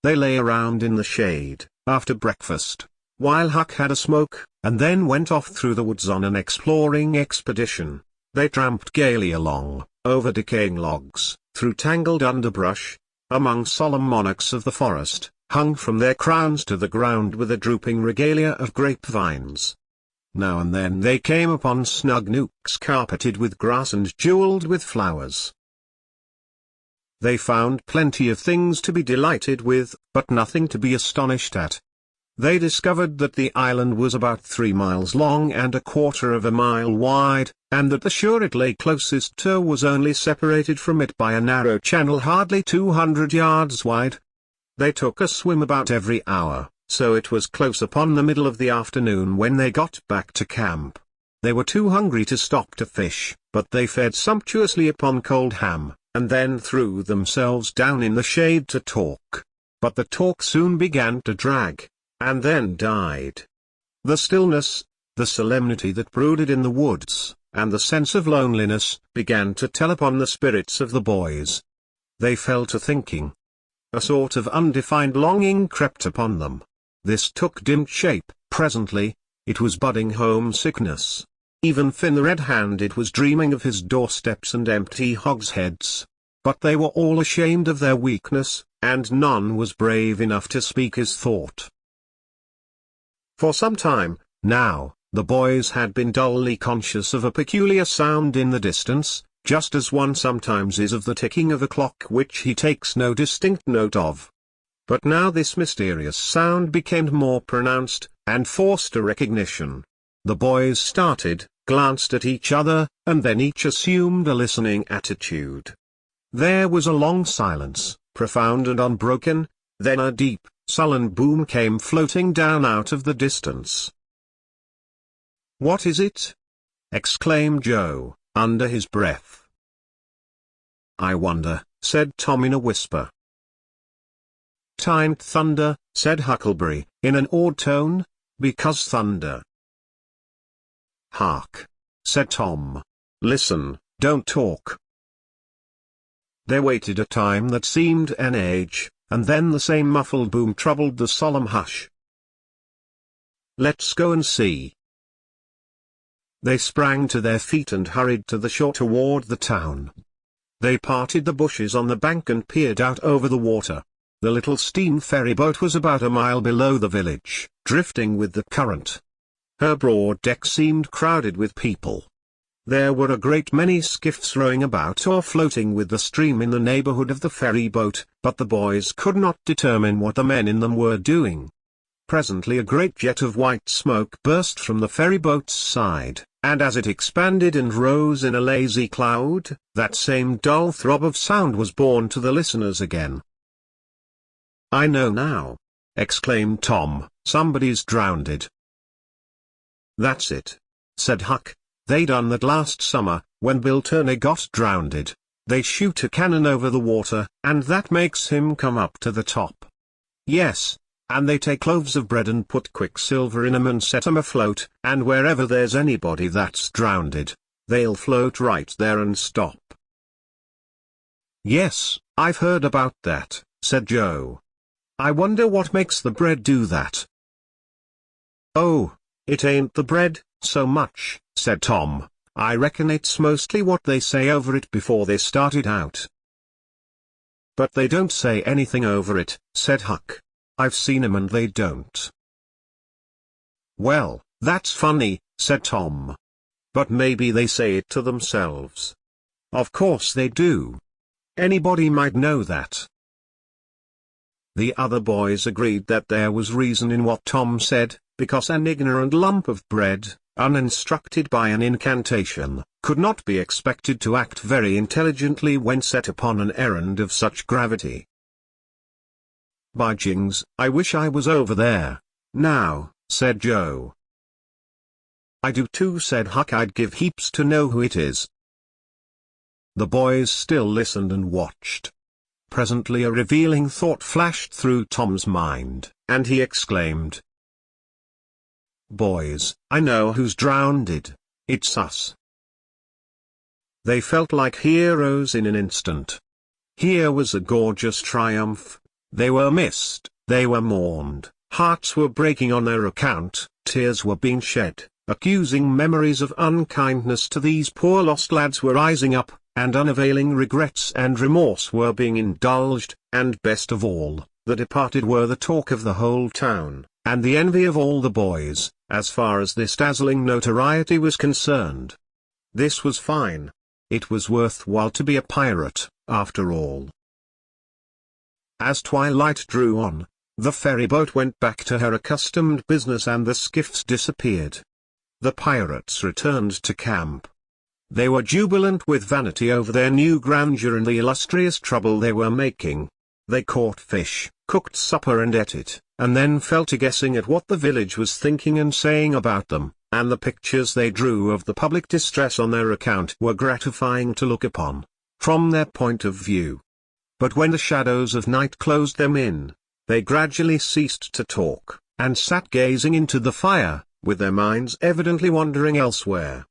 They lay around in the shade, after breakfast, while Huck had a smoke, and then went off through the woods on an exploring expedition. They tramped gaily along, over decaying logs, through tangled underbrush, among solemn monarchs of the forest, hung from their crowns to the ground with a drooping regalia of grapevines. Now and then they came upon snug nooks carpeted with grass and jeweled with flowers. They found plenty of things to be delighted with, but nothing to be astonished at. They discovered that the island was about 3 miles long and a quarter of a mile wide, and that the shore it lay closest to was only separated from it by a narrow channel hardly 200 yards wide. They took a swim about every hour, so it was close upon the middle of the afternoon when they got back to camp. They were too hungry to stop to fish, but they fed sumptuously upon cold ham, and then threw themselves down in the shade to talk. But the talk soon began to drag, and then died. The stillness, the solemnity that brooded in the woods, and the sense of loneliness, began to tell upon the spirits of the boys. They fell to thinking. A sort of undefined longing crept upon them. This took dim shape. Presently, it was budding homesickness. Even Finn the Red-Handed was dreaming of his doorsteps and empty hogsheads. But they were all ashamed of their weakness, and none was brave enough to speak his thought. For some time, now, the boys had been dully conscious of a peculiar sound in the distance, just as one sometimes is of the ticking of a clock which he takes no distinct note of. But now this mysterious sound became more pronounced, and forced a recognition. The boys started, glanced at each other, and then each assumed a listening attitude. There was a long silence, profound and unbroken, then a deep, sullen boom came floating down out of the distance. "What is it?" exclaimed Joe, under his breath. "I wonder," said Tom in a whisper. "'Tain't thunder," said Huckleberry, in an awed tone, "because thunder." "Hark!" said Tom. "Listen, don't talk." They waited a time that seemed an age, and then the same muffled boom troubled the solemn hush. "Let's go and see." They sprang to their feet and hurried to the shore toward the town. They parted the bushes on the bank and peered out over the water. The little steam ferry boat was about a mile below the village, drifting with the current. Her broad deck seemed crowded with people. There were a great many skiffs rowing about or floating with the stream in the neighborhood of the ferry boat, but the boys could not determine what the men in them were doing. Presently a great jet of white smoke burst from the ferry boat's side, and as it expanded and rose in a lazy cloud, that same dull throb of sound was borne to the listeners again. "I know now," exclaimed Tom, "somebody's drownded." "That's it," said Huck. "They done that last summer, when Bill Turner got drownded. They shoot a cannon over the water, and that makes him come up to the top. Yes, and they take loaves of bread and put quicksilver in 'em and set 'em afloat, and wherever there's anybody that's drownded, they'll float right there and stop." "Yes, I've heard about that," said Joe. "I wonder what makes the bread do that." "Oh, it ain't the bread, so much," said Tom. "I reckon it's mostly what they say over it before they started out." "But they don't say anything over it," said Huck. "I've seen 'em and they don't." "Well, that's funny," said Tom. "But maybe they say it to themselves." "Of course they do. Anybody might know that." The other boys agreed that there was reason in what Tom said, because an ignorant lump of bread, uninstructed by an incantation, could not be expected to act very intelligently when set upon an errand of such gravity. "By jings, I wish I was over there, now," said Joe. "I do too," said Huck. "I'd give heaps to know who it is." The boys still listened and watched. Presently a revealing thought flashed through Tom's mind, and he exclaimed, "Boys, I know who's drownded. It's us." They felt like heroes in an instant. Here was a gorgeous triumph. They were missed, they were mourned, hearts were breaking on their account, tears were being shed, accusing memories of unkindness to these poor lost lads were rising up, and unavailing regrets and remorse were being indulged, and best of all, the departed were the talk of the whole town, and the envy of all the boys, as far as this dazzling notoriety was concerned. This was fine. It was worthwhile to be a pirate, after all. As twilight drew on, the ferry boat went back to her accustomed business and the skiffs disappeared. The pirates returned to camp. They were jubilant with vanity over their new grandeur and the illustrious trouble they were making. They caught fish, cooked supper and ate it, and then fell to guessing at what the village was thinking and saying about them, and the pictures they drew of the public distress on their account were gratifying to look upon, from their point of view. But when the shadows of night closed them in, they gradually ceased to talk, and sat gazing into the fire, with their minds evidently wandering elsewhere.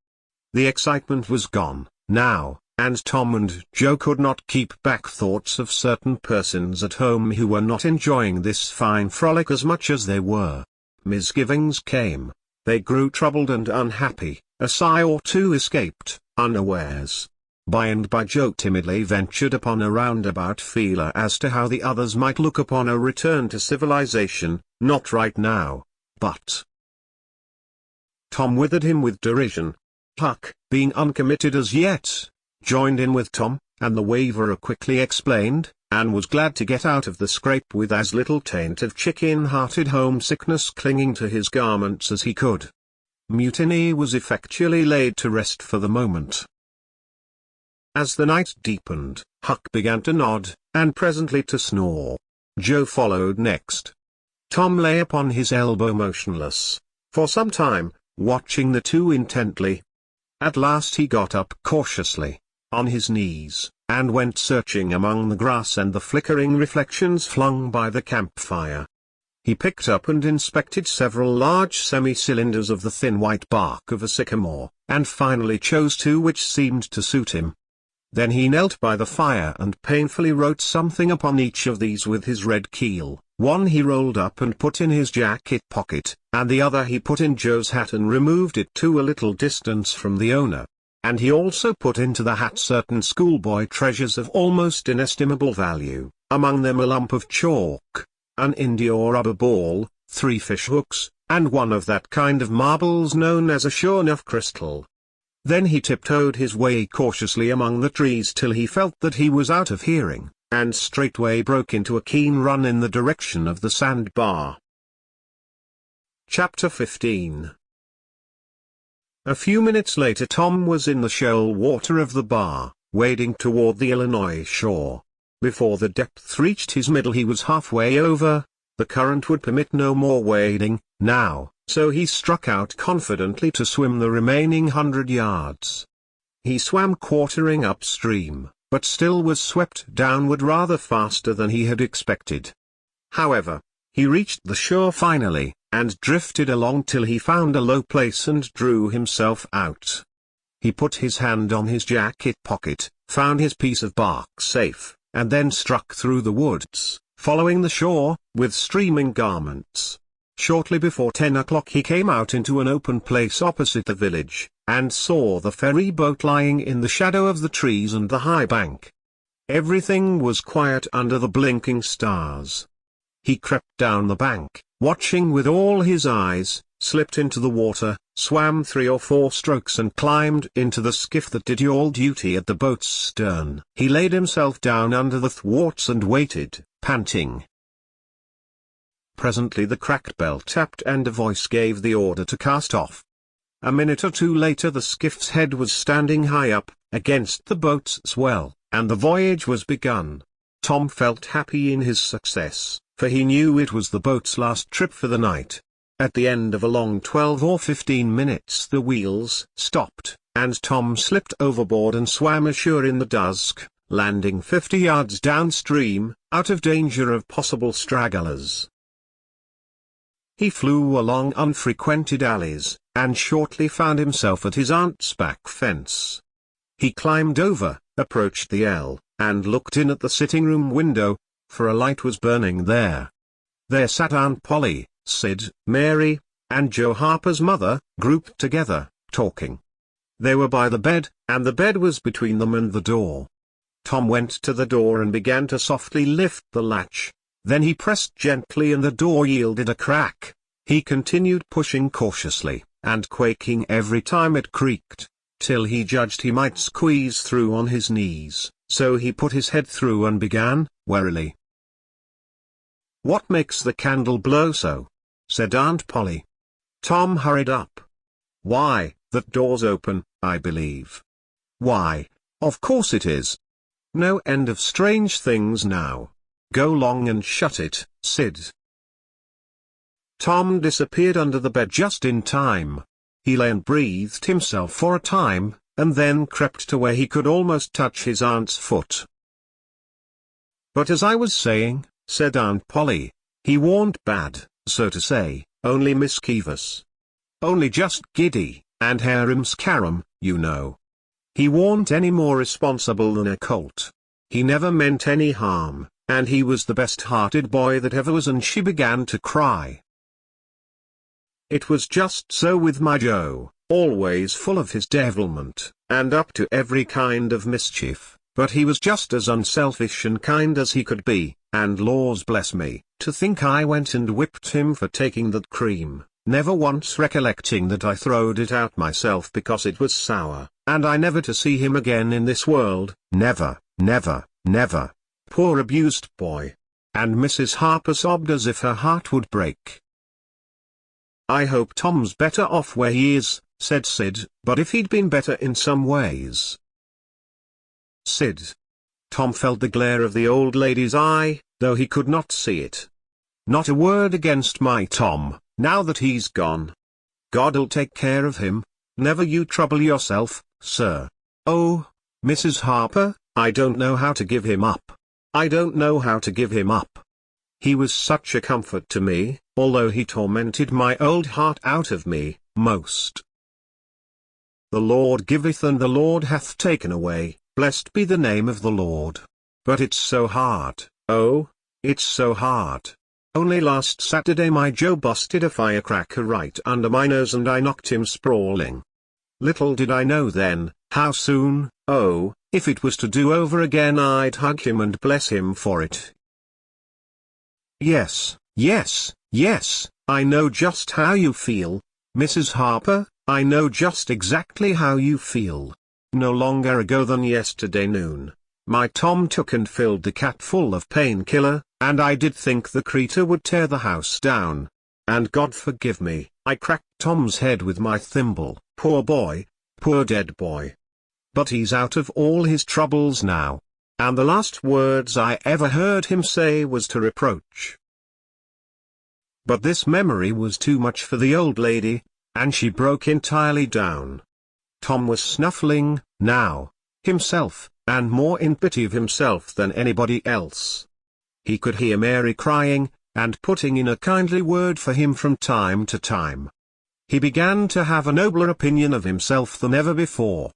The excitement was gone, now, and Tom and Joe could not keep back thoughts of certain persons at home who were not enjoying this fine frolic as much as they were. Misgivings came. They grew troubled and unhappy, a sigh or two escaped, unawares. By and by Joe timidly ventured upon a roundabout feeler as to how the others might look upon a return to civilization, not right now, but... Tom withered him with derision. Huck, being uncommitted as yet, joined in with Tom, and the waverer quickly explained, and was glad to get out of the scrape with as little taint of chicken-hearted homesickness clinging to his garments as he could. Mutiny was effectually laid to rest for the moment. As the night deepened, Huck began to nod, and presently to snore. Joe followed next. Tom lay upon his elbow motionless, for some time, watching the two intently. At last he got up cautiously, on his knees, and went searching among the grass and the flickering reflections flung by the campfire. He picked up and inspected several large semi-cylinders of the thin white bark of a sycamore, and finally chose two which seemed to suit him. Then he knelt by the fire and painfully wrote something upon each of these with his red keel. One he rolled up and put in his jacket pocket, and the other he put in Joe's hat and removed it to a little distance from the owner. And he also put into the hat certain schoolboy treasures of almost inestimable value, among them a lump of chalk, an India rubber ball, 3 fish hooks, and one of that kind of marbles known as a sure-enough crystal. Then he tiptoed his way cautiously among the trees till he felt that he was out of hearing, and straightway broke into a keen run in the direction of the sandbar. Chapter 15. A few minutes later Tom was in the shoal water of the bar, wading toward the Illinois shore. Before the depth reached his middle he was halfway over. The current would permit no more wading, now, so he struck out confidently to swim the remaining 100 yards. He swam quartering upstream, but still was swept downward rather faster than he had expected. However, he reached the shore finally, and drifted along till he found a low place and drew himself out. He put his hand on his jacket pocket, found his piece of bark safe, and then struck through the woods, following the shore, with streaming garments. Shortly before 10 o'clock he came out into an open place opposite the village, and saw the ferry boat lying in the shadow of the trees and the high bank. Everything was quiet under the blinking stars. He crept down the bank, watching with all his eyes, slipped into the water, swam 3 or 4 strokes and climbed into the skiff that did all duty at the boat's stern. He laid himself down under the thwarts and waited, panting. Presently the cracked bell tapped and a voice gave the order to cast off. A minute or two later the skiff's head was standing high up, against the boat's swell, and the voyage was begun. Tom felt happy in his success, for he knew it was the boat's last trip for the night. At the end of a long 12 or 15 minutes the wheels stopped, and Tom slipped overboard and swam ashore in the dusk, landing 50 yards downstream, out of danger of possible stragglers. He flew along unfrequented alleys, and shortly found himself at his aunt's back fence. He climbed over, approached the L, and looked in at the sitting-room window, for a light was burning there. There sat Aunt Polly, Sid, Mary, and Joe Harper's mother, grouped together, talking. They were by the bed, and the bed was between them and the door. Tom went to the door and began to softly lift the latch. Then he pressed gently and the door yielded a crack. He continued pushing cautiously, and quaking every time it creaked, till he judged he might squeeze through on his knees, so he put his head through and began, warily. "What makes the candle blow so?" said Aunt Polly. Tom hurried up. "Why, that door's open, I believe." "Why, of course it is. No end of strange things now. Go long and shut it, Sid." Tom disappeared under the bed just in time. He lay and breathed himself for a time, and then crept to where he could almost touch his aunt's foot. "But as I was saying," said Aunt Polly, "he warn't bad, so to say, only mischievous. Only just giddy, and harum-scarum, you know. He warn't any more responsible than a colt. He never meant any harm, and he was the best-hearted boy that ever was." And she began to cry. "It was just so with my Joe, always full of his devilment, and up to every kind of mischief, but he was just as unselfish and kind as he could be, and laws bless me, to think I went and whipped him for taking that cream, never once recollecting that I throwed it out myself because it was sour, and I never to see him again in this world, never, never, never. Poor abused boy." And Mrs. Harper sobbed as if her heart would break. "I hope Tom's better off where he is," said Sid, "but if he'd been better in some ways." "Sid." Tom felt the glare of the old lady's eye, though he could not see it. "Not a word against my Tom, now that he's gone. God'll take care of him, never you trouble yourself, sir. Oh, Mrs. Harper, I don't know how to give him up. I don't know how to give him up. He was such a comfort to me, although he tormented my old heart out of me, most. The Lord giveth and the Lord hath taken away, blessed be the name of the Lord. But it's so hard, oh, it's so hard. Only last Saturday my Joe busted a firecracker right under my nose and I knocked him sprawling. Little did I know then, how soon, oh, if it was to do over again I'd hug him and bless him for it. Yes, yes, yes, I know just how you feel, Mrs. Harper, I know just exactly how you feel. No longer ago than yesterday noon, my Tom took and filled the cat full of painkiller, and I did think the creature would tear the house down. And God forgive me, I cracked Tom's head with my thimble, poor boy, poor dead boy. But he's out of all his troubles now. And the last words I ever heard him say was to reproach. But this memory was too much for the old lady, and she broke entirely down. Tom was snuffling, now, himself, and more in pity of himself than anybody else. He could hear Mary crying, and putting in a kindly word for him from time to time. He began to have a nobler opinion of himself than ever before.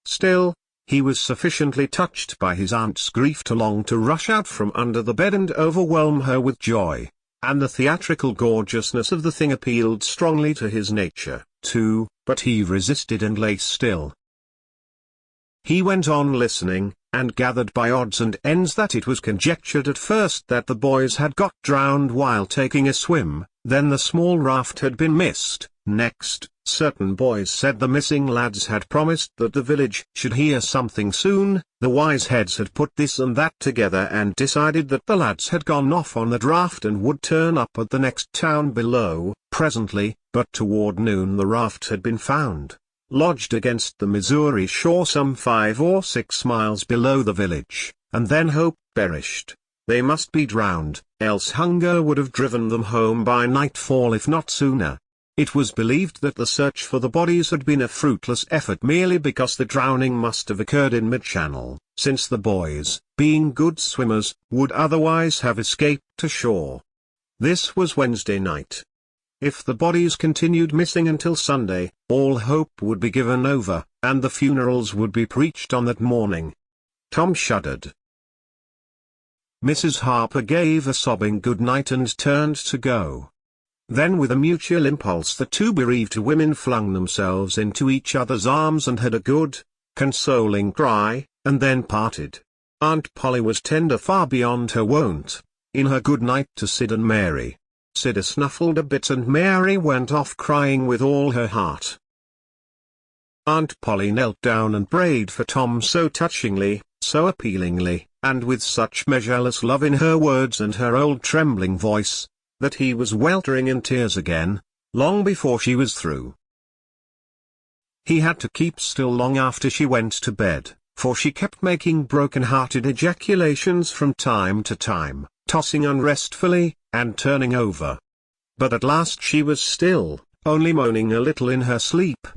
Still, he was sufficiently touched by his aunt's grief to long to rush out from under the bed and overwhelm her with joy, and the theatrical gorgeousness of the thing appealed strongly to his nature, too, but he resisted and lay still. He went on listening, and gathered by odds and ends that it was conjectured at first that the boys had got drowned while taking a swim, then the small raft had been missed. Next, certain boys said the missing lads had promised that the village should hear something soon. The wise heads had put this and that together and decided that the lads had gone off on the raft and would turn up at the next town below, presently, but toward noon the raft had been found, lodged against the Missouri shore some 5 or 6 miles below the village, and then hope perished. They must be drowned, else hunger would have driven them home by nightfall if not sooner. It was believed that the search for the bodies had been a fruitless effort merely because the drowning must have occurred in mid-channel, since the boys, being good swimmers, would otherwise have escaped to shore. This was Wednesday night. If the bodies continued missing until Sunday, all hope would be given over, and the funerals would be preached on that morning. Tom shuddered, Mrs. Harper gave a sobbing good night and turned to go. Then with a mutual impulse the two bereaved women flung themselves into each other's arms and had a good, consoling cry, and then parted. Aunt Polly was tender far beyond her wont, in her good night to Sid and Mary. Sid snuffled a bit and Mary went off crying with all her heart. Aunt Polly knelt down and prayed for Tom so touchingly, so appealingly, and with such measureless love in her words and her old trembling voice, that he was weltering in tears again, long before she was through. He had to keep still long after she went to bed, for she kept making broken-hearted ejaculations from time to time, tossing unrestfully, and turning over. But at last she was still, only moaning a little in her sleep.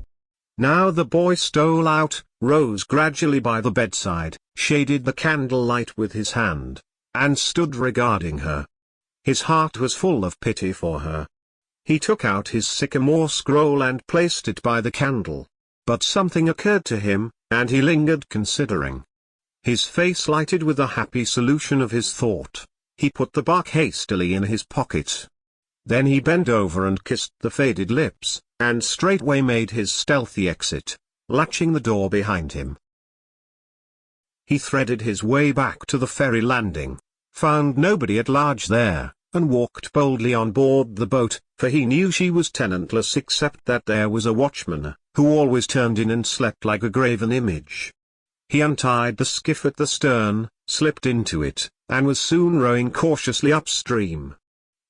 Now the boy stole out, rose gradually by the bedside, shaded the candlelight with his hand, and stood regarding her. His heart was full of pity for her. He took out his sycamore scroll and placed it by the candle. But something occurred to him, and he lingered considering. His face lighted with a happy solution of his thought. He put the bark hastily in his pocket. Then he bent over and kissed the faded lips, and straightway made his stealthy exit, latching the door behind him. He threaded his way back to the ferry landing, found nobody at large there, and walked boldly on board the boat, for he knew she was tenantless except that there was a watchman, who always turned in and slept like a graven image. He untied the skiff at the stern, slipped into it, and was soon rowing cautiously upstream.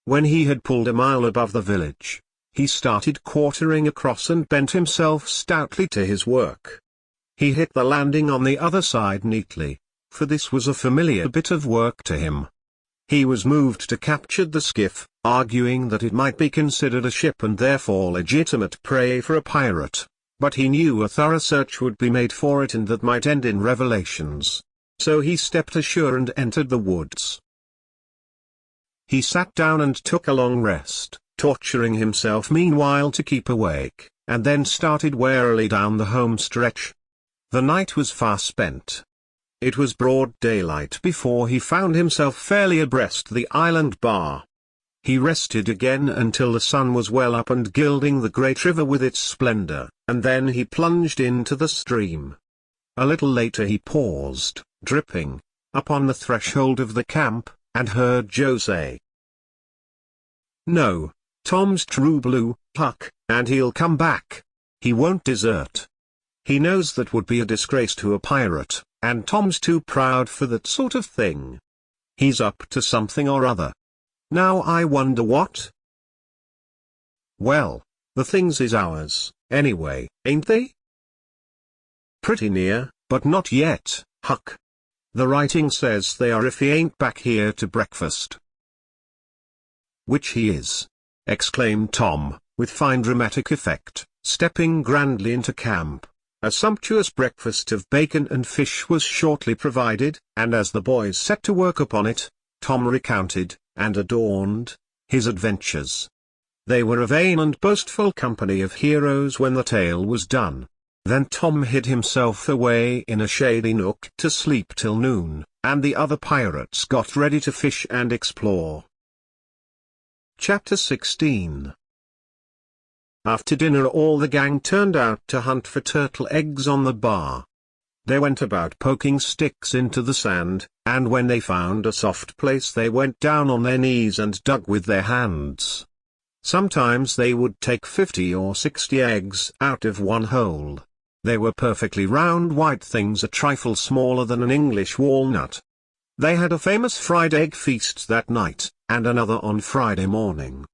When he had pulled a mile above the village, he started quartering across and bent himself stoutly to his work. He hit the landing on the other side neatly, for this was a familiar bit of work to him. He was moved to capture the skiff, arguing that it might be considered a ship and therefore legitimate prey for a pirate, but he knew a thorough search would be made for it and that might end in revelations. So he stepped ashore and entered the woods. He sat down and took a long rest, torturing himself meanwhile to keep awake, and then started warily down the home stretch. The night was far spent. It was broad daylight before he found himself fairly abreast the island bar. He rested again until the sun was well up and gilding the great river with its splendor, and then he plunged into the stream. A little later he paused, dripping, upon the threshold of the camp, and heard Joe say, "No, Tom's true blue, Huck, and he'll come back. He won't desert. He knows that would be a disgrace to a pirate, and Tom's too proud for that sort of thing. He's up to something or other. Now I wonder what?" "Well, the things is ours, anyway, ain't they?" "Pretty near, but not yet, Huck. The writing says they are if he ain't back here to breakfast." "Which he is," exclaimed Tom, with fine dramatic effect, stepping grandly into camp. A sumptuous breakfast of bacon and fish was shortly provided, and as the boys set to work upon it, Tom recounted, and adorned, his adventures. They were a vain and boastful company of heroes when the tale was done. Then Tom hid himself away in a shady nook to sleep till noon, and the other pirates got ready to fish and explore. Chapter 16. After dinner all the gang turned out to hunt for turtle eggs on the bar. They went about poking sticks into the sand, and when they found a soft place they went down on their knees and dug with their hands. Sometimes they would take 50 or 60 eggs out of one hole. They were perfectly round white things a trifle smaller than an English walnut. They had a famous fried egg feast that night, and another on Friday morning.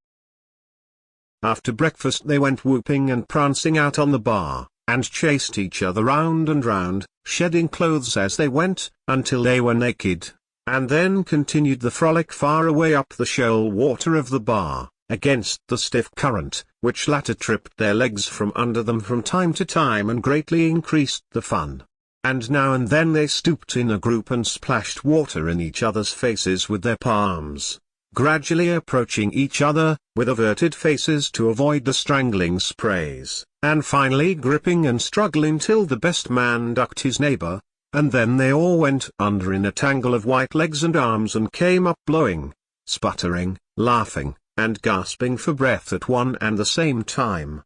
After breakfast they went whooping and prancing out on the bar, and chased each other round and round, shedding clothes as they went, until they were naked, and then continued the frolic far away up the shoal water of the bar, against the stiff current, which latter tripped their legs from under them from time to time and greatly increased the fun. And now and then they stooped in a group and splashed water in each other's faces with their palms, gradually approaching each other, with averted faces to avoid the strangling sprays, and finally gripping and struggling till the best man ducked his neighbor, and then they all went under in a tangle of white legs and arms and came up blowing, sputtering, laughing, and gasping for breath at one and the same time.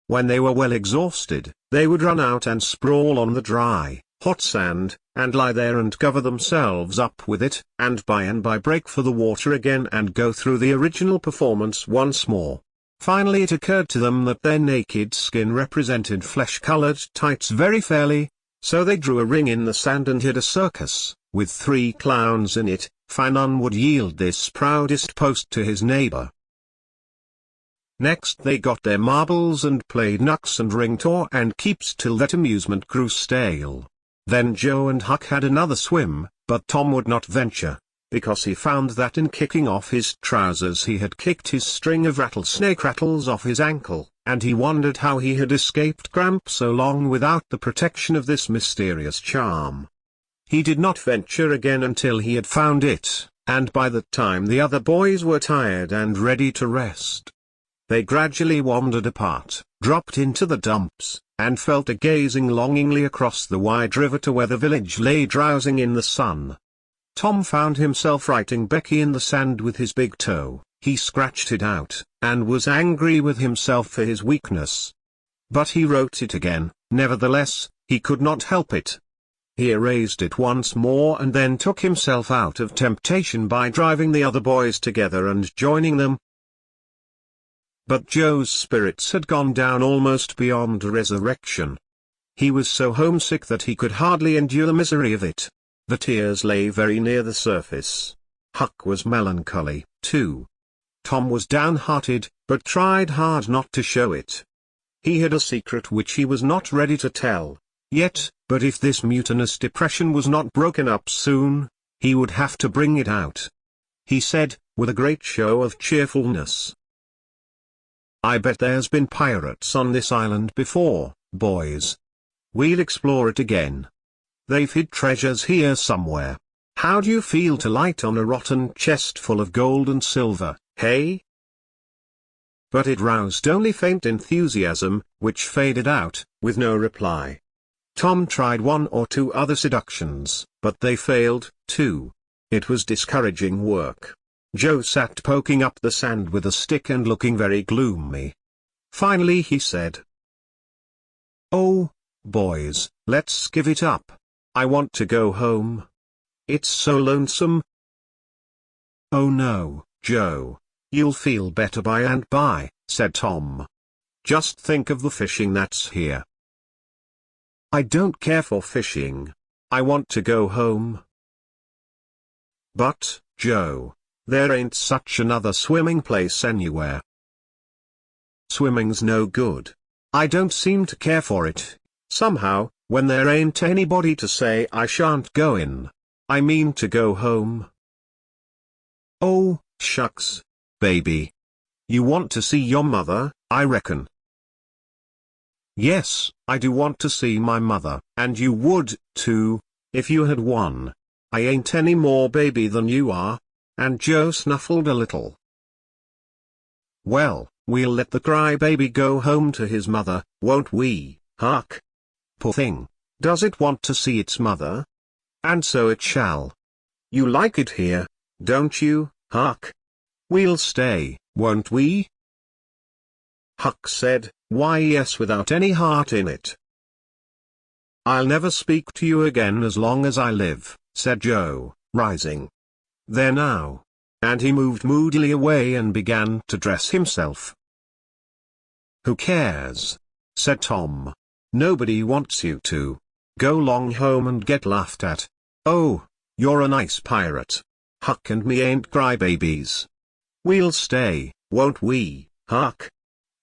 When they were well exhausted, they would run out and sprawl on the dry, hot sand, and lie there and cover themselves up with it, and by break for the water again and go through the original performance once more. Finally it occurred to them that their naked skin represented flesh-colored tights very fairly, so they drew a ring in the sand and hid a circus, with 3 clowns in it, for none would yield this proudest post to his neighbor. Next they got their marbles and played knucks and ring-tour and keeps till that amusement grew stale. Then Joe and Huck had another swim, but Tom would not venture, because he found that in kicking off his trousers he had kicked his string of rattlesnake rattles off his ankle, and he wondered how he had escaped cramp so long without the protection of this mysterious charm. He did not venture again until he had found it, and by that time the other boys were tired and ready to rest. They gradually wandered apart, dropped into the dumps, and fell to gazing longingly across the wide river to where the village lay drowsing in the sun. Tom found himself writing Becky in the sand with his big toe. He scratched it out, and was angry with himself for his weakness. But he wrote it again, nevertheless, he could not help it. He erased it once more and then took himself out of temptation by driving the other boys together and joining them. But Joe's spirits had gone down almost beyond resurrection. He was so homesick that he could hardly endure the misery of it. The tears lay very near the surface. Huck was melancholy, too. Tom was downhearted, but tried hard not to show it. He had a secret which he was not ready to tell, yet, but if this mutinous depression was not broken up soon, he would have to bring it out. He said, with a great show of cheerfulness, "I bet there's been pirates on this island before, boys. We'll explore it again. They've hid treasures here somewhere. How do you feel to light on a rotten chest full of gold and silver, hey?" But it roused only faint enthusiasm, which faded out, with no reply. Tom tried 1 or 2 other seductions, but they failed, too. It was discouraging work. Joe sat poking up the sand with a stick and looking very gloomy. Finally he said, "Oh, boys, let's give it up. I want to go home. It's so lonesome." "Oh no, Joe, you'll feel better by and by," said Tom. "Just think of the fishing that's here." "I don't care for fishing. I want to go home." "But, Joe, there ain't such another swimming place anywhere." "Swimming's no good. I don't seem to care for it, somehow, when there ain't anybody to say I shan't go in. I mean to go home." "Oh, shucks, baby. You want to see your mother, I reckon." "Yes, I do want to see my mother, and you would, too, if you had one. I ain't any more baby than you are," and Joe snuffled a little. "Well, we'll let the crybaby go home to his mother, won't we, Huck? Poor thing, does it want to see its mother? And so it shall. You like it here, don't you, Huck? We'll stay, won't we?" Huck said, "Why yes," without any heart in it. "I'll never speak to you again as long as I live," said Joe, rising. "There now." And he moved moodily away and began to dress himself. "Who cares?" said Tom. "Nobody wants you to. Go long home and get laughed at. Oh, you're a nice pirate. Huck and me ain't crybabies. We'll stay, won't we, Huck?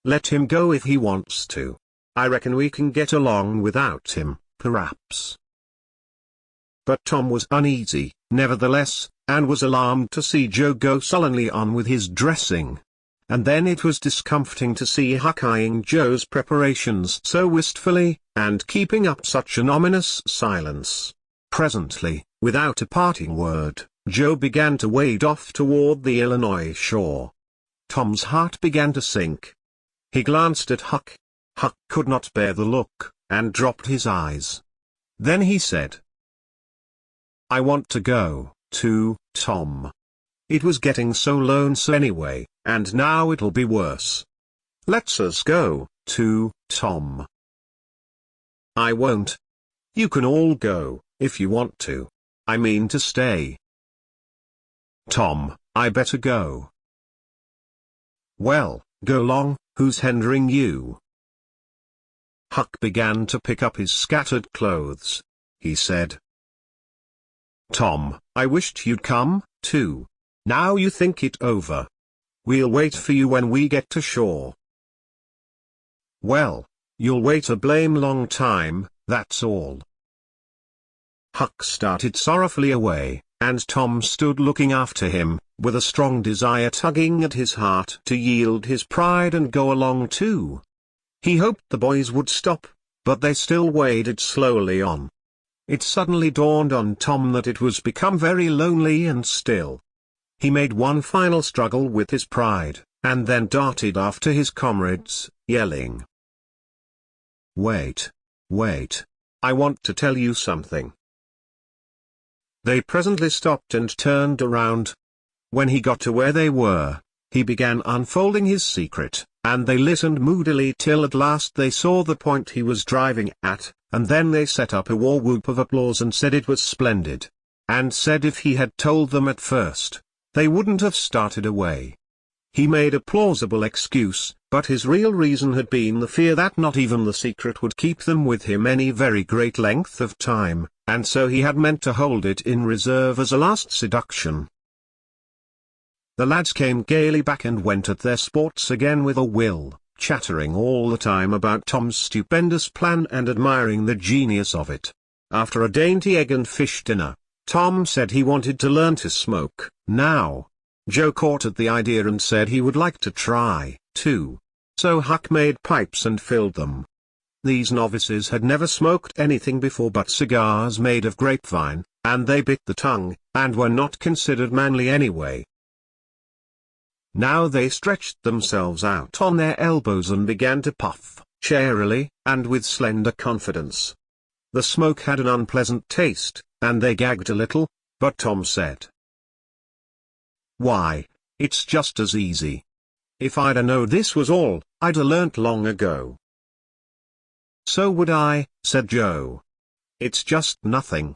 Let him go if he wants to. I reckon we can get along without him, perhaps." But Tom was uneasy, nevertheless, and was alarmed to see Joe go sullenly on with his dressing. And then it was discomforting to see Huck eyeing Joe's preparations so wistfully, and keeping up such an ominous silence. Presently, without a parting word, Joe began to wade off toward the Illinois shore. Tom's heart began to sink. He glanced at Huck. Huck could not bear the look, and dropped his eyes. Then he said, "I want to go, too, Tom. It was getting so lonesome anyway, and now it'll be worse. Let's us go, too, Tom." "I won't. You can all go, if you want to. I mean to stay." "Tom, I better go." "Well, go long, who's hindering you?" Huck began to pick up his scattered clothes. He said, "Tom, I wished you'd come, too. Now you think it over. We'll wait for you when we get to shore." "Well, you'll wait a blame long time, that's all." Huck started sorrowfully away, and Tom stood looking after him, with a strong desire tugging at his heart to yield his pride and go along too. He hoped the boys would stop, but they still waded slowly on. It suddenly dawned on Tom that it was become very lonely and still. He made one final struggle with his pride, and then darted after his comrades, yelling, "Wait! Wait! I want to tell you something." They presently stopped and turned around. When he got to where they were, he began unfolding his secret, and they listened moodily till at last they saw the point he was driving at, and then they set up a war whoop of applause and said it was splendid, and said if he had told them at first, they wouldn't have started away. He made a plausible excuse, but his real reason had been the fear that not even the secret would keep them with him any very great length of time, and so he had meant to hold it in reserve as a last seduction. The lads came gaily back and went at their sports again with a will, chattering all the time about Tom's stupendous plan and admiring the genius of it. After a dainty egg and fish dinner, Tom said he wanted to learn to smoke. Now, Joe caught at the idea and said he would like to try, too. So Huck made pipes and filled them. These novices had never smoked anything before but cigars made of grapevine, and they bit the tongue, and were not considered manly anyway. Now they stretched themselves out on their elbows and began to puff, charily, and with slender confidence. The smoke had an unpleasant taste, and they gagged a little, but Tom said, "Why, it's just as easy. If I'd a known this was all, I'd a learnt long ago." "So would I," said Joe. "It's just nothing."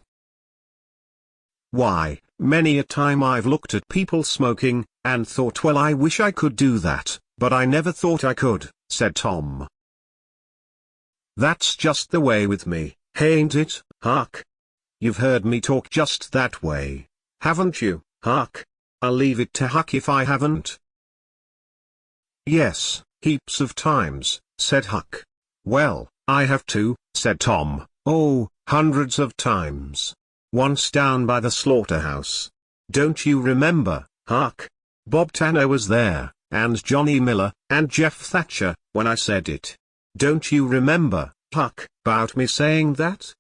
"Why, many a time I've looked at people smoking, and thought well I wish I could do that, but I never thought I could," said Tom. "That's just the way with me, ain't it, Huck? You've heard me talk just that way, haven't you, Huck? I'll leave it to Huck if I haven't." "Yes, heaps of times," said Huck. "Well, I have too," said Tom. "Oh, hundreds of times. Once down by the slaughterhouse. Don't you remember, Huck? Bob Tanner was there, and Johnny Miller, and Jeff Thatcher, when I said it. Don't you remember, Huck, about me saying that?"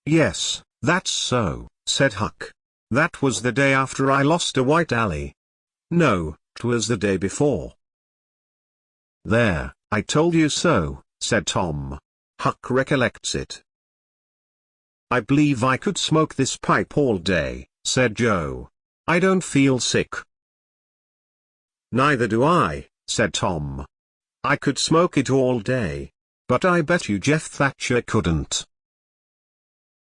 "Yes, that's so," said Huck. "That was the day after I lost a white alley. No, 'twas the day before." "There, I told you so," said Tom. "Huck recollects it." "I believe I could smoke this pipe all day," said Joe. "I don't feel sick." "Neither do I," said Tom. "I could smoke it all day. But I bet you Jeff Thatcher couldn't."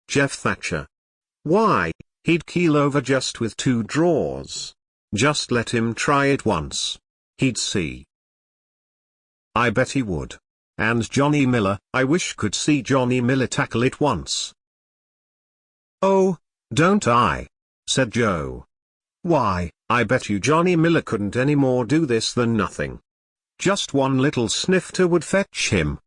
"Jeff Thatcher? Why, he'd keel over just with 2 draws. Just let him try it once. He'd see." "I bet he would. And Johnny Miller, I wish could see Johnny Miller tackle it once." "Oh, don't I?" said Joe. "Why, I bet you Johnny Miller couldn't any more do this than nothing. Just one little snifter would fetch him."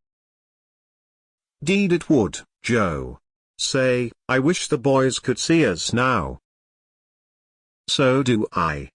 "'Deed it would, Joe. Say, I wish the boys could see us now." "So do I."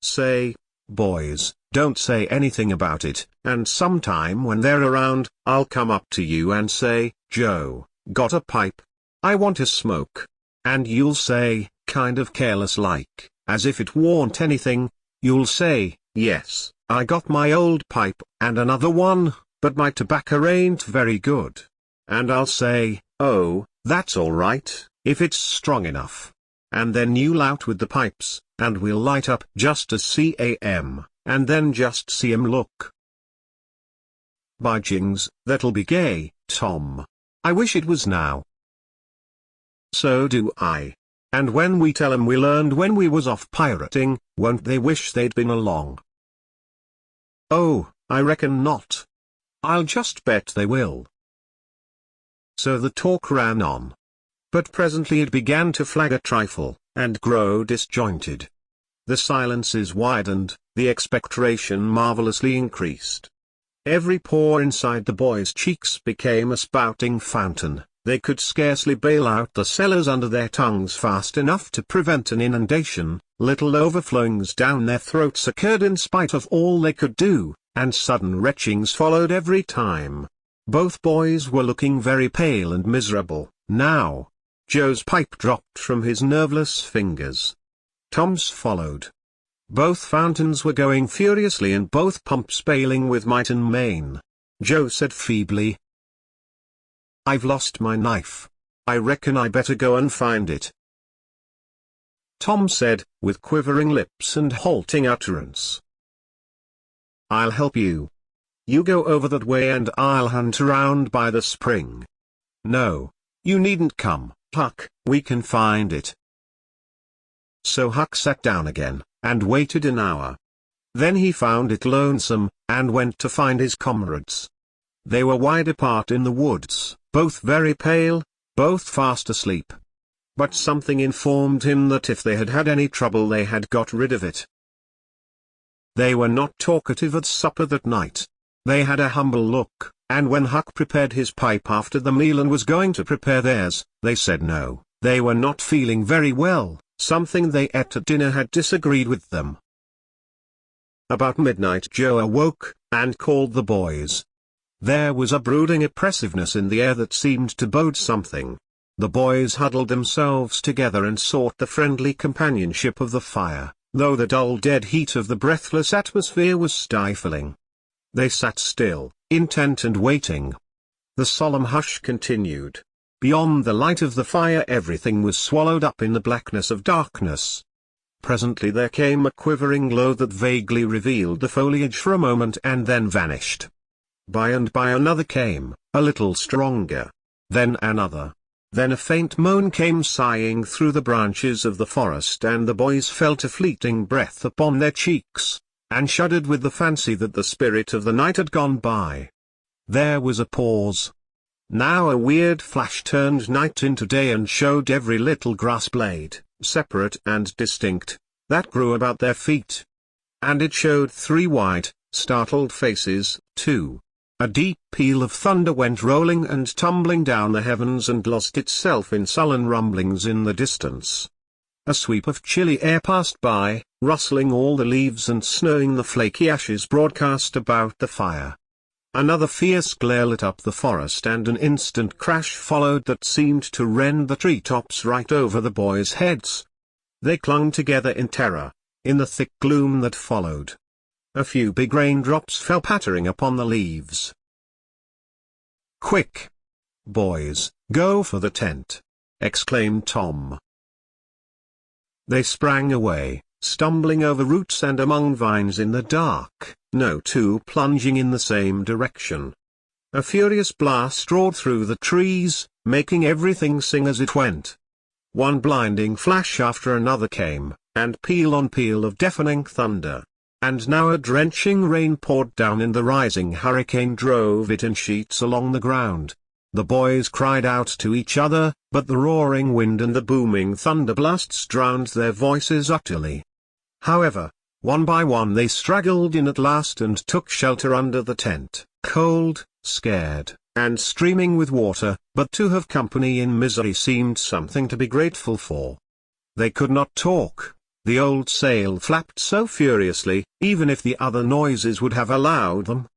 "Say, boys, don't say anything about it, and sometime when they're around, I'll come up to you and say, 'Joe, got a pipe? I want to smoke.' And you'll say, kind of careless like, as if it warn't anything, you'll say, 'Yes, I got my old pipe, and another one, but my tobacco ain't very good.' and I'll say, "Oh, that's all right, if it's strong enough." And then you'll out with the pipes, and we'll light up just as CAM, and then just see 'em look. By jings, that'll be gay, Tom. I wish it was now. So do I. And when we tell 'em we learned when we was off pirating, won't they wish they'd been along? Oh, I reckon not. I'll just bet they will. So the talk ran on. But presently it began to flag a trifle, and grow disjointed. The silences widened, the expectoration marvelously increased. Every pore inside the boys' cheeks became a spouting fountain. They could scarcely bail out the cellars under their tongues fast enough to prevent an inundation. Little overflowings down their throats occurred in spite of all they could do, and sudden retchings followed every time. Both boys were looking very pale and miserable, now. Joe's pipe dropped from his nerveless fingers. Tom's followed. Both fountains were going furiously and both pumps bailing with might and main. Joe said feebly, "I've lost my knife. I reckon I better go and find it." Tom said, with quivering lips and halting utterance, "I'll help you. You go over that way and I'll hunt around by the spring." "No, you needn't come, Huck, we can find it." So Huck sat down again, and waited an hour. Then he found it lonesome, and went to find his comrades. They were wide apart in the woods, both very pale, both fast asleep. But something informed him that if they had had any trouble they had got rid of it. They were not talkative at supper that night. They had a humble look, and when Huck prepared his pipe after the meal and was going to prepare theirs, they said no, they were not feeling very well, something they ate at dinner had disagreed with them. About midnight Joe awoke, and called the boys. There was a brooding oppressiveness in the air that seemed to bode something. The boys huddled themselves together and sought the friendly companionship of the fire, though the dull dead heat of the breathless atmosphere was stifling. They sat still, intent and waiting. The solemn hush continued. Beyond the light of the fire everything was swallowed up in the blackness of darkness. Presently there came a quivering glow that vaguely revealed the foliage for a moment and then vanished. By and by another came, a little stronger. Then another. Then a faint moan came sighing through the branches of the forest and the boys felt a fleeting breath upon their cheeks, and shuddered with the fancy that the spirit of the night had gone by. There was a pause. Now a weird flash turned night into day and showed every little grass blade, separate and distinct, that grew about their feet. And it showed 3 white, startled faces, too. A deep peal of thunder went rolling and tumbling down the heavens and lost itself in sullen rumblings in the distance. A sweep of chilly air passed by, rustling all the leaves and snowing the flaky ashes broadcast about the fire. Another fierce glare lit up the forest and an instant crash followed that seemed to rend the treetops right over the boys' heads. They clung together in terror, in the thick gloom that followed. A few big raindrops fell pattering upon the leaves. "Quick! Boys, go for the tent!" exclaimed Tom. They sprang away, stumbling over roots and among vines in the dark, no two plunging in the same direction. A furious blast roared through the trees, making everything sing as it went. One blinding flash after another came, and peal on peal of deafening thunder. And now a drenching rain poured down and the rising hurricane drove it in sheets along the ground. The boys cried out to each other, but the roaring wind and the booming thunder blasts drowned their voices utterly. However, one by one they straggled in at last and took shelter under the tent, cold, scared, and streaming with water, but to have company in misery seemed something to be grateful for. They could not talk. The old sail flapped so furiously, even if the other noises would have allowed them.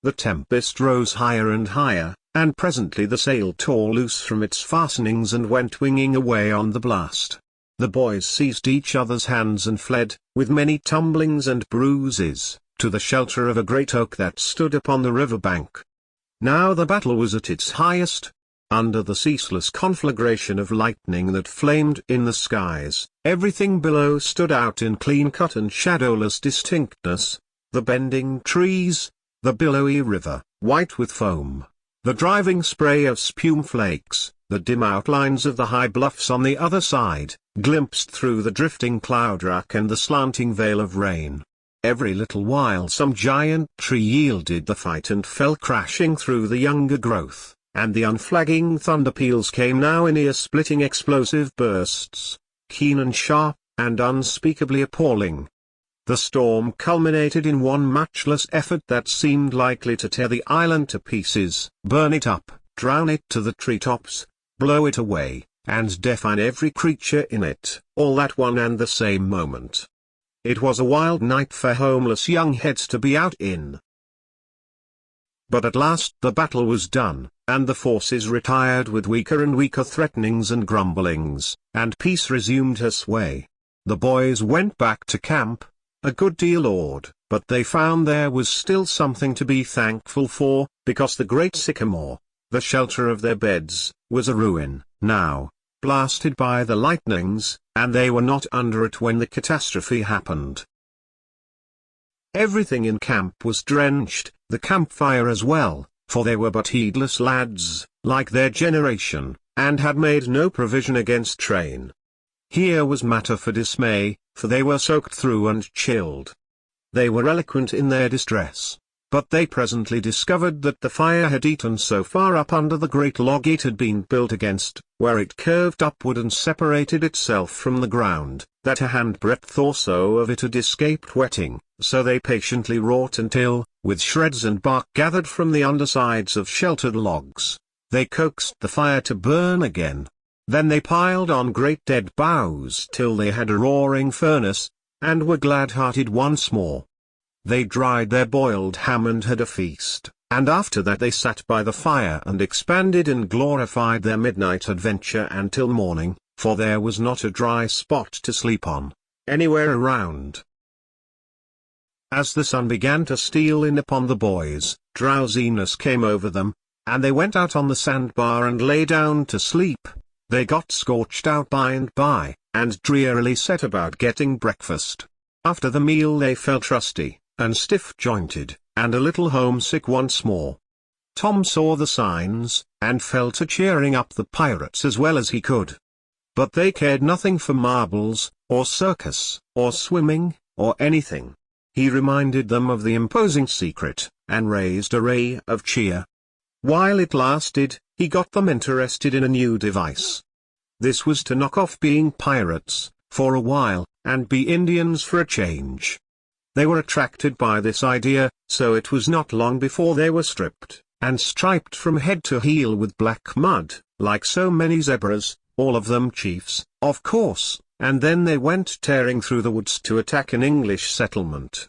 The tempest rose higher and higher, and presently the sail tore loose from its fastenings and went winging away on the blast. The boys seized each other's hands and fled, with many tumblings and bruises, to the shelter of a great oak that stood upon the river bank. Now the battle was at its highest, Under the ceaseless conflagration of lightning that flamed in the skies, everything below stood out in clean-cut and shadowless distinctness: the bending trees, the billowy river, white with foam, the driving spray of spume flakes, the dim outlines of the high bluffs on the other side, glimpsed through the drifting cloud rack and the slanting veil of rain. Every little while some giant tree yielded the fight and fell crashing through the younger growth, and the unflagging thunder peals came now in ear-splitting explosive bursts, keen and sharp, and unspeakably appalling. The storm culminated in one matchless effort that seemed likely to tear the island to pieces, burn it up, drown it to the treetops, blow it away, and define every creature in it, all at one and the same moment. It was a wild night for homeless young heads to be out in. But at last the battle was done, and the forces retired with weaker and weaker threatenings and grumblings, and peace resumed her sway. The boys went back to camp, a good deal awed, but they found there was still something to be thankful for, because the great sycamore, the shelter of their beds, was a ruin, now, blasted by the lightnings, and they were not under it when the catastrophe happened. Everything in camp was drenched, the campfire as well, for they were but heedless lads, like their generation, and had made no provision against rain. Here was matter for dismay, for they were soaked through and chilled. They were eloquent in their distress, but they presently discovered that the fire had eaten so far up under the great log it had been built against, where it curved upward and separated itself from the ground, that a handbreadth or so of it had escaped wetting, so they patiently wrought until, with shreds and bark gathered from the undersides of sheltered logs, they coaxed the fire to burn again. Then they piled on great dead boughs till they had a roaring furnace, and were glad-hearted once more. They dried their boiled ham and had a feast, and after that they sat by the fire and expanded and glorified their midnight adventure until morning, for there was not a dry spot to sleep on, anywhere around. As the sun began to steal in upon the boys, drowsiness came over them, and they went out on the sandbar and lay down to sleep. They got scorched out by and by, and drearily set about getting breakfast. After the meal they felt rusty, and stiff-jointed, and a little homesick once more. Tom saw the signs, and fell to cheering up the pirates as well as he could. But they cared nothing for marbles, or circus, or swimming, or anything. He reminded them of the imposing secret, and raised a ray of cheer. While it lasted, he got them interested in a new device. This was to knock off being pirates, for a while, and be Indians for a change. They were attracted by this idea, so it was not long before they were stripped, and striped from head to heel with black mud, like so many zebras, all of them chiefs, of course, and then they went tearing through the woods to attack an English settlement.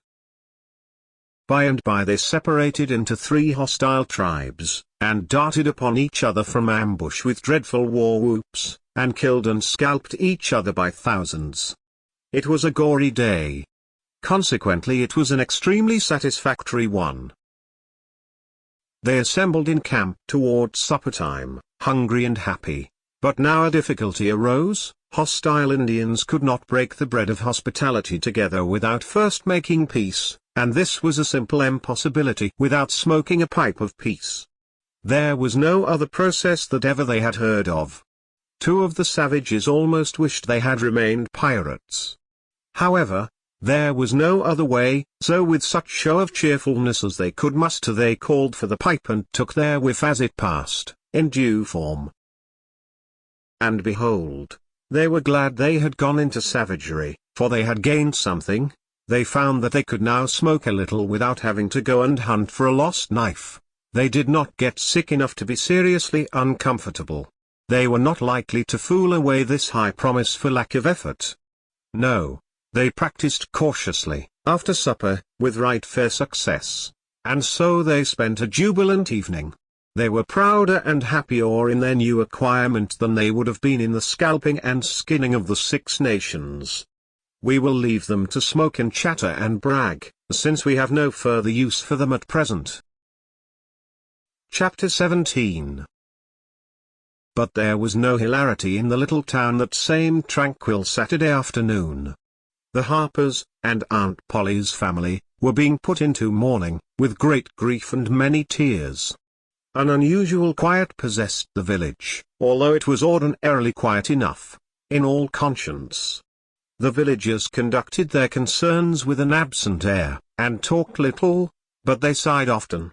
By and by they separated into 3 hostile tribes, and darted upon each other from ambush with dreadful war whoops, and killed and scalped each other by thousands. It was a gory day. Consequently it was an extremely satisfactory one. They assembled in camp toward supper time, hungry and happy. But now a difficulty arose. Hostile Indians could not break the bread of hospitality together without first making peace, and this was a simple impossibility without smoking a pipe of peace. There was no other process that ever they had heard of. 2 of the savages almost wished they had remained pirates. However, there was no other way, so with such show of cheerfulness as they could muster they called for the pipe and took their whiff as it passed, in due form. And behold, they were glad they had gone into savagery, for they had gained something. They found that they could now smoke a little without having to go and hunt for a lost knife. They did not get sick enough to be seriously uncomfortable. They were not likely to fool away this high promise for lack of effort. No, they practiced cautiously, after supper, with right fair success. And so they spent a jubilant evening. They were prouder and happier in their new acquirement than they would have been in the scalping and skinning of the 6 nations. We will leave them to smoke and chatter and brag, since we have no further use for them at present. Chapter 17 But there was no hilarity in the little town that same tranquil Saturday afternoon. The Harpers, and Aunt Polly's family, were being put into mourning, with great grief and many tears. An unusual quiet possessed the village, although it was ordinarily quiet enough, in all conscience. The villagers conducted their concerns with an absent air, and talked little, but they sighed often.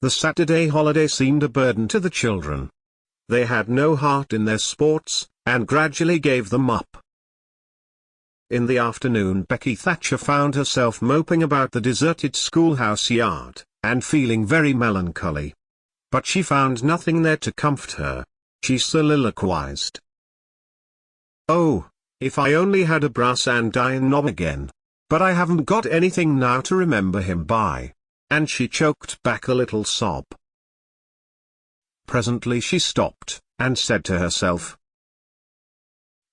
The Saturday holiday seemed a burden to the children. They had no heart in their sports, and gradually gave them up. In the afternoon Becky Thatcher found herself moping about the deserted schoolhouse yard, and feeling very melancholy. But she found nothing there to comfort her. She soliloquized. "Oh, if I only had a brass andiron knob again! But I haven't got anything now to remember him by." And she choked back a little sob. Presently she stopped, and said to herself,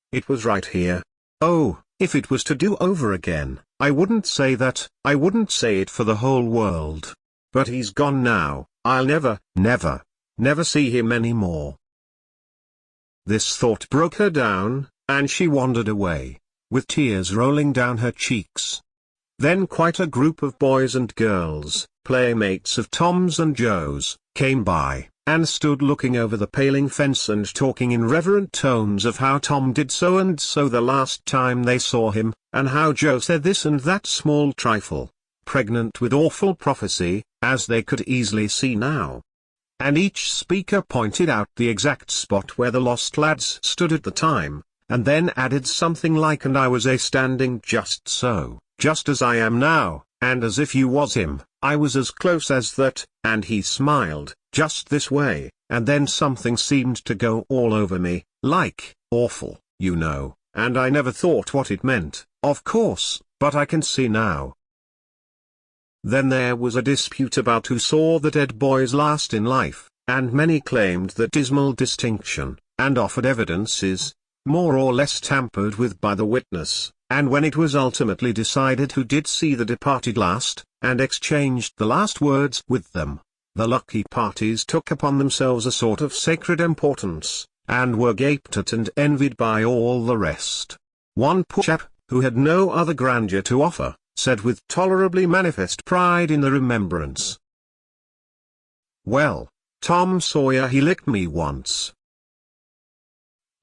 "It was right here. Oh, if it was to do over again, I wouldn't say that, I wouldn't say it for the whole world. But he's gone now, I'll never, never, never see him any more." This thought broke her down, and she wandered away, with tears rolling down her cheeks. Then quite a group of boys and girls, playmates of Tom's and Joe's, came by, and stood looking over the paling fence and talking in reverent tones of how Tom did so and so the last time they saw him, and how Joe said this and that small trifle, pregnant with awful prophecy, as they could easily see now. And each speaker pointed out the exact spot where the lost lads stood at the time, and then added something like, "And I was standing just so, just as I am now, and as if you was him, I was as close as that, and he smiled, just this way, and then something seemed to go all over me, like, awful, you know, and I never thought what it meant, of course, but I can see now." Then there was a dispute about who saw the dead boys last in life, and many claimed that dismal distinction, and offered evidences, more or less tampered with by the witness, and when it was ultimately decided who did see the departed last, and exchanged the last words with them, the lucky parties took upon themselves a sort of sacred importance, and were gaped at and envied by all the rest. One poor chap, who had no other grandeur to offer, said with tolerably manifest pride in the remembrance, "Well, Tom Sawyer he licked me once."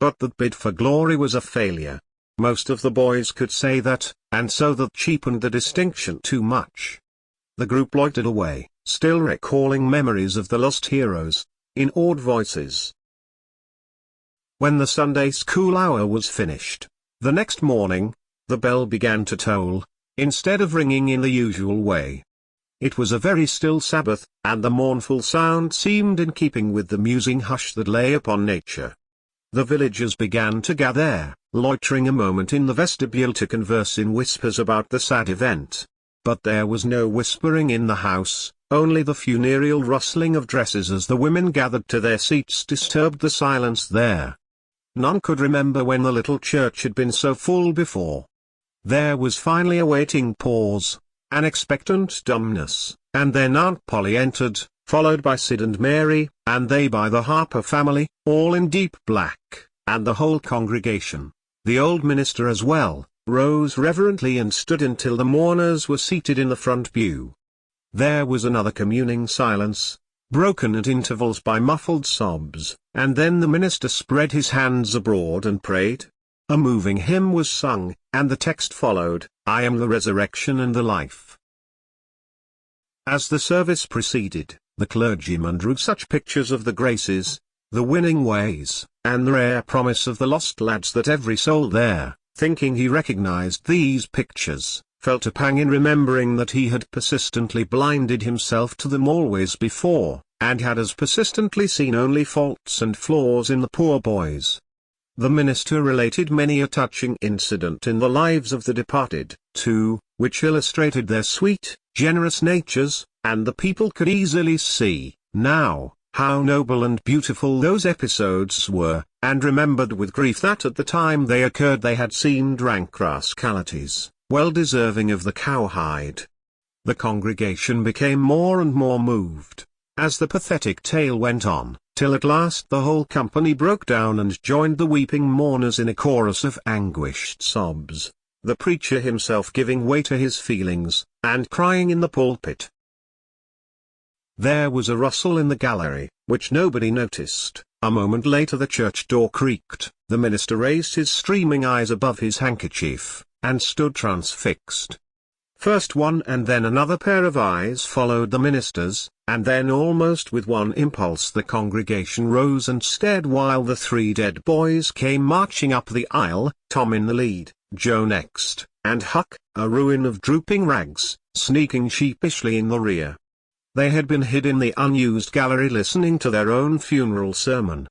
But that bid for glory was a failure. Most of the boys could say that, and so that cheapened the distinction too much. The group loitered away, still recalling memories of the lost heroes, in awed voices. When the Sunday school hour was finished, the next morning, the bell began to toll, instead of ringing in the usual way. It was a very still Sabbath, and the mournful sound seemed in keeping with the musing hush that lay upon nature. The villagers began to gather, loitering a moment in the vestibule to converse in whispers about the sad event. But there was no whispering in the house, only the funereal rustling of dresses as the women gathered to their seats disturbed the silence there. None could remember when the little church had been so full before. There was finally a waiting pause, an expectant dumbness, and then Aunt Polly entered, followed by Sid and Mary, and they by the Harper family, all in deep black, and the whole congregation, the old minister as well, rose reverently and stood until the mourners were seated in the front pew. There was another communing silence, broken at intervals by muffled sobs, and then the minister spread his hands abroad and prayed. A moving hymn was sung, and the text followed, "I am the resurrection and the life." As the service proceeded, the clergyman drew such pictures of the graces, the winning ways, and the rare promise of the lost lads that every soul there, thinking he recognized these pictures, felt a pang in remembering that he had persistently blinded himself to them always before, and had as persistently seen only faults and flaws in the poor boys. The minister related many a touching incident in the lives of the departed, too, which illustrated their sweet, generous natures, and the people could easily see, now, how noble and beautiful those episodes were, and remembered with grief that at the time they occurred they had seemed rank rascalities, well deserving of the cowhide. The congregation became more and more moved, as the pathetic tale went on, till at last the whole company broke down and joined the weeping mourners in a chorus of anguished sobs, the preacher himself giving way to his feelings, and crying in the pulpit. There was a rustle in the gallery, which nobody noticed. A moment later the church door creaked, the minister raised his streaming eyes above his handkerchief, and stood transfixed. First one and then another pair of eyes followed the minister's, and then almost with one impulse the congregation rose and stared while the three dead boys came marching up the aisle, Tom in the lead, Joe next, and Huck, a ruin of drooping rags, sneaking sheepishly in the rear. They had been hid in the unused gallery listening to their own funeral sermon.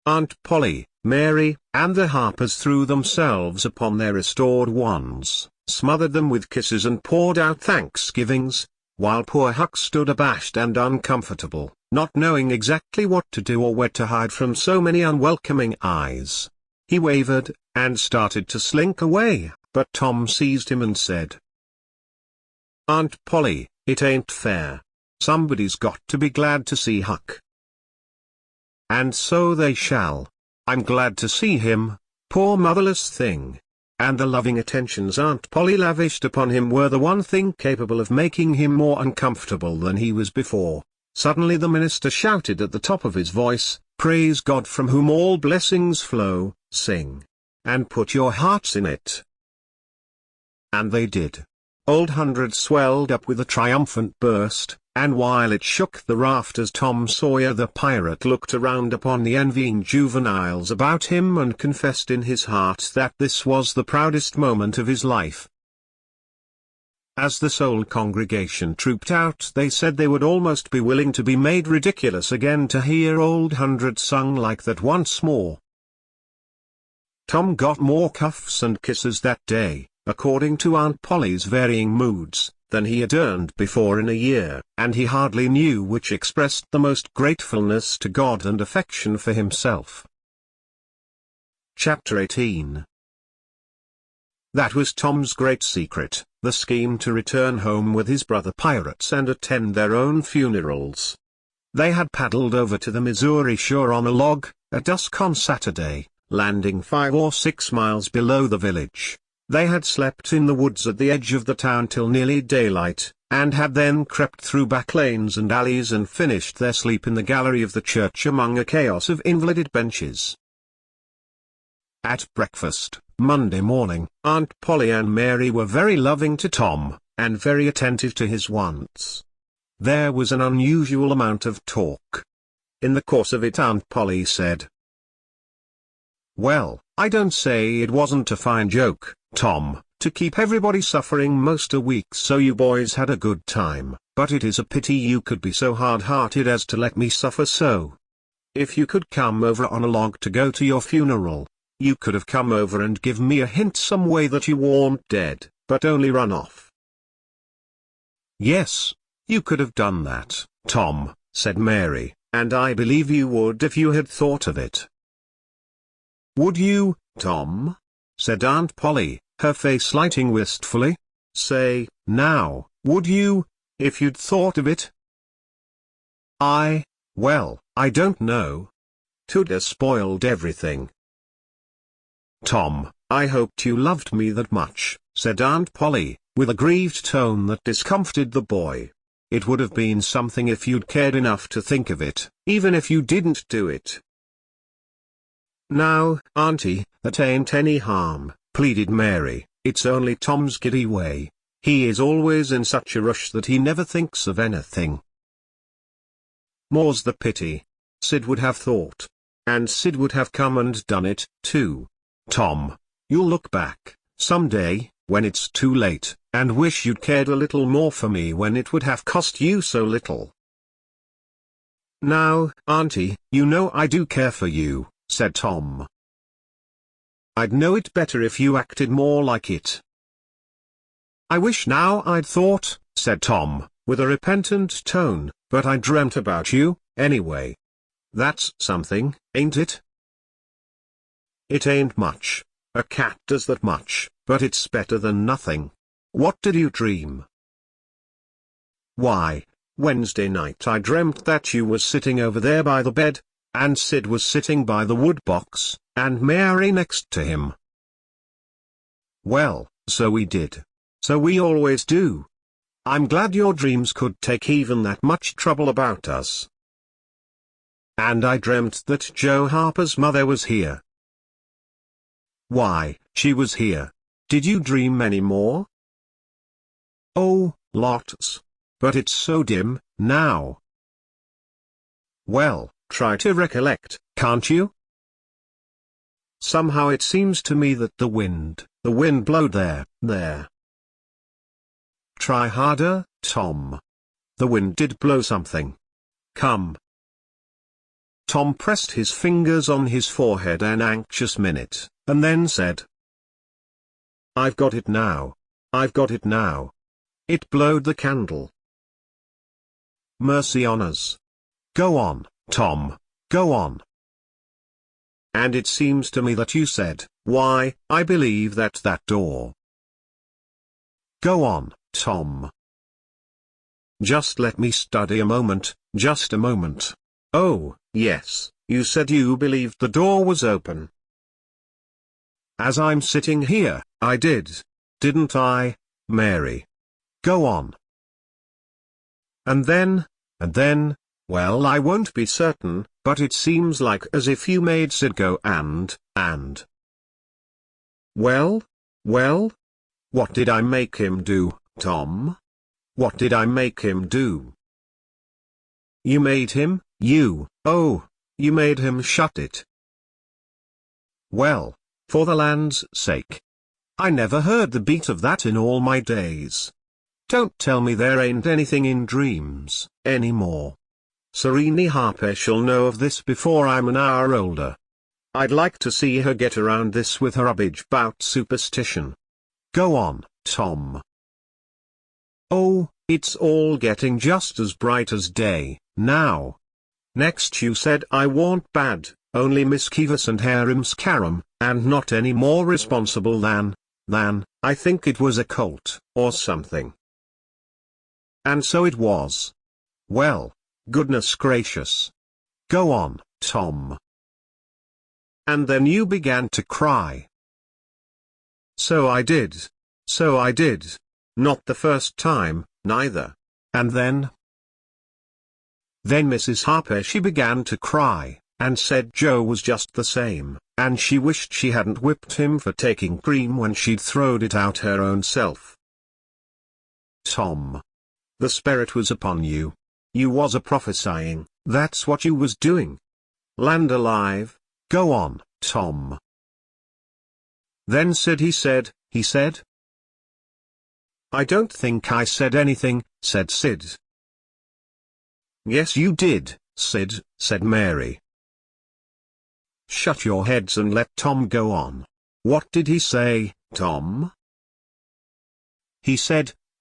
Aunt Polly, Mary, and the Harpers threw themselves upon their restored ones, smothered them with kisses and poured out thanksgivings, while poor Huck stood abashed and uncomfortable, not knowing exactly what to do or where to hide from so many unwelcoming eyes. He wavered, and started to slink away, but Tom seized him and said, "Aunt Polly, it ain't fair. Somebody's got to be glad to see Huck." "And so they shall. I'm glad to see him, poor motherless thing." And the loving attentions Aunt Polly lavished upon him were the one thing capable of making him more uncomfortable than he was before. Suddenly the minister shouted at the top of his voice, "Praise God from whom all blessings flow, sing. And put your hearts in it." And they did. Old Hundred swelled up with a triumphant burst, and while it shook the rafters Tom Sawyer the pirate looked around upon the envying juveniles about him and confessed in his heart that this was the proudest moment of his life. As the soul congregation trooped out they said they would almost be willing to be made ridiculous again to hear Old Hundred sung like that once more. Tom got more cuffs and kisses that day, according to Aunt Polly's varying moods, than he had earned before in a year, and he hardly knew which expressed the most gratefulness to God and affection for himself. Chapter 18. That was Tom's great secret, the scheme to return home with his brother pirates and attend their own funerals. They had paddled over to the Missouri shore on a log, at dusk on Saturday, landing 5 or 6 miles below the village. They had slept in the woods at the edge of the town till nearly daylight, and had then crept through back lanes and alleys and finished their sleep in the gallery of the church among a chaos of invalided benches. At breakfast, Monday morning, Aunt Polly and Mary were very loving to Tom, and very attentive to his wants. There was an unusual amount of talk. In the course of it Aunt Polly said, "Well, I don't say it wasn't a fine joke, Tom, to keep everybody suffering most a week so you boys had a good time, but it is a pity you could be so hard-hearted as to let me suffer so. If you could come over on a log to go to your funeral, you could have come over and give me a hint some way that you weren't dead, but only run off." "Yes, you could have done that, Tom," said Mary, "and I believe you would if you had thought of it." "Would you, Tom?" said Aunt Polly, her face lighting wistfully. "Say, now, would you, if you'd thought of it?" Well, I don't know. 'Twould have spoiled everything." "Tom, I hoped you loved me that much," said Aunt Polly, with a grieved tone that discomfited the boy. "It would have been something if you'd cared enough to think of it, even if you didn't do it." "Now, Auntie, that ain't any harm," pleaded Mary. "It's only Tom's giddy way. He is always in such a rush that he never thinks of anything." "More's the pity. Sid would have thought. And Sid would have come and done it, too. Tom, you'll look back, some day, when it's too late, and wish you'd cared a little more for me when it would have cost you so little." "Now, Auntie, you know I do care for you," said Tom. "I'd know it better if you acted more like it." "I wish now I'd thought," said Tom, with a repentant tone, "but I dreamt about you, anyway. That's something, ain't it?" "It ain't much. A cat does that much, but it's better than nothing. What did you dream?" "Why, Wednesday night I dreamt that you was sitting over there by the bed, and Sid was sitting by the wood box, and Mary next to him. Well, so we did. So we always do. I'm glad your dreams could take even that much trouble about us. And I dreamt that Joe Harper's mother was here. Why, she was here. Did you dream any more? Oh, lots. But it's so dim, now. Well, try to recollect, can't you? Somehow it seems to me that the wind blowed there. Try harder, Tom. The wind did blow something. Come. Tom pressed his fingers on his forehead an anxious minute, and then said, I've got it now. I've got it now. It blowed the candle. Mercy on us. Go on, Tom, go on. And it seems to me that you said, why, I believe that door. Go on, Tom. Just let me study a moment, just a moment. Oh, yes, you said you believed the door was open. As I'm sitting here, I did. Didn't I, Mary? Go on. And then, well, I won't be certain, but it seems like as if you made Sid go and. Well? What did I make him do, Tom? What did I make him do? You made him, you made him shut it. Well, for the land's sake. I never heard the beat of that in all my days. Don't tell me there ain't anything in dreams, anymore. Serene Harper shall know of this before I'm an hour older. I'd like to see her get around this with her rubbish bout superstition. Go on, Tom. Oh, it's all getting just as bright as day, now. Next you said I warn't bad, only mischievous and harum-scarum, and not any more responsible than, I think it was a colt, or something. And so it was. Well, goodness gracious. Go on, Tom. And then you began to cry. So I did. Not the first time, neither. And then? Then Mrs. Harper she began to cry, and said Joe was just the same, and she wished she hadn't whipped him for taking cream when she'd throwed it out her own self. Tom. The spirit was upon you. You was a-prophesying, that's what you was doing. Land alive, go on, Tom. Then Sid he said. I don't think I said anything, said Sid. Yes you did, Sid, said Mary. Shut your heads and let Tom go on. What did he say, Tom?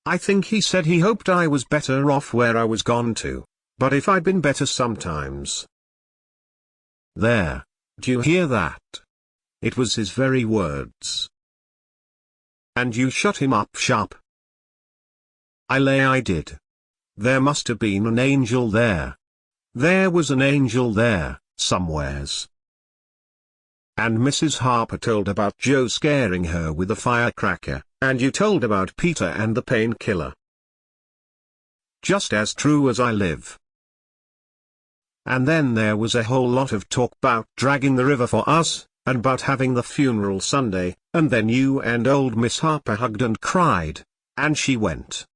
I think he said he hoped I was better off where I was gone to, but if I'd been better sometimes. There, do you hear that? It was his very words. And you shut him up sharp. I lay I did. There must have been an angel there. There was an angel there, somewheres. And Mrs. Harper told about Joe scaring her with a firecracker, and you told about Peter and the painkiller. Just as true as I live. And then there was a whole lot of talk about dragging the river for us, and about having the funeral Sunday, and then you and old Miss Harper hugged and cried, and she went.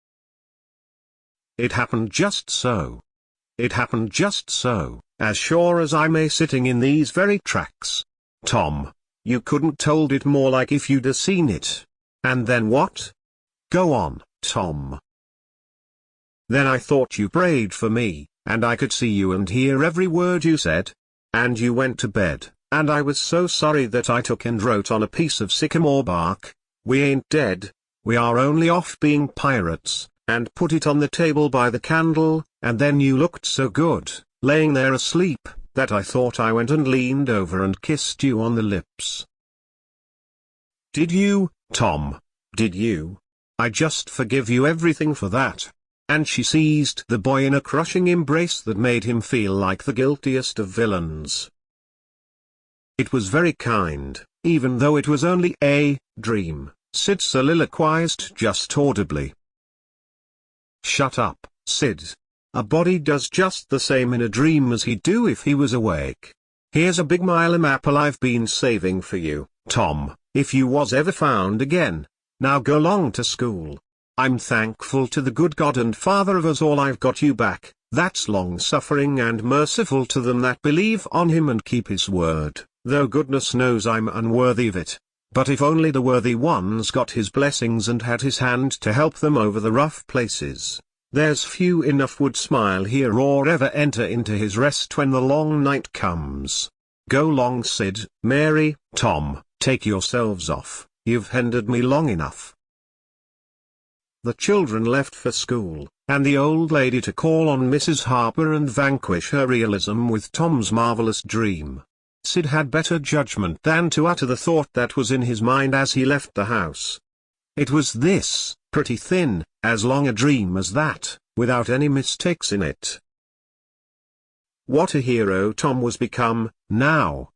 It happened just so. It happened just so, as sure as I may sitting in these very tracks. Tom, you couldn't told it more like if you'd a seen it. And then what? Go on, Tom. Then I thought you prayed for me, and I could see you and hear every word you said. And you went to bed, and I was so sorry that I took and wrote on a piece of sycamore bark, "We ain't dead, we are only off being pirates," and put it on the table by the candle, and then you looked so good, laying there asleep, that I thought I went and leaned over and kissed you on the lips. Did you, Tom? Did you? I just forgive you everything for that. and she seized the boy in a crushing embrace that made him feel like the guiltiest of villains. It was very kind, even though it was only a dream, Sid soliloquized just audibly. Shut up, Sid. A body does just the same in a dream as he'd do if he was awake. Here's a big Milam apple I've been saving for you, Tom, if you was ever found again. Now go long to school. I'm thankful to the good God and Father of us all I've got you back, that's long-suffering and merciful to them that believe on him and keep his word, though goodness knows I'm unworthy of it. But if only the worthy ones got his blessings and had his hand to help them over the rough places, there's few enough would smile here or ever enter into his rest when the long night comes. Go long Sid, Mary, Tom, take yourselves off, you've hindered me long enough. The children left for school, and the old lady to call on Mrs. Harper and vanquish her realism with Tom's marvelous dream. Sid had better judgment than to utter the thought that was in his mind as he left the house. It was this, pretty thin, as long a dream as that, without any mistakes in it. What a hero Tom was become, now.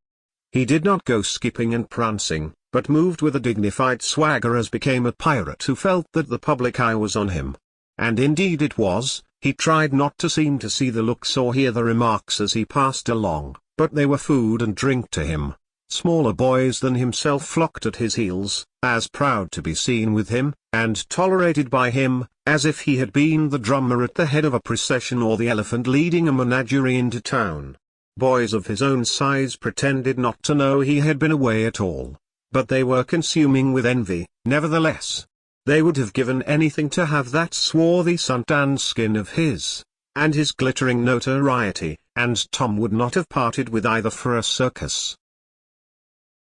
He did not go skipping and prancing, but moved with a dignified swagger as became a pirate who felt that the public eye was on him. And indeed it was. He tried not to seem to see the looks or hear the remarks as he passed along, but they were food and drink to him. Smaller boys than himself flocked at his heels, as proud to be seen with him, and tolerated by him, as if he had been the drummer at the head of a procession or the elephant leading a menagerie into town. Boys of his own size pretended not to know he had been away at all, but they were consuming with envy, nevertheless. They would have given anything to have that swarthy suntanned skin of his, and his glittering notoriety, and Tom would not have parted with either for a circus.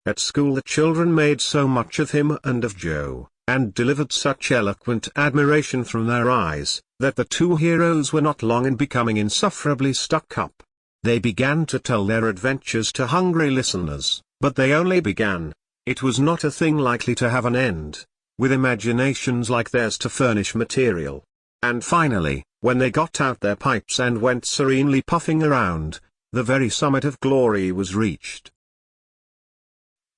At school the children made so much of him and of Joe, and delivered such eloquent admiration from their eyes, that the two heroes were not long in becoming insufferably stuck up. They began to tell their adventures to hungry listeners, but they only began. It was not a thing likely to have an end, with imaginations like theirs to furnish material. And finally, when they got out their pipes and went serenely puffing around, the very summit of glory was reached.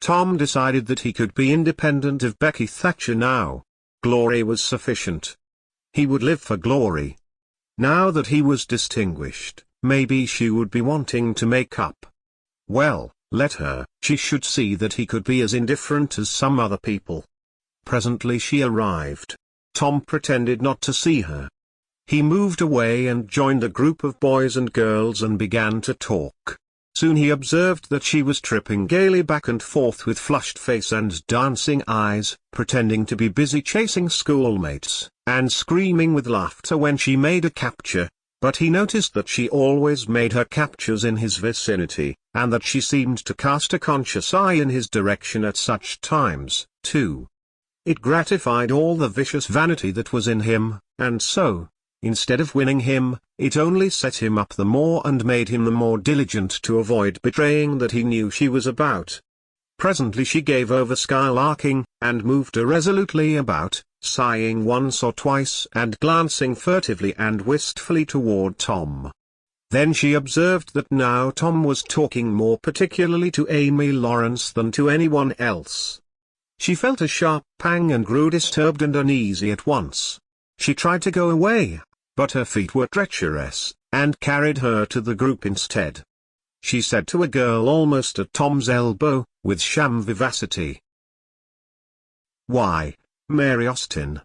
Tom decided that he could be independent of Becky Thatcher now. Glory was sufficient. He would live for glory. Now that he was distinguished, maybe she would be wanting to make up. Well, let her. She should see that he could be as indifferent as some other people. Presently she arrived. Tom pretended not to see her. He moved away and joined a group of boys and girls and began to talk. Soon he observed that she was tripping gaily back and forth with flushed face and dancing eyes, pretending to be busy chasing schoolmates, and screaming with laughter when she made a capture. But he noticed that she always made her captures in his vicinity, and that she seemed to cast a conscious eye in his direction at such times, too. It gratified all the vicious vanity that was in him, and so, instead of winning him, it only set him up the more and made him the more diligent to avoid betraying that he knew she was about. Presently she gave over skylarking, and moved irresolutely about, sighing once or twice and glancing furtively and wistfully toward Tom. Then she observed that now Tom was talking more particularly to Amy Lawrence than to anyone else. She felt a sharp pang and grew disturbed and uneasy at once. She tried to go away, but her feet were treacherous, and carried her to the group instead. She said to a girl almost at Tom's elbow, with sham vivacity, "Why, Mary Austin.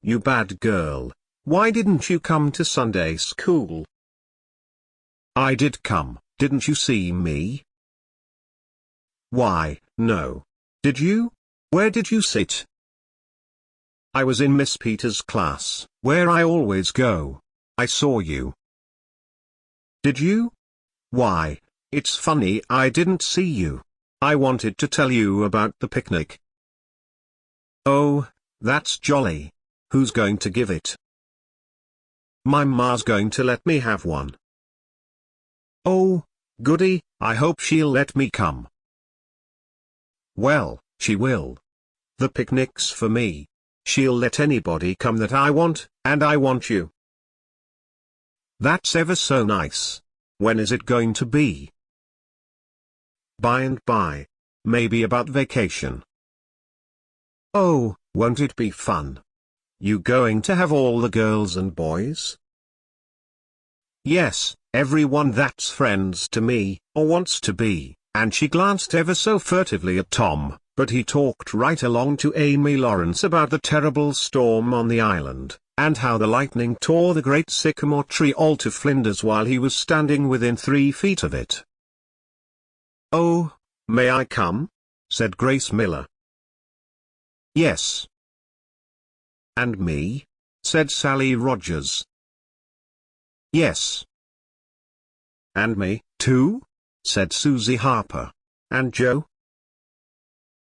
You bad girl, why didn't you come to Sunday school?" "I did come, didn't you see me?" "Why, no. Did you? Where did you sit?" "I was in Miss Peters' class, where I always go. I saw you." "Did you? Why, it's funny I didn't see you. I wanted to tell you about the picnic." "Oh, that's jolly. Who's going to give it?" "My ma's going to let me have one." "Oh, goody, I hope she'll let me come." "Well, she will. The picnic's for me. She'll let anybody come that I want, and I want you. That's ever so nice. When is it going to be? By and by. Maybe about vacation. Oh, won't it be fun? You going to have all the girls and boys? Yes, everyone that's friends to me, or wants to be, and she glanced ever so furtively at Tom, but he talked right along to Amy Lawrence about the terrible storm on the island, and how the lightning tore the great sycamore tree all to flinders while he was standing within 3 feet of it. "Oh, may I come?" said Grace Miller. "Yes." "And me?" said Sally Rogers. "Yes." "And me, too?" said Susie Harper. "And Joe?"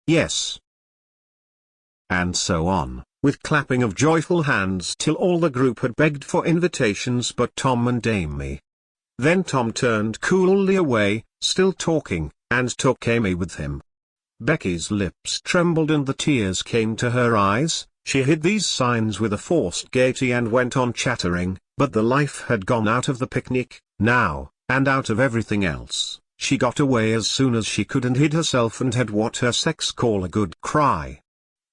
"Yes." And so on, with clapping of joyful hands till all the group had begged for invitations but Tom and Amy. Then Tom turned coolly away, still talking, and took Amy with him. Becky's lips trembled and the tears came to her eyes. She hid these signs with a forced gaiety and went on chattering, but the life had gone out of the picnic, now, and out of everything else. She got away as soon as she could and hid herself and had what her sex call a good cry.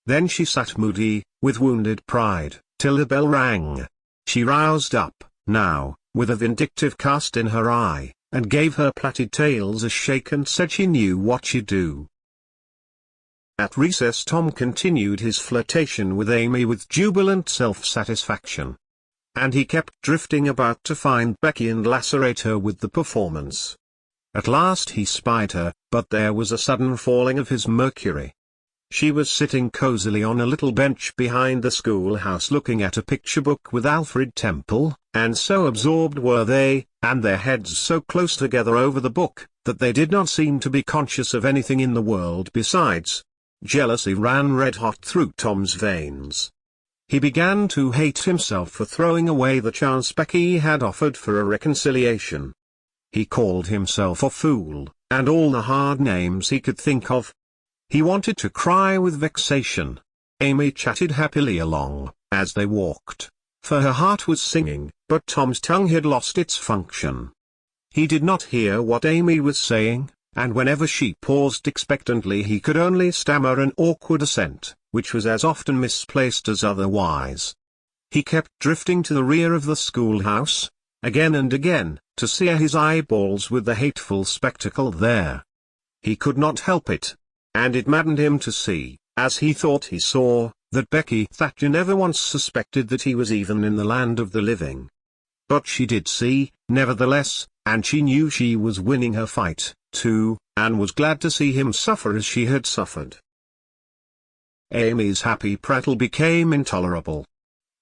Then she sat moody, with wounded pride, till the bell rang. She roused up, now, with a vindictive cast in her eye, and gave her plaited tails a shake and said she knew what she'd do. At recess Tom continued his flirtation with Amy with jubilant self-satisfaction. And he kept drifting about to find Becky and lacerate her with the performance. At last he spied her, but there was a sudden falling of his mercury. She was sitting cozily on a little bench behind the schoolhouse looking at a picture book with Alfred Temple, and so absorbed were they, and their heads so close together over the book, that they did not seem to be conscious of anything in the world besides. Jealousy ran red-hot through Tom's veins. He began to hate himself for throwing away the chance Becky had offered for a reconciliation. He called himself a fool, and all the hard names he could think of. He wanted to cry with vexation. Amy chatted happily along, as they walked, for her heart was singing, but Tom's tongue had lost its function. He did not hear what Amy was saying, and whenever she paused expectantly he could only stammer an awkward assent, which was as often misplaced as otherwise. He kept drifting to the rear of the schoolhouse, again and again, to sear his eyeballs with the hateful spectacle there. He could not help it, and it maddened him to see, as he thought he saw, that Becky Thatcher never once suspected that he was even in the land of the living. But she did see, nevertheless, and she knew she was winning her fight, too, and was glad to see him suffer as she had suffered. Amy's happy prattle became intolerable.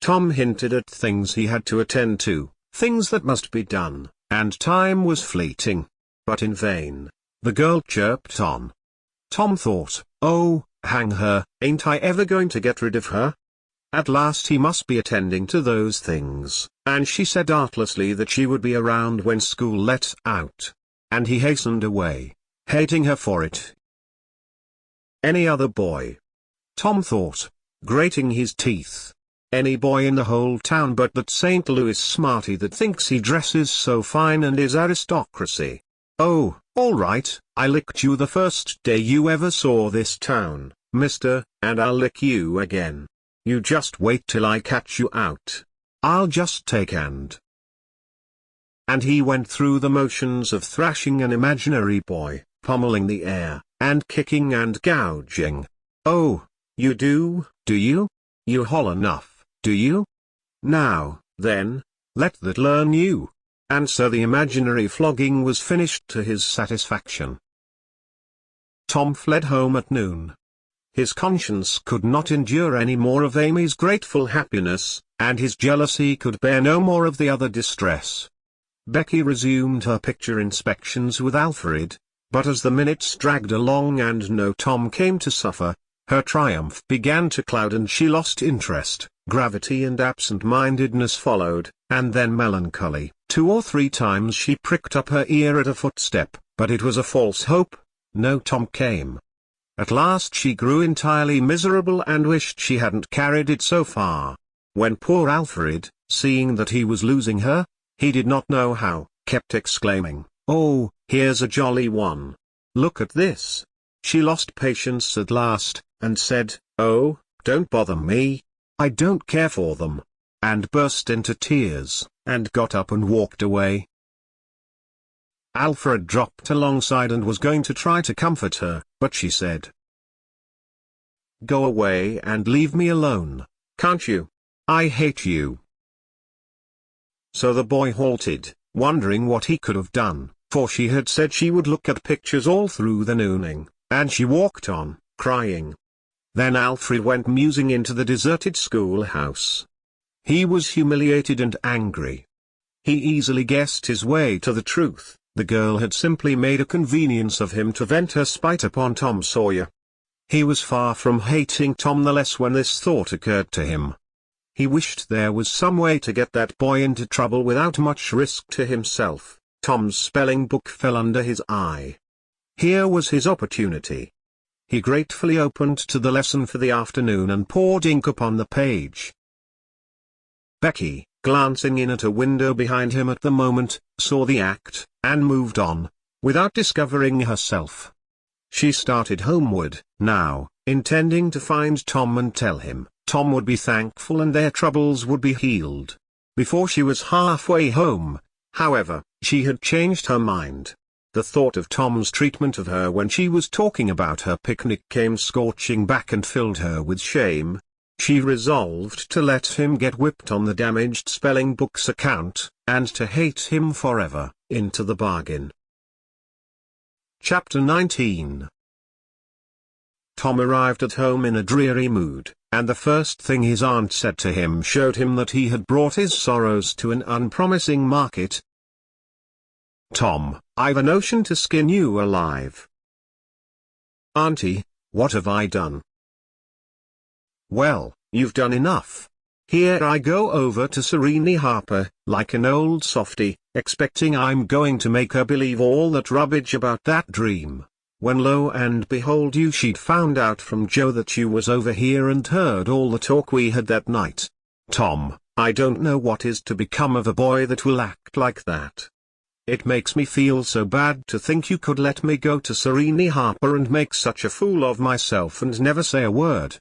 Tom hinted at things he had to attend to, things that must be done, and time was fleeting. But in vain. The girl chirped on. Tom thought, oh, hang her, ain't I ever going to get rid of her? At last he must be attending to those things, and she said artlessly that she would be around when school let out. And he hastened away, hating her for it. Any other boy, Tom thought, grating his teeth. Any boy in the whole town but that St. Louis smarty that thinks he dresses so fine and is aristocracy. Oh, all right, I licked you the first day you ever saw this town, mister, and I'll lick you again. You just wait till I catch you out. I'll just take and he went through the motions of thrashing an imaginary boy, pummeling the air, and kicking and gouging. Oh, you do you? You holler enough, do you? Now, then, let that learn you. And so the imaginary flogging was finished to his satisfaction. Tom fled home at noon. His conscience could not endure any more of Amy's grateful happiness, and his jealousy could bear no more of the other distress. Becky resumed her picture inspections with Alfred, but as the minutes dragged along and no Tom came to suffer, her triumph began to cloud and she lost interest. Gravity and absent-mindedness followed, and then melancholy. 2 or 3 times she pricked up her ear at a footstep, but it was a false hope. No Tom came. At last she grew entirely miserable and wished she hadn't carried it so far. When poor Alfred, seeing that he was losing her, He did not know how, kept exclaiming, "Oh, here's a jolly one. Look at this." She lost patience at last, and said, "Oh, don't bother me. I don't care for them," and burst into tears, and got up and walked away. Alfred dropped alongside and was going to try to comfort her, but she said, "Go away and leave me alone, can't you? I hate you." So the boy halted, wondering what he could have done, for she had said she would look at pictures all through the nooning, and she walked on, crying. Then Alfred went musing into the deserted schoolhouse. He was humiliated and angry. He easily guessed his way to the truth. The girl had simply made a convenience of him to vent her spite upon Tom Sawyer. He was far from hating Tom the less when this thought occurred to him. He wished there was some way to get that boy into trouble without much risk to himself. Tom's spelling book fell under his eye. Here was his opportunity. He gratefully opened to the lesson for the afternoon and poured ink upon the page. Becky, glancing in at a window behind him at the moment, saw the act, and moved on, without discovering herself. She started homeward, now, intending to find Tom and tell him. Tom would be thankful and their troubles would be healed. Before she was halfway home, however, she had changed her mind. The thought of Tom's treatment of her when she was talking about her picnic came scorching back and filled her with shame. She resolved to let him get whipped on the damaged spelling book's account, and to hate him forever, into the bargain. Chapter 19. Tom arrived at home in a dreary mood, and the first thing his aunt said to him showed him that he had brought his sorrows to an unpromising market. "Tom, I've a notion to skin you alive." "Auntie, what have I done?" "Well, you've done enough. Here I go over to Serene Harper, like an old softy, expecting I'm going to make her believe all that rubbish about that dream. When lo and behold she'd found out from Joe that you was over here and heard all the talk we had that night. Tom, I don't know what is to become of a boy that will act like that. It makes me feel so bad to think you could let me go to Serene Harper and make such a fool of myself and never say a word."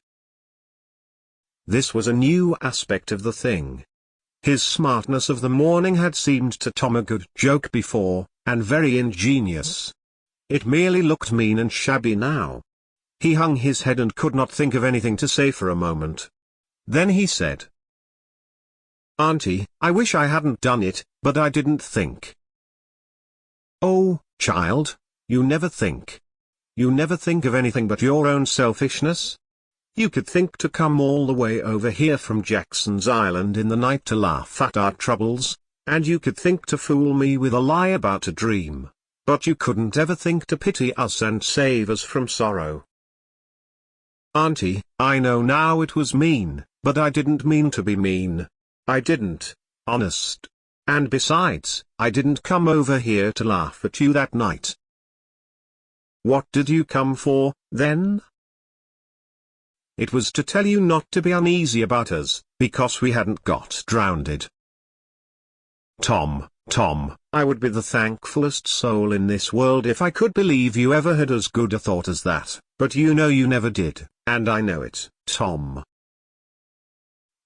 This was a new aspect of the thing. His smartness of the morning had seemed to Tom a good joke before, and very ingenious. It merely looked mean and shabby now. He hung his head and could not think of anything to say for a moment. Then he said, "Auntie, I wish I hadn't done it, but I didn't think." "Oh, child, you never think. You never think of anything but your own selfishness? You could think to come all the way over here from Jackson's Island in the night to laugh at our troubles, and you could think to fool me with a lie about a dream, but you couldn't ever think to pity us and save us from sorrow." "Auntie, I know now it was mean, but I didn't mean to be mean. I didn't, honest. And besides, I didn't come over here to laugh at you that night." "What did you come for, then?" "It was to tell you not to be uneasy about us, because we hadn't got drowned." Tom, I would be the thankfulest soul in this world if I could believe you ever had as good a thought as that, but you know you never did, and I know it, Tom."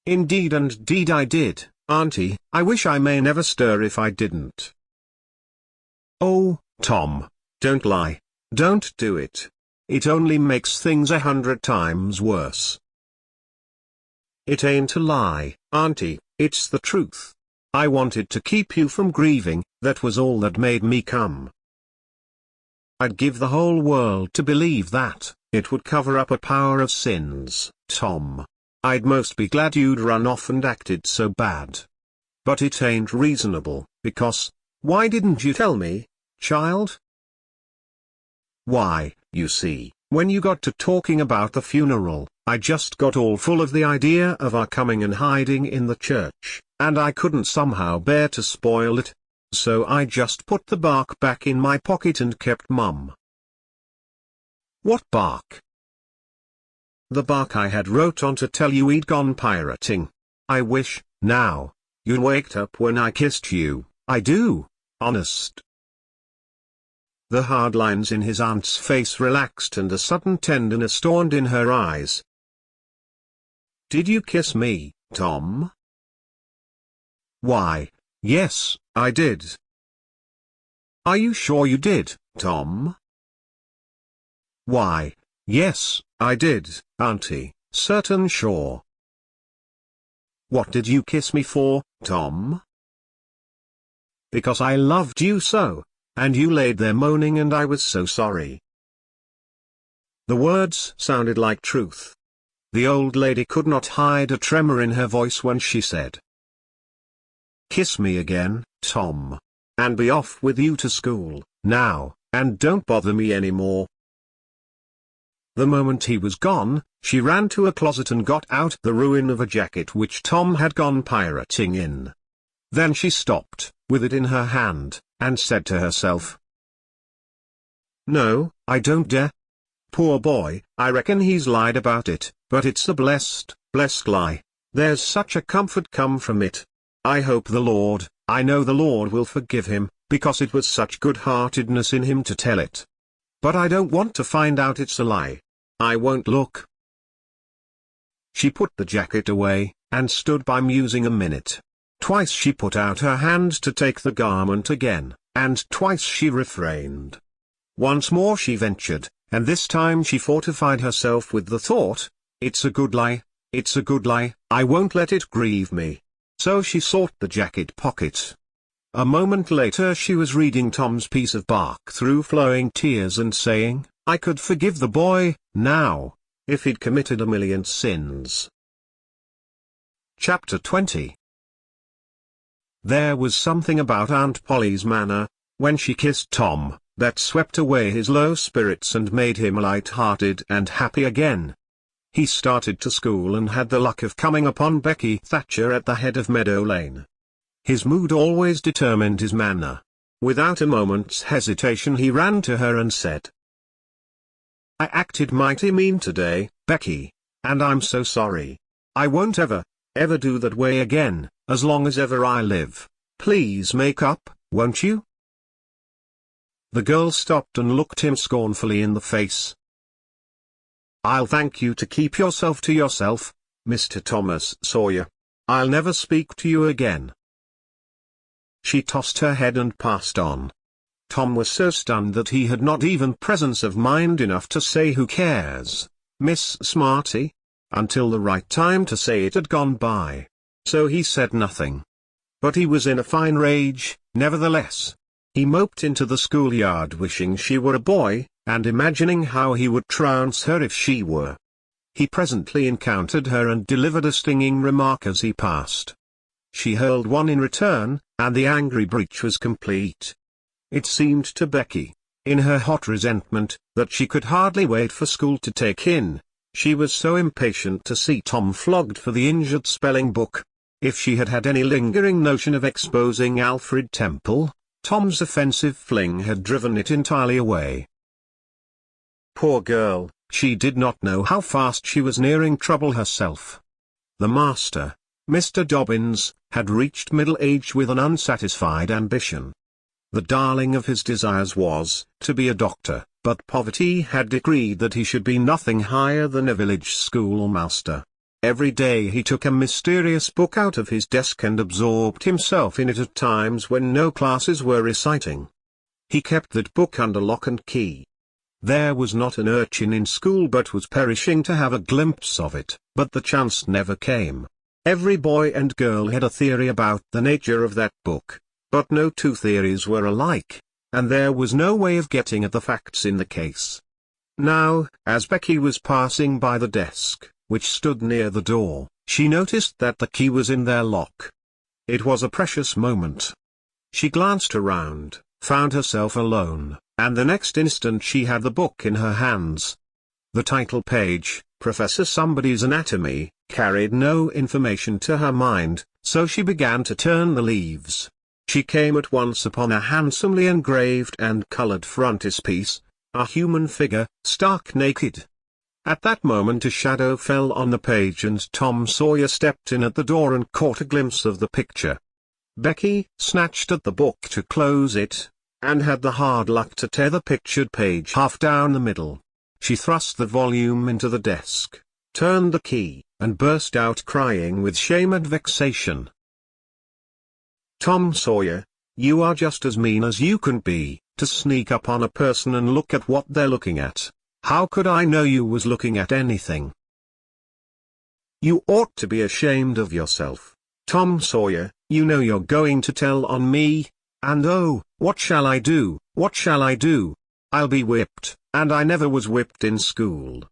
"Indeed and deed I did, Auntie. I wish I may never stir if I didn't." "Oh, Tom, don't lie, don't do it. It only makes things 100 times worse." "It ain't a lie, Auntie, it's the truth. I wanted to keep you from grieving, that was all that made me come." "I'd give the whole world to believe that. It would cover up a power of sins, Tom. I'd most be glad you'd run off and acted so bad. But it ain't reasonable, because, why didn't you tell me, child?" "Why, you see, when you got to talking about the funeral, I just got all full of the idea of our coming and hiding in the church, and I couldn't somehow bear to spoil it. So I just put the bark back in my pocket and kept mum." "What bark?" "The bark I had wrote on to tell you he'd gone pirating. I wish, now, You waked up when I kissed you, I do, honest. The hard lines in his aunt's face relaxed and a sudden tenderness dawned in her eyes. Did you kiss me, Tom? Why, yes, I did. Are you sure you did, Tom? Why, yes, I did, Auntie, certain sure. What did you kiss me for, Tom? Because I loved you so, and you laid there moaning and I was so sorry. The words sounded like truth. The old lady could not hide a tremor in her voice when she said, Kiss me again, Tom. And be off with you to school, now, and don't bother me any more. The moment he was gone, she ran to a closet and got out the ruin of a jacket which Tom had gone pirating in. Then she stopped, with it in her hand, and said to herself, No, I don't dare. Poor boy, I reckon he's lied about it, but it's a blessed lie. There's such a comfort come from it. I hope I know the Lord will forgive him, because it was such good-heartedness in him to tell it. But I don't want to find out it's a lie. I won't look. She put the jacket away, and stood by musing a minute. Twice she put out her hand to take the garment again, and twice she refrained. Once more she ventured, and this time she fortified herself with the thought, It's a good lie, it's a good lie, I won't let it grieve me. So she sought the jacket pocket. A moment later she was reading Tom's piece of bark through flowing tears and saying, I could forgive the boy, now, if he'd committed a million sins. Chapter 20. There was something about Aunt Polly's manner, when she kissed Tom, that swept away his low spirits and made him light-hearted and happy again. He started to school and had the luck of coming upon Becky Thatcher at the head of Meadow Lane. His mood always determined his manner. Without a moment's hesitation he ran to her and said, I acted mighty mean today, Becky, and I'm so sorry. I won't ever do that way again, as long as ever I live. Please make up, won't you? The girl stopped and looked him scornfully in the face. I'll thank you to keep yourself to yourself, Mr. Thomas Sawyer. I'll never speak to you again. She tossed her head and passed on. Tom was so stunned that he had not even presence of mind enough to say who cares, Miss Smarty, until the right time to say it had gone by. So he said nothing. But he was in a fine rage, nevertheless. He moped into the schoolyard wishing she were a boy, and imagining how he would trounce her if she were. He presently encountered her and delivered a stinging remark as he passed. She hurled one in return, and the angry breach was complete. It seemed to Becky, in her hot resentment, that she could hardly wait for school to take in. She was so impatient to see Tom flogged for the injured spelling book. If she had had any lingering notion of exposing Alfred Temple, Tom's offensive fling had driven it entirely away. Poor girl, she did not know how fast she was nearing trouble herself. The master, Mr. Dobbins, had reached middle age with an unsatisfied ambition. The darling of his desires was to be a doctor, but poverty had decreed that he should be nothing higher than a village schoolmaster. Every day he took a mysterious book out of his desk and absorbed himself in it at times when no classes were reciting. He kept that book under lock and key. There was not an urchin in school but was perishing to have a glimpse of it, but the chance never came. Every boy and girl had a theory about the nature of that book, but no two theories were alike, and there was no way of getting at the facts in the case. Now, as Becky was passing by the desk, which stood near the door, she noticed that the key was in their lock. It was a precious moment. She glanced around, found herself alone, and the next instant she had the book in her hands. The title page, Professor Somebody's Anatomy, carried no information to her mind, so she began to turn the leaves. She came at once upon a handsomely engraved and colored frontispiece, a human figure, stark naked. At that moment a shadow fell on the page and Tom Sawyer stepped in at the door and caught a glimpse of the picture. Becky snatched at the book to close it, and had the hard luck to tear the pictured page half down the middle. She thrust the volume into the desk, turned the key, and burst out crying with shame and vexation. "Tom Sawyer, you are just as mean as you can be, to sneak up on a person and look at what they're looking at. How could I know you was looking at anything? You ought to be ashamed of yourself. Tom Sawyer, you know you're going to tell on me, and oh, what shall I do, what shall I do? I'll be whipped, and I never was whipped in school."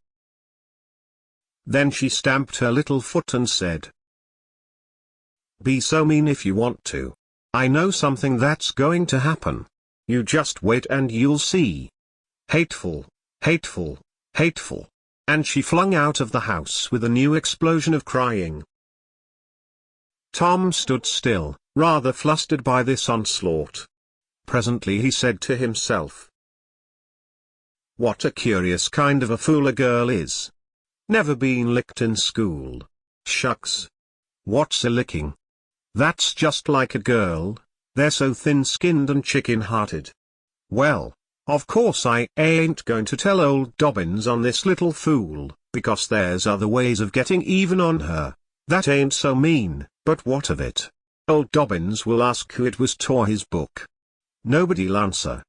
Then she stamped her little foot and said, "Be so mean if you want to. I know something that's going to happen. You just wait and you'll see. Hateful, hateful, hateful." And she flung out of the house with a new explosion of crying. Tom stood still, rather flustered by this onslaught. Presently he said to himself, "What a curious kind of a fool a girl is. Never been licked in school. Shucks. What's a licking? That's just like a girl, they're so thin-skinned and chicken-hearted. Well, of course I ain't going to tell old Dobbins on this little fool, because there's other ways of getting even on her. That ain't so mean, but what of it? Old Dobbins will ask who it was tore his book. Nobody'll answer.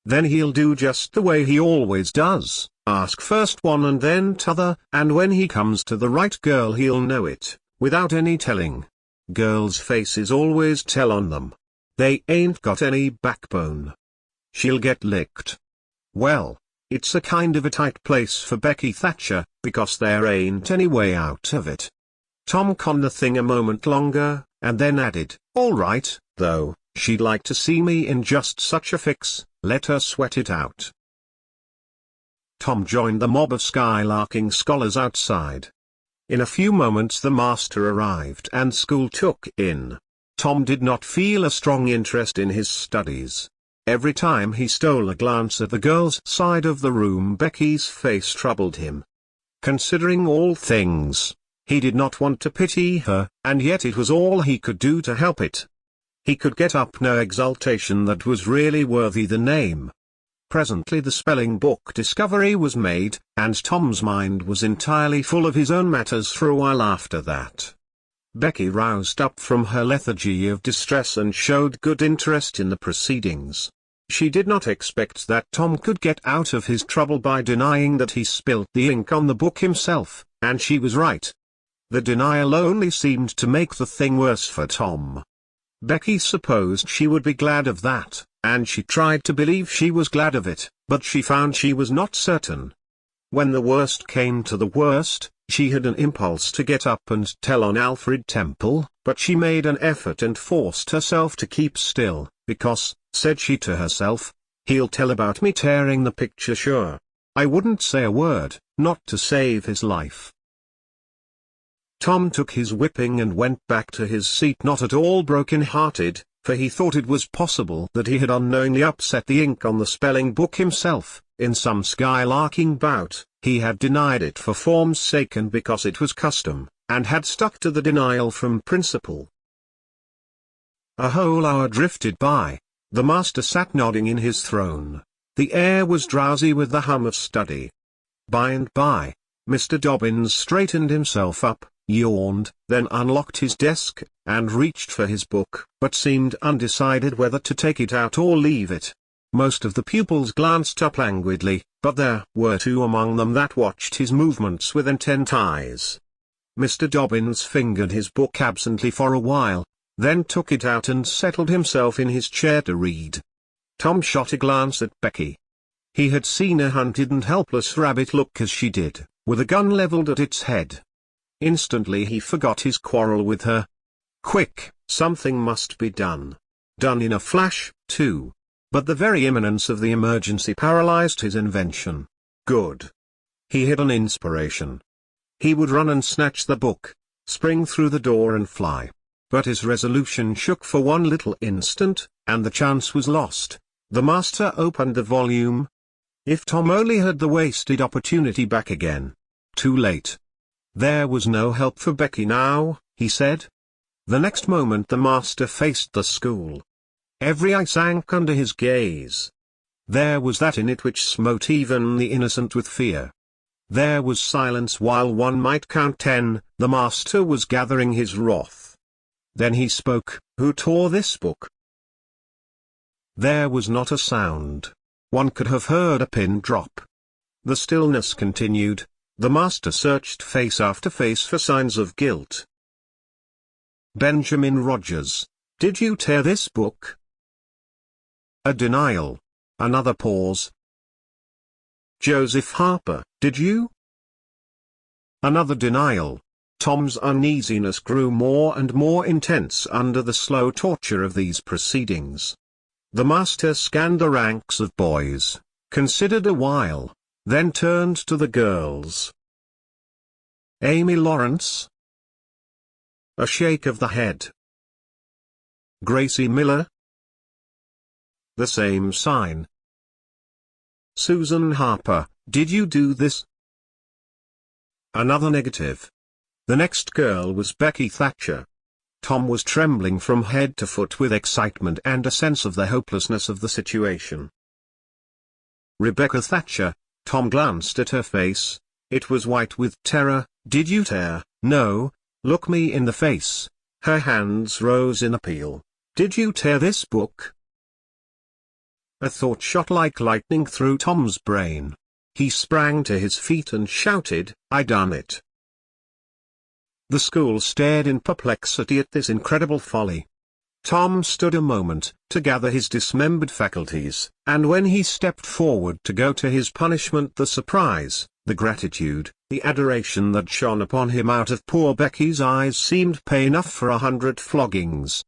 Then he'll do just the way he always does, ask first one and then t'other, and when he comes to the right girl he'll know it, without any telling. Girls' faces always tell on them. They ain't got any backbone. She'll get licked. Well, it's a kind of a tight place for Becky Thatcher, because there ain't any way out of it." Tom conned the thing a moment longer, and then added, "All right, though, she'd like to see me in just such a fix, let her sweat it out." Tom joined the mob of skylarking scholars outside. In a few moments the master arrived and school took in. Tom did not feel a strong interest in his studies. Every time he stole a glance at the girl's side of the room Becky's face troubled him. Considering all things, he did not want to pity her, and yet it was all he could do to help it. He could get up no exaltation that was really worthy the name. Presently the spelling book discovery was made, and Tom's mind was entirely full of his own matters for a while after that. Becky roused up from her lethargy of distress and showed good interest in the proceedings. She did not expect that Tom could get out of his trouble by denying that he spilt the ink on the book himself, and she was right. The denial only seemed to make the thing worse for Tom. Becky supposed she would be glad of that, and she tried to believe she was glad of it, but she found she was not certain. When the worst came to the worst, she had an impulse to get up and tell on Alfred Temple, but she made an effort and forced herself to keep still, because, said she to herself, he'll tell about me tearing the picture sure. I wouldn't say a word, not to save his life. Tom took his whipping and went back to his seat not at all broken-hearted, for he thought it was possible that he had unknowingly upset the ink on the spelling book himself. In some skylarking bout, he had denied it for form's sake and because it was custom, and had stuck to the denial from principle. A whole hour drifted by. The master sat nodding in his throne. The air was drowsy with the hum of study. By and by, Mr. Dobbins straightened himself up, yawned, then unlocked his desk, and reached for his book, but seemed undecided whether to take it out or leave it. Most of the pupils glanced up languidly, but there were two among them that watched his movements with intent eyes. Mr. Dobbins fingered his book absently for a while, then took it out and settled himself in his chair to read. Tom shot a glance at Becky. He had seen a hunted and helpless rabbit look as she did, with a gun leveled at its head. Instantly he forgot his quarrel with her. Quick, something must be done. Done in a flash, too. But the very imminence of the emergency paralyzed his invention. Good. He had an inspiration. He would run and snatch the book, spring through the door and fly. But his resolution shook for one little instant, and the chance was lost. The master opened the volume. If Tom only had the wasted opportunity back again, Too late. There was no help for Becky now, he said. The next moment the master faced the school. Every eye sank under his gaze. There was that in it which smote even the innocent with fear. There was silence while one might count 10, the master was gathering his wrath. Then he spoke, "Who tore this book?" There was not a sound. One could have heard a pin drop. The stillness continued. The master searched face after face for signs of guilt. Benjamin Rogers, did you tear this book? A denial. Another pause. Joseph Harper, did you? Another denial. Tom's uneasiness grew more and more intense under the slow torture of these proceedings. The master scanned the ranks of boys, considered a while, then turned to the girls. Amy Lawrence? A shake of the head. Gracie Miller? The same sign. Susan Harper, did you do this? Another negative. The next girl was Becky Thatcher. Tom was trembling from head to foot with excitement and a sense of the hopelessness of the situation. Rebecca Thatcher. Tom glanced at her face. It was white with terror. Did you tear? No. Look me in the face. Her hands rose in appeal. Did you tear this book? A thought shot like lightning through Tom's brain. He sprang to his feet and shouted, "I done it." The school stared in perplexity at this incredible folly. Tom stood a moment, to gather his dismembered faculties, and when he stepped forward to go to his punishment, the surprise, the gratitude, the adoration that shone upon him out of poor Becky's eyes seemed pay enough for 100 floggings.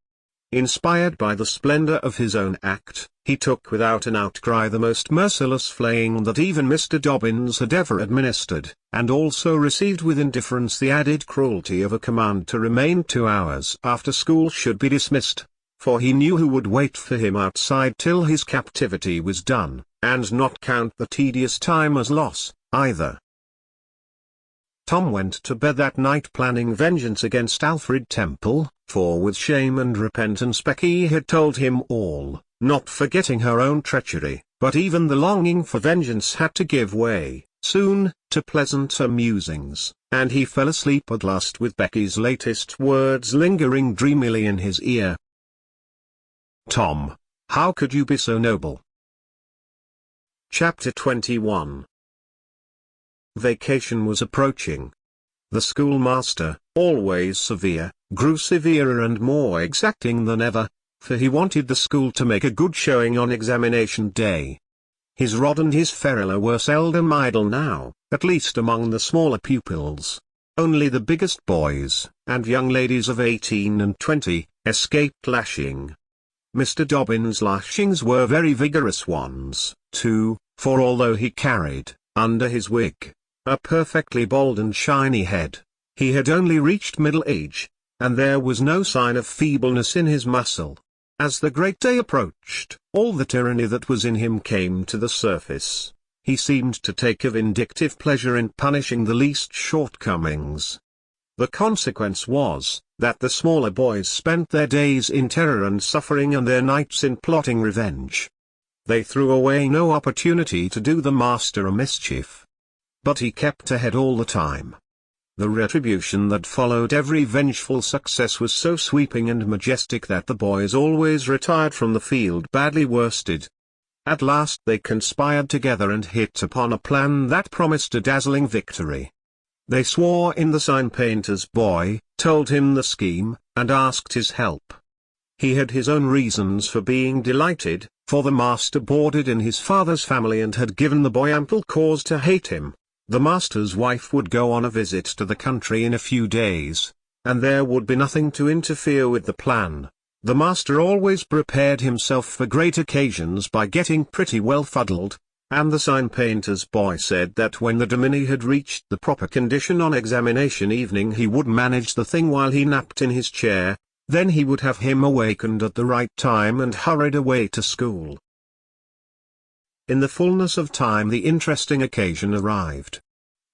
Inspired by the splendor of his own act, he took without an outcry the most merciless flaying that even Mr. Dobbins had ever administered, and also received with indifference the added cruelty of a command to remain 2 hours after school should be dismissed, for he knew who would wait for him outside till his captivity was done, and not count the tedious time as loss, either. Tom went to bed that night planning vengeance against Alfred Temple, for with shame and repentance Becky had told him all, not forgetting her own treachery, but even the longing for vengeance had to give way, soon, to pleasanter musings, and he fell asleep at last with Becky's latest words lingering dreamily in his ear. Tom, how could you be so noble? Chapter 21. Vacation was approaching. The schoolmaster, always severe, grew severer and more exacting than ever, for he wanted the school to make a good showing on examination day. His rod and his ferula were seldom idle now, at least among the smaller pupils. Only the biggest boys, and young ladies of 18 and 20, escaped lashing. Mr. Dobbins' lashings were very vigorous ones, too, for although he carried, under his wig, a perfectly bald and shiny head, he had only reached middle age, and there was no sign of feebleness in his muscle. As the great day approached, all the tyranny that was in him came to the surface. He seemed to take a vindictive pleasure in punishing the least shortcomings. The consequence was, that the smaller boys spent their days in terror and suffering and their nights in plotting revenge. They threw away no opportunity to do the master a mischief. But he kept ahead all the time. The retribution that followed every vengeful success was so sweeping and majestic that the boys always retired from the field badly worsted. At last they conspired together and hit upon a plan that promised a dazzling victory. They swore in the sign painter's boy, told him the scheme, and asked his help. He had his own reasons for being delighted, for the master boarded in his father's family and had given the boy ample cause to hate him. The master's wife would go on a visit to the country in a few days, and there would be nothing to interfere with the plan. The master always prepared himself for great occasions by getting pretty well fuddled, and the sign painter's boy said that when the dominie had reached the proper condition on examination evening he would manage the thing while he napped in his chair, then he would have him awakened at the right time and hurried away to school. In the fullness of time the interesting occasion arrived.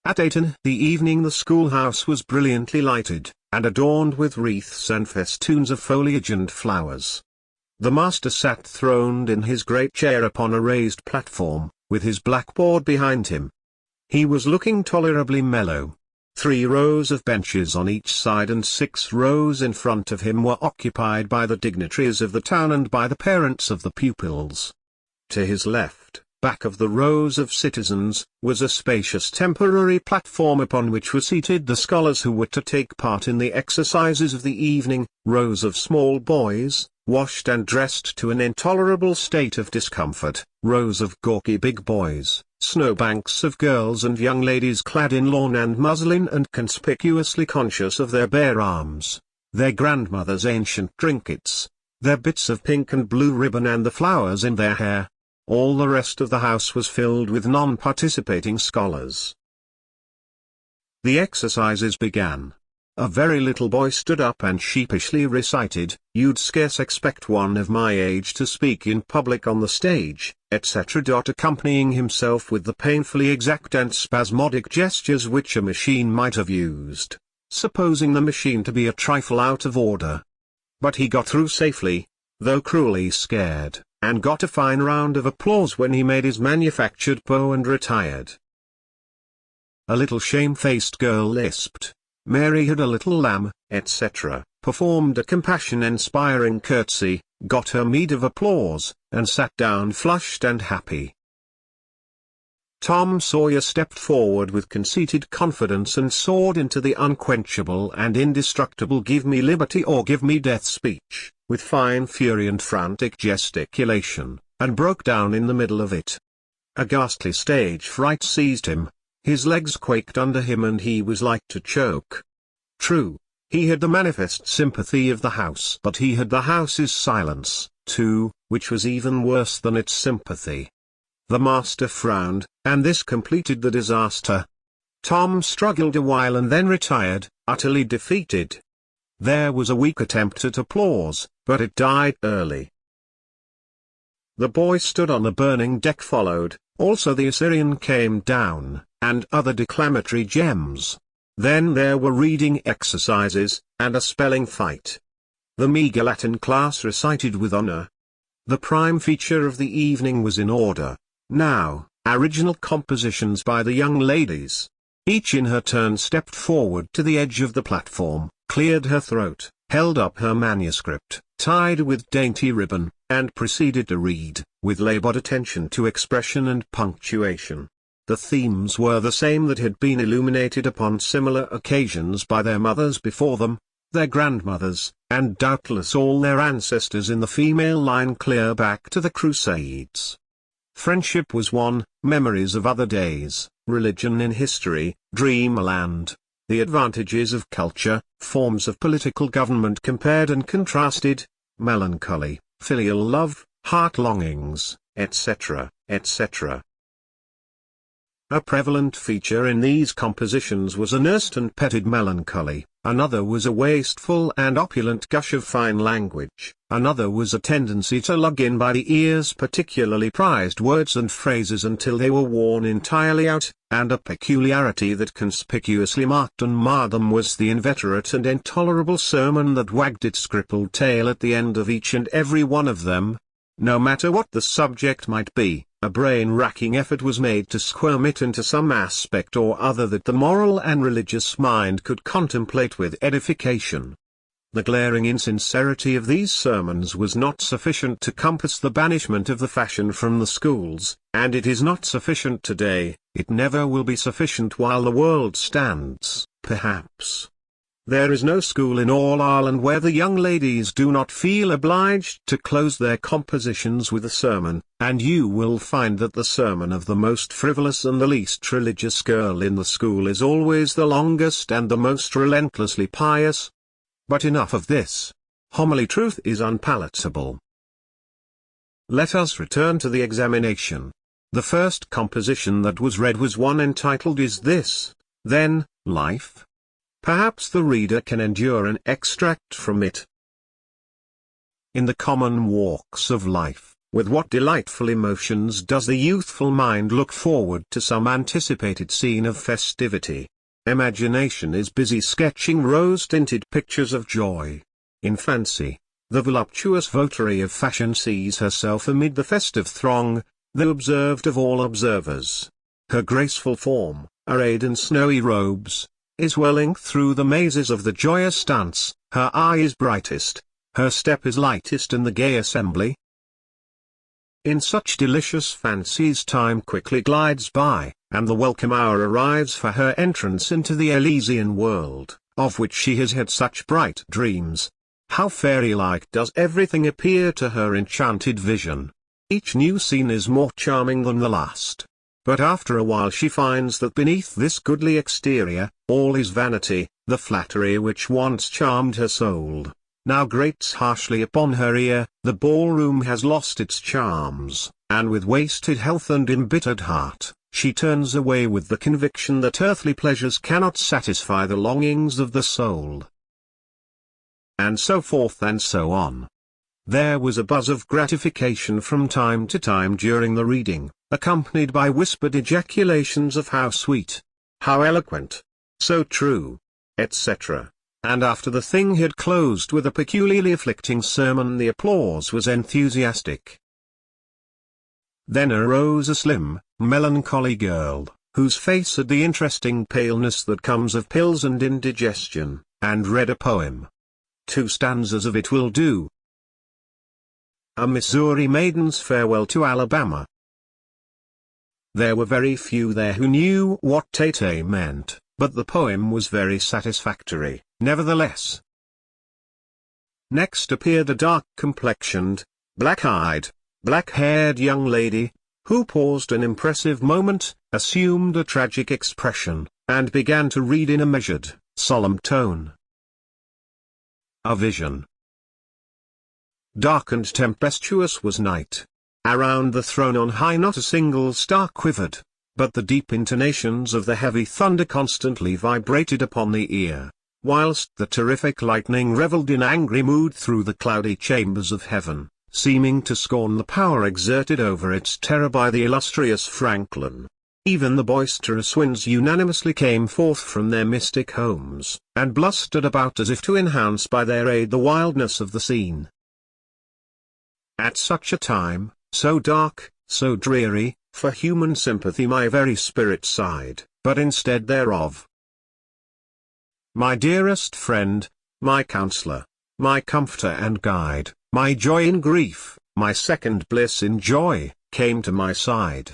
At 8 in the evening the schoolhouse was brilliantly lighted, and adorned with wreaths and festoons of foliage and flowers. The master sat throned in his great chair upon a raised platform, with his blackboard behind him. He was looking tolerably mellow. 3 rows of benches on each side and 6 rows in front of him were occupied by the dignitaries of the town and by the parents of the pupils. To his left, back of the rows of citizens, was a spacious temporary platform upon which were seated the scholars who were to take part in the exercises of the evening, rows of small boys, washed and dressed to an intolerable state of discomfort, rows of gawky big boys, snowbanks of girls and young ladies clad in lawn and muslin and conspicuously conscious of their bare arms, their grandmother's ancient trinkets, their bits of pink and blue ribbon and the flowers in their hair. All the rest of the house was filled with non-participating scholars. The exercises began. A very little boy stood up and sheepishly recited, "You'd scarce expect one of my age to speak in public on the stage," etc., accompanying himself with the painfully exact and spasmodic gestures which a machine might have used, supposing the machine to be a trifle out of order. But he got through safely, though cruelly scared, and got a fine round of applause when he made his manufactured bow and retired. A little shamefaced girl lisped, "Mary had a little lamb," etc., performed a compassion-inspiring curtsy, got her meed of applause, and sat down flushed and happy. Tom Sawyer stepped forward with conceited confidence and soared into the unquenchable and indestructible "Give me liberty or give me death" speech, with fine fury and frantic gesticulation, and broke down in the middle of it. A ghastly stage fright seized him, his legs quaked under him and he was like to choke. True, he had the manifest sympathy of the house, but he had the house's silence, too, which was even worse than its sympathy. The master frowned, and this completed the disaster. Tom struggled a while and then retired, utterly defeated. There was a weak attempt at applause, but it died early. The boy stood on the burning deck followed, also the Assyrian came down, and other declamatory gems. Then there were reading exercises, and a spelling fight. The meager Latin class recited with honor. The prime feature of the evening was in order. Now, original compositions by the young ladies. Each in her turn stepped forward to the edge of the platform, cleared her throat, held up her manuscript, tied with dainty ribbon, and proceeded to read, with labored attention to expression and punctuation. The themes were the same that had been illuminated upon similar occasions by their mothers before them, their grandmothers, and doubtless all their ancestors in the female line clear back to the Crusades. Friendship was one, memories of other days, religion in history, dreamland, the advantages of culture, forms of political government compared and contrasted, melancholy, filial love, heart longings, etc., etc. A prevalent feature in these compositions was a nursed and petted melancholy, another was a wasteful and opulent gush of fine language, another was a tendency to lug in by the ears particularly prized words and phrases until they were worn entirely out, and a peculiarity that conspicuously marked and marred them was the inveterate and intolerable sermon that wagged its crippled tail at the end of each and every one of them. No matter what the subject might be, a brain-racking effort was made to squirm it into some aspect or other that the moral and religious mind could contemplate with edification. The glaring insincerity of these sermons was not sufficient to compass the banishment of the fashion from the schools, and it is not sufficient today, it never will be sufficient while the world stands, perhaps. There is no school in all Ireland where the young ladies do not feel obliged to close their compositions with a sermon, and you will find that the sermon of the most frivolous and the least religious girl in the school is always the longest and the most relentlessly pious. But enough of this. Homily truth is unpalatable. Let us return to the examination. The first composition that was read was one entitled "Is This, Then, Life?" Perhaps the reader can endure an extract from it. In the common walks of life, With what delightful emotions does the youthful mind look forward to some anticipated scene of festivity! Imagination is busy sketching rose-tinted pictures of joy. In fancy, the voluptuous votary of fashion sees herself amid the festive throng, the observed of all observers. Her graceful form, arrayed in snowy robes, is whirling through the mazes of the joyous dance, her eye is brightest, her step is lightest in the gay assembly. In such delicious fancies time quickly glides by, and the welcome hour arrives for her entrance into the Elysian world, of which she has had such bright dreams. How fairy-like does everything appear to her enchanted vision! Each new scene is more charming than the last. But after a while she finds that beneath this goodly exterior, all is vanity. The flattery which once charmed her soul now grates harshly upon her ear. The ballroom has lost its charms, and with wasted health and embittered heart, she turns away with the conviction that earthly pleasures cannot satisfy the longings of the soul. And so forth and so on. There was a buzz of gratification from time to time during the reading, accompanied by whispered ejaculations of "how sweet," "how eloquent," "so true," etc. And after the thing had closed with a peculiarly afflicting sermon, the applause was enthusiastic. Then arose a slim, melancholy girl, whose face had the interesting paleness that comes of pills and indigestion, and read a poem. 2 stanzas of it will do. A Missouri Maiden's Farewell to Alabama. There were very few there who knew what Tay meant, but the poem was very satisfactory, nevertheless. Next appeared a dark-complexioned, black-eyed, black-haired young lady, who paused an impressive moment, assumed a tragic expression, and began to read in a measured, solemn tone. A vision. Dark and tempestuous was night. Around the throne on high not a single star quivered, but the deep intonations of the heavy thunder constantly vibrated upon the ear, whilst the terrific lightning revelled in angry mood through the cloudy chambers of heaven, seeming to scorn the power exerted over its terror by the illustrious Franklin. Even the boisterous winds unanimously came forth from their mystic homes, and blustered about as if to enhance by their aid the wildness of the scene. At such a time, so dark, so dreary, for human sympathy my very spirit sighed, but instead thereof, my dearest friend, my counselor, my comforter and guide, my joy in grief, my second bliss in joy, came to my side.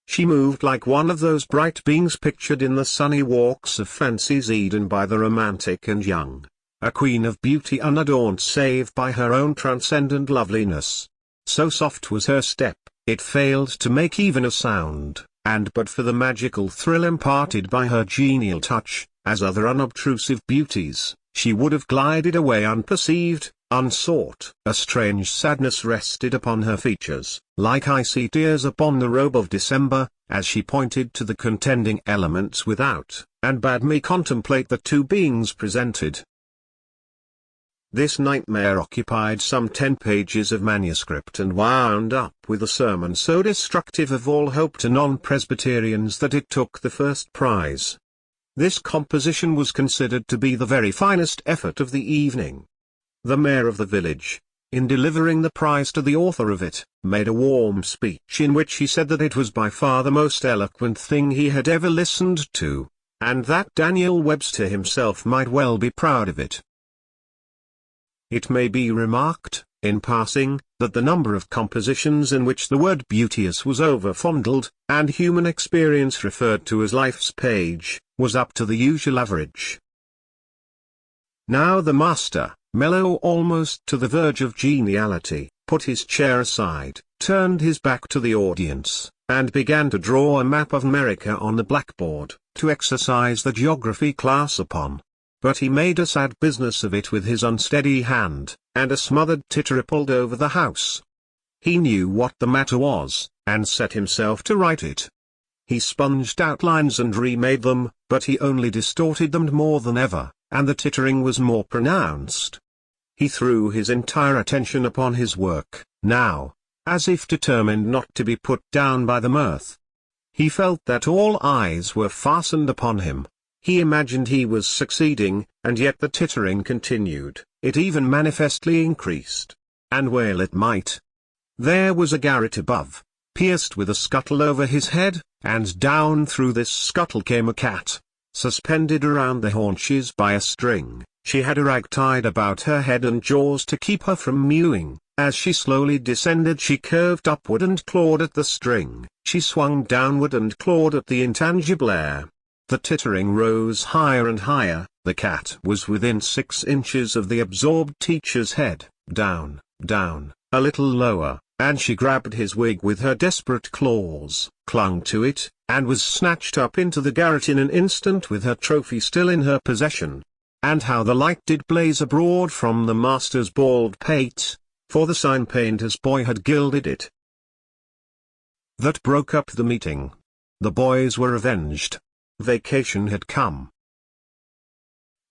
She moved like one of those bright beings pictured in the sunny walks of fancy's Eden by the romantic and young, a queen of beauty unadorned save by her own transcendent loveliness. So soft was her step, it failed to make even a sound, and but for the magical thrill imparted by her genial touch, as other unobtrusive beauties, she would have glided away unperceived, unsought. A strange sadness rested upon her features, like icy tears upon the robe of December, as she pointed to the contending elements without, and bade me contemplate the 2 beings presented. This nightmare occupied some 10 pages of manuscript and wound up with a sermon so destructive of all hope to non-Presbyterians that it took the first prize. This composition was considered to be the very finest effort of the evening. The mayor of the village, in delivering the prize to the author of it, made a warm speech in which he said that it was by far the most eloquent thing he had ever listened to, and that Daniel Webster himself might well be proud of it. It may be remarked, in passing, that the number of compositions in which the word beauteous was over-fondled, and human experience referred to as life's page, was up to the usual average. Now the master, mellow almost to the verge of geniality, put his chair aside, turned his back to the audience, and began to draw a map of America on the blackboard, to exercise the geography class upon. But he made a sad business of it with his unsteady hand, and a smothered titter rippled over the house. He knew what the matter was, and set himself to write it. He sponged outlines and remade them, but he only distorted them more than ever, and the tittering was more pronounced. He threw his entire attention upon his work, now, as if determined not to be put down by the mirth. He felt that all eyes were fastened upon him. He imagined he was succeeding, and yet the tittering continued, it even manifestly increased. And well it might. There was a garret above, pierced with a scuttle over his head, and down through this scuttle came a cat, suspended around the haunches by a string. She had a rag tied about her head and jaws to keep her from mewing. As she slowly descended, she curved upward and clawed at the string. She swung downward and clawed at the intangible air. The tittering rose higher and higher. The cat was within 6 inches of the absorbed teacher's head, down, down, a little lower, and she grabbed his wig with her desperate claws, clung to it, and was snatched up into the garret in an instant with her trophy still in her possession. And how the light did blaze abroad from the master's bald pate, for the sign painter's boy had gilded it. That broke up the meeting. The boys were avenged. Vacation had come.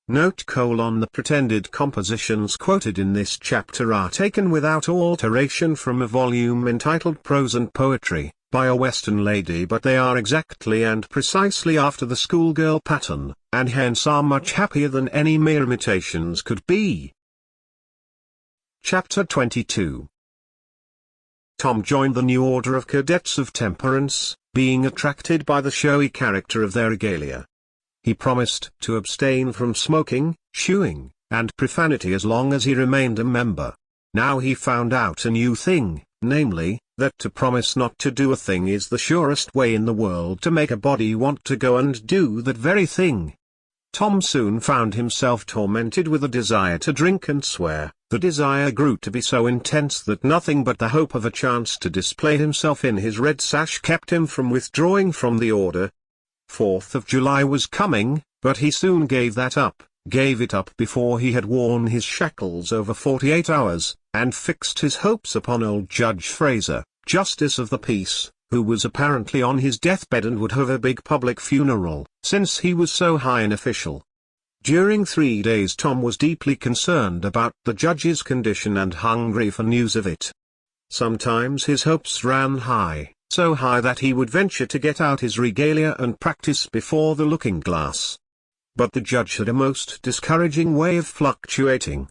Note: the pretended compositions quoted in this chapter are taken without alteration from a volume entitled Prose and Poetry, by a Western lady, but they are exactly and precisely after the schoolgirl pattern, and hence are much happier than any mere imitations could be. Chapter 22. Tom joined the new order of cadets of temperance, being attracted by the showy character of their regalia. He promised to abstain from smoking, chewing, and profanity as long as he remained a member. Now he found out a new thing, namely, that to promise not to do a thing is the surest way in the world to make a body want to go and do that very thing. Tom soon found himself tormented with a desire to drink and swear. The desire grew to be so intense that nothing but the hope of a chance to display himself in his red sash kept him from withdrawing from the order. 4th of July was coming, but he soon gave it up before he had worn his shackles over 48 hours, and fixed his hopes upon old Judge Fraser, Justice of the Peace, who was apparently on his deathbed and would have a big public funeral, since he was so high an official. During 3 days Tom was deeply concerned about the judge's condition and hungry for news of it. Sometimes his hopes ran high, so high that he would venture to get out his regalia and practice before the looking-glass. But the judge had a most discouraging way of fluctuating.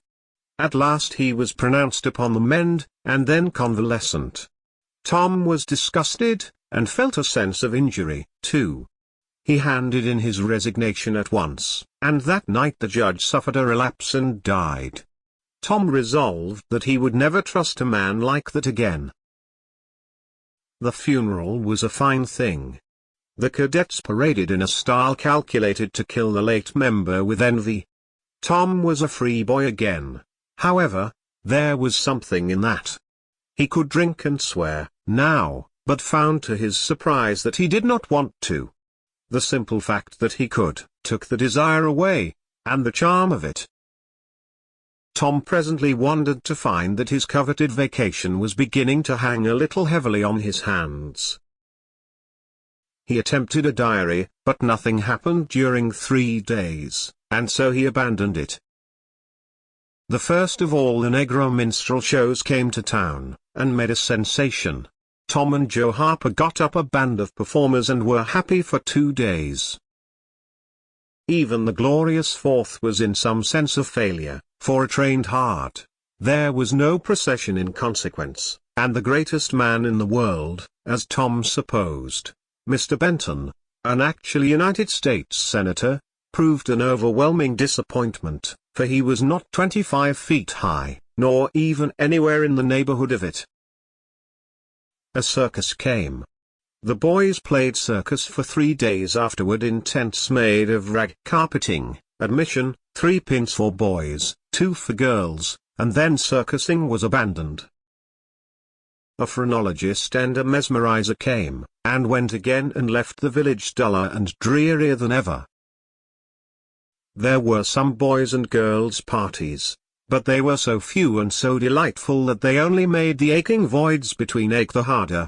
At last he was pronounced upon the mend, and then convalescent. Tom was disgusted, and felt a sense of injury, too. He handed in his resignation at once, and that night the judge suffered a relapse and died. Tom resolved that he would never trust a man like that again. The funeral was a fine thing. The cadets paraded in a style calculated to kill the late member with envy. Tom was a free boy again. However, there was something in that. He could drink and swear, now, but found to his surprise that he did not want to. The simple fact that he could, took the desire away, and the charm of it. Tom presently wondered to find that his coveted vacation was beginning to hang a little heavily on his hands. He attempted a diary, but nothing happened during 3 days, and so he abandoned it. The first of all the Negro minstrel shows came to town, and made a sensation. Tom and Joe Harper got up a band of performers and were happy for 2 days. Even the glorious 4th was in some sense a failure, for it rained hard. There was no procession in consequence, and the greatest man in the world, as Tom supposed, Mr. Benton, an actual United States Senator, proved an overwhelming disappointment, for he was not 25 feet high, nor even anywhere in the neighborhood of it. A circus came. The boys played circus for 3 days afterward in tents made of rag carpeting, admission, 3 pins for boys, 2 for girls, and then circusing was abandoned. A phrenologist and a mesmerizer came, and went again and left the village duller and drearier than ever. There were some boys and girls parties, but they were so few and so delightful that they only made the aching voids between ache the harder.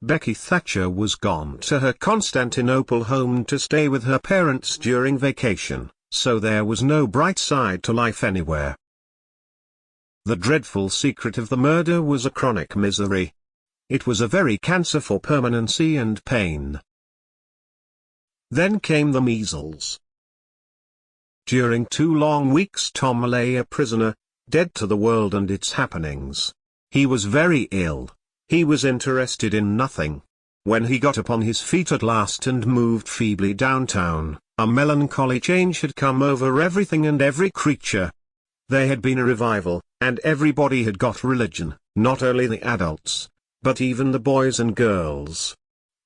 Becky Thatcher was gone to her Constantinople home to stay with her parents during vacation, so there was no bright side to life anywhere. The dreadful secret of the murder was a chronic misery. It was a very cancer for permanency and pain. Then came the measles. During 2 long weeks Tom lay a prisoner, dead to the world and its happenings. He was very ill. He was interested in nothing. When he got upon his feet at last and moved feebly downtown, a melancholy change had come over everything and every creature. There had been a revival, and everybody had got religion, not only the adults, but even the boys and girls.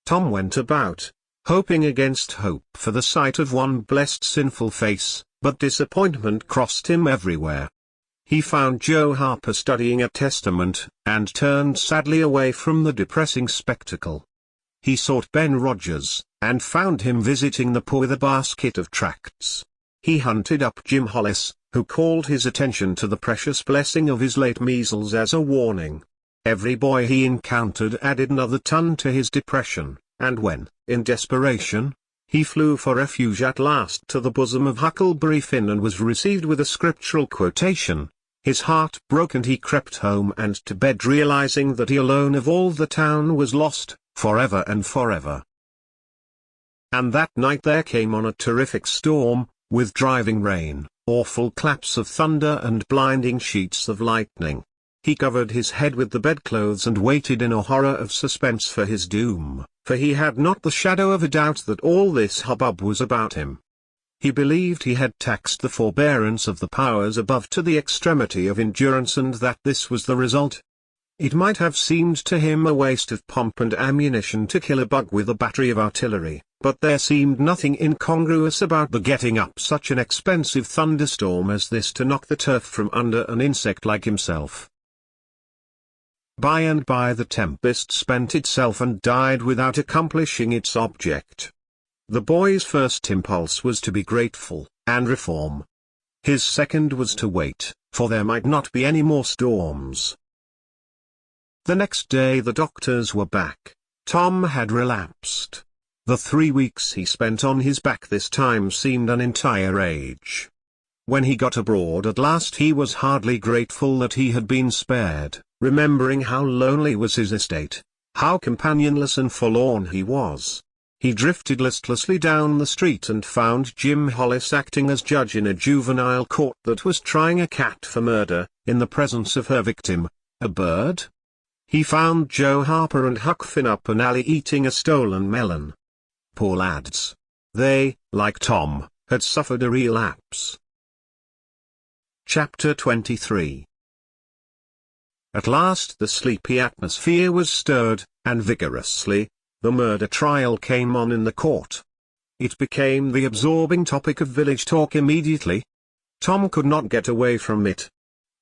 Tom went about, hoping against hope for the sight of one blessed sinful face, but disappointment crossed him everywhere. He found Joe Harper studying a Testament, and turned sadly away from the depressing spectacle. He sought Ben Rogers, and found him visiting the poor with a basket of tracts. He hunted up Jim Hollis, who called his attention to the precious blessing of his late measles as a warning. Every boy he encountered added another ton to his depression, and when, in desperation, he flew for refuge at last to the bosom of Huckleberry Finn and was received with a scriptural quotation, his heart broke and he crept home and to bed realizing that he alone of all the town was lost, forever and forever. And that night there came on a terrific storm, with driving rain, awful claps of thunder and blinding sheets of lightning. He covered his head with the bedclothes and waited in a horror of suspense for his doom, for he had not the shadow of a doubt that all this hubbub was about him. He believed he had taxed the forbearance of the powers above to the extremity of endurance and that this was the result. It might have seemed to him a waste of pomp and ammunition to kill a bug with a battery of artillery, but there seemed nothing incongruous about the getting up such an expensive thunderstorm as this to knock the turf from under an insect like himself. By and by the tempest spent itself and died without accomplishing its object. The boy's first impulse was to be grateful, and reform. His second was to wait, for there might not be any more storms. The next day the doctors were back. Tom had relapsed. The 3 weeks he spent on his back this time seemed an entire age. When he got abroad at last he was hardly grateful that he had been spared, remembering how lonely was his estate, how companionless and forlorn he was. He drifted listlessly down the street and found Jim Hollis acting as judge in a juvenile court that was trying a cat for murder, in the presence of her victim, a bird. He found Joe Harper and Huck Finn up an alley eating a stolen melon. Poor lads. They, like Tom, had suffered a relapse. Chapter 23. At last the sleepy atmosphere was stirred, and vigorously, the murder trial came on in the court. It became the absorbing topic of village talk immediately. Tom could not get away from it.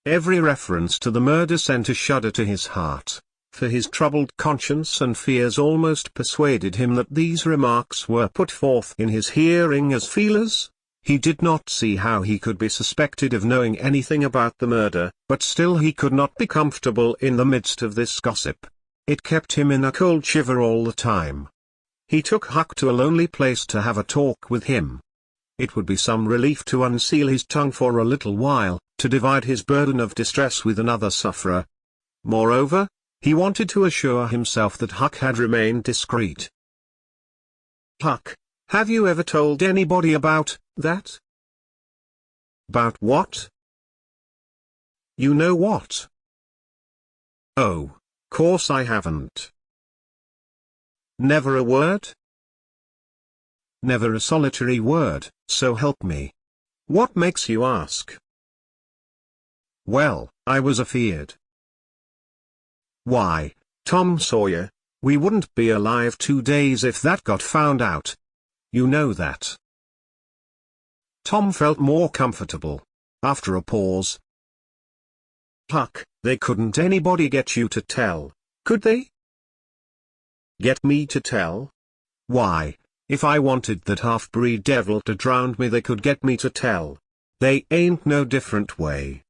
Every reference to the murder sent a shudder to his heart, for his troubled conscience and fears almost persuaded him that these remarks were put forth in his hearing as feelers. He did not see how he could be suspected of knowing anything about the murder, but still he could not be comfortable in the midst of this gossip. It kept him in a cold shiver all the time. He took Huck to a lonely place to have a talk with him. It would be some relief to unseal his tongue for a little while, to divide his burden of distress with another sufferer. Moreover, he wanted to assure himself that Huck had remained discreet. "Huck, have you ever told anybody about that?" "About what?" "You know what." "Oh, course I haven't." "Never a word?" "Never a solitary word, so help me." "What makes you ask?" "Well, I was afeard." "Why, Tom Sawyer, we wouldn't be alive 2 days if that got found out. You know that." Tom felt more comfortable. After a pause. "Huck, they couldn't anybody get you to tell, could they?" "Get me to tell? Why, if I wanted that half-breed devil to drown me they could get me to tell. They ain't no different way."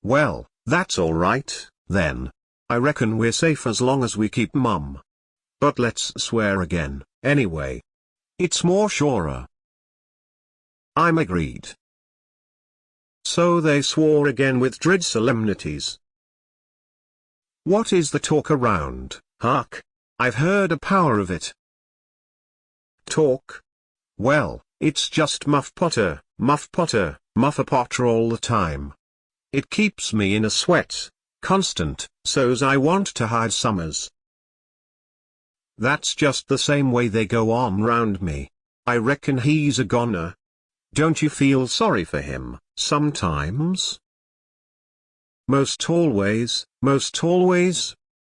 "Well, that's all right, then. I reckon we're safe as long as we keep mum. But let's swear again, anyway. It's more surer." "I'm agreed." So they swore again with dread solemnities. What is the talk around, Huck? I've heard a power of it. Talk? Well, it's just Muff Potter, Muffer Potter all the time. It keeps me in a sweat, constant, so's I want to hide summers. That's just the same way they go on round me. I reckon he's a goner. Don't you feel sorry for him, sometimes? Most always.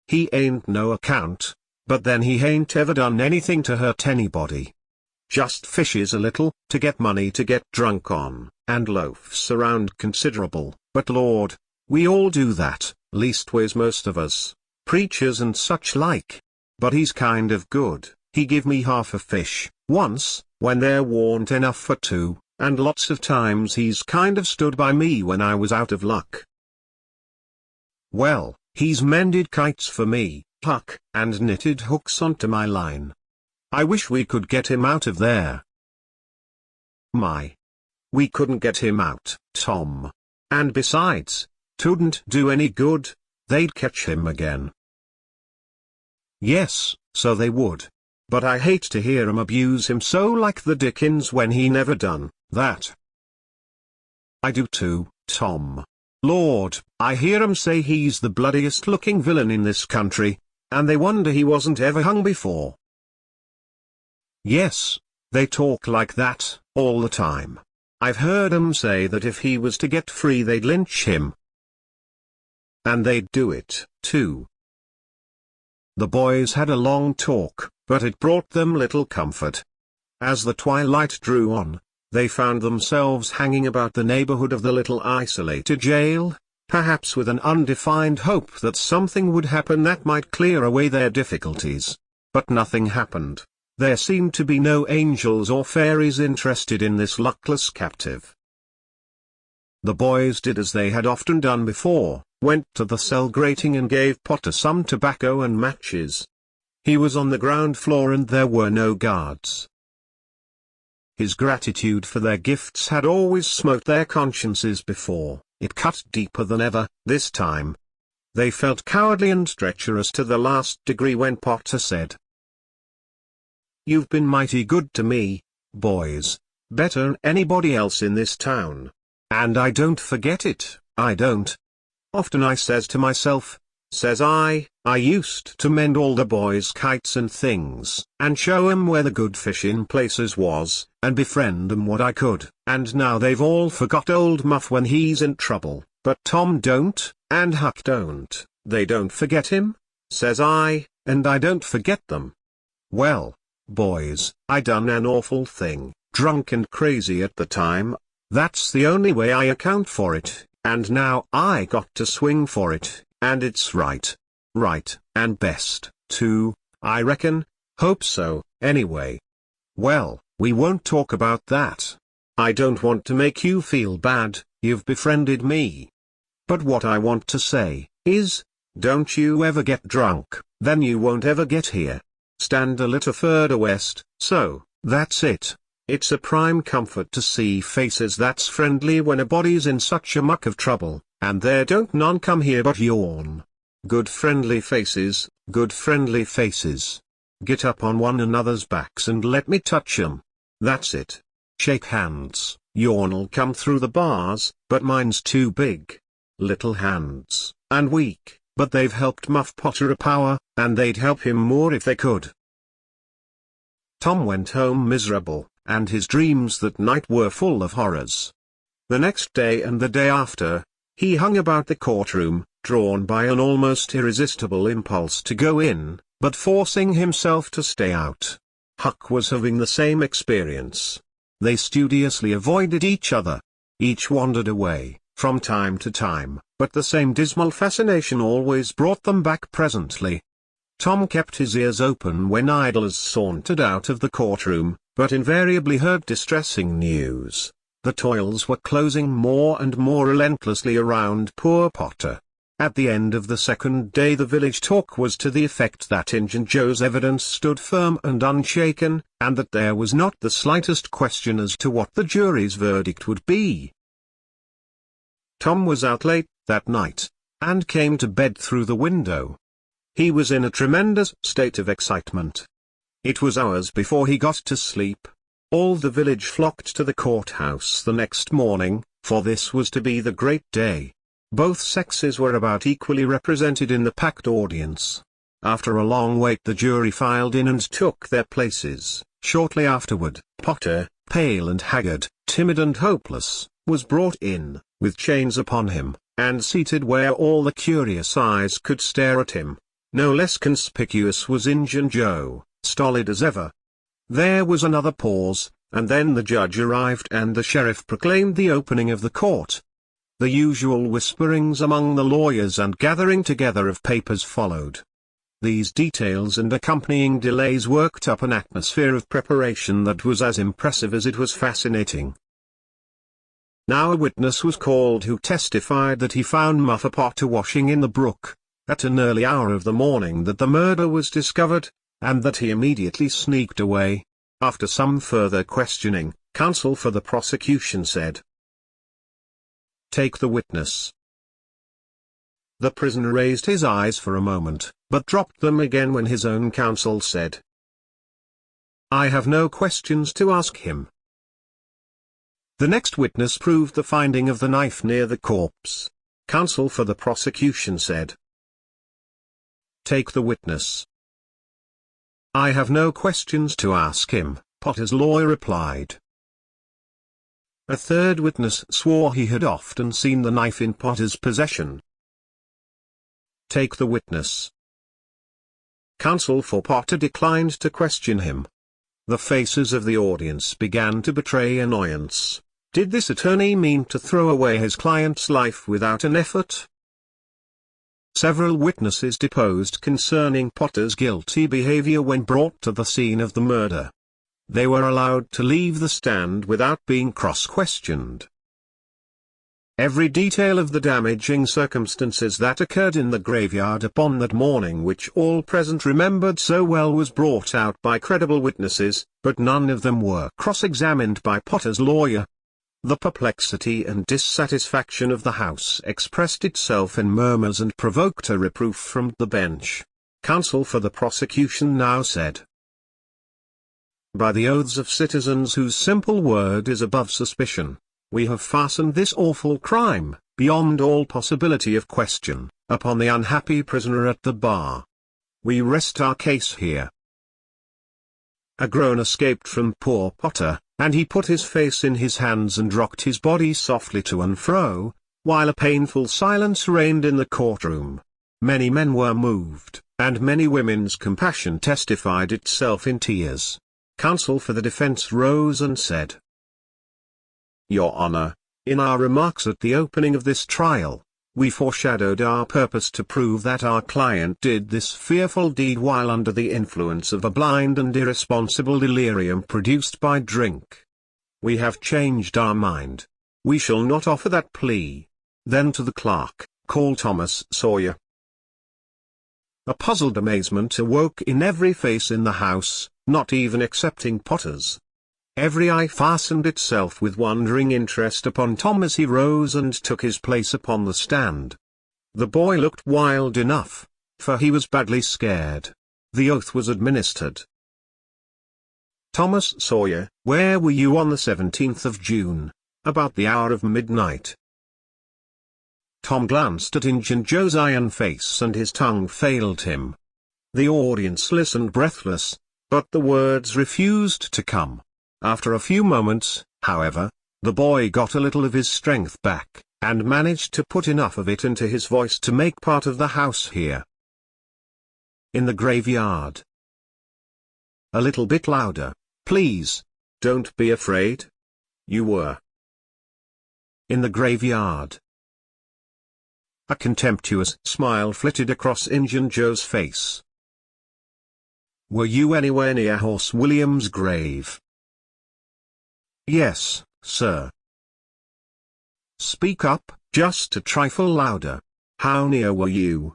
He ain't no account, but then he ain't ever done anything to hurt anybody. Just fishes a little, to get money to get drunk on, and loafs around considerable, but Lord, we all do that, leastways most of us, preachers and such like. But he's kind of good. He give me half a fish, once, when there warn't enough for two, and lots of times he's kind of stood by me when I was out of luck. Well, he's mended kites for me, Huck, and knitted hooks onto my line. I wish we could get him out of there. My. We couldn't get him out, Tom. And besides, 'twouldn't do any good, they'd catch him again. Yes, so they would. But I hate to hear 'em abuse him so like the Dickens when he never done that. I do too, Tom. Lord, I hear 'em say he's the bloodiest looking villain in this country, and they wonder he wasn't ever hung before. Yes, they talk like that, all the time. I've heard 'em say that if he was to get free they'd lynch him. And they'd do it, too. The boys had a long talk, but it brought them little comfort. As the twilight drew on, they found themselves hanging about the neighborhood of the little isolated jail, perhaps with an undefined hope that something would happen that might clear away their difficulties. But nothing happened. There seemed to be no angels or fairies interested in this luckless captive. The boys did as they had often done before, went to the cell grating and gave Potter some tobacco and matches. He was on the ground floor and there were no guards. His gratitude for their gifts had always smote their consciences before. It cut deeper than ever, this time. They felt cowardly and treacherous to the last degree when Potter said, "You've been mighty good to me, boys, better'n anybody else in this town. And I don't forget it, I don't. Often I says to myself, says I used to mend all the boys' kites and things, and show 'em where the good fishin' places was, and befriend 'em what I could, and now they've all forgot old Muff when he's in trouble, but Tom don't, and Huck don't, they don't forget him, says I, and I don't forget them. Well, boys, I done an awful thing, drunk and crazy at the time, that's the only way I account for it, and now I got to swing for it, and it's right, and best, too, I reckon, hope so, anyway. Well, we won't talk about that. I don't want to make you feel bad, you've befriended me. But what I want to say, is, don't you ever get drunk, then you won't ever get here. Stand a little further west, so, that's it. It's a prime comfort to see faces that's friendly when a body's in such a muck of trouble, and there don't none come here but yawn. Good friendly faces, good friendly faces. Get up on one another's backs and let me touch 'em. That's it. Shake hands, yawn'll come through the bars, but mine's too big. Little hands, and weak, but they've helped Muff Potter a power, and they'd help him more if they could." Tom went home miserable, and his dreams that night were full of horrors. The next day and the day after, he hung about the courtroom, drawn by an almost irresistible impulse to go in, but forcing himself to stay out. Huck was having the same experience. They studiously avoided each other. Each wandered away, from time to time, but the same dismal fascination always brought them back presently. Tom kept his ears open when idlers sauntered out of the courtroom, but invariably heard distressing news. The toils were closing more and more relentlessly around poor Potter. At the end of the second day the village talk was to the effect that Injun Joe's evidence stood firm and unshaken, and that there was not the slightest question as to what the jury's verdict would be. Tom was out late that night, and came to bed through the window. He was in a tremendous state of excitement. It was hours before he got to sleep. All the village flocked to the courthouse the next morning, for this was to be the great day. Both sexes were about equally represented in the packed audience. After a long wait, the jury filed in and took their places. Shortly afterward, Potter, pale and haggard, timid and hopeless, was brought in, with chains upon him, and seated where all the curious eyes could stare at him. No less conspicuous was Injun Joe, stolid as ever. There was another pause, and then the judge arrived and the sheriff proclaimed the opening of the court. The usual whisperings among the lawyers and gathering together of papers followed. These details and accompanying delays worked up an atmosphere of preparation that was as impressive as it was fascinating. Now a witness was called who testified that he found Muffer Potter washing in the brook, at an early hour of the morning that the murder was discovered, and that he immediately sneaked away. After some further questioning, counsel for the prosecution said, "Take the witness." The prisoner raised his eyes for a moment, but dropped them again when his own counsel said, "I have no questions to ask him." The next witness proved the finding of the knife near the corpse. Counsel for the prosecution said, "Take the witness." "I have no questions to ask him," Potter's lawyer replied. A third witness swore he had often seen the knife in Potter's possession. "Take the witness." Counsel for Potter declined to question him. The faces of the audience began to betray annoyance. Did this attorney mean to throw away his client's life without an effort? Several witnesses deposed concerning Potter's guilty behavior when brought to the scene of the murder. They were allowed to leave the stand without being cross-questioned. Every detail of the damaging circumstances that occurred in the graveyard upon that morning, which all present remembered so well, was brought out by credible witnesses, but none of them were cross-examined by Potter's lawyer. The perplexity and dissatisfaction of the House expressed itself in murmurs and provoked a reproof from the bench. Counsel for the prosecution now said, "By the oaths of citizens whose simple word is above suspicion, we have fastened this awful crime, beyond all possibility of question, upon the unhappy prisoner at the bar. We rest our case here." A groan escaped from poor Potter, and he put his face in his hands and rocked his body softly to and fro, while a painful silence reigned in the courtroom. Many men were moved, and many women's compassion testified itself in tears. Counsel for the defense rose and said, "Your Honor, in our remarks at the opening of this trial, we foreshadowed our purpose to prove that our client did this fearful deed while under the influence of a blind and irresponsible delirium produced by drink. We have changed our mind. We shall not offer that plea." Then to the clerk, "Call Thomas Sawyer." A puzzled amazement awoke in every face in the house, not even excepting Potter's. Every eye fastened itself with wondering interest upon Tom as he rose and took his place upon the stand. The boy looked wild enough, for he was badly scared. The oath was administered. "Thomas Sawyer, where were you on the 17th of June, about the hour of midnight?" Tom glanced at Injun Joe's iron face and his tongue failed him. The audience listened breathless, but the words refused to come. After a few moments, however, the boy got a little of his strength back, and managed to put enough of it into his voice to make part of the house hear. "In the graveyard." "A little bit louder, please. Don't be afraid." "You were." "In the graveyard." A contemptuous smile flitted across Injun Joe's face. "Were you anywhere near Horse William's grave?" "Yes, sir." "Speak up, just a trifle louder. How near were you?"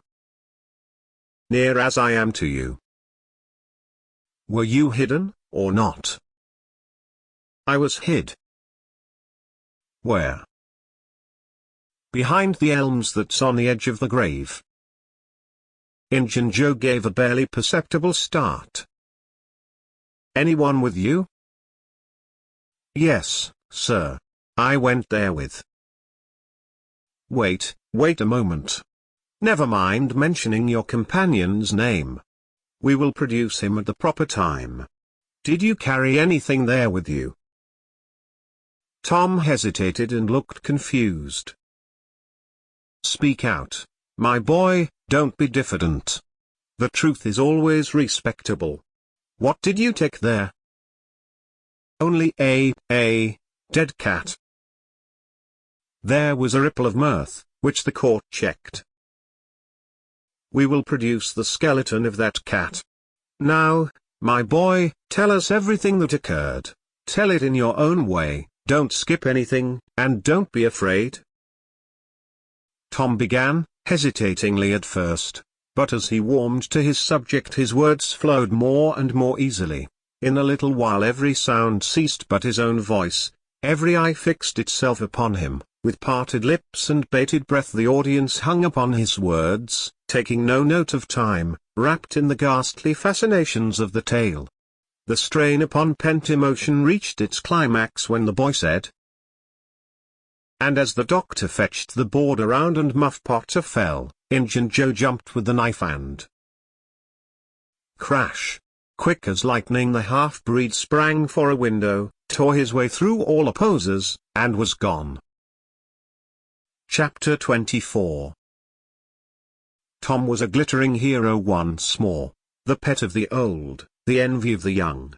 "Near as I am to you." "Were you hidden, or not?" "I was hid." "Where?" behind the elms that's on the edge of the grave. Injun Joe gave a barely perceptible start. Anyone with you? Yes, sir. I went there with. Wait a moment. Never mind mentioning your companion's name. We will produce him at the proper time. Did you carry anything there with you? Tom hesitated and looked confused. Speak out, my boy, don't be diffident. The truth is always respectable. What did you take there? Only a dead cat. There was a ripple of mirth, which the court checked. We will produce the skeleton of that cat. Now, my boy, tell us everything that occurred. Tell it in your own way, don't skip anything, and don't be afraid. Tom began, hesitatingly at first, but as he warmed to his subject his words flowed more and more easily. In a little while every sound ceased but his own voice, every eye fixed itself upon him, with parted lips and bated breath the audience hung upon his words, taking no note of time, wrapped in the ghastly fascinations of the tale. The strain upon pent emotion reached its climax when the boy said, and as the doctor fetched the board around and Muff Potter fell, Injun Joe jumped with the knife and crash! Quick as lightning the half-breed sprang for a window, tore his way through all opposers, and was gone. Chapter 24. Tom was a glittering hero once more, the pet of the old, the envy of the young.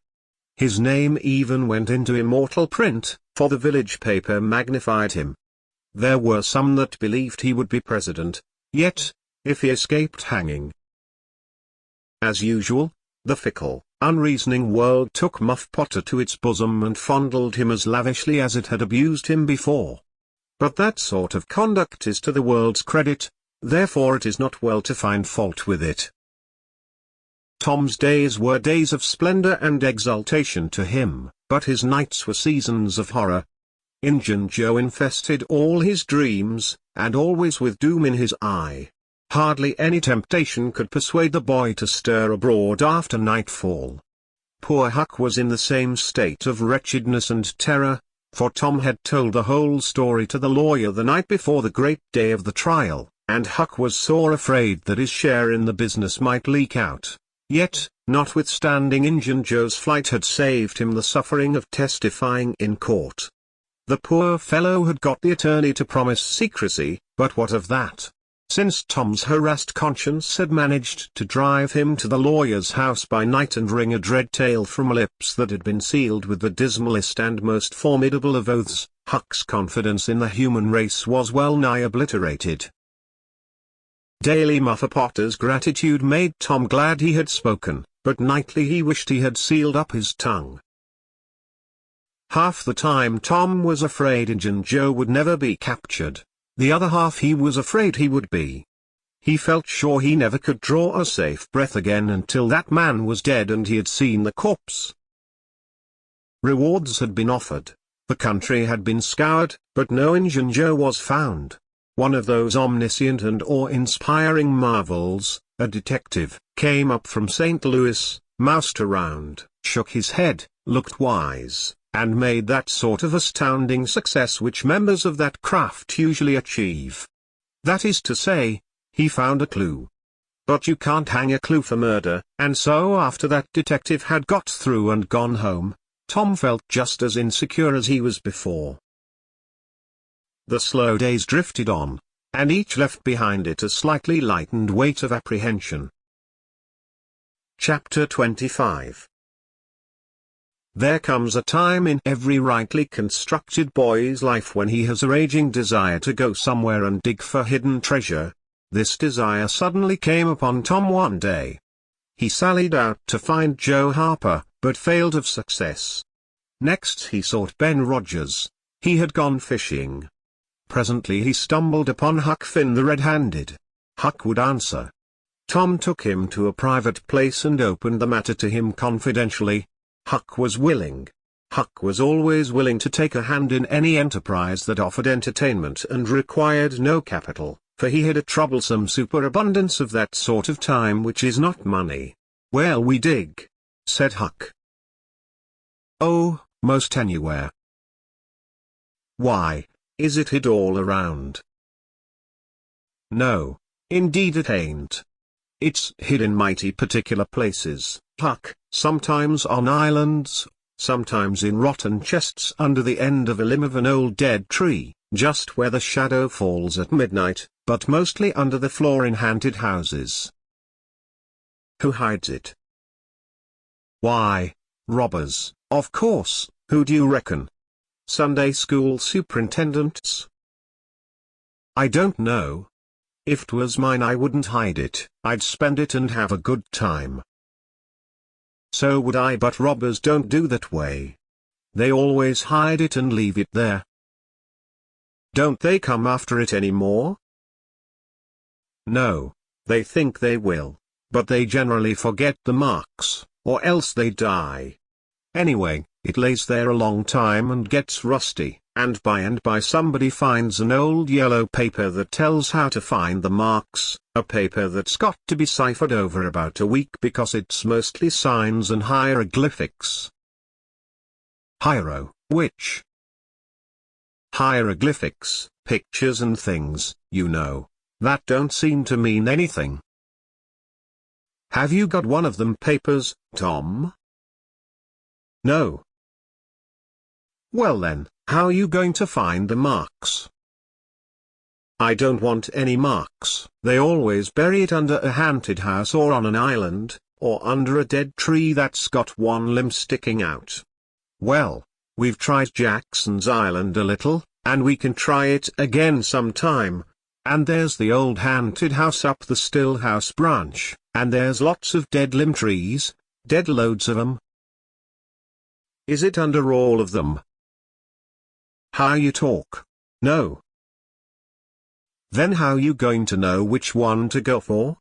His name even went into immortal print, for the village paper magnified him. There were some that believed he would be president, yet, if he escaped hanging. As usual, the fickle, unreasoning world took Muff Potter to its bosom and fondled him as lavishly as it had abused him before. But that sort of conduct is to the world's credit, therefore it is not well to find fault with it. Tom's days were days of splendor and exultation to him, but his nights were seasons of horror. Injun Joe infested all his dreams, and always with doom in his eye. Hardly any temptation could persuade the boy to stir abroad after nightfall. Poor Huck was in the same state of wretchedness and terror, for Tom had told the whole story to the lawyer the night before the great day of the trial, and Huck was sore afraid that his share in the business might leak out. Yet, notwithstanding Injun Joe's flight had saved him the suffering of testifying in court. The poor fellow had got the attorney to promise secrecy, but what of that? Since Tom's harassed conscience had managed to drive him to the lawyer's house by night and wring a dread tale from lips that had been sealed with the dismalest and most formidable of oaths, Huck's confidence in the human race was well nigh obliterated. Daily Muff Potter's gratitude made Tom glad he had spoken, but nightly he wished he had sealed up his tongue. Half the time Tom was afraid Injun Joe would never be captured. The other half he was afraid he would be. He felt sure he never could draw a safe breath again until that man was dead and he had seen the corpse. Rewards had been offered, the country had been scoured, but no Injun Joe was found. One of those omniscient and awe-inspiring marvels, a detective, came up from St. Louis, moused around, shook his head, looked wise, and made that sort of astounding success which members of that craft usually achieve. That is to say, he found a clue. But you can't hang a clue for murder, and so after that detective had got through and gone home, Tom felt just as insecure as he was before. The slow days drifted on, and each left behind it a slightly lightened weight of apprehension. Chapter 25. There comes a time in every rightly constructed boy's life when he has a raging desire to go somewhere and dig for hidden treasure. This desire suddenly came upon Tom one day. He sallied out to find Joe Harper, but failed of success. Next he sought Ben Rogers. He had gone fishing. Presently he stumbled upon Huck Finn the red-handed. Huck would answer. Tom took him to a private place and opened the matter to him confidentially. Huck was willing. Huck was always willing to take a hand in any enterprise that offered entertainment and required no capital, for he had a troublesome superabundance of that sort of time which is not money. "Well, we dig," said Huck. "Oh, most anywhere." "Why, is it hid all around?" "No, indeed it ain't. It's hid in mighty particular places, Huck, sometimes on islands, sometimes in rotten chests under the end of a limb of an old dead tree, just where the shadow falls at midnight, but mostly under the floor in haunted houses." "Who hides it?" "Why, robbers, of course. Who do you reckon? Sunday school superintendents?" "I don't know. If 'twas mine I wouldn't hide it. I'd spend it and have a good time." "So would I, but robbers don't do that way. They always hide it and leave it there." "Don't they come after it any more?" "No, they think they will, but they generally forget the marks, or else they die. Anyway, it lays there a long time and gets rusty, and by somebody finds an old yellow paper that tells how to find the marks, a paper that's got to be ciphered over about a week because it's mostly signs and hieroglyphics." "Hiero, which?" "Hieroglyphics, pictures and things, you know, that don't seem to mean anything." "Have you got one of them papers, Tom?" "No." "Well then, how are you going to find the marks?" "I don't want any marks. They always bury it under a haunted house or on an island, or under a dead tree that's got one limb sticking out. Well, we've tried Jackson's Island a little, and we can try it again sometime. And there's the old haunted house up the Stillhouse branch, and there's lots of dead limb trees, dead loads of 'em." "Is it under all of them?" "How you talk. No." "Then how you going to know which one to go for?"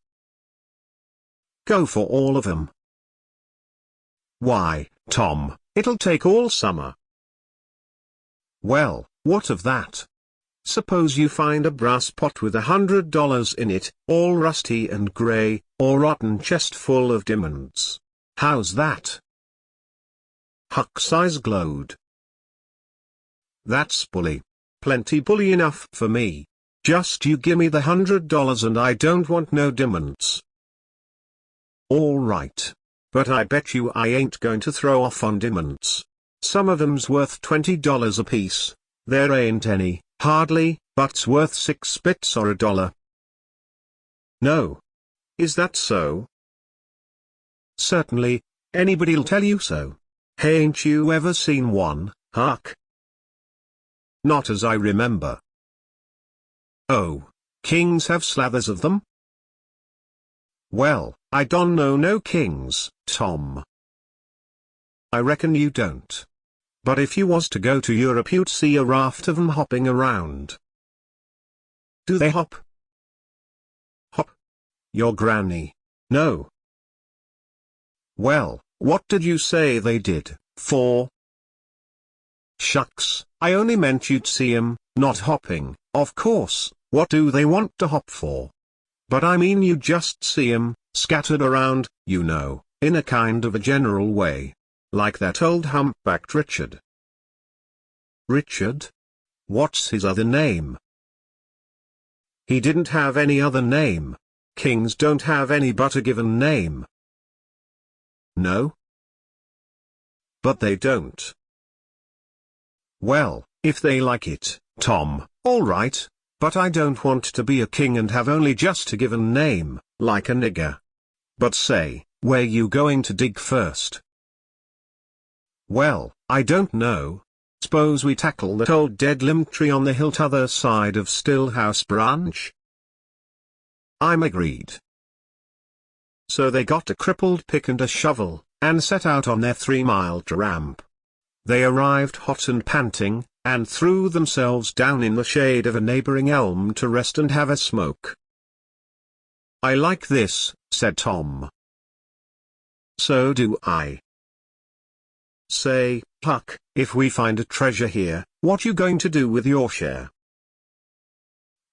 "Go for all of 'em." "Why, Tom, it'll take all summer." "Well, what of that? Suppose you find a brass pot with $100 in it, all rusty and gray, or rotten chest full of diamonds. How's that?" Huck's eyes glowed. "That's bully. Plenty bully enough for me. Just you gimme the $100 and I don't want no diamonds." "All right. But I bet you I ain't going to throw off on diamonds. Some of 'em's worth $20 apiece. There ain't any, hardly, but's worth 6 bits or $1. "No. Is that so?" "Certainly, anybody'll tell you so. Hain't you ever seen one, Huck?" "Not as I remember." "Oh, kings have slathers of them?" "Well, I don't know no kings, Tom." "I reckon you don't. But if you was to go to Europe you'd see a raft of 'em hopping around." "Do they hop?" "Hop? Your granny. No." "Well, what did you say they did, for?" "Shucks, I only meant you'd see 'em, not hopping, of course. What do they want to hop for? But I mean you just see 'em, scattered around, you know, in a kind of a general way. Like that old humpbacked Richard." "Richard? What's his other name?" "He didn't have any other name. Kings don't have any but a given name." "No?" "But they don't." "Well, if they like it, Tom, all right, but I don't want to be a king and have only just a given name, like a nigger. But say, where you going to dig first?" "Well, I don't know. S'pose we tackle that old dead limb tree on the hill t'other side of Stillhouse branch?" "I'm agreed." So they got a crippled pick and a shovel, and set out on their 3-mile tramp. They arrived hot and panting, and threw themselves down in the shade of a neighboring elm to rest and have a smoke. "I like this," said Tom. "So do I." Say, Huck, if we find a treasure here, what you going to do with your share?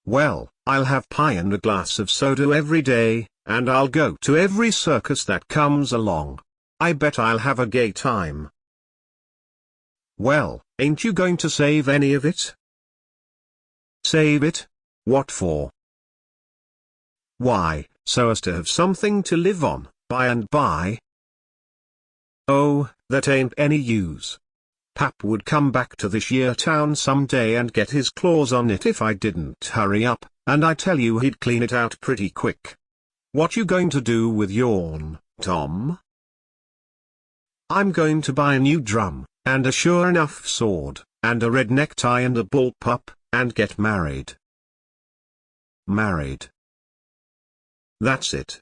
Well, I'll have pie and a glass of soda every day, and I'll go to every circus that comes along. I bet I'll have a gay time. Well, ain't you going to save any of it? Save it? What for? Why, so as to have something to live on, by and by. Oh, that ain't any use. Pap would come back to this year town someday and get his claws on it if I didn't hurry up, and I tell you he'd clean it out pretty quick. What you going to do with yourn, Tom? I'm going to buy a new drum, and a sure enough sword, and a red necktie and a bullpup, and get married. Married. That's it.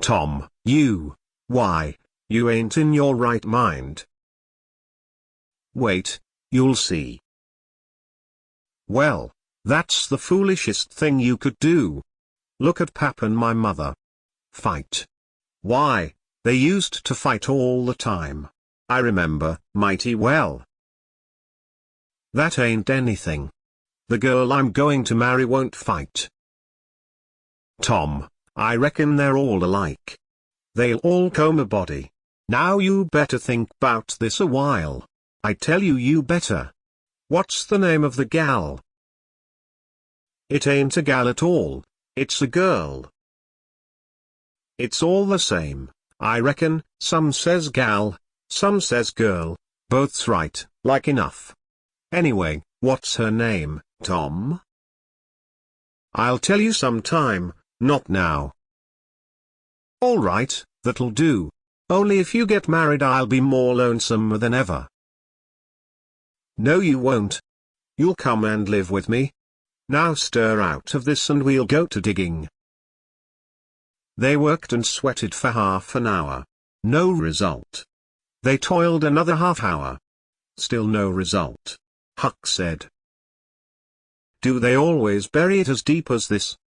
Tom, why, you ain't in your right mind. Wait, you'll see. Well, that's the foolishest thing you could do. Look at Pap and my mother. Fight. Why, they used to fight all the time. I remember, mighty well. That ain't anything. The girl I'm going to marry won't fight. Tom, I reckon they're all alike. They'll all comb a body. Now you better think 'bout this a while. I tell you, you better. What's the name of the gal? It ain't a gal at all, it's a girl. It's all the same, I reckon. Some says gal, some says girl, both's right, like enough. Anyway, what's her name, Tom? I'll tell you sometime, not now. All right, that'll do. Only if you get married I'll be more lonesome than ever. No you won't. You'll come and live with me. Now stir out of this and we'll go to digging. They worked and sweated for half an hour. No result. They toiled another half hour. Still no result. Huck said. Do they always bury it as deep as this?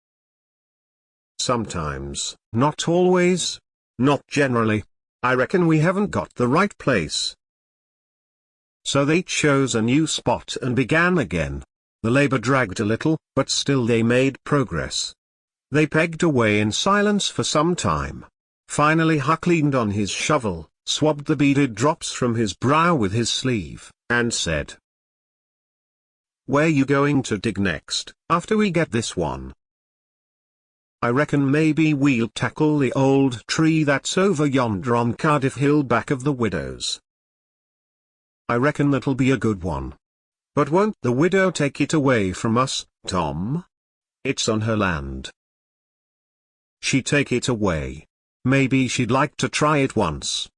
Sometimes, not always. Not generally. I reckon we haven't got the right place. So they chose a new spot and began again. The labor dragged a little, but still they made progress. They pegged away in silence for some time. Finally Huck leaned on his shovel, swabbed the beaded drops from his brow with his sleeve, and said, "Where you going to dig next, after we get this one?" "I reckon maybe we'll tackle the old tree that's over yonder on Cardiff Hill back of the widow's." "I reckon that'll be a good one. But won't the widow take it away from us, Tom? It's on her land." "She'd take it away. Maybe she'd like to try it once.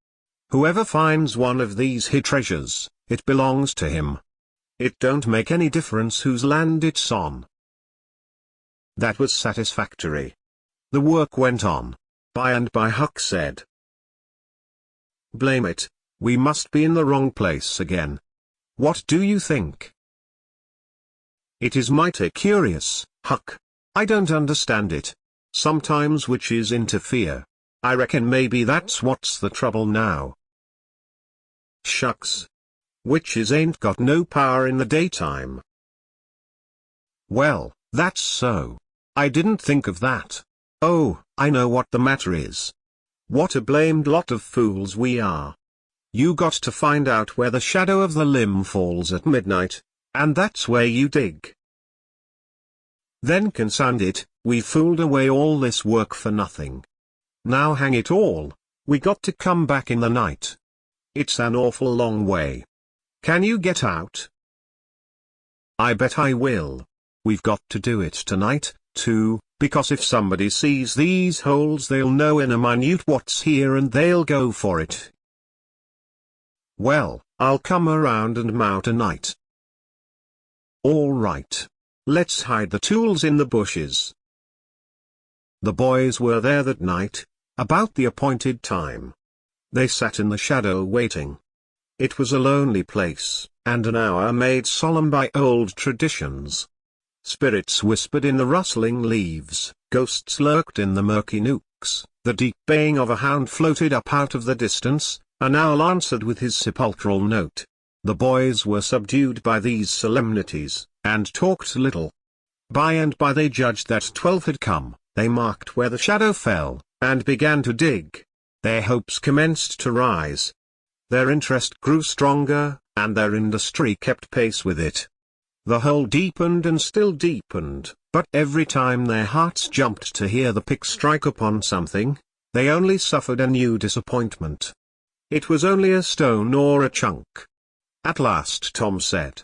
Whoever finds one of these here treasures, it belongs to him. It don't make any difference whose land it's on." That was satisfactory. The work went on. By and by Huck said, "Blame it, we must be in the wrong place again. What do you think?" "It is mighty curious, Huck. I don't understand it. Sometimes witches interfere. I reckon maybe that's what's the trouble now." "Shucks. Witches ain't got no power in the daytime." "Well, that's so. I didn't think of that. Oh, I know what the matter is. What a blamed lot of fools we are. You got to find out where the shadow of the limb falls at midnight, and that's where you dig. Then confound it, we fooled away all this work for nothing. Now hang it all, we got to come back in the night. It's an awful long way. Can you get out?" "I bet I will. We've got to do it tonight, too, because if somebody sees these holes they'll know in a minute what's here and they'll go for it." "Well, I'll come around and mow tonight." "All right. Let's hide the tools in the bushes." The boys were there that night, about the appointed time. They sat in the shadow waiting. It was a lonely place, and an hour made solemn by old traditions. Spirits whispered in the rustling leaves, ghosts lurked in the murky nooks, the deep baying of a hound floated up out of the distance, An owl answered with his sepulchral note. The boys were subdued by these solemnities, and talked little. By and by they judged that 12 had come, they marked where the shadow fell, and began to dig. Their hopes commenced to rise. Their interest grew stronger, and their industry kept pace with it. The hole deepened and still deepened, but every time their hearts jumped to hear the pick strike upon something, they only suffered a new disappointment. It was only a stone or a chunk. At last Tom said,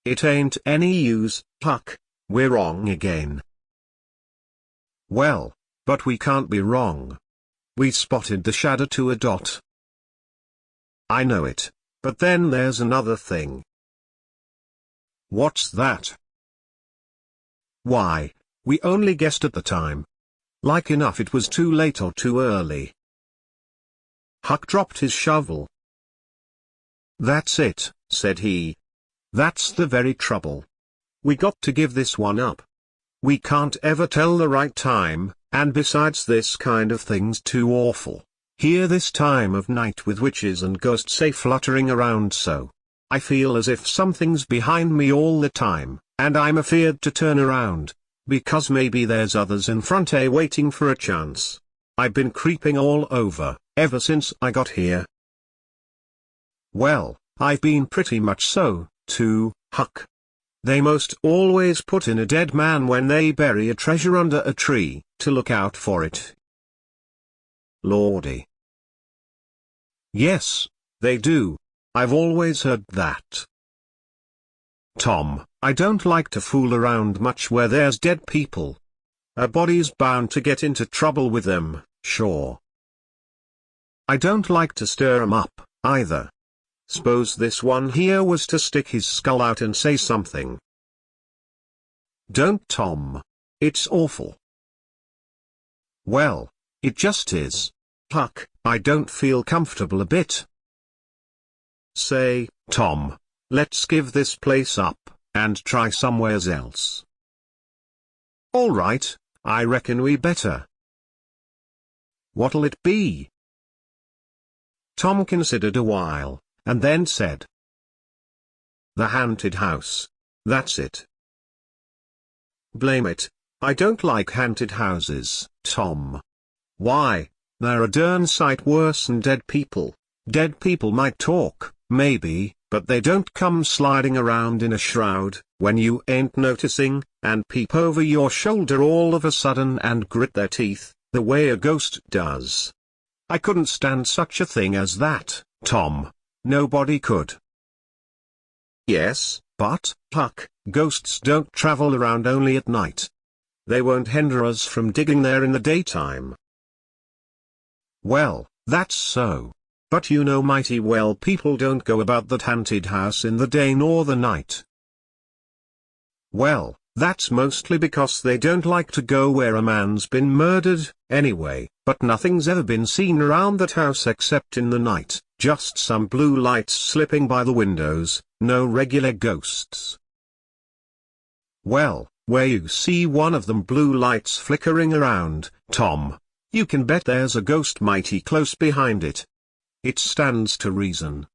"It ain't any use, Huck, we're wrong again." "Well, but we can't be wrong. We spotted the shadow to a dot." "I know it, but then there's another thing." "What's that?" "Why, we only guessed at the time. Like enough it was too late or too early." Huck dropped his shovel. "That's it," said he. "That's the very trouble. We got to give this one up. We can't ever tell the right time, and besides this kind of thing's too awful. Here this time of night with witches and ghosts say fluttering around so. I feel as if something's behind me all the time, and I'm afeard to turn around, because maybe there's others in front waiting for a chance. I've been creeping all over, ever since I got here." "Well, I've been pretty much so, too, Huck. They most always put in a dead man when they bury a treasure under a tree, to look out for it." "Lordy." "Yes, they do. I've always heard that." "Tom, I don't like to fool around much where there's dead people. A body's bound to get into trouble with them, sure. I don't like to stir 'em up, either. S'pose this one here was to stick his skull out and say something." "Don't, Tom. It's awful." "Well, it just is. Huck, I don't feel comfortable a bit." "Say, Tom, let's give this place up, and try somewheres else." "All right, I reckon we better." "What'll it be?" Tom considered a while, and then said, "The haunted house. That's it." "Blame it, I don't like haunted houses, Tom. Why, they're a darn sight worse'n dead people. Dead people might talk, maybe, but they don't come sliding around in a shroud, when you ain't noticing, and peep over your shoulder all of a sudden and grit their teeth, the way a ghost does. I couldn't stand such a thing as that, Tom. Nobody could." "Yes, but, Huck, ghosts don't travel around only at night. They won't hinder us from digging there in the daytime." "Well, that's so. But you know mighty well people don't go about that haunted house in the day nor the night." "Well, that's mostly because they don't like to go where a man's been murdered, anyway, but nothing's ever been seen around that house except in the night, just some blue lights slipping by the windows, no regular ghosts." "Well, where you see one of them blue lights flickering around, Tom, you can bet there's a ghost mighty close behind it. It stands to reason.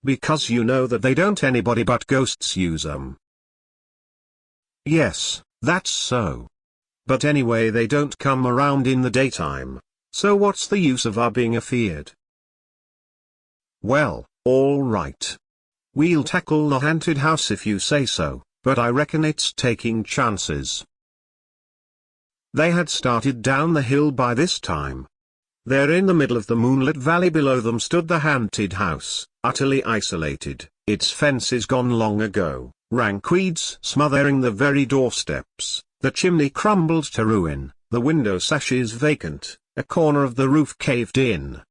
Because you know that they don't anybody but ghosts use 'em." "Yes, that's so. But anyway they don't come around in the daytime, so what's the use of our being afeard?" "Well, all right. We'll tackle the haunted house if you say so, but I reckon it's taking chances." They had started down the hill by this time. There in the middle of the moonlit valley below them stood the haunted house, utterly isolated, its fences gone long ago, rank weeds smothering the very doorsteps, the chimney crumbled to ruin, the window sashes vacant, a corner of the roof caved in.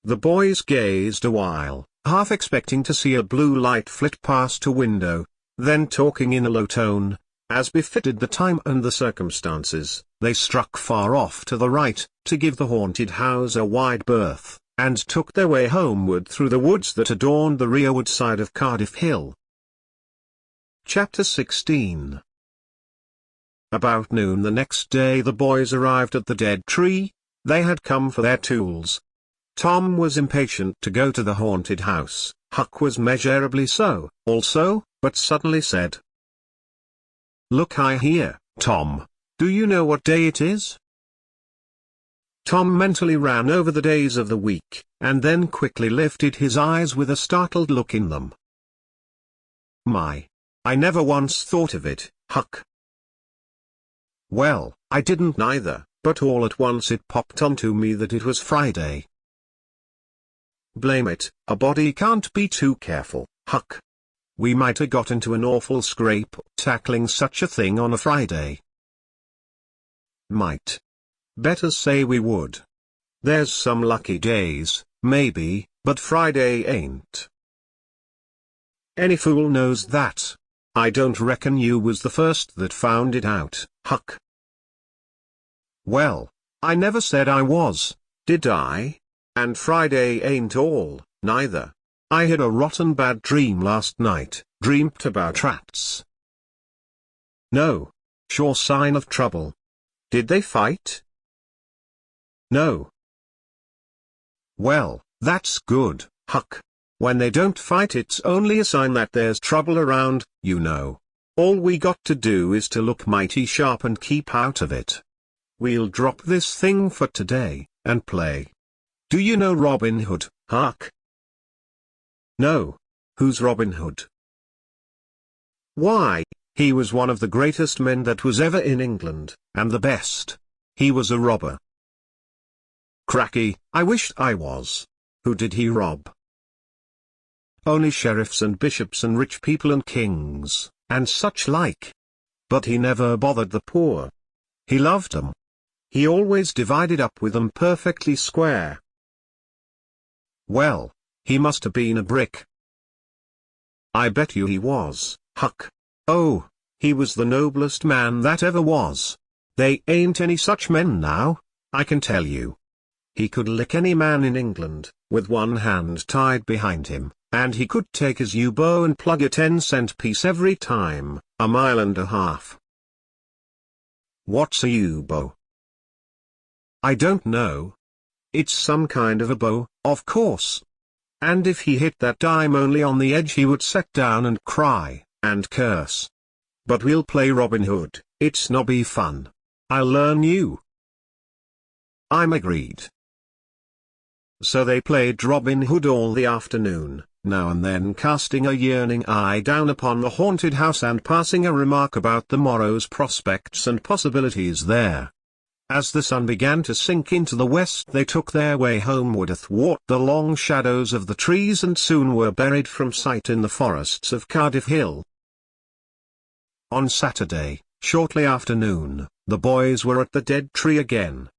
The boys gazed a while, half expecting to see a blue light flit past a window, then talking in a low tone, as befitted the time and the circumstances, they struck far off to the right, to give the haunted house a wide berth, and took their way homeward through the woods that adorned the rearward side of Cardiff Hill. Chapter 16. About noon the next day the boys arrived at the dead tree. They had come for their tools. Tom was impatient to go to the haunted house. Huck was measurably so, also, but suddenly said, "Look here, Tom. Do you know what day it is?" Tom mentally ran over the days of the week, and then quickly lifted his eyes with a startled look in them. "My! I never once thought of it, Huck." "Well, I didn't neither, but all at once it popped onto me that it was Friday." "Blame it, a body can't be too careful, Huck. We might 'a got into an awful scrape tackling such a thing on a Friday." "Might. Better say we would. There's some lucky days, maybe, but Friday ain't." "Any fool knows that. I don't reckon you was the first that found it out, Huck." "Well, I never said I was, did I? And Friday ain't all, neither. I had a rotten bad dream last night, dreamt about rats." "No. Sure sign of trouble. Did they fight?" "No." "Well, that's good, Huck. When they don't fight it's only a sign that there's trouble around, you know. All we got to do is to look mighty sharp and keep out of it. We'll drop this thing for today, and play. Do you know Robin Hood, Huck?" "No. Who's Robin Hood?" "Why, he was one of the greatest men that was ever in England, and the best. He was a robber." "Cracky, I wished I was. Who did he rob?" "Only sheriffs and bishops and rich people and kings, and such like. But he never bothered the poor. He loved 'em. He always divided up with 'em perfectly square." "Well, he must have been a brick." "I bet you he was, Huck. Oh, he was the noblest man that ever was. They ain't any such men now, I can tell you. He could lick any man in England, with one hand tied behind him, and he could take his U-bow and plug a 10-cent piece every time, a mile and a half." "What's a U-bow?" "I don't know. It's some kind of a bow, of course. And if he hit that dime only on the edge he would set down and cry, and curse. But we'll play Robin Hood, it's nobby fun. I'll learn you." "I'm agreed." So they played Robin Hood all the afternoon, now and then casting a yearning eye down upon the haunted house and passing a remark about the morrow's prospects and possibilities there. As the sun began to sink into the west they took their way homeward athwart the long shadows of the trees and soon were buried from sight in the forests of Cardiff Hill. On Saturday, shortly after noon, the boys were at the dead tree again.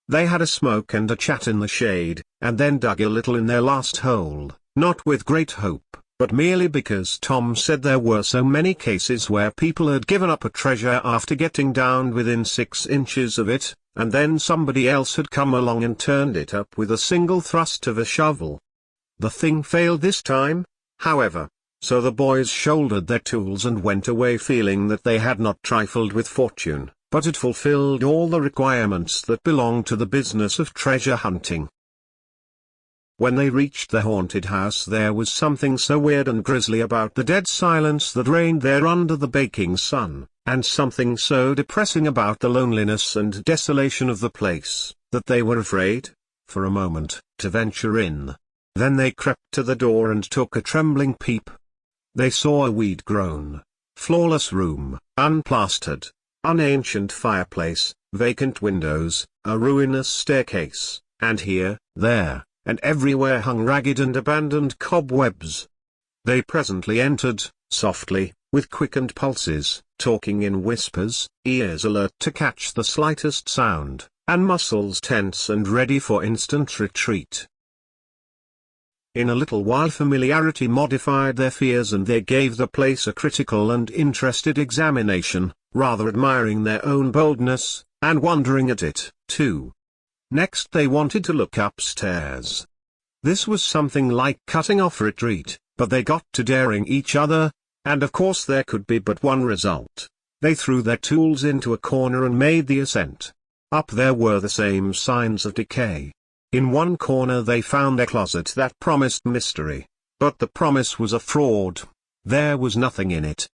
They had a smoke and a chat in the shade, and then dug a little in their last hole, not with great hope, but merely because Tom said there were so many cases where people had given up a treasure after getting down within 6 inches of it, and then somebody else had come along and turned it up with a single thrust of a shovel. The thing failed this time, however, so the boys shouldered their tools and went away feeling that they had not trifled with fortune, but had fulfilled all the requirements that belong to the business of treasure hunting. When they reached the haunted house there was something so weird and grisly about the dead silence that reigned there under the baking sun, and something so depressing about the loneliness and desolation of the place, that they were afraid, for a moment, to venture in. Then they crept to the door and took a trembling peep. They saw a weed-grown, flawless room, unplastered, unancient fireplace, vacant windows, a ruinous staircase, and here, there, and everywhere hung ragged and abandoned cobwebs. They presently entered, softly, with quickened pulses, talking in whispers, ears alert to catch the slightest sound, and muscles tense and ready for instant retreat. In a little while familiarity modified their fears and they gave the place a critical and interested examination, rather admiring their own boldness, and wondering at it, too. Next they wanted to look upstairs. This was something like cutting off retreat, but they got to daring each other, and of course there could be but one result. They threw their tools into a corner and made the ascent. Up there were the same signs of decay. In one corner they found a closet that promised mystery, but the promise was a fraud. There was nothing in it.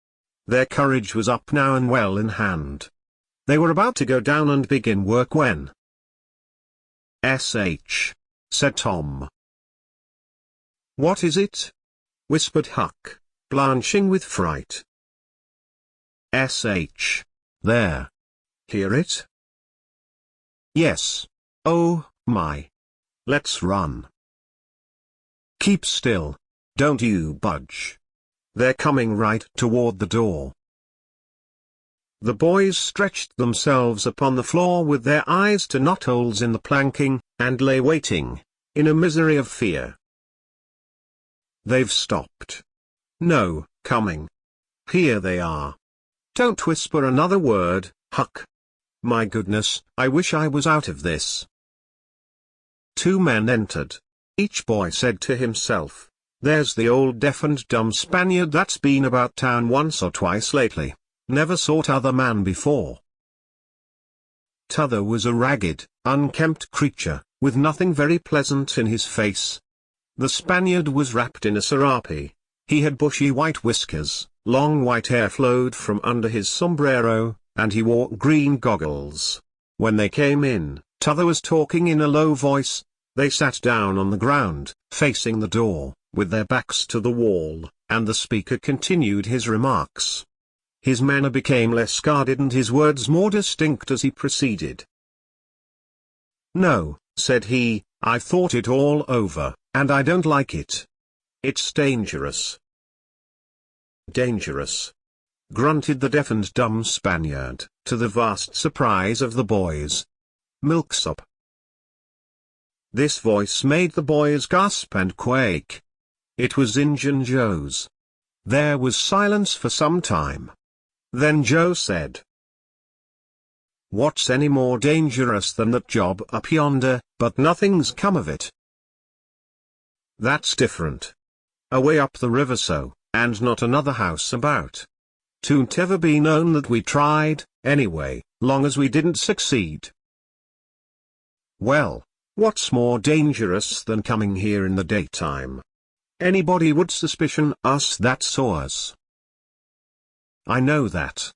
Their courage was up now and well in hand. They were about to go down and begin work when "Sh," said Tom. "What is it?" whispered Huck, blanching with fright. "Sh. There. Hear it?" "Yes. Oh, my. Let's run." "Keep still. Don't you budge. They're coming right toward the door." The boys stretched themselves upon the floor with their eyes to knotholes in the planking, and lay waiting, in a misery of fear. "They've stopped. No, coming. Here they are. Don't whisper another word, Huck. My goodness, I wish I was out of this." Two men entered. Each boy said to himself, "There's the old deaf and dumb Spaniard that's been about town once or twice lately. Never saw t'other man before." T'other was a ragged, unkempt creature, with nothing very pleasant in his face. The Spaniard was wrapped in a serape. He had bushy white whiskers, long white hair flowed from under his sombrero, and he wore green goggles. When they came in, T'other was talking in a low voice. They sat down on the ground, facing the door, with their backs to the wall, and the speaker continued his remarks. His manner became less guarded and his words more distinct as he proceeded. "No," said he, "I've thought it all over, and I don't like it. It's dangerous." "Dangerous?" grunted the deaf and dumb Spaniard, to the vast surprise of the boys. "Milksop." This voice made the boys gasp and quake. It was Injun Joe's. There was silence for some time. Then Joe said, "What's any more dangerous than that job up yonder, but nothing's come of it?" "That's different. Away up the river so, and not another house about. 'Twon't ever be known that we tried, anyway, long as we didn't succeed." "Well, what's more dangerous than coming here in the daytime? Anybody would suspicion us that saw us." "I know that.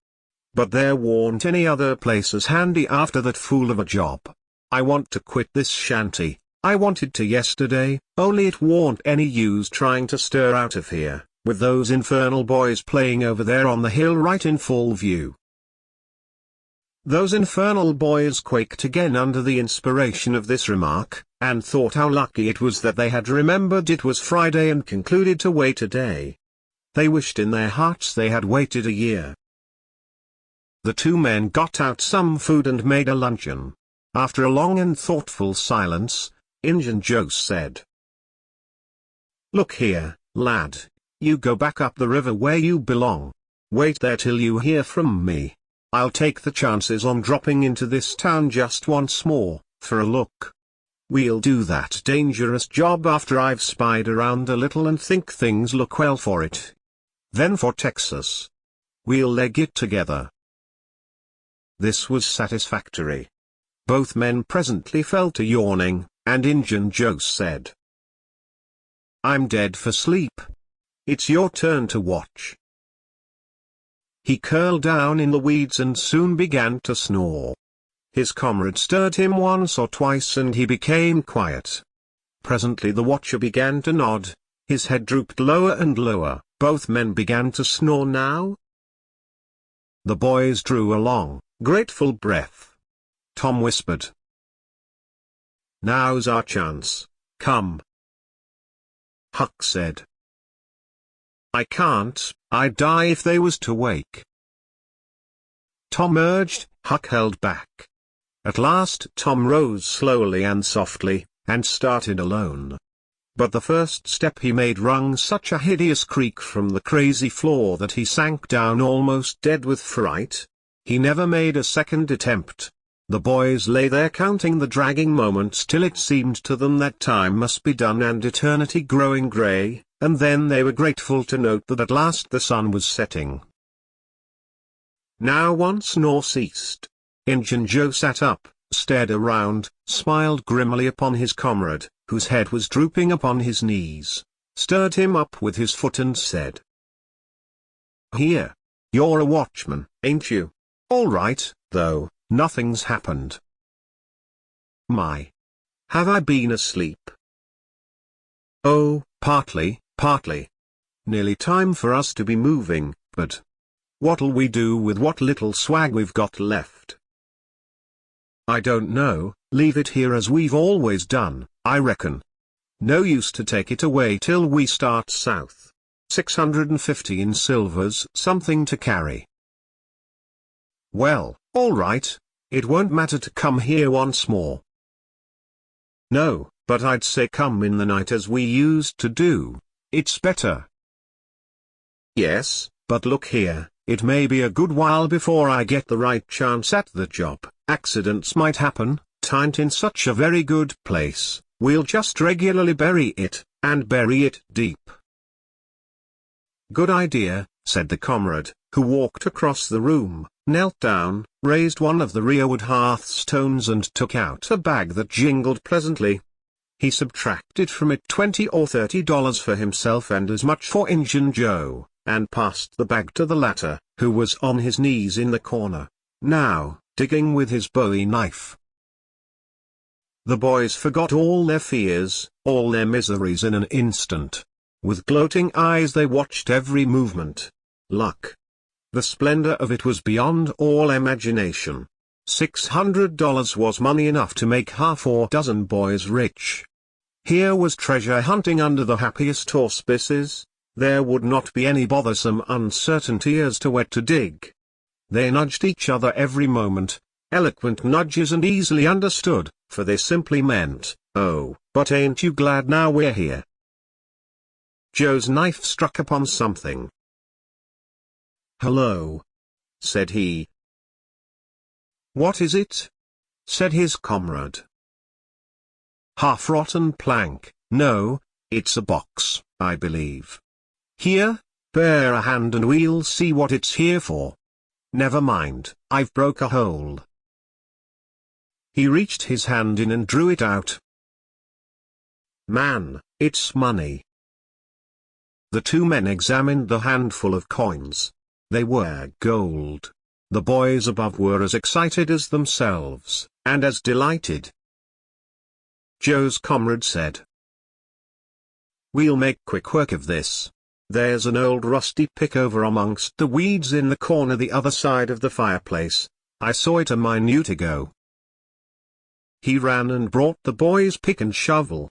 But there warn't any other place as handy after that fool of a job. I want to quit this shanty. I wanted to yesterday, only it warn't any use trying to stir out of here, with those infernal boys playing over there on the hill right in full view." Those infernal boys quaked again under the inspiration of this remark, and thought how lucky it was that they had remembered it was Friday and concluded to wait a day. They wished in their hearts they had waited a year. The two men got out some food and made a luncheon. After a long and thoughtful silence, Injun Joe said, "Look here, lad, you go back up the river where you belong. Wait there till you hear from me. I'll take the chances on dropping into this town just once more, for a look. We'll do that dangerous job after I've spied around a little and think things look well for it. Then for Texas. We'll leg it together." This was satisfactory. Both men presently fell to yawning, and Injun Joe said, "I'm dead for sleep. It's your turn to watch." He curled down in the weeds and soon began to snore. His comrade stirred him once or twice and he became quiet. Presently the watcher began to nod, his head drooped lower and lower. Both men began to snore now. The boys drew a long, grateful breath. Tom whispered, "Now's our chance, come." Huck said, "I can't, I'd die if they was to wake." Tom urged, Huck held back. At last Tom rose slowly and softly, and started alone. But the first step he made wrung such a hideous creak from the crazy floor that he sank down almost dead with fright. He never made a second attempt. The boys lay there counting the dragging moments till it seemed to them that time must be done and eternity growing grey, and then they were grateful to note that at last the sun was setting. Now one snore ceased. Injun Joe sat up, stared around, smiled grimly upon his comrade, whose head was drooping upon his knees, stirred him up with his foot and said, "Here. You're a watchman, ain't you? All right, though, nothing's happened." "My. Have I been asleep?" "Oh, partly. Nearly time for us to be moving, but what'll we do with what little swag we've got left?" "I don't know, leave it here as we've always done, I reckon. No use to take it away till we start south. 650 in silver's something to carry." "Well, all right, it won't matter to come here once more." "No, but I'd say come in the night as we used to do, it's better." "Yes, but look here, it may be a good while before I get the right chance at the job, accidents might happen, 'tain't in such a very good place, we'll just regularly bury it, and bury it deep." "Good idea," said the comrade, who walked across the room, knelt down, raised one of the rearward hearthstones and took out a bag that jingled pleasantly. He subtracted from it $20 or $30 for himself and as much for Injun Joe, and passed the bag to the latter, who was on his knees in the corner, now, digging with his bowie knife. The boys forgot all their fears, all their miseries in an instant. With gloating eyes they watched every movement. Luck. The splendor of it was beyond all imagination. $600 was money enough to make half a dozen boys rich. Here was treasure hunting under the happiest auspices. There would not be any bothersome uncertainty as to where to dig. They nudged each other every moment, eloquent nudges and easily understood, for they simply meant, "Oh, but ain't you glad now we're here?" Joe's knife struck upon something. "Hello," said he. "What is it?" said his comrade. "Half-rotten plank, no, it's a box, I believe. Here, bear a hand and we'll see what it's here for. Never mind, I've broke a hole." He reached his hand in and drew it out. "Man, it's money." The two men examined the handful of coins. They were gold. The boys above were as excited as themselves, and as delighted. Joe's comrade said, "We'll make quick work of this. There's an old rusty pick over amongst the weeds in the corner the other side of the fireplace. I saw it a minute ago." He ran and brought the boys' pick and shovel.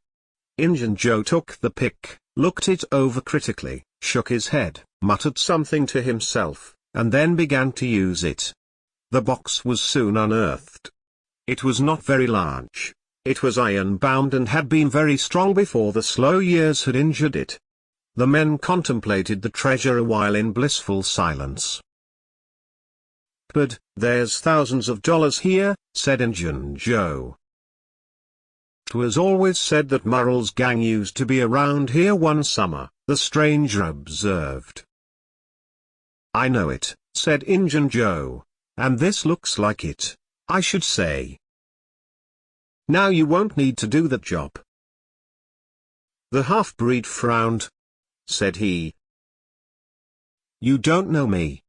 Injun Joe took the pick, looked it over critically, shook his head, muttered something to himself, and then began to use it. The box was soon unearthed. It was not very large. It was iron-bound and had been very strong before the slow years had injured it. The men contemplated the treasure a while in blissful silence. "But, there's thousands of dollars here," said Injun Joe. "'Twas always said that Murrell's gang used to be around here one summer," the stranger observed. "I know it," said Injun Joe, "and this looks like it, I should say. Now you won't need to do that job." The half-breed frowned. Said he, "You don't know me.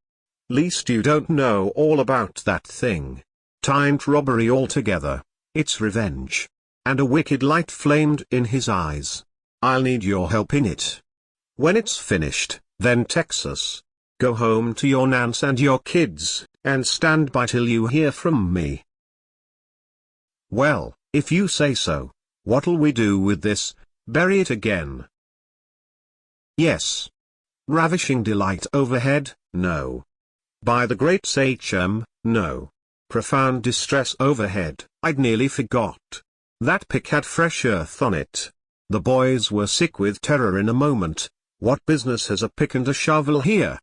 Least you don't know all about that thing. 'Tain't robbery altogether, it's revenge." And a wicked light flamed in his eyes. "I'll need your help in it. When it's finished, then Texas. Go home to your Nance and your kids, and stand by till you hear from me." "Well, if you say so, what'll we do with this? Bury it again?" "Yes. Ravishing delight overhead, no. By the great Sachem, no. Profound distress overhead, I'd nearly forgot. That pick had fresh earth on it." The boys were sick with terror in a moment. What business has a pick and a shovel here?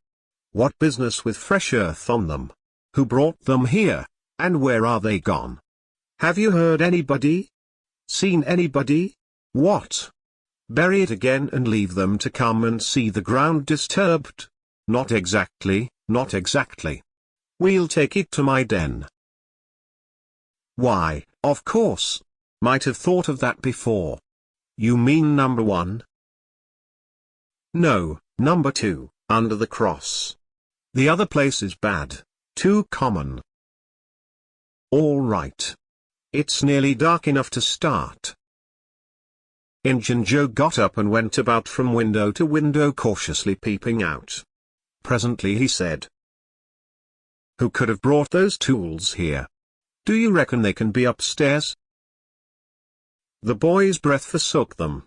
What business with fresh earth on them? Who brought them here, and where are they gone? Have you heard anybody? Seen anybody? What? Bury it again and leave them to come and see the ground disturbed? Not exactly, not exactly. We'll take it to my den. Why, of course. Might have thought of that before. You mean number 1? No, number 2, under the cross. The other place is bad, too common. All right. It's nearly dark enough to start. Injun Joe got up and went about from window to window cautiously peeping out. Presently he said, "Who could have brought those tools here? Do you reckon they can be upstairs?" The boy's breath forsook them.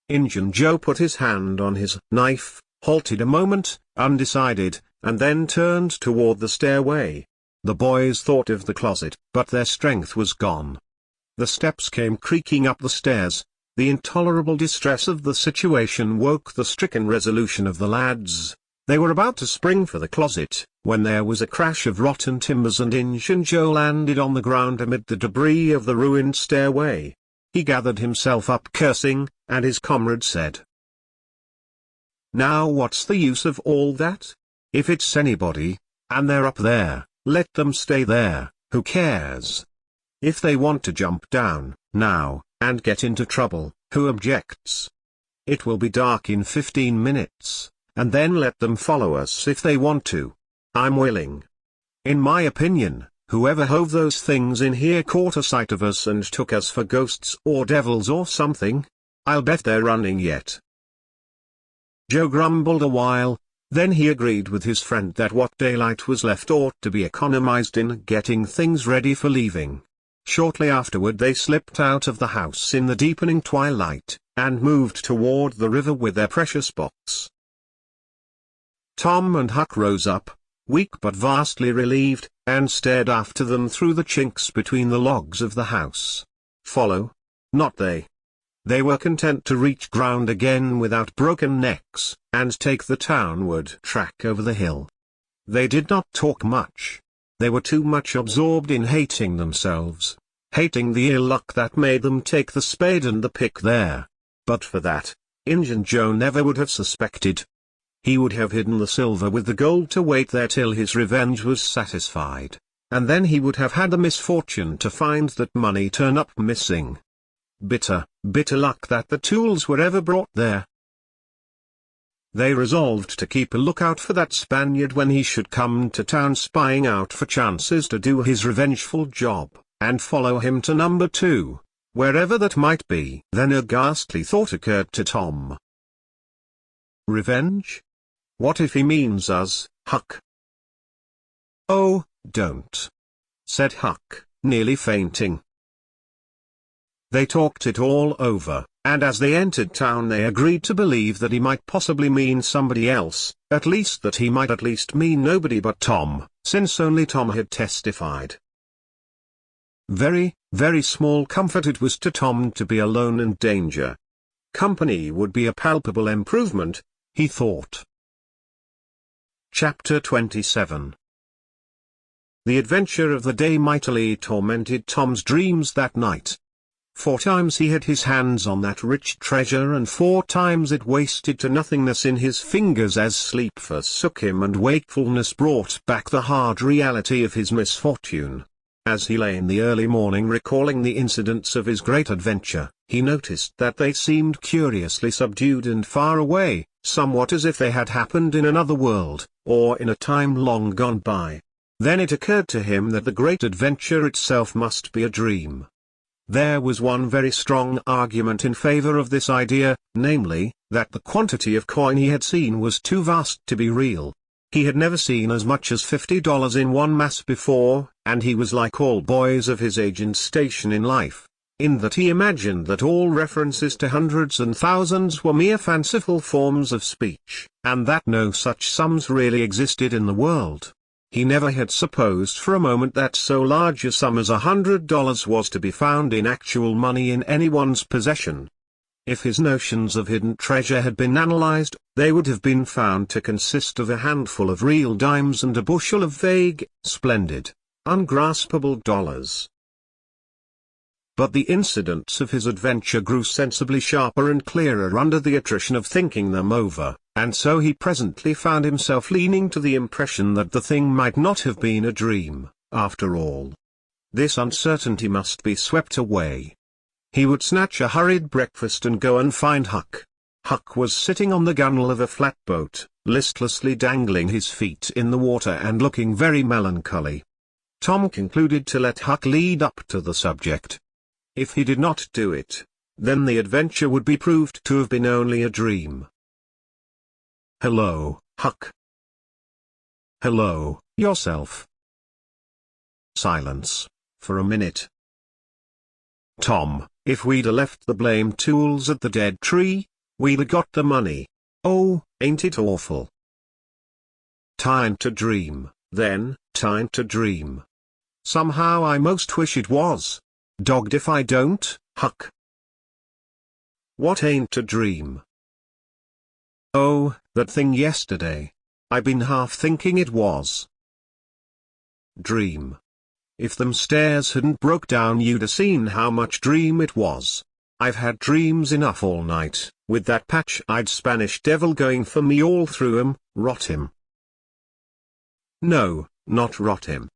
Injun Joe put his hand on his knife, halted a moment, undecided, and then turned toward the stairway. The boys thought of the closet, but their strength was gone. The steps came creaking up the stairs. The intolerable distress of the situation woke the stricken resolution of the lads. They were about to spring for the closet, when there was a crash of rotten timbers and Injun Joe landed on the ground amid the debris of the ruined stairway. He gathered himself up cursing, and his comrade said, "Now what's the use of all that? If it's anybody, and they're up there, let them stay there, who cares? If they want to jump down, now, and get into trouble, who objects? It will be dark in 15 minutes, and then let them follow us if they want to. I'm willing. In my opinion, whoever hove those things in here caught a sight of us and took us for ghosts or devils or something. I'll bet they're running yet." Joe grumbled a while, then he agreed with his friend that what daylight was left ought to be economized in getting things ready for leaving. Shortly afterward they slipped out of the house in the deepening twilight, and moved toward the river with their precious box. Tom and Huck rose up, weak but vastly relieved, and stared after them through the chinks between the logs of the house. Follow? Not they. They were content to reach ground again without broken necks, and take the townward track over the hill. They did not talk much. They were too much absorbed in hating themselves, hating the ill luck that made them take the spade and the pick there. But for that, Injun Joe never would have suspected. He would have hidden the silver with the gold to wait there till his revenge was satisfied, and then he would have had the misfortune to find that money turn up missing. Bitter, bitter luck that the tools were ever brought there. They resolved to keep a lookout for that Spaniard when he should come to town, spying out for chances to do his revengeful job, and follow him to number 2, wherever that might be. Then a ghastly thought occurred to Tom. Revenge? What if he means us, Huck? "Oh, don't," said Huck, nearly fainting. They talked it all over, and as they entered town they agreed to believe that he might possibly mean somebody else, at least that he might at least mean nobody but Tom, since only Tom had testified. Very, very small comfort it was to Tom to be alone in danger. Company would be a palpable improvement, he thought. Chapter 27. The adventure of the day mightily tormented Tom's dreams that night. 4 times he had his hands on that rich treasure, and 4 times it wasted to nothingness in his fingers as sleep forsook him and wakefulness brought back the hard reality of his misfortune. As he lay in the early morning recalling the incidents of his great adventure, he noticed that they seemed curiously subdued and far away, somewhat as if they had happened in another world, or in a time long gone by. Then it occurred to him that the great adventure itself must be a dream. There was one very strong argument in favor of this idea, namely, that the quantity of coin he had seen was too vast to be real. He had never seen as much as $50 in one mass before, and he was like all boys of his age and station in life, in that he imagined that all references to hundreds and thousands were mere fanciful forms of speech, and that no such sums really existed in the world. He never had supposed for a moment that so large a sum as $100 was to be found in actual money in anyone's possession. If his notions of hidden treasure had been analyzed, they would have been found to consist of a handful of real dimes and a bushel of vague, splendid, ungraspable dollars. But the incidents of his adventure grew sensibly sharper and clearer under the attrition of thinking them over, and so he presently found himself leaning to the impression that the thing might not have been a dream, after all. This uncertainty must be swept away. He would snatch a hurried breakfast and go and find Huck. Huck was sitting on the gunwale of a flatboat, listlessly dangling his feet in the water and looking very melancholy. Tom concluded to let Huck lead up to the subject. If he did not do it, then the adventure would be proved to have been only a dream. "Hello, Huck." "Hello, yourself." Silence, for a minute. "Tom, if we'd left the blame tools at the dead tree, we'd got the money. Oh, ain't it awful?" "Time to dream, then, time to dream. Somehow I most wish it was. Dogged if I don't, Huck." "What ain't to dream?" "Oh, that thing yesterday. I been half thinking it was." "Dream. If them stairs hadn't broke down you'd a seen how much dream it was. I've had dreams enough all night, with that patch-eyed Spanish devil going for me all through 'em. Rot him." "No, not rot him.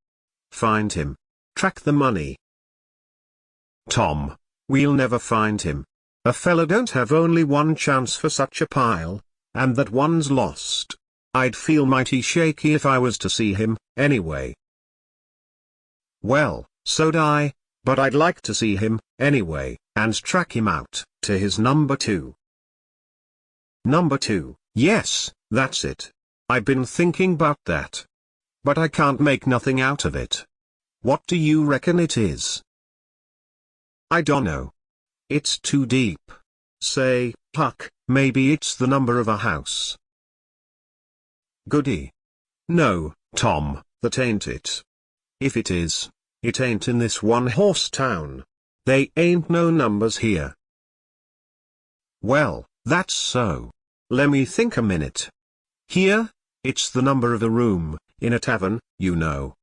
Find him. Track the money." "Tom, we'll never find him. A fella don't have only one chance for such a pile, and that one's lost. I'd feel mighty shaky if I was to see him, anyway." "Well, so'd I, but I'd like to see him, anyway, and track him out, to his number 2. Number 2, yes, that's it. I've been thinking 'bout that. But I can't make nothing out of it. What do you reckon it is?" "I dunno. It's too deep. Say, Huck, maybe it's the number of a house." "Goody. No, Tom, that ain't it. If it is, it ain't in this one-horse town. They ain't no numbers here." "Well, that's so. Lemme think a minute. Here, it's the number of a room, in a tavern, you know."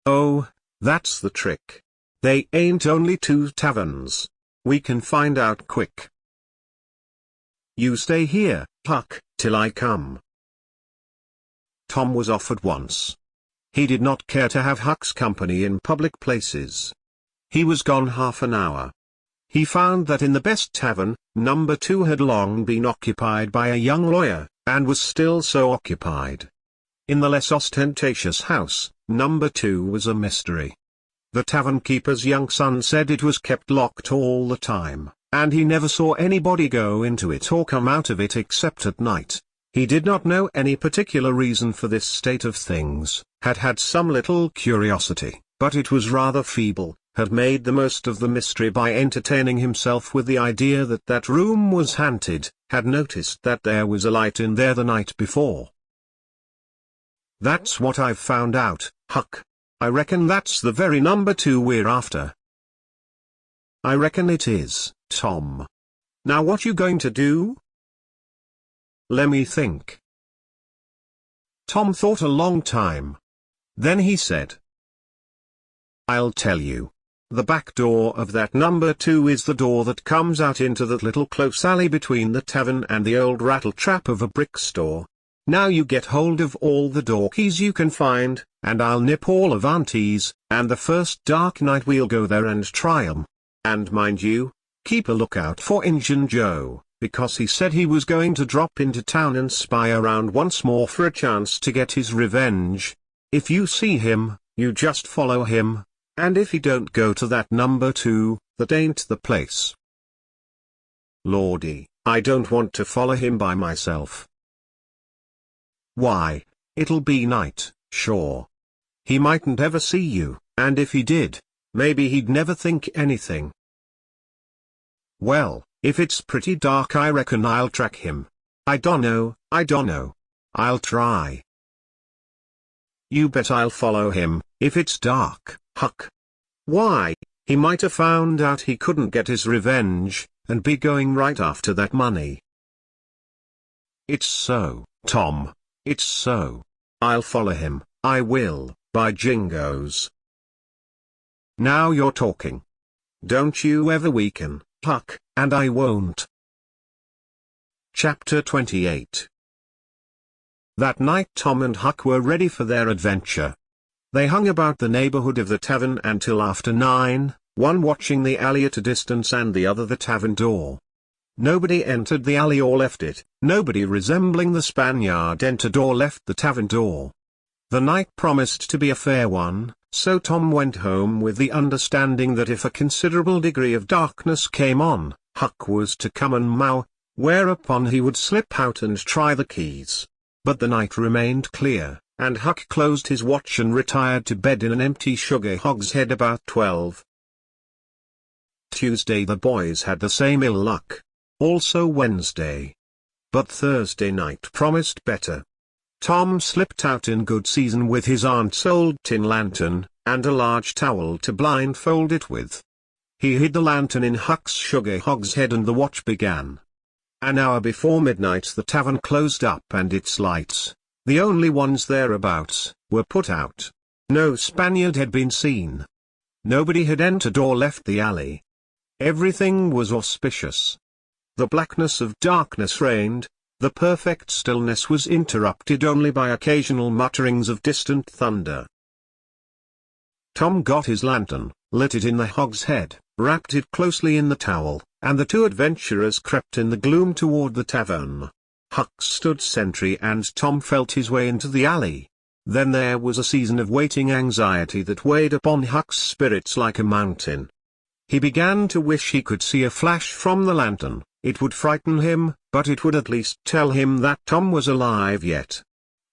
"Oh, that's the trick. They ain't only 2 taverns. We can find out quick." "You stay here, Huck, till I come." Tom was off at once. He did not care to have Huck's company in public places. He was gone half an hour. He found that in the best tavern, number 2 had long been occupied by a young lawyer, and was still so occupied. In the less ostentatious house, number 2 was a mystery. The tavern keeper's young son said it was kept locked all the time, and he never saw anybody go into it or come out of it except at night. He did not know any particular reason for this state of things, had some little curiosity, but it was rather feeble, had made the most of the mystery by entertaining himself with the idea that that room was haunted, had noticed that there was a light in there the night before. "That's what I've found out, Huck. I reckon that's the very number 2 we're after." "I reckon it is, Tom. Now what you going to do?" "Lemme think." Tom thought a long time. Then he said, "I'll tell you. The back door of that number 2 is the door that comes out into that little close alley between the tavern and the old rattle-trap of a brick store. Now you get hold of all the door keys you can find, and I'll nip all of Auntie's, and the first dark night we'll go there and try 'em. And mind you, keep a lookout for Injun Joe, because he said he was going to drop into town and spy around once more for a chance to get his revenge. If you see him, you just follow him, and if he don't go to that number 2, that ain't the place." "Lordy, I don't want to follow him by myself." "Why, it'll be night, sure. He mightn't ever see you, and if he did, maybe he'd never think anything." "Well, if it's pretty dark I reckon I'll track him. I dunno. I'll try." "You bet I'll follow him, if it's dark, Huck. Why, he might have found out he couldn't get his revenge, and be going right after that money." "It's so, Tom, it's so. I'll follow him, I will, by jingoes." "Now you're talking. Don't you ever weaken, Huck, and I won't." Chapter 28. That night Tom and Huck were ready for their adventure. They hung about the neighborhood of the tavern until after 9, one watching the alley at a distance and the other the tavern door. Nobody entered the alley or left it, nobody resembling the Spaniard entered or left the tavern door. The night promised to be a fair one, so Tom went home with the understanding that if a considerable degree of darkness came on, Huck was to come and mow, whereupon he would slip out and try the keys. But the night remained clear, and Huck closed his watch and retired to bed in an empty sugar hogshead about 12. Tuesday the boys had the same ill luck. Also Wednesday. But Thursday night promised better. Tom slipped out in good season with his aunt's old tin lantern, and a large towel to blindfold it with. He hid the lantern in Huck's sugar hogshead and the watch began. An hour before midnight the tavern closed up and its lights, the only ones thereabouts, were put out. No Spaniard had been seen. Nobody had entered or left the alley. Everything was auspicious. The blackness of darkness reigned, the perfect stillness was interrupted only by occasional mutterings of distant thunder. Tom got his lantern, lit it in the hogshead, wrapped it closely in the towel, and the two adventurers crept in the gloom toward the tavern. Huck stood sentry and Tom felt his way into the alley. Then there was a season of waiting anxiety that weighed upon Huck's spirits like a mountain. He began to wish he could see a flash from the lantern. It would frighten him, but it would at least tell him that Tom was alive yet.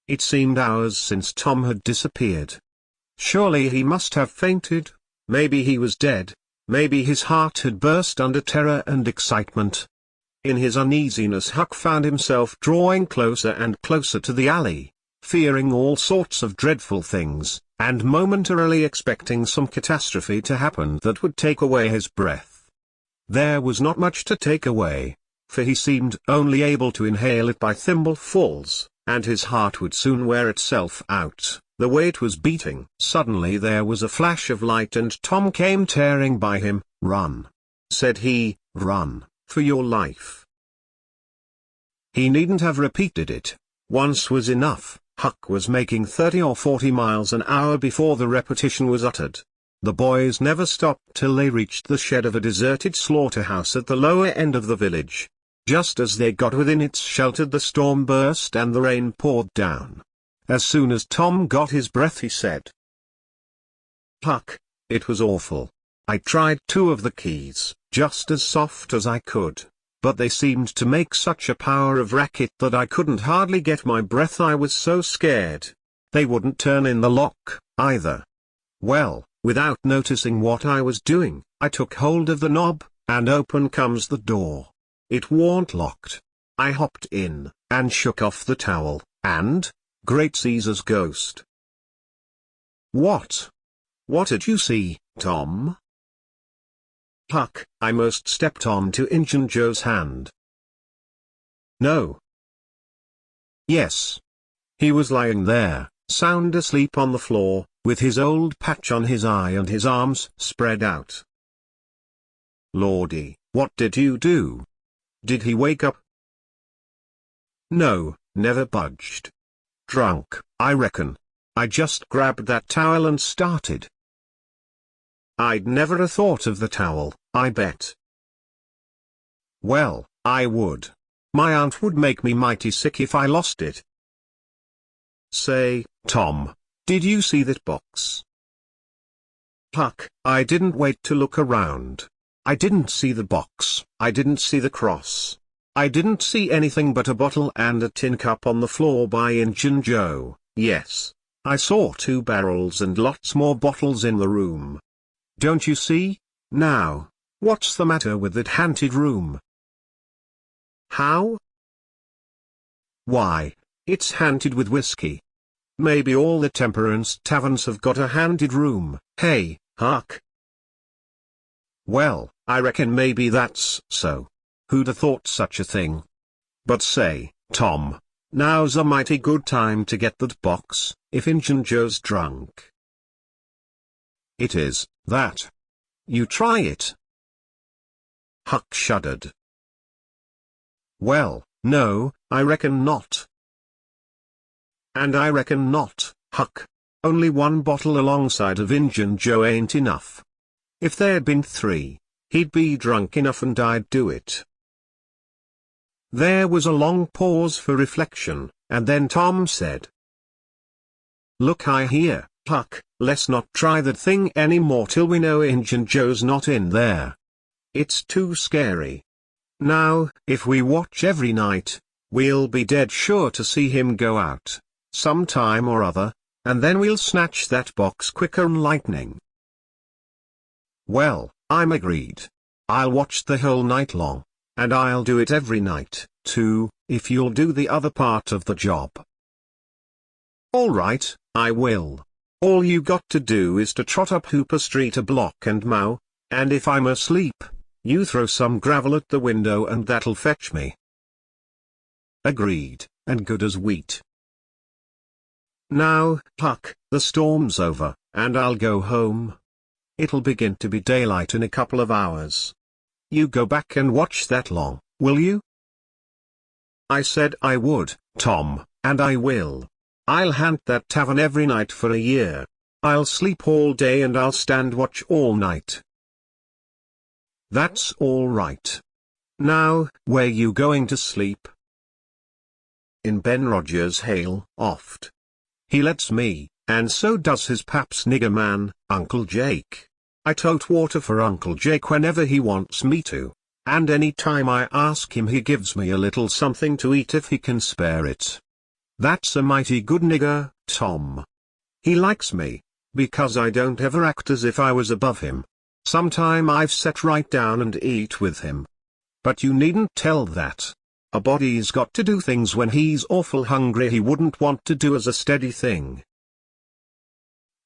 It seemed hours since Tom had disappeared. Surely he must have fainted, maybe he was dead, maybe his heart had burst under terror and excitement. In his uneasiness Huck found himself drawing closer and closer to the alley, fearing all sorts of dreadful things, and momentarily expecting some catastrophe to happen that would take away his breath. There was not much to take away, for he seemed only able to inhale it by thimblefuls, and his heart would soon wear itself out, the way it was beating. Suddenly there was a flash of light and Tom came tearing by him. "Run," said he, "run, for your life." He needn't have repeated it. Once was enough. Huck was making 30 or 40 miles an hour before the repetition was uttered. The boys never stopped till they reached the shed of a deserted slaughterhouse at the lower end of the village. Just as they got within its shelter the storm burst and the rain poured down. As soon as Tom got his breath he said, "Huck, it was awful. I tried 2 of the keys, just as soft as I could, but they seemed to make such a power of racket that I couldn't hardly get my breath. I was so scared. They wouldn't turn in the lock, either. Well, without noticing what I was doing, I took hold of the knob, and open comes the door. It warn't locked. I hopped in, and shook off the towel, and, great Caesar's ghost." "What? What did you see, Tom?" "Huck, I most stepped on to Injun Joe's hand." "No." "Yes. He was lying there, sound asleep on the floor, with his old patch on his eye and his arms spread out." "Lordy, what did you do? Did he wake up?" "No, never budged. Drunk, I reckon. I just grabbed that towel and started." "I'd never a thought of the towel, I bet." "Well, I would. My aunt would make me mighty sick if I lost it." "Say, Tom, did you see that box?" "Huck, I didn't wait to look around. I didn't see the box, I didn't see the cross. I didn't see anything but a bottle and a tin cup on the floor by Injun Joe. Yes, I saw 2 barrels and lots more bottles in the room. Don't you see? Now, what's the matter with that haunted room?" "How?" "Why, it's haunted with whiskey. Maybe all the temperance taverns have got a haunted room, hey, Huck?" "Well, I reckon maybe that's so. Who'd have thought such a thing? But say, Tom, now's a mighty good time to get that box, if Injun Joe's drunk." "It is, that. You try it." Huck shuddered. "Well, no, I reckon not." "And I reckon not, Huck. Only one bottle alongside of Injun Joe ain't enough. If there'd been 3, he'd be drunk enough and I'd do it." There was a long pause for reflection, and then Tom said, "Look here, Huck, let's not try that thing anymore till we know Injun Joe's not in there. It's too scary. Now, if we watch every night, we'll be dead sure to see him go out, sometime or other, and then we'll snatch that box quicker'n lightning." "Well, I'm agreed. I'll watch the whole night long, and I'll do it every night, too, if you'll do the other part of the job." "All right, I will. All you got to do is to trot up Hooper Street a block and mow, and if I'm asleep, you throw some gravel at the window and that'll fetch me." "Agreed, and good as wheat." "Now, Huck, the storm's over, and I'll go home. It'll begin to be daylight in a couple of hours. You go back and watch that long, will you?" "I said I would, Tom, and I will. I'll haunt that tavern every night for a year. I'll sleep all day and I'll stand watch all night." "That's all right. Now, where you going to sleep?" "In Ben Rogers' Hale Oft. He lets me, and so does his paps nigger man, Uncle Jake. I tote water for Uncle Jake whenever he wants me to, and any time I ask him he gives me a little something to eat if he can spare it. That's a mighty good nigger, Tom. He likes me, because I don't ever act as if I was above him. Sometime I've sat right down and eat with him. But you needn't tell that. A body's got to do things when he's awful hungry he wouldn't want to do as a steady thing."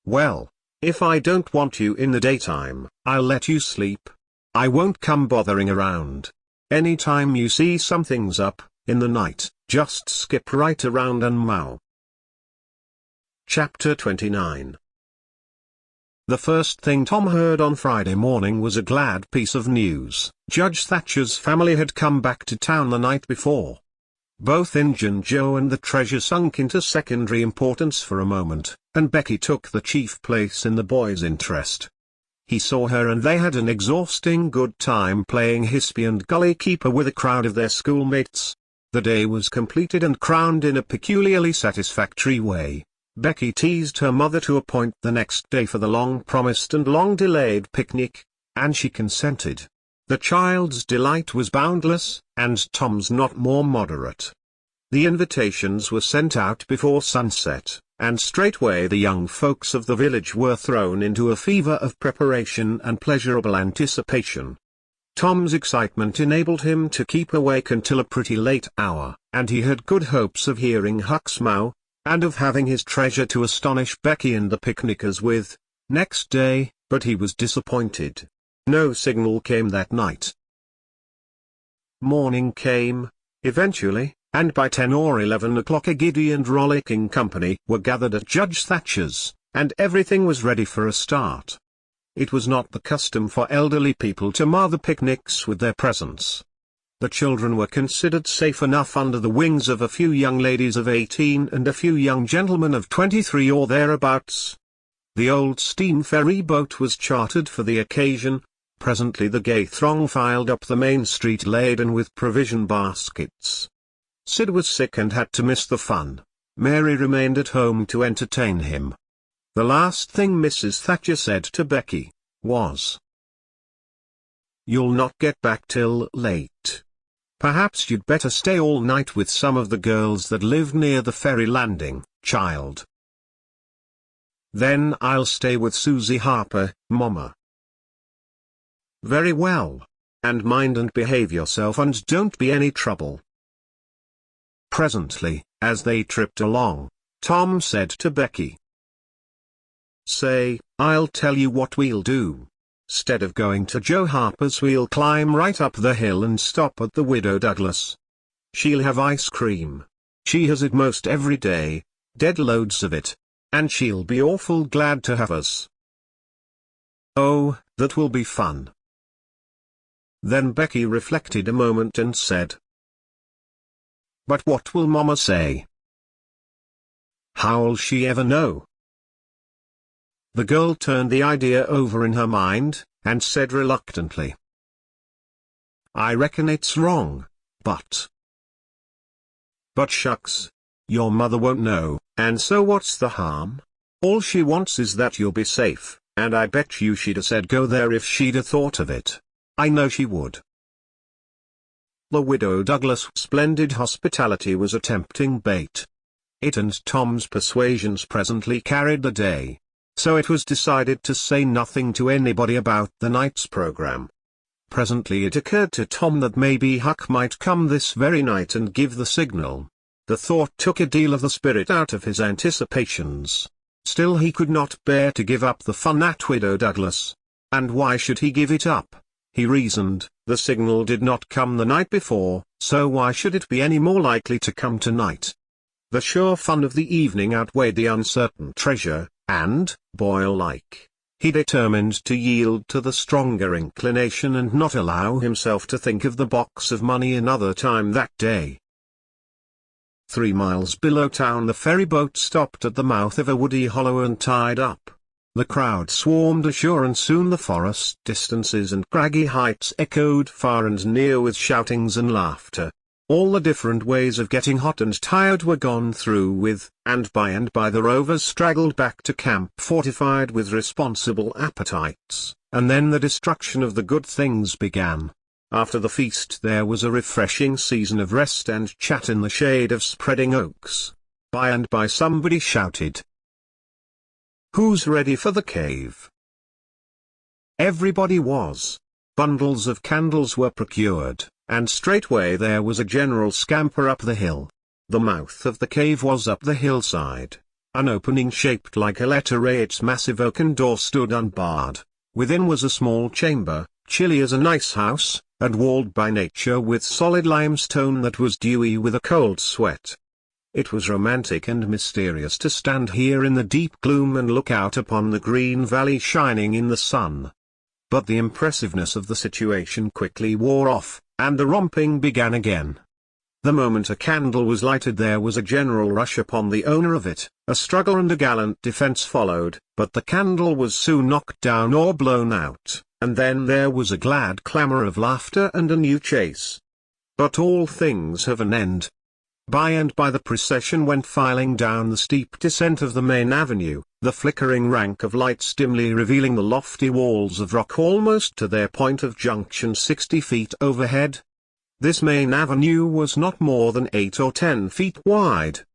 "Well, if I don't want you in the daytime, I'll let you sleep. I won't come bothering around. Any time you see something's up, in the night, just skip right around and meow." Chapter 29. The first thing Tom heard on Friday morning was a glad piece of news. Judge Thatcher's family had come back to town the night before. Both Injun Joe and the treasure sunk into secondary importance for a moment, and Becky took the chief place in the boy's interest. He saw her and they had an exhausting good time playing hispy and gully keeper with a crowd of their schoolmates. The day was completed and crowned in a peculiarly satisfactory way. Becky teased her mother to appoint the next day for the long-promised and long-delayed picnic, and she consented. The child's delight was boundless, and Tom's not more moderate. The invitations were sent out before sunset, and straightway the young folks of the village were thrown into a fever of preparation and pleasurable anticipation. Tom's excitement enabled him to keep awake until a pretty late hour, and he had good hopes of hearing Huck's meow, and of having his treasure to astonish Becky and the picnickers with, next day, but he was disappointed. No signal came that night. Morning came, eventually, and by 10 or 11 o'clock a giddy and rollicking company were gathered at Judge Thatcher's, and everything was ready for a start. It was not the custom for elderly people to mar the picnics with their presence. The children were considered safe enough under the wings of a few young ladies of 18 and a few young gentlemen of 23 or thereabouts. The old steam ferry boat was chartered for the occasion. Presently the gay throng filed up the main street laden with provision baskets. Sid was sick and had to miss the fun. Mary remained at home to entertain him. The last thing Mrs. Thatcher said to Becky was, "You'll not get back till late. Perhaps you'd better stay all night with some of the girls that live near the ferry landing, child." "Then I'll stay with Susie Harper, Mama." "Very well. And mind and behave yourself and don't be any trouble." Presently, as they tripped along, Tom said to Becky, "Say, I'll tell you what we'll do. 'Stead of going to Joe Harper's we'll climb right up the hill and stop at the Widow Douglas. She'll have ice cream. She has it most every day, dead loads of it, and she'll be awful glad to have us." "Oh, that will be fun." Then Becky reflected a moment and said, "But what will Mama say?" "How'll she ever know? The girl turned the idea over in her mind, and said reluctantly, "I reckon it's wrong, but shucks. Your mother won't know, and so what's the harm? All she wants is that you'll be safe, and I bet you she'd 'a said go there if she'd 'a thought of it. I know she would." The widow Douglas' splendid hospitality was a tempting bait. It and Tom's persuasions presently carried the day. So it was decided to say nothing to anybody about the night's program. Presently it occurred to Tom that maybe Huck might come this very night and give the signal. The thought took a deal of the spirit out of his anticipations. Still he could not bear to give up the fun at Widow Douglas. And why should he give it up? He reasoned, the signal did not come the night before, so why should it be any more likely to come tonight? The sure fun of the evening outweighed the uncertain treasure, and, boy-like, he determined to yield to the stronger inclination and not allow himself to think of the box of money another time that day. 3 miles below town the ferry boat stopped at the mouth of a woody hollow and tied up. The crowd swarmed ashore and soon the forest distances and craggy heights echoed far and near with shoutings and laughter. All the different ways of getting hot and tired were gone through with, and by the rovers straggled back to camp fortified with responsible appetites, and then the destruction of the good things began. After the feast there was a refreshing season of rest and chat in the shade of spreading oaks. By and by somebody shouted, "Who's ready for the cave?" Everybody was. Bundles of candles were procured, and straightway there was a general scamper up the hill. The mouth of the cave was up the hillside. An opening shaped like a letter A. Its massive oaken door stood unbarred. Within was a small chamber, chilly as an ice house, and walled by nature with solid limestone that was dewy with a cold sweat. It was romantic and mysterious to stand here in the deep gloom and look out upon the green valley shining in the sun. But the impressiveness of the situation quickly wore off, and the romping began again. The moment a candle was lighted there was a general rush upon the owner of it, a struggle and a gallant defense followed, but the candle was soon knocked down or blown out, and then there was a glad clamor of laughter and a new chase. But all things have an end. By and by the procession went filing down the steep descent of the main avenue, the flickering rank of lights dimly revealing the lofty walls of rock almost to their point of junction 60 feet overhead. This main avenue was not more than 8 or 10 feet wide.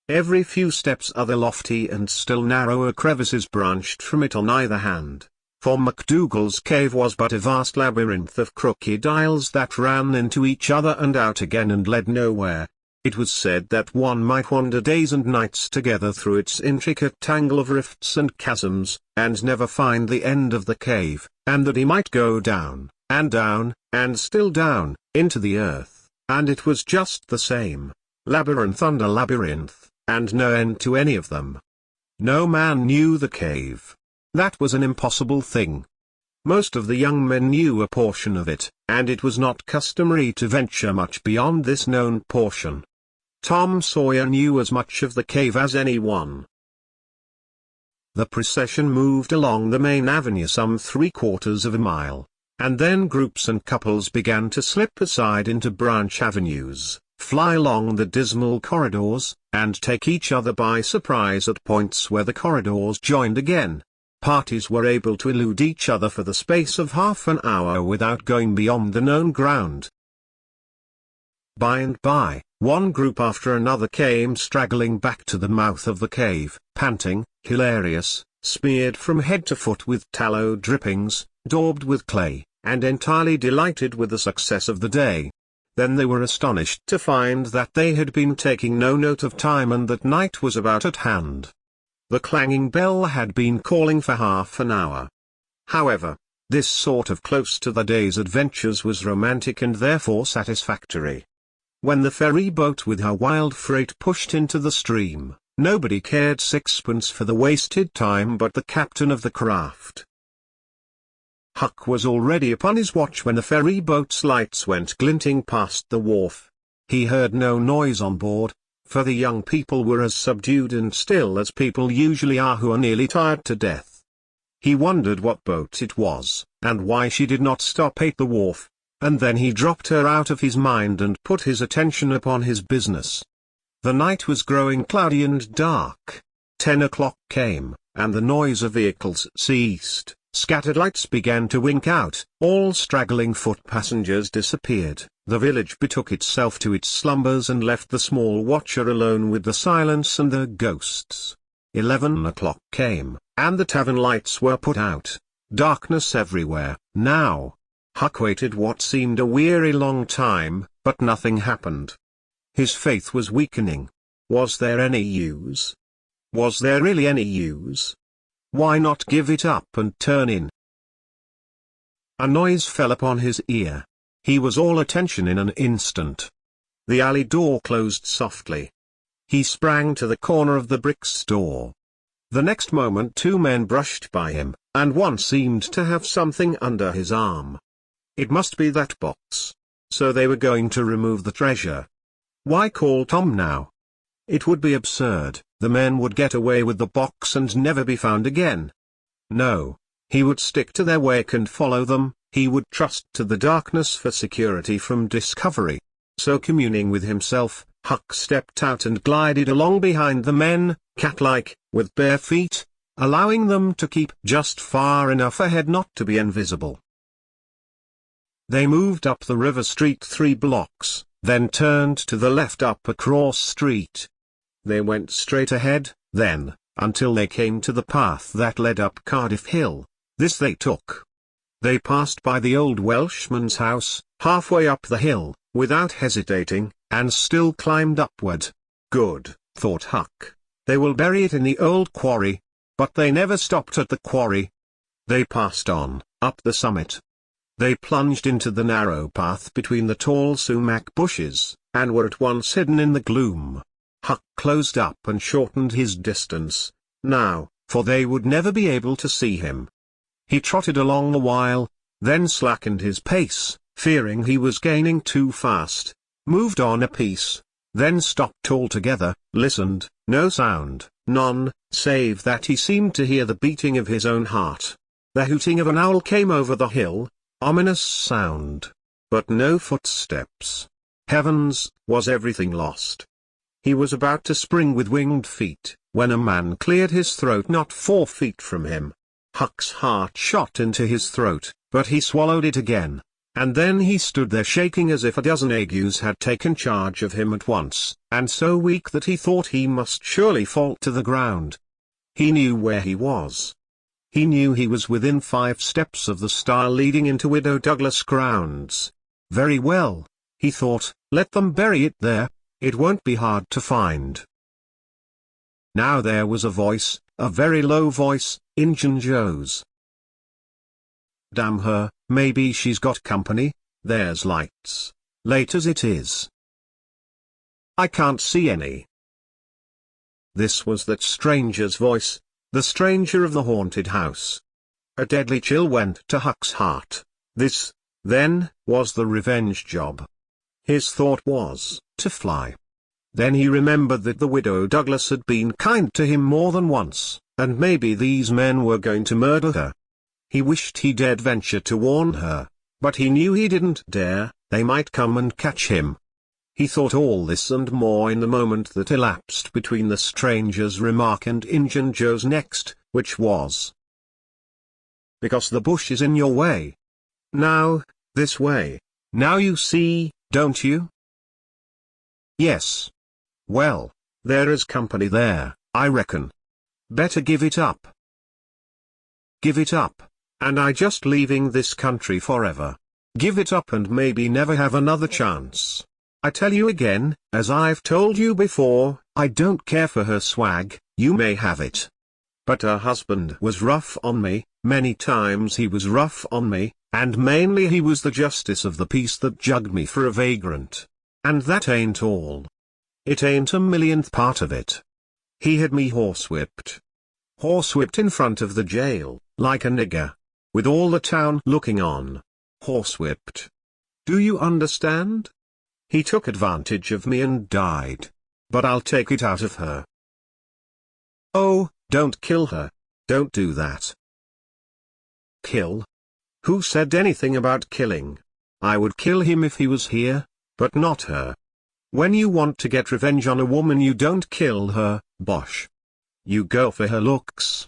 Every few steps other lofty and still narrower crevices branched from it on either hand, for MacDougall's cave was but a vast labyrinth of crooked aisles that ran into each other and out again and led nowhere. It was said that one might wander days and nights together through its intricate tangle of rifts and chasms, and never find the end of the cave, and that he might go down, and still down, into the earth, and it was just the same, labyrinth under labyrinth, and no end to any of them. No man knew the cave. That was an impossible thing. Most of the young men knew a portion of it, and it was not customary to venture much beyond this known portion. Tom Sawyer knew as much of the cave as anyone. The procession moved along the main avenue some 3/4 of a mile, and then groups and couples began to slip aside into branch avenues, fly along the dismal corridors, and take each other by surprise at points where the corridors joined again. Parties were able to elude each other for the space of half an hour without going beyond the known ground. By and by, one group after another came straggling back to the mouth of the cave, panting, hilarious, smeared from head to foot with tallow drippings, daubed with clay, and entirely delighted with the success of the day. Then they were astonished to find that they had been taking no note of time and that night was about at hand. The clanging bell had been calling for half an hour. However, this sort of close to the day's adventures was romantic and therefore satisfactory. When the ferry boat with her wild freight pushed into the stream, nobody cared sixpence for the wasted time but the captain of the craft. Huck was already upon his watch when the ferry boat's lights went glinting past the wharf. He heard no noise on board, for the young people were as subdued and still as people usually are who are nearly tired to death. He wondered what boat it was, and why she did not stop at the wharf, and then he dropped her out of his mind and put his attention upon his business. The night was growing cloudy and dark. 10 o'clock came, and the noise of vehicles ceased, scattered lights began to wink out, all straggling foot passengers disappeared, the village betook itself to its slumbers and left the small watcher alone with the silence and the ghosts. 11 o'clock came, and the tavern lights were put out. Darkness everywhere, now. Huck waited what seemed a weary long time, but nothing happened. His faith was weakening. Was there any use? Was there really any use? Why not give it up and turn in? A noise fell upon his ear. He was all attention in an instant. The alley door closed softly. He sprang to the corner of the brick store. The next moment 2 men brushed by him, and one seemed to have something under his arm. It must be that box. So they were going to remove the treasure. Why call Tom now? It would be absurd. The men would get away with the box and never be found again. No. He would stick to their wake and follow them, he would trust to the darkness for security from discovery. So communing with himself, Huck stepped out and glided along behind the men, cat-like, with bare feet, allowing them to keep just far enough ahead not to be invisible. They moved up the river street 3 blocks, then turned to the left up a cross street. They went straight ahead, then, until they came to the path that led up Cardiff Hill. This they took. They passed by the old Welshman's house, halfway up the hill, without hesitating, and still climbed upward. Good, thought Huck. They will bury it in the old quarry. But they never stopped at the quarry. They passed on, up the summit. They plunged into the narrow path between the tall sumac bushes, and were at once hidden in the gloom. Huck closed up and shortened his distance, now, for they would never be able to see him. He trotted along a while, then slackened his pace, fearing he was gaining too fast, moved on a piece, then stopped altogether, listened, no sound, none, save that he seemed to hear the beating of his own heart. The hooting of an owl came over the hill, ominous sound. But no footsteps. Heavens, was everything lost? He was about to spring with winged feet, when a man cleared his throat not 4 feet from him. Huck's heart shot into his throat, but he swallowed it again, and then he stood there shaking as if a dozen agues had taken charge of him at once, and so weak that he thought he must surely fall to the ground. He knew where he was. He knew he was within 5 steps of the stile leading into Widow Douglas grounds. Very well, he thought, let them bury it there. It won't be hard to find. Now there was a voice, a very low voice, Injun Joe's. Damn her, maybe she's got company. There's lights. Late as it is. I can't see any. This was that stranger's voice, the stranger of the haunted house. A deadly chill went to Huck's heart. This, then, was the revenge job. His thought was, to fly. Then he remembered that the Widow Douglas had been kind to him more than once, and maybe these men were going to murder her. He wished he dared venture to warn her, but he knew he didn't dare, they might come and catch him. He thought all this and more in the moment that elapsed between the stranger's remark and Injun Joe's next, which was, because the bush is in your way. Now, this way. Now you see, don't you? Yes. Well, there is company there, I reckon. Better give it up. Give it up, and I just leaving this country forever. Give it up and maybe never have another chance. I tell you again, as I've told you before, I don't care for her swag, you may have it. But her husband was rough on me, many times he was rough on me, and mainly he was the justice of the peace that jugged me for a vagrant. And that ain't all. It ain't a millionth part of it. He had me horsewhipped. Horsewhipped in front of the jail, like a nigger. With all the town looking on. Horsewhipped. Do you understand? He took advantage of me and died. But I'll take it out of her. Oh, don't kill her. Don't do that. Kill? Who said anything about killing? I would kill him if he was here, but not her. When you want to get revenge on a woman, you don't kill her, bosh. You go for her looks.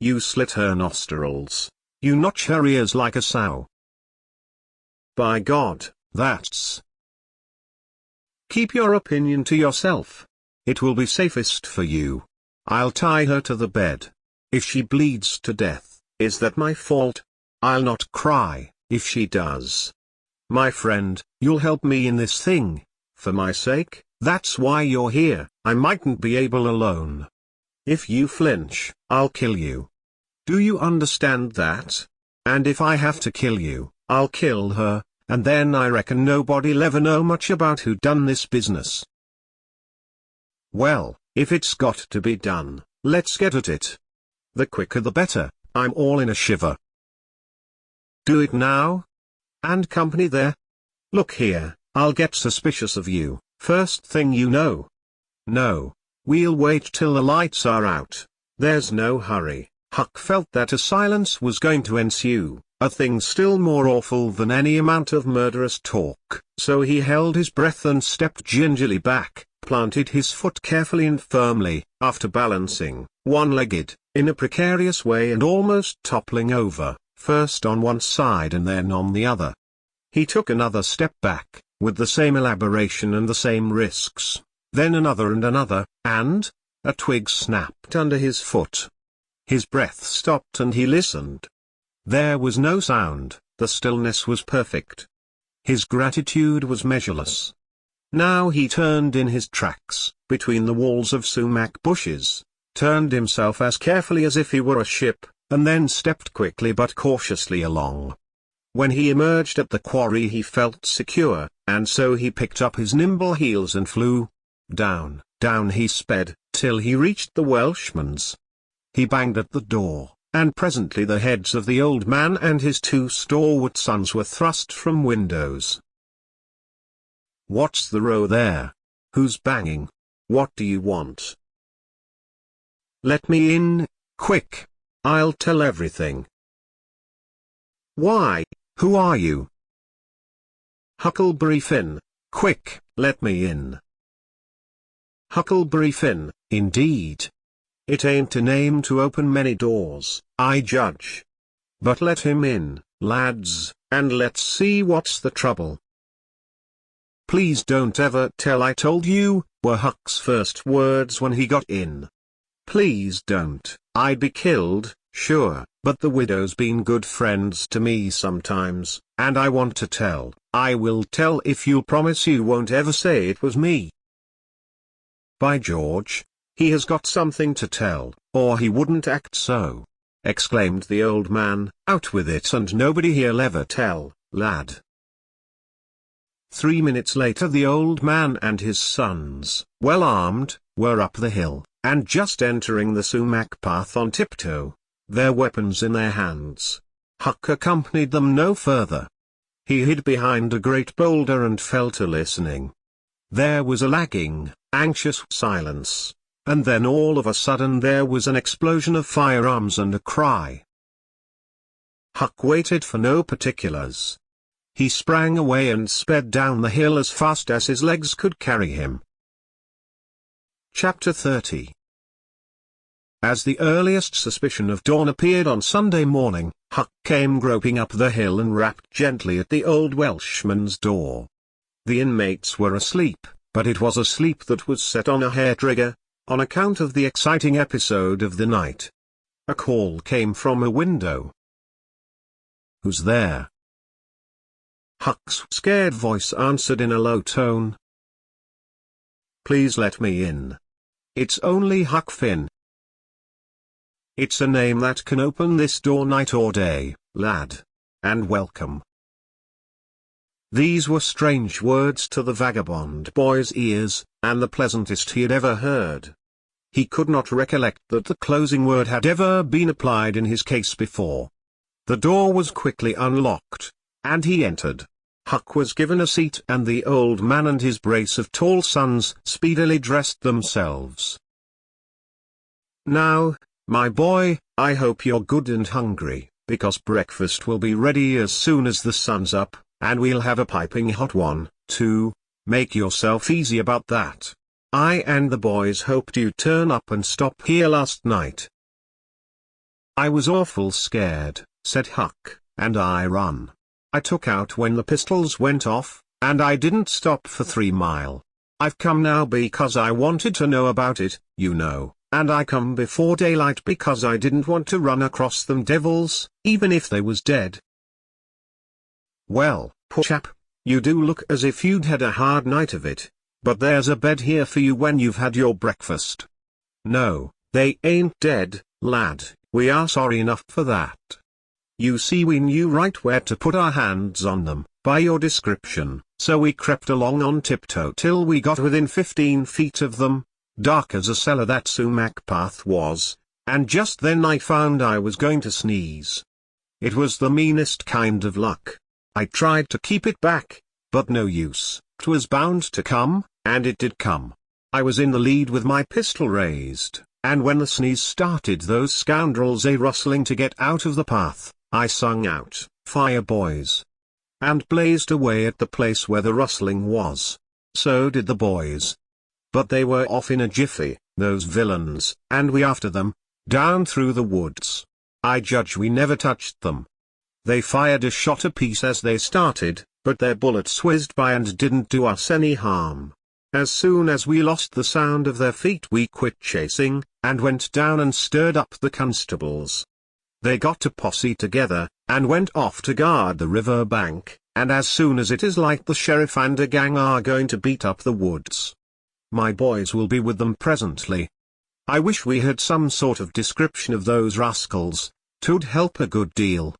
You slit her nostrils. You notch her ears like a sow. By God, that's... Keep your opinion to yourself. It will be safest for you. I'll tie her to the bed. If she bleeds to death, is that my fault? I'll not cry, if she does. My friend, you'll help me in this thing. For my sake, that's why you're here. I mightn't be able alone. If you flinch, I'll kill you. Do you understand that? And if I have to kill you, I'll kill her, and then I reckon nobody'll ever know much about who done this business. Well, if it's got to be done, let's get at it. The quicker the better. I'm all in a shiver. Do it now? And company there? Look here, I'll get suspicious of you, first thing you know. No, we'll wait till the lights are out. There's no hurry. Huck felt that a silence was going to ensue, a thing still more awful than any amount of murderous talk, so he held his breath and stepped gingerly back, planted his foot carefully and firmly, after balancing, one-legged, in a precarious way and almost toppling over, first on one side and then on the other. He took another step back, with the same elaboration and the same risks, then another and another, and a twig snapped under his foot. His breath stopped and he listened. There was no sound, the stillness was perfect. His gratitude was measureless. Now he turned in his tracks, between the walls of sumac bushes, turned himself as carefully as if he were a ship, and then stepped quickly but cautiously along. When he emerged at the quarry he felt secure, and so he picked up his nimble heels and flew. Down, down he sped, till he reached the Welshman's. He banged at the door, and presently the heads of the old man and his two stalwart sons were thrust from windows. What's the row there? Who's banging? What do you want? Let me in, quick! I'll tell everything. Why, who are you? Huckleberry Finn, quick, let me in. Huckleberry Finn, indeed. It ain't a name to open many doors, I judge. But let him in, lads, and let's see what's the trouble. Please don't ever tell I told you, were Huck's first words when he got in. Please don't, I'd be killed, sure, but the widow's been good friends to me sometimes, and I want to tell. I will tell if you'll promise you won't ever say it was me. By George, he has got something to tell, or he wouldn't act so, exclaimed the old man. Out with it and nobody here'll ever tell, lad. 3 minutes later the old man and his sons, well armed, were up the hill, and just entering the sumac path on tiptoe, their weapons in their hands. Huck accompanied them no further. He hid behind a great boulder and fell to listening. There was a lagging, anxious silence, and then all of a sudden there was an explosion of firearms and a cry. Huck waited for no particulars. He sprang away and sped down the hill as fast as his legs could carry him. Chapter 30. As the earliest suspicion of dawn appeared on Sunday morning, Huck came groping up the hill and rapped gently at the old Welshman's door. The inmates were asleep, but it was a sleep that was set on a hair-trigger, on account of the exciting episode of the night. A call came from a window. Who's there? Huck's scared voice answered in a low tone. Please let me in. It's only Huck Finn. It's a name that can open this door night or day, lad. And welcome. These were strange words to the vagabond boy's ears, and the pleasantest he had ever heard. He could not recollect that the closing word had ever been applied in his case before. The door was quickly unlocked, and he entered. Huck was given a seat and the old man and his brace of tall sons speedily dressed themselves. Now, my boy, I hope you're good and hungry, because breakfast will be ready as soon as the sun's up, and we'll have a piping hot one, too. Make yourself easy about that. I and the boys hoped you'd turn up and stop here last night." "I was awful scared," said Huck, "and I run. I took out when the pistols went off, and I didn't stop for 3 mile. I've come now because I wanted to know about it, you know, and I come before daylight because I didn't want to run across them devils, even if they was dead." "Well, poor chap, you do look as if you'd had a hard night of it, but there's a bed here for you when you've had your breakfast." "No, they ain't dead, lad, we are sorry enough for that. You see, we knew right where to put our hands on them, by your description, so we crept along on tiptoe till we got within 15 feet of them, dark as a cellar that sumac path was, and just then I found I was going to sneeze. It was the meanest kind of luck. I tried to keep it back, but no use, 'twas bound to come, and it did come. I was in the lead with my pistol raised, and when the sneeze started, those scoundrels rustling to get out of the path, I sung out, 'Fire, boys!' and blazed away at the place where the rustling was. So did the boys. But they were off in a jiffy, those villains, and we after them, down through the woods. I judge we never touched them. They fired a shot apiece as they started, but their bullets whizzed by and didn't do us any harm. As soon as we lost the sound of their feet we quit chasing, and went down and stirred up the constables. They got a posse together, and went off to guard the river bank, and as soon as it is light the sheriff and a gang are going to beat up the woods. My boys will be with them presently. I wish we had some sort of description of those rascals, 'twould help a good deal.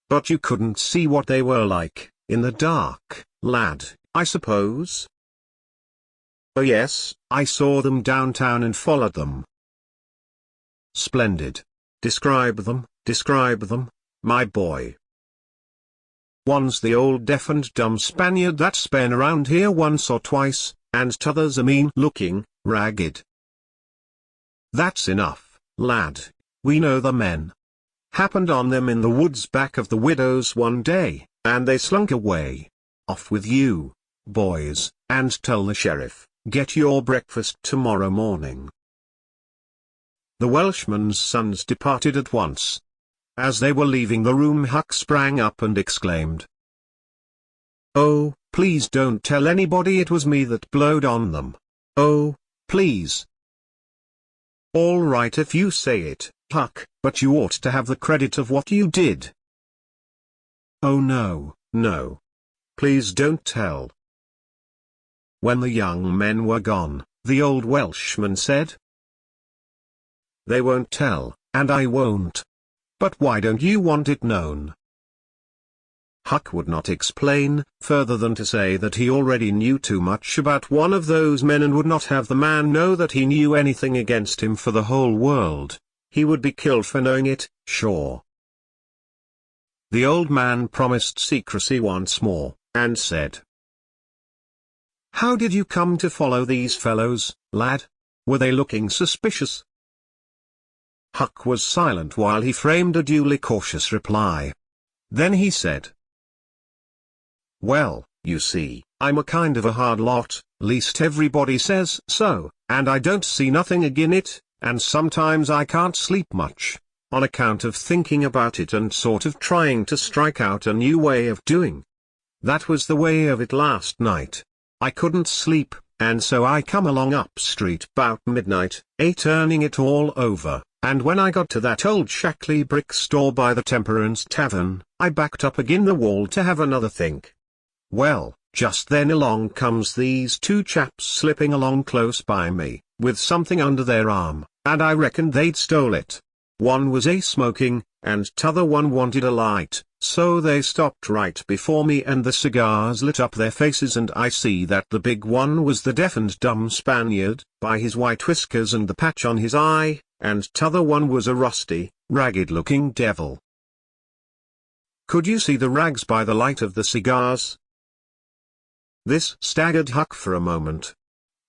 But you couldn't see what they were like, in the dark, lad, I suppose?" "Oh yes, I saw them downtown and followed them." "Splendid. Describe them, my boy." "One's the old deaf and dumb Spaniard that's been around here once or twice, and t'other's a mean-looking, ragged—" "That's enough, lad, we know the men. Happened on them in the woods back of the widow's one day, and they slunk away. Off with you, boys, and tell the sheriff, get your breakfast tomorrow morning." The Welshman's sons departed at once. As they were leaving the room, Huck sprang up and exclaimed, "Oh, please don't tell anybody it was me that blowed on them. Oh, please." "All right if you say it, Huck, but you ought to have the credit of what you did." "Oh no, no. Please don't tell." When the young men were gone, the old Welshman said, "They won't tell, and I won't. But why don't you want it known?" Huck would not explain, further than to say that he already knew too much about one of those men and would not have the man know that he knew anything against him for the whole world. He would be killed for knowing it, sure. The old man promised secrecy once more, and said, "How did you come to follow these fellows, lad? Were they looking suspicious?" Huck was silent while he framed a duly cautious reply. Then he said, "Well, you see, I'm a kind of a hard lot, least everybody says so, and I don't see nothing agin it, and sometimes I can't sleep much, on account of thinking about it and sort of trying to strike out a new way of doing. That was the way of it last night. I couldn't sleep, and so I come along up street 'bout midnight, turning it all over. And when I got to that old shackly brick store by the Temperance Tavern, I backed up agin the wall to have another think. Well, just then along comes these two chaps slipping along close by me, with something under their arm, and I reckoned they'd stole it. One was smoking, and t'other one wanted a light, so they stopped right before me and the cigars lit up their faces, and I see that the big one was the deaf and dumb Spaniard, by his white whiskers and the patch on his eye, and t'other one was a rusty, ragged-looking devil." "Could you see the rags by the light of the cigars?" This staggered Huck for a moment.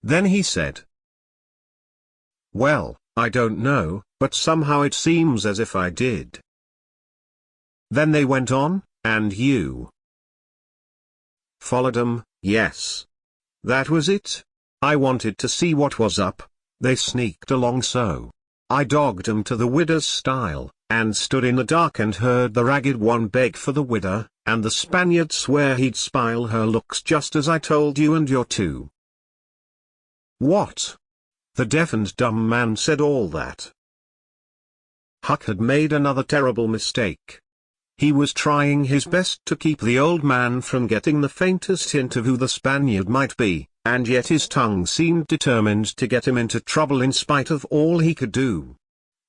Then he said, "Well, I don't know, but somehow it seems as if I did." Then they went on, and you followed 'em. Yes. That was it. I wanted to see what was up. They sneaked along, so I dogged 'em to the widow's stile, and stood in the dark and heard the ragged one beg for the widow, and the Spaniard swear he'd spile her looks just as I told you and your two. What? The deaf and dumb man said all that. Huck had made another terrible mistake. He was trying his best to keep the old man from getting the faintest hint of who the Spaniard might be, and yet his tongue seemed determined to get him into trouble in spite of all he could do.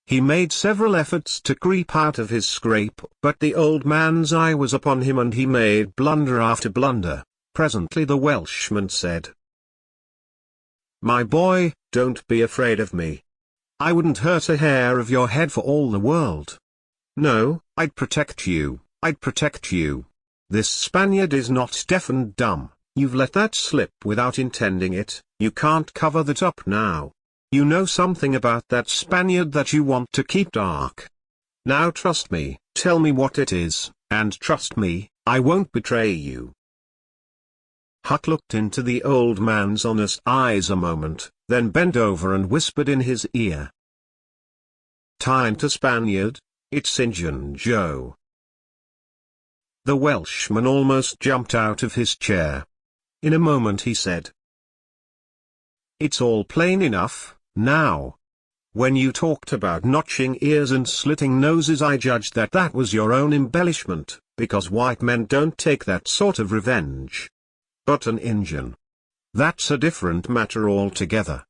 He made several efforts to creep out of his scrape, but the old man's eye was upon him and he made blunder after blunder. Presently the Welshman said, "My boy, don't be afraid of me. I wouldn't hurt a hair of your head for all the world. No, I'd protect you, I'd protect you. This Spaniard is not deaf and dumb. You've let that slip without intending it. You can't cover that up now. You know something about that Spaniard that you want to keep dark. Now trust me, tell me what it is, and trust me, I won't betray you." Huck looked into the old man's honest eyes a moment, then bent over and whispered in his ear. "Tain't a Spaniard, it's Injun Joe." The Welshman almost jumped out of his chair. In a moment he said, "It's all plain enough, now. When you talked about notching ears and slitting noses, I judged that that was your own embellishment, because white men don't take that sort of revenge. But an Injun, that's a different matter altogether."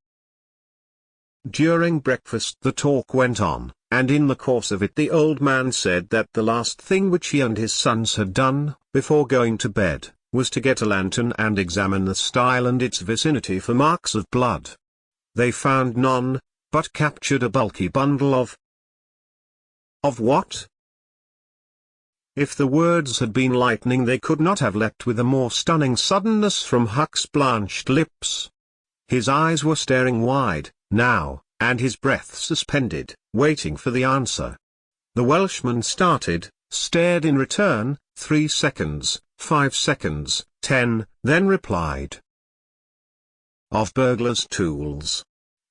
During breakfast the talk went on, and in the course of it the old man said that the last thing which he and his sons had done, before going to bed, was to get a lantern and examine the stile and its vicinity for marks of blood. They found none, but captured a bulky bundle of what? If the words had been lightning they could not have leapt with a more stunning suddenness from Huck's blanched lips. His eyes were staring wide, now, and his breath suspended, waiting for the answer. The Welshman started, stared in return, 3 seconds, 5 seconds, 10, then replied. "Of burglars' tools.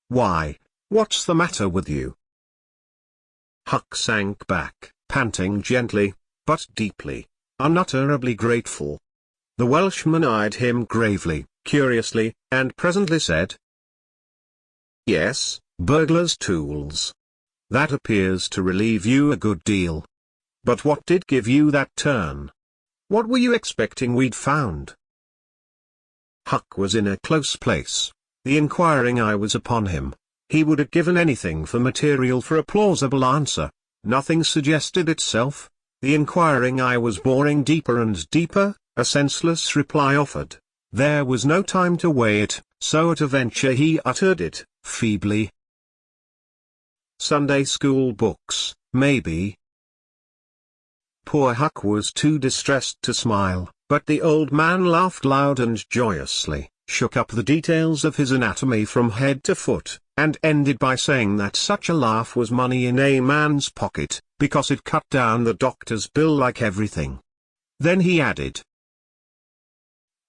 Why, what's the matter with you?" Huck sank back, panting gently, but deeply, unutterably grateful. The Welshman eyed him gravely, curiously, and presently said, "Yes, burglars' tools. That appears to relieve you a good deal. But what did give you that turn? What were you expecting we'd found?" Huck was in a close place. The inquiring eye was upon him. He would have given anything for material for a plausible answer. Nothing suggested itself. The inquiring eye was boring deeper and deeper. A senseless reply offered. There was no time to weigh it, so at a venture he uttered it, feebly. "Sunday school books, maybe." Poor Huck was too distressed to smile, but the old man laughed loud and joyously, shook up the details of his anatomy from head to foot, and ended by saying that such a laugh was money in a man's pocket, because it cut down the doctor's bill like everything. Then he added,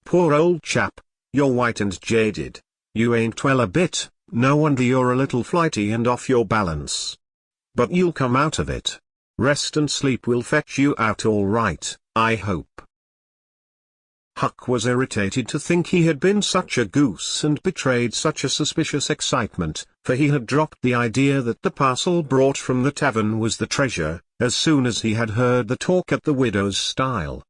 "Poor old chap, you're white and jaded. You ain't well a bit, no wonder you're a little flighty and off your balance. But you'll come out of it. Rest and sleep will fetch you out all right, I hope." Huck was irritated to think he had been such a goose and betrayed such a suspicious excitement, for he had dropped the idea that the parcel brought from the tavern was the treasure, as soon as he had heard the talk at the widow's stile.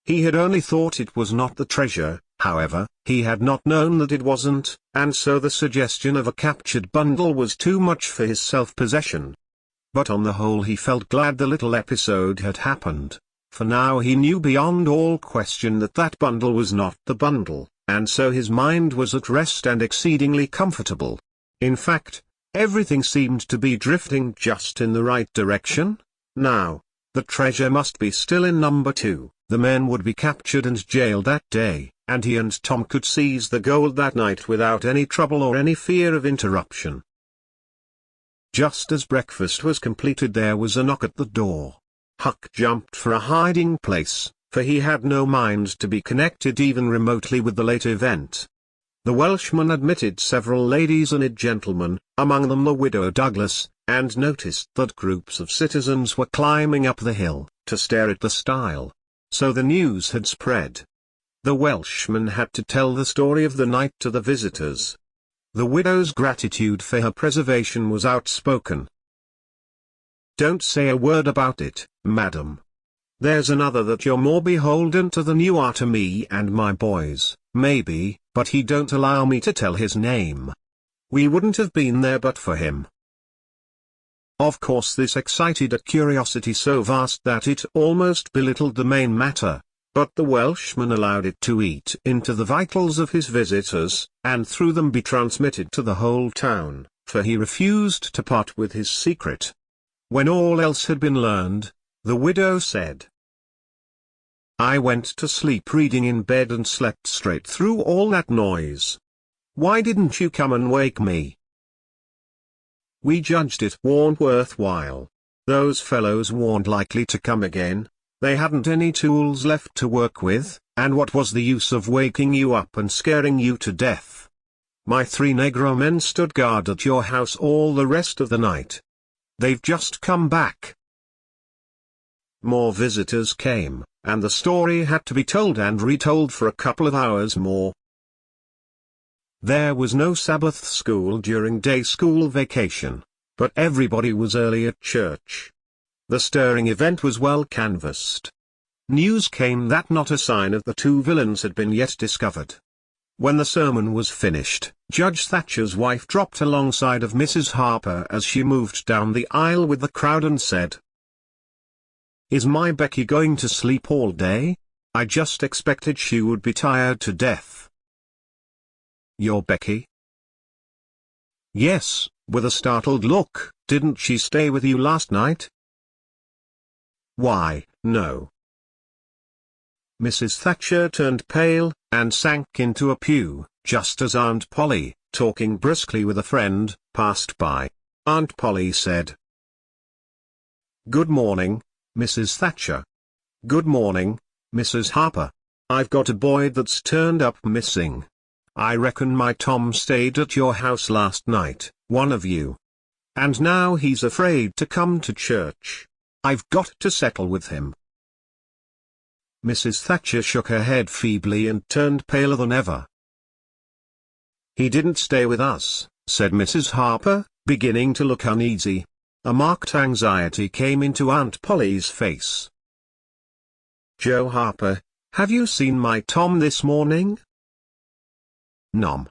He had only thought it was not the treasure, however, he had not known that it wasn't, and so the suggestion of a captured bundle was too much for his self-possession. But on the whole he felt glad the little episode had happened, for now he knew beyond all question that that bundle was not the bundle, and so his mind was at rest and exceedingly comfortable. In fact, everything seemed to be drifting just in the right direction. Now, the treasure must be still in number 2, the men would be captured and jailed that day, and he and Tom could seize the gold that night without any trouble or any fear of interruption. Just as breakfast was completed there was a knock at the door. Huck jumped for a hiding place, for he had no mind to be connected even remotely with the late event. The Welshman admitted several ladies and a gentleman, among them the widow Douglas, and noticed that groups of citizens were climbing up the hill, to stare at the stile. So the news had spread. The Welshman had to tell the story of the night to the visitors. The widow's gratitude for her preservation was outspoken. "Don't say a word about it, madam. There's another that you're more beholden to than you are to me and my boys, maybe, but he don't allow me to tell his name. We wouldn't have been there but for him." Of course this excited a curiosity so vast that it almost belittled the main matter, but the Welshman allowed it to eat into the vitals of his visitors, and through them be transmitted to the whole town, for he refused to part with his secret. When all else had been learned, the widow said, "I went to sleep reading in bed and slept straight through all that noise. Why didn't you come and wake me? We judged it warn't worthwhile. Those fellows weren't likely to come again, they hadn't any tools left to work with, and what was the use of waking you up and scaring you to death? My 3 negro men stood guard at your house all the rest of the night. They've just come back." More visitors came, and the story had to be told and retold for a couple of hours more. There was no Sabbath school during day school vacation, but everybody was early at church. The stirring event was well canvassed. News came that not a sign of the 2 villains had been yet discovered. When the sermon was finished, Judge Thatcher's wife dropped alongside of Mrs. Harper as she moved down the aisle with the crowd and said, "Is my Becky going to sleep all day? I just expected she would be tired to death." "Your Becky?" "Yes," with a startled look. "Didn't she stay with you last night?" "Why, no." Mrs. Thatcher turned pale, and sank into a pew, just as Aunt Polly, talking briskly with a friend, passed by. Aunt Polly said, "Good morning, Mrs. Thatcher." "Good morning, Mrs. Harper. I've got a boy that's turned up missing. I reckon my Tom stayed at your house last night, one of you. And now he's afraid to come to church. I've got to settle with him." Mrs. Thatcher shook her head feebly and turned paler than ever. "He didn't stay with us," said Mrs. Harper, beginning to look uneasy. A marked anxiety came into Aunt Polly's face. "Joe Harper, have you seen my Tom this morning?" "Nom."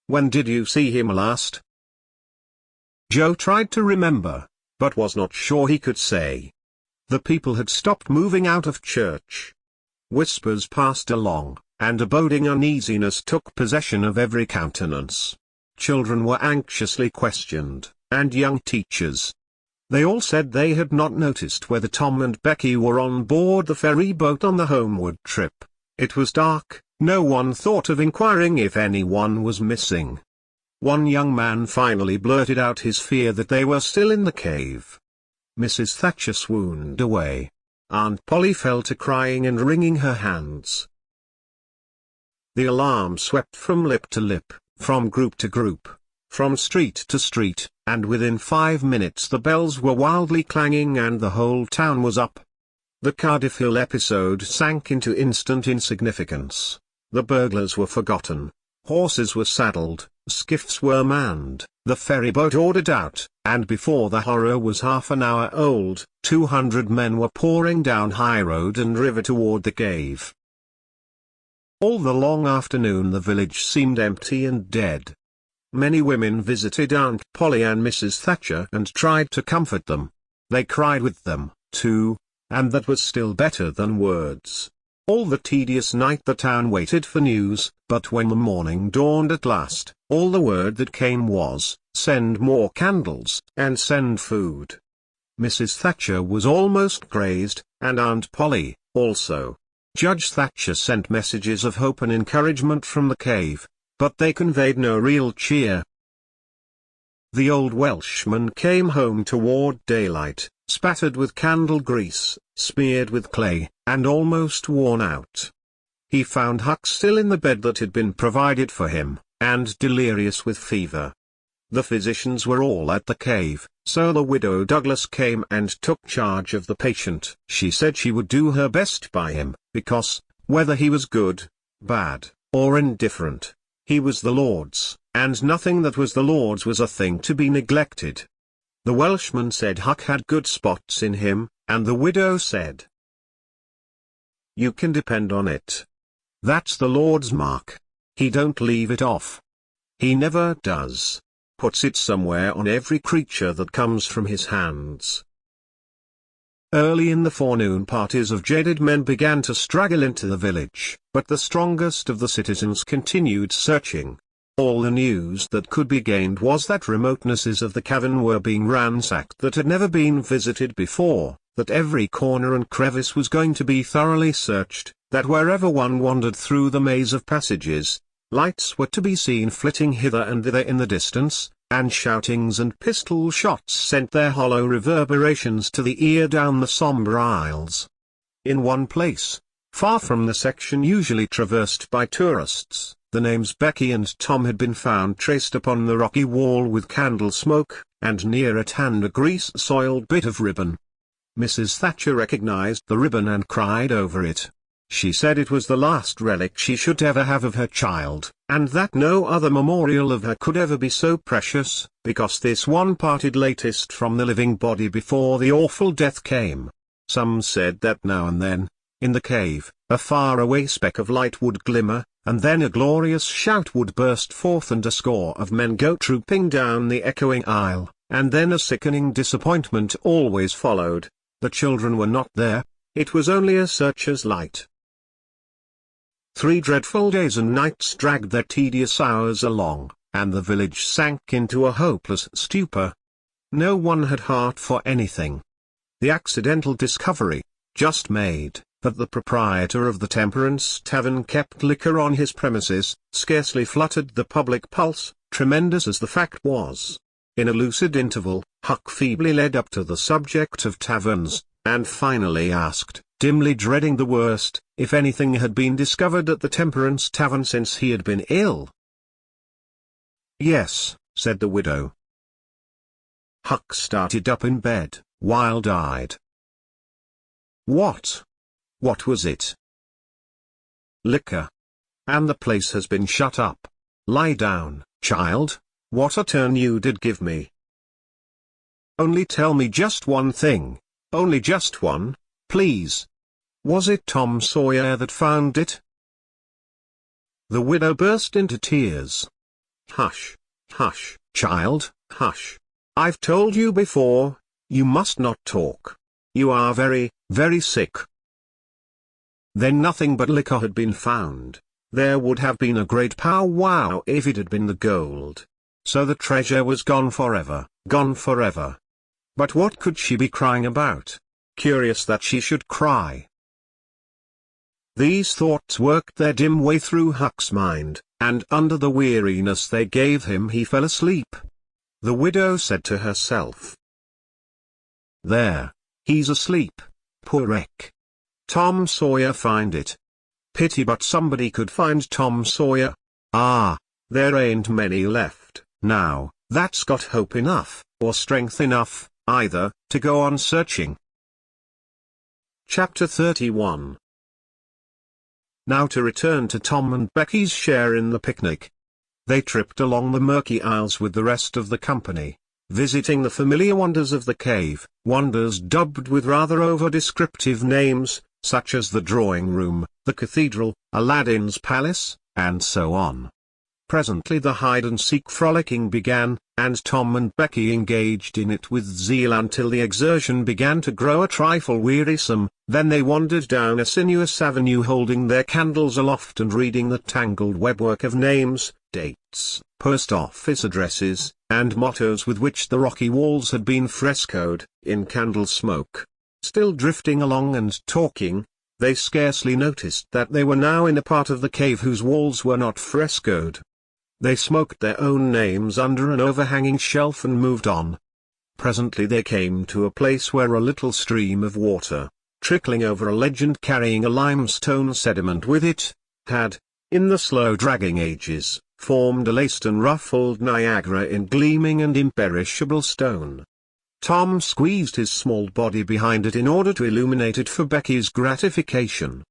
"When did you see him last?" Joe tried to remember, but was not sure he could say. The people had stopped moving out of church. Whispers passed along, and a boding uneasiness took possession of every countenance. Children were anxiously questioned, and young teachers. They all said they had not noticed whether Tom and Becky were on board the ferry boat on the homeward trip. It was dark, no one thought of inquiring if anyone was missing. One young man finally blurted out his fear that they were still in the cave. Mrs. Thatcher swooned away. Aunt Polly fell to crying and wringing her hands. The alarm swept from lip to lip, from group to group, from street to street, and within 5 minutes the bells were wildly clanging and the whole town was up. The Cardiff Hill episode sank into instant insignificance. The burglars were forgotten. Horses were saddled, skiffs were manned, the ferry boat ordered out, and before the horror was half an hour old, 200 men were pouring down High Road and River toward the cave. All the long afternoon the village seemed empty and dead. Many women visited Aunt Polly and Mrs. Thatcher and tried to comfort them. They cried with them, too, and that was still better than words. All the tedious night the town waited for news, but when the morning dawned at last, all the word that came was, "Send more candles, and send food." Mrs. Thatcher was almost crazed, and Aunt Polly, also. Judge Thatcher sent messages of hope and encouragement from the cave, but they conveyed no real cheer. The old Welshman came home toward daylight, spattered with candle grease, smeared with clay, and almost worn out. He found Huck still in the bed that had been provided for him, and delirious with fever. The physicians were all at the cave, so the widow Douglas came and took charge of the patient. She said she would do her best by him, because, whether he was good, bad, or indifferent, he was the Lord's, and nothing that was the Lord's was a thing to be neglected. The Welshman said Huck had good spots in him, and the widow said, "You can depend on it. That's the Lord's mark. He don't leave it off. He never does. Puts it somewhere on every creature that comes from his hands." Early in the forenoon parties of jaded men began to straggle into the village, but the strongest of the citizens continued searching. All the news that could be gained was that remotenesses of the cavern were being ransacked that had never been visited before, that every corner and crevice was going to be thoroughly searched, that wherever one wandered through the maze of passages, lights were to be seen flitting hither and thither in the distance, and shoutings and pistol shots sent their hollow reverberations to the ear down the sombre aisles. In one place, far from the section usually traversed by tourists, the names Becky and Tom had been found traced upon the rocky wall with candle smoke, and near at hand a grease-soiled bit of ribbon. Mrs. Thatcher recognized the ribbon and cried over it. She said it was the last relic she should ever have of her child, and that no other memorial of her could ever be so precious, because this one parted latest from the living body before the awful death came. Some said that now and then, in the cave, a far-away speck of light would glimmer, and then a glorious shout would burst forth and a score of men go trooping down the echoing aisle, and then a sickening disappointment always followed. The children were not there. It was only a searcher's light. 3 dreadful days and nights dragged their tedious hours along, and the village sank into a hopeless stupor. No one had heart for anything. The accidental discovery, just made, that the proprietor of the Temperance Tavern kept liquor on his premises, scarcely fluttered the public pulse, tremendous as the fact was. In a lucid interval, Huck feebly led up to the subject of taverns, and finally asked, dimly dreading the worst, if anything had been discovered at the Temperance Tavern since he had been ill. "Yes," said the widow. Huck started up in bed, wild-eyed. "What? What was it?" "Liquor. And the place has been shut up. Lie down, child. What a turn you did give me. Only tell me just one thing, only just one, please. Was it Tom Sawyer that found it?" The widow burst into tears. "Hush, hush, child, hush. I've told you before, you must not talk. You are very, very sick." Then nothing but liquor had been found. There would have been a great pow-wow if it had been the gold. So the treasure was gone forever, gone forever. But what could she be crying about? Curious that she should cry. These thoughts worked their dim way through Huck's mind, and under the weariness they gave him he fell asleep. The widow said to herself, "There, he's asleep, poor wreck. Tom Sawyer find it. Pity but somebody could find Tom Sawyer. Ah, there ain't many left, now, that's got hope enough, or strength enough, either, to go on searching." Chapter 31. Now to return to Tom and Becky's share in the picnic. They tripped along the murky aisles with the rest of the company, visiting the familiar wonders of the cave, wonders dubbed with rather over-descriptive names, such as the drawing room, the cathedral, Aladdin's palace, and so on. Presently the hide-and-seek frolicking began, and Tom and Becky engaged in it with zeal until the exertion began to grow a trifle wearisome. Then they wandered down a sinuous avenue holding their candles aloft and reading the tangled webwork of names, dates, post-office addresses, and mottos with which the rocky walls had been frescoed, in candle smoke. Still drifting along and talking, they scarcely noticed that they were now in a part of the cave whose walls were not frescoed. They smoked their own names under an overhanging shelf and moved on. Presently they came to a place where a little stream of water, trickling over a ledge and carrying a limestone sediment with it, had, in the slow dragging ages, formed a laced and ruffled Niagara in gleaming and imperishable stone. Tom squeezed his small body behind it in order to illuminate it for Becky's gratification.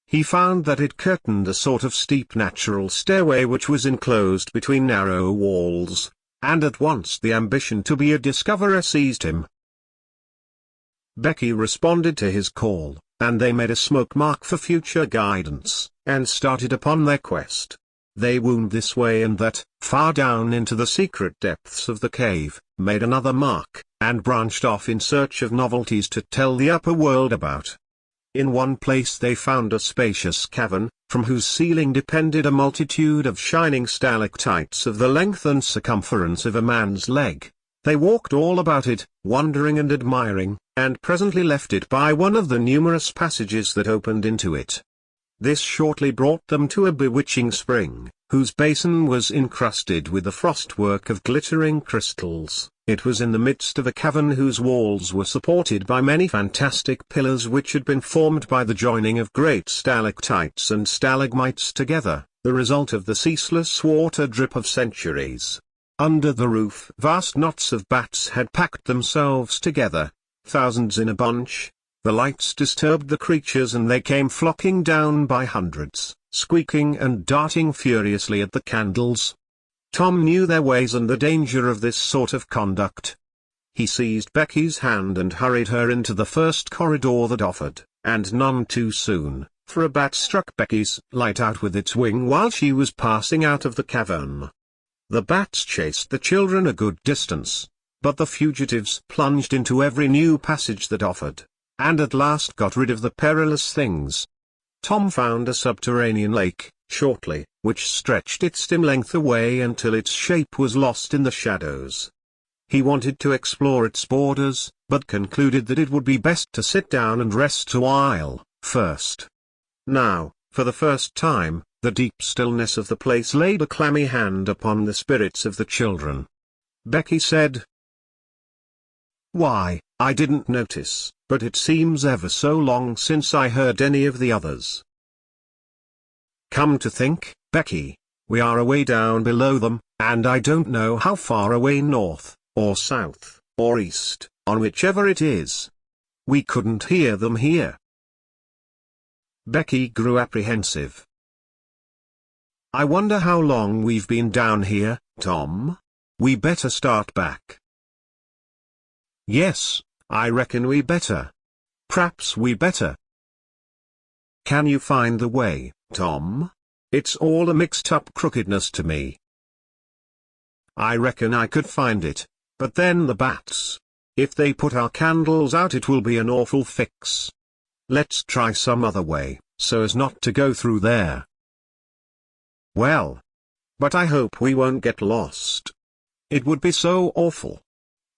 He found that it curtained a sort of steep natural stairway which was enclosed between narrow walls, and at once the ambition to be a discoverer seized him. Becky responded to his call, and they made a smoke mark for future guidance, and started upon their quest. They wound this way and that, far down into the secret depths of the cave, made another mark, and branched off in search of novelties to tell the upper world about. In one place they found a spacious cavern, from whose ceiling depended a multitude of shining stalactites of the length and circumference of a man's leg. They walked all about it, wondering and admiring, and presently left it by one of the numerous passages that opened into it. This shortly brought them to a bewitching spring, whose basin was encrusted with the frostwork of glittering crystals. It was in the midst of a cavern whose walls were supported by many fantastic pillars which had been formed by the joining of great stalactites and stalagmites together, the result of the ceaseless water drip of centuries. Under the roof vast knots of bats had packed themselves together, thousands in a bunch. The lights disturbed the creatures and they came flocking down by hundreds, squeaking and darting furiously at the candles. Tom knew their ways and the danger of this sort of conduct. He seized Becky's hand and hurried her into the first corridor that offered, and none too soon, for a bat struck Becky's light out with its wing while she was passing out of the cavern. The bats chased the children a good distance, but the fugitives plunged into every new passage that offered, and at last got rid of the perilous things. Tom found a subterranean lake, shortly, which stretched its dim length away until its shape was lost in the shadows. He wanted to explore its borders, but concluded that it would be best to sit down and rest a while, first. Now, for the first time, the deep stillness of the place laid a clammy hand upon the spirits of the children. Becky said, "Why, I didn't notice, but it seems ever so long since I heard any of the others. Come to think, Becky, we are away down below them, and I don't know how far away north, or south, or east, on whichever it is. We couldn't hear them here." Becky grew apprehensive. "I wonder how long we've been down here, Tom? We better start back." "Yes, I reckon we better. P'raps we better." "Can you find the way, Tom? It's all a mixed-up crookedness to me." "I reckon I could find it, but then the bats. If they put our candles out it will be an awful fix. Let's try some other way, so as not to go through there." "Well, but I hope we won't get lost. It would be so awful."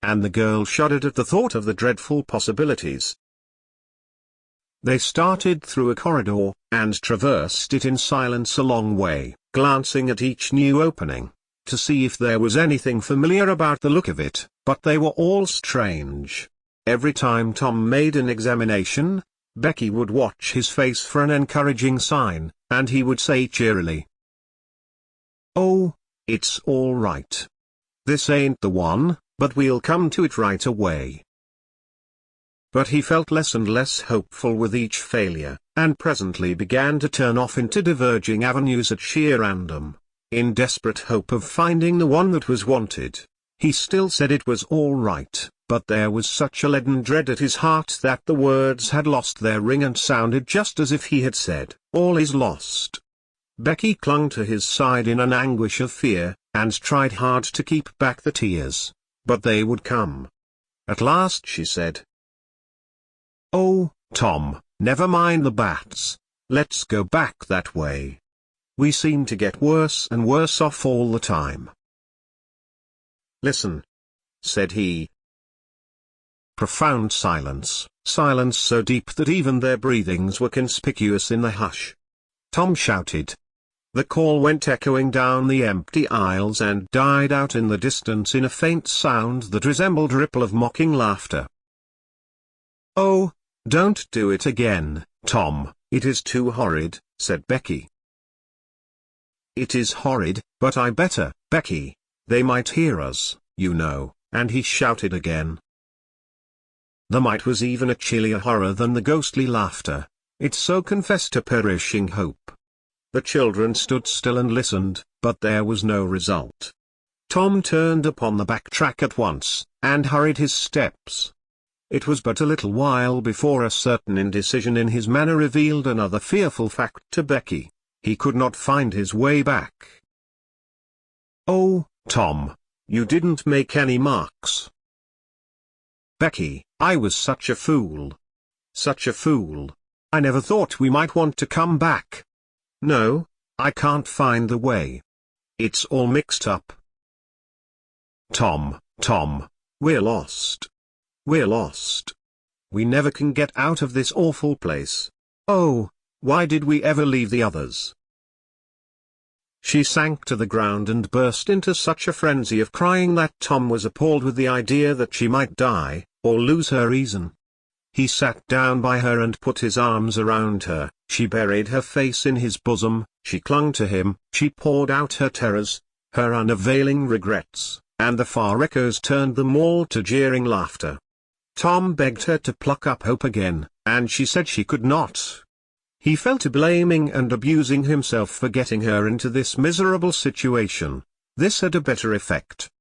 And the girl shuddered at the thought of the dreadful possibilities. They started through a corridor, and traversed it in silence a long way, glancing at each new opening, to see if there was anything familiar about the look of it, but they were all strange. Every time Tom made an examination, Becky would watch his face for an encouraging sign, and he would say cheerily, "Oh, it's all right. This ain't the one, but we'll come to it right away." But he felt less and less hopeful with each failure, and presently began to turn off into diverging avenues at sheer random, in desperate hope of finding the one that was wanted. He still said it was all right, but there was such a leaden dread at his heart that the words had lost their ring and sounded just as if he had said, "All is lost." Becky clung to his side in an anguish of fear, and tried hard to keep back the tears, but they would come. At last she said, "Oh, Tom, never mind the bats, let's go back that way. We seem to get worse and worse off all the time." "Listen," said he. Profound silence, silence so deep that even their breathings were conspicuous in the hush. Tom shouted, The call went echoing down the empty aisles and died out in the distance in a faint sound that resembled a ripple of mocking laughter. "Oh, don't do it again, Tom, it is too horrid," said Becky. "It is horrid, but I better, Becky. They might hear us, you know," and he shouted again. The might was even a chillier horror than the ghostly laughter. It so confessed a perishing hope. The children stood still and listened, but there was no result. Tom turned upon the back track at once, and hurried his steps. It was but a little while before a certain indecision in his manner revealed another fearful fact to Becky. He could not find his way back. "Oh, Tom, you didn't make any marks." "Becky, I was such a fool. Such a fool. I never thought we might want to come back. No, I can't find the way. It's all mixed up." Tom, we're lost. We're lost. We never can get out of this awful place. Oh, why did we ever leave the others?" She sank to the ground and burst into such a frenzy of crying that Tom was appalled with the idea that she might die, or lose her reason. He sat down by her and put his arms around her. She buried her face in his bosom, she clung to him, she poured out her terrors, her unavailing regrets, and the far echoes turned them all to jeering laughter. Tom begged her to pluck up hope again, and she said she could not. He fell to blaming and abusing himself for getting her into this miserable situation. This had a better effect.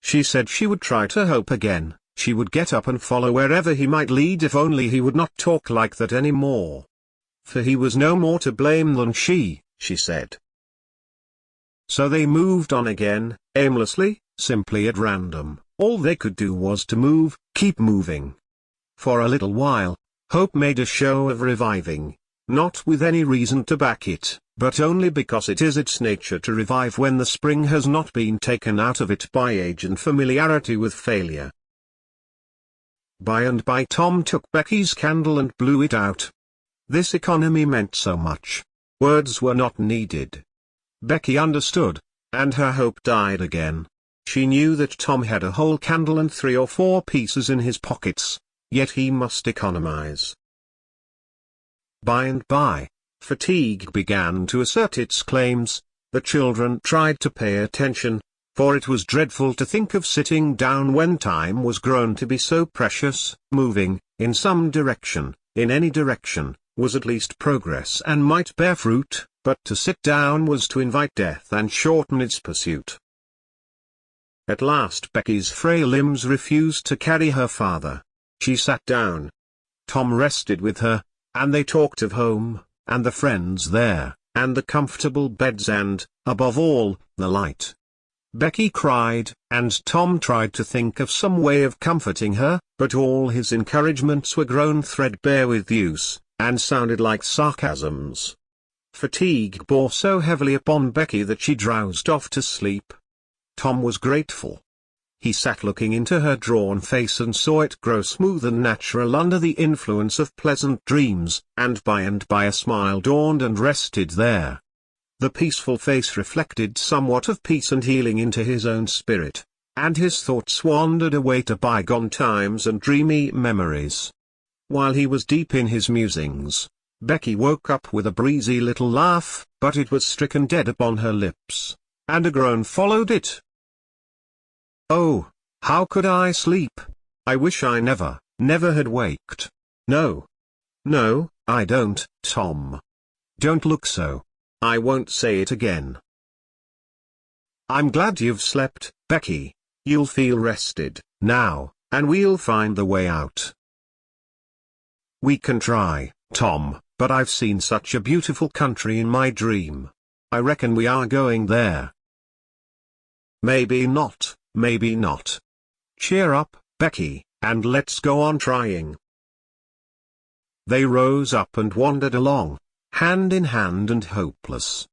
She said she would try to hope again, she would get up and follow wherever he might lead if only he would not talk like that any more. For he was no more to blame than she said. So they moved on again, aimlessly, simply at random. All they could do was to move, keep moving. For a little while, hope made a show of reviving, not with any reason to back it, but only because it is its nature to revive when the spring has not been taken out of it by age and familiarity with failure. By and by Tom took Becky's candle and blew it out. This economy meant so much. Words were not needed. Becky understood, and her hope died again. She knew that Tom had a whole candle and 3 or 4 pieces in his pockets, yet he must economize. By and by, fatigue began to assert its claims. The children tried to pay attention, for it was dreadful to think of sitting down when time was grown to be so precious. Moving, in some direction, in any direction, was at least progress and might bear fruit, but to sit down was to invite death and shorten its pursuit. At last Becky's frail limbs refused to carry her farther. She sat down. Tom rested with her, and they talked of home, and the friends there, and the comfortable beds and, above all, the light. Becky cried, and Tom tried to think of some way of comforting her, but all his encouragements were grown threadbare with use, and sounded like sarcasms. Fatigue bore so heavily upon Becky that she drowsed off to sleep. Tom was grateful. He sat looking into her drawn face and saw it grow smooth and natural under the influence of pleasant dreams, and by a smile dawned and rested there. The peaceful face reflected somewhat of peace and healing into his own spirit, and his thoughts wandered away to bygone times and dreamy memories. While he was deep in his musings, Becky woke up with a breezy little laugh, but it was stricken dead upon her lips, and a groan followed it. "Oh, how could I sleep? I wish I never had waked. No, I don't, Tom. Don't look so. I won't say it again." "I'm glad you've slept, Becky. You'll feel rested, now, and we'll find the way out." "We can try, Tom, but I've seen such a beautiful country in my dream. I reckon we are going there." Maybe not. Maybe not. Cheer up, Becky, and let's go on trying." They rose up and wandered along, hand in hand and hopeless.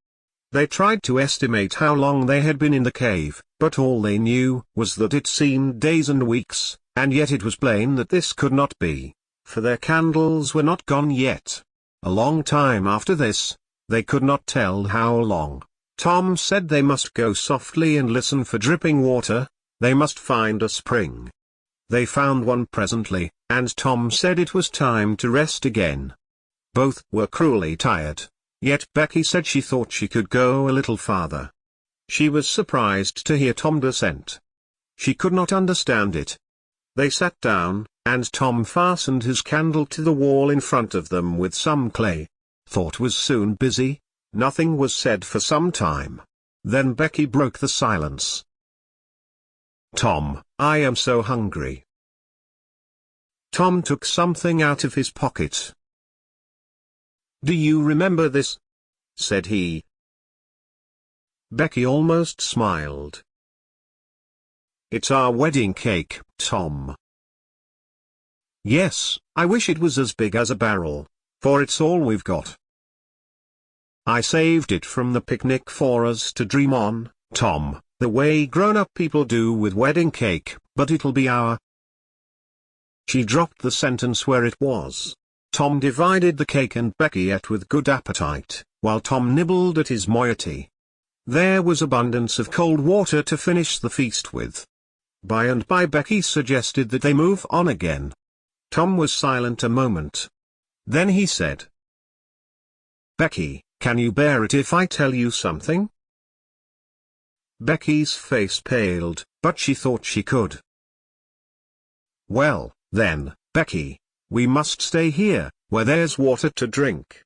They tried to estimate how long they had been in the cave, but all they knew was that it seemed days and weeks, and yet it was plain that this could not be, for their candles were not gone yet. A long time after this, They could not tell how long. Tom said they must go softly and listen for dripping water. They must find a spring. They found one presently, and Tom said it was time to rest again. Both were cruelly tired, yet Becky said she thought she could go a little farther. She was surprised to hear Tom dissent. She could not understand it. They sat down, and Tom fastened his candle to the wall in front of them with some clay. Thought was soon busy. Nothing was said for some time. Then Becky broke the silence. "Tom, I am so hungry." Tom took something out of his pocket. "Do you remember this?" said he. Becky almost smiled. "It's our wedding cake, Tom." "Yes, I wish it was as big as a barrel, for it's all we've got. I saved it from the picnic for us to dream on, Tom, the way grown-up people do with wedding cake, but it'll be our—" She dropped the sentence where it was. Tom divided the cake and Becky ate with good appetite, while Tom nibbled at his moiety. There was abundance of cold water to finish the feast with. By and by Becky suggested that they move on again. Tom was silent a moment. Then he said, "Becky, can you bear it if I tell you something?" Becky's face paled, but she thought she could. "Well, then, Becky, we must stay here, where there's water to drink.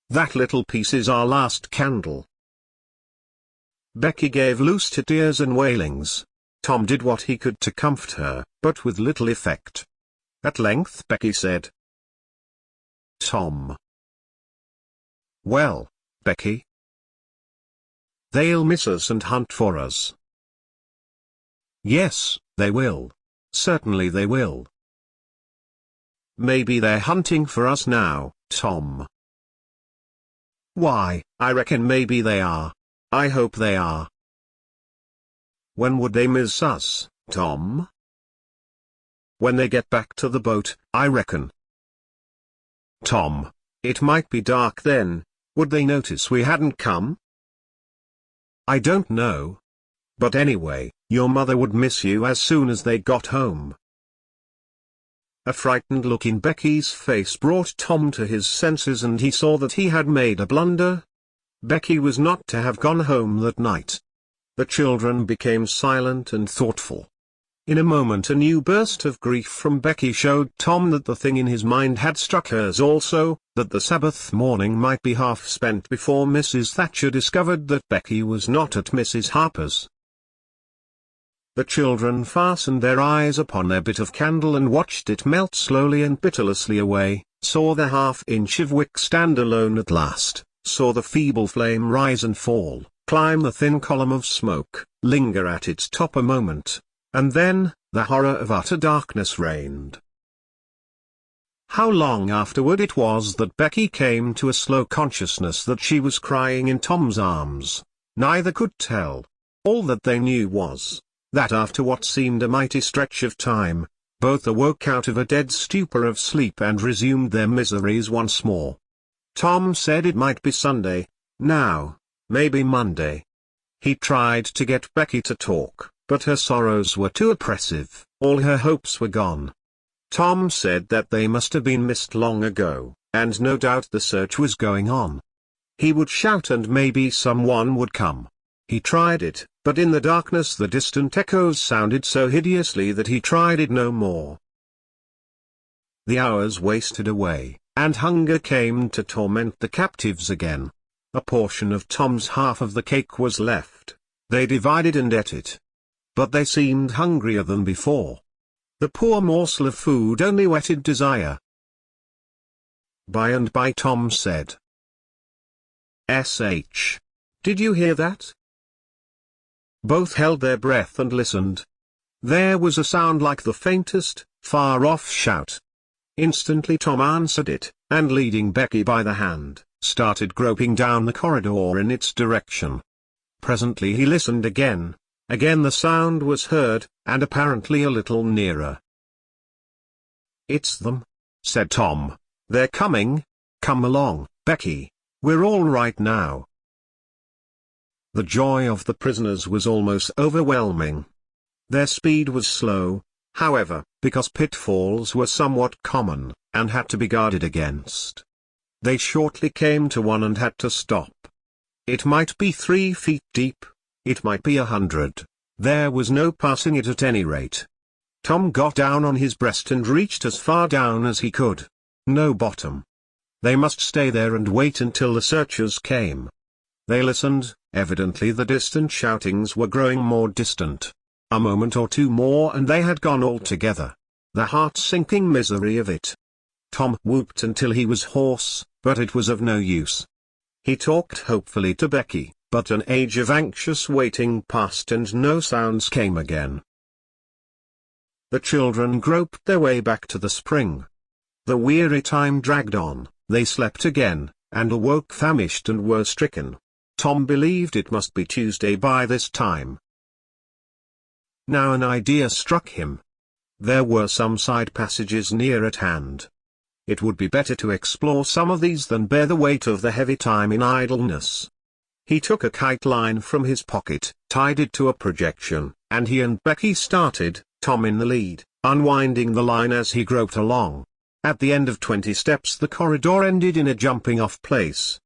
That little piece is our last candle." Becky gave loose to tears and wailings. Tom did what he could to comfort her, but with little effect. At length Becky said, "Tom." "Well, Becky?" "They'll miss us and hunt for us." "Yes, they will. Certainly they will." "Maybe they're hunting for us now, Tom." "Why, I reckon maybe they are. I hope they are." "When would they miss us, Tom?" "When they get back to the boat, I reckon." "Tom, it might be dark then. Would they notice we hadn't come?" "I don't know. But anyway, your mother would miss you as soon as they got home." A frightened look in Becky's face brought Tom to his senses, and he saw that he had made a blunder. Becky was not to have gone home that night. The children became silent and thoughtful. In a moment a new burst of grief from Becky showed Tom that the thing in his mind had struck hers also, that the Sabbath morning might be half spent before Mrs. Thatcher discovered that Becky was not at Mrs. Harper's. The children fastened their eyes upon their bit of candle and watched it melt slowly and pitilessly away, saw the half-inch of wick stand alone at last, saw the feeble flame rise and fall, climb the thin column of smoke, linger at its top a moment. And then, the horror of utter darkness reigned. How long afterward it was that Becky came to a slow consciousness that she was crying in Tom's arms, neither could tell. All that they knew was, that after what seemed a mighty stretch of time, both awoke out of a dead stupor of sleep and resumed their miseries once more. Tom said it might be Sunday, now, maybe Monday. He tried to get Becky to talk, but her sorrows were too oppressive, all her hopes were gone. Tom said that they must have been missed long ago, and no doubt the search was going on. He would shout and maybe someone would come. He tried it, but in the darkness the distant echoes sounded so hideously that he tried it no more. The hours wasted away, and hunger came to torment the captives again. A portion of Tom's half of the cake was left. They divided and ate it. But they seemed hungrier than before. The poor morsel of food only whetted desire. By and by Tom said, "S.H. Did you hear that?" Both held their breath and listened. There was a sound like the faintest, far-off shout. Instantly Tom answered it, and leading Becky by the hand, started groping down the corridor in its direction. Presently he listened again. Again the sound was heard, and apparently a little nearer. "It's them," said Tom. "They're coming. Come along, Becky. We're all right now." The joy of the prisoners was almost overwhelming. Their speed was slow, however, because pitfalls were somewhat common, and had to be guarded against. They shortly came to one and had to stop. It might be 3 feet deep, it might be 100, there was no passing it at any rate. Tom got down on his breast and reached as far down as he could. No bottom. They must stay there and wait until the searchers came. They listened, evidently the distant shoutings were growing more distant. A moment or two more and they had gone altogether. The heart-sinking misery of it. Tom whooped until he was hoarse, but it was of no use. He talked hopefully to Becky, but an age of anxious waiting passed and no sounds came again. The children groped their way back to the spring. The weary time dragged on, they slept again, and awoke famished and were stricken. Tom believed it must be Tuesday by this time. Now an idea struck him. There were some side passages near at hand. It would be better to explore some of these than bear the weight of the heavy time in idleness. He took a kite line from his pocket, tied it to a projection, and he and Becky started, Tom in the lead, unwinding the line as he groped along. At the end of 20 steps the corridor ended in a jumping-off place.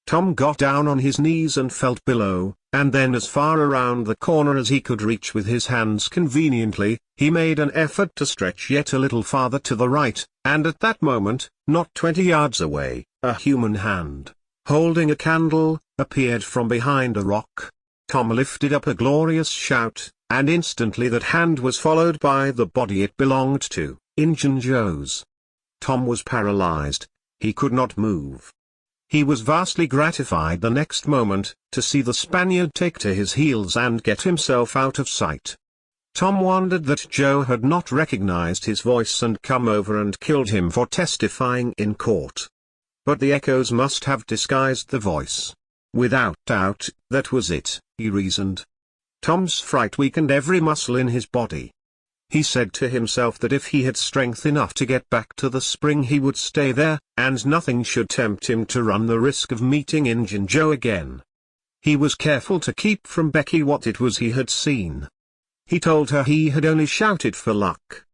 Tom got down on his knees and felt below, and then as far around the corner as he could reach with his hands conveniently. He made an effort to stretch yet a little farther to the right, and at that moment, not 20 yards away, a human hand, holding a candle, appeared from behind a rock. Tom lifted up a glorious shout, and instantly that hand was followed by the body it belonged to, Injun Joe's. Tom was paralyzed. He could not move. He was vastly gratified the next moment, to see the Spaniard take to his heels and get himself out of sight. Tom wondered that Joe had not recognized his voice and come over and killed him for testifying in court. But the echoes must have disguised the voice. Without doubt, that was it, he reasoned. Tom's fright weakened every muscle in his body. He said to himself that if he had strength enough to get back to the spring he would stay there, and nothing should tempt him to run the risk of meeting Injun Joe again. He was careful to keep from Becky what it was he had seen. He told her he had only shouted for luck.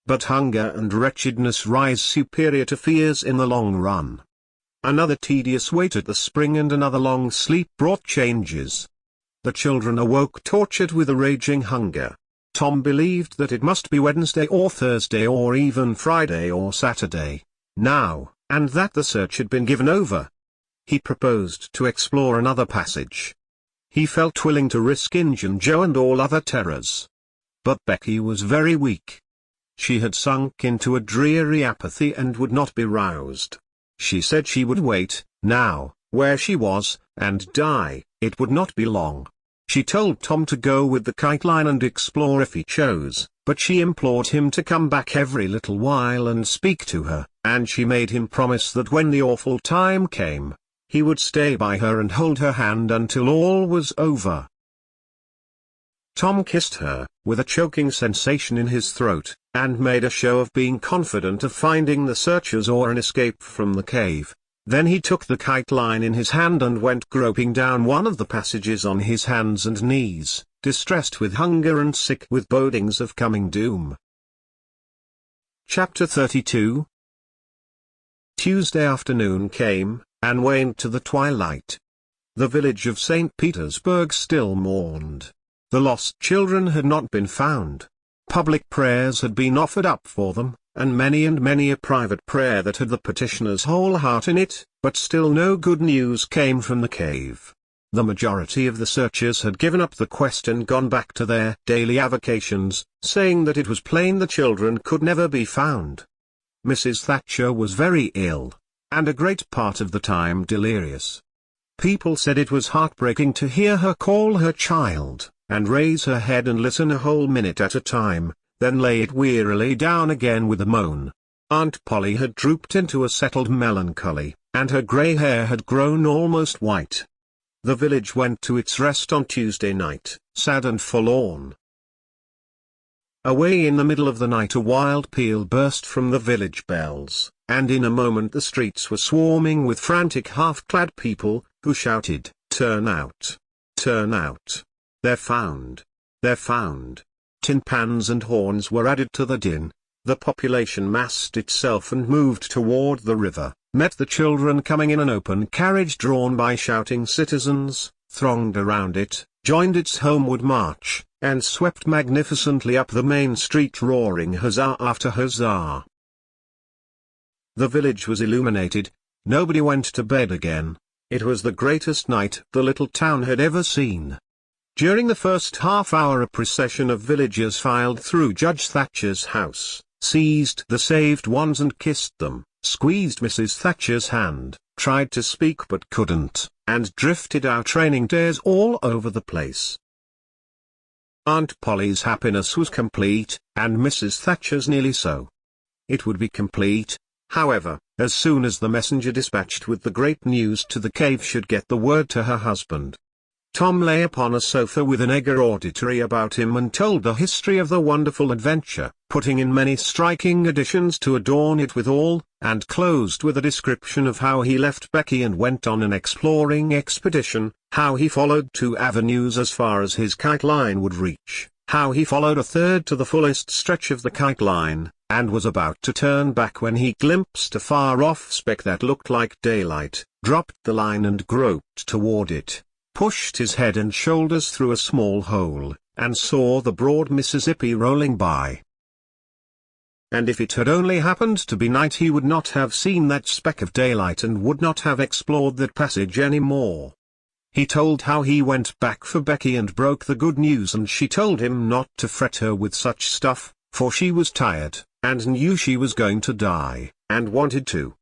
But hunger and wretchedness rise superior to fears in the long run. Another tedious wait at the spring and another long sleep brought changes. The children awoke tortured with a raging hunger. Tom believed that it must be Wednesday or Thursday or even Friday or Saturday, now, and that the search had been given over. He proposed to explore another passage. He felt willing to risk Injun Joe and all other terrors. But Becky was very weak. She had sunk into a dreary apathy and would not be roused. She said she would wait, now, where she was, and die. It would not be long. She told Tom to go with the kite line and explore if he chose, but she implored him to come back every little while and speak to her, and she made him promise that when the awful time came, he would stay by her and hold her hand until all was over. Tom kissed her, with a choking sensation in his throat, and made a show of being confident of finding the searchers or an escape from the cave. Then he took the kite line in his hand and went groping down one of the passages on his hands and knees, distressed with hunger and sick with bodings of coming doom. Chapter 32. Tuesday afternoon came, and waned to the twilight. The village of St. Petersburg still mourned. The lost children had not been found. Public prayers had been offered up for them, and many a private prayer that had the petitioner's whole heart in it, but still no good news came from the cave. The majority of the searchers had given up the quest and gone back to their daily avocations, saying that it was plain the children could never be found. Mrs. Thatcher was very ill, and a great part of the time delirious. People said it was heartbreaking to hear her call her child, and raise her head and listen a whole minute at a time, then lay it wearily down again with a moan. Aunt Polly had drooped into a settled melancholy, and her grey hair had grown almost white. The village went to its rest on Tuesday night, sad and forlorn. Away in the middle of the night a wild peal burst from the village bells, and in a moment the streets were swarming with frantic half-clad people, who shouted, "Turn out! Turn out! They're found! They're found!" Tin pans and horns were added to the din. The population massed itself and moved toward the river, met the children coming in an open carriage drawn by shouting citizens, thronged around it, joined its homeward march, and swept magnificently up the main street roaring huzzah after huzzah. The village was illuminated. Nobody went to bed again. It was the greatest night the little town had ever seen. During the first half hour a procession of villagers filed through Judge Thatcher's house, seized the saved ones and kissed them, squeezed Mrs. Thatcher's hand, tried to speak but couldn't, and drifted out raining tears all over the place. Aunt Polly's happiness was complete, and Mrs. Thatcher's nearly so. It would be complete, however, as soon as the messenger dispatched with the great news to the cave should get the word to her husband. Tom lay upon a sofa with an eager auditory about him and told the history of the wonderful adventure, putting in many striking additions to adorn it withal, and closed with a description of how he left Becky and went on an exploring expedition, how he followed 2 avenues as far as his kite line would reach, how he followed a third to the fullest stretch of the kite line, and was about to turn back when he glimpsed a far-off speck that looked like daylight, dropped the line and groped toward it, pushed his head and shoulders through a small hole, and saw the broad Mississippi rolling by. And if it had only happened to be night he would not have seen that speck of daylight and would not have explored that passage any more. He told how he went back for Becky and broke the good news, and she told him not to fret her with such stuff, for she was tired, and knew she was going to die, and wanted to.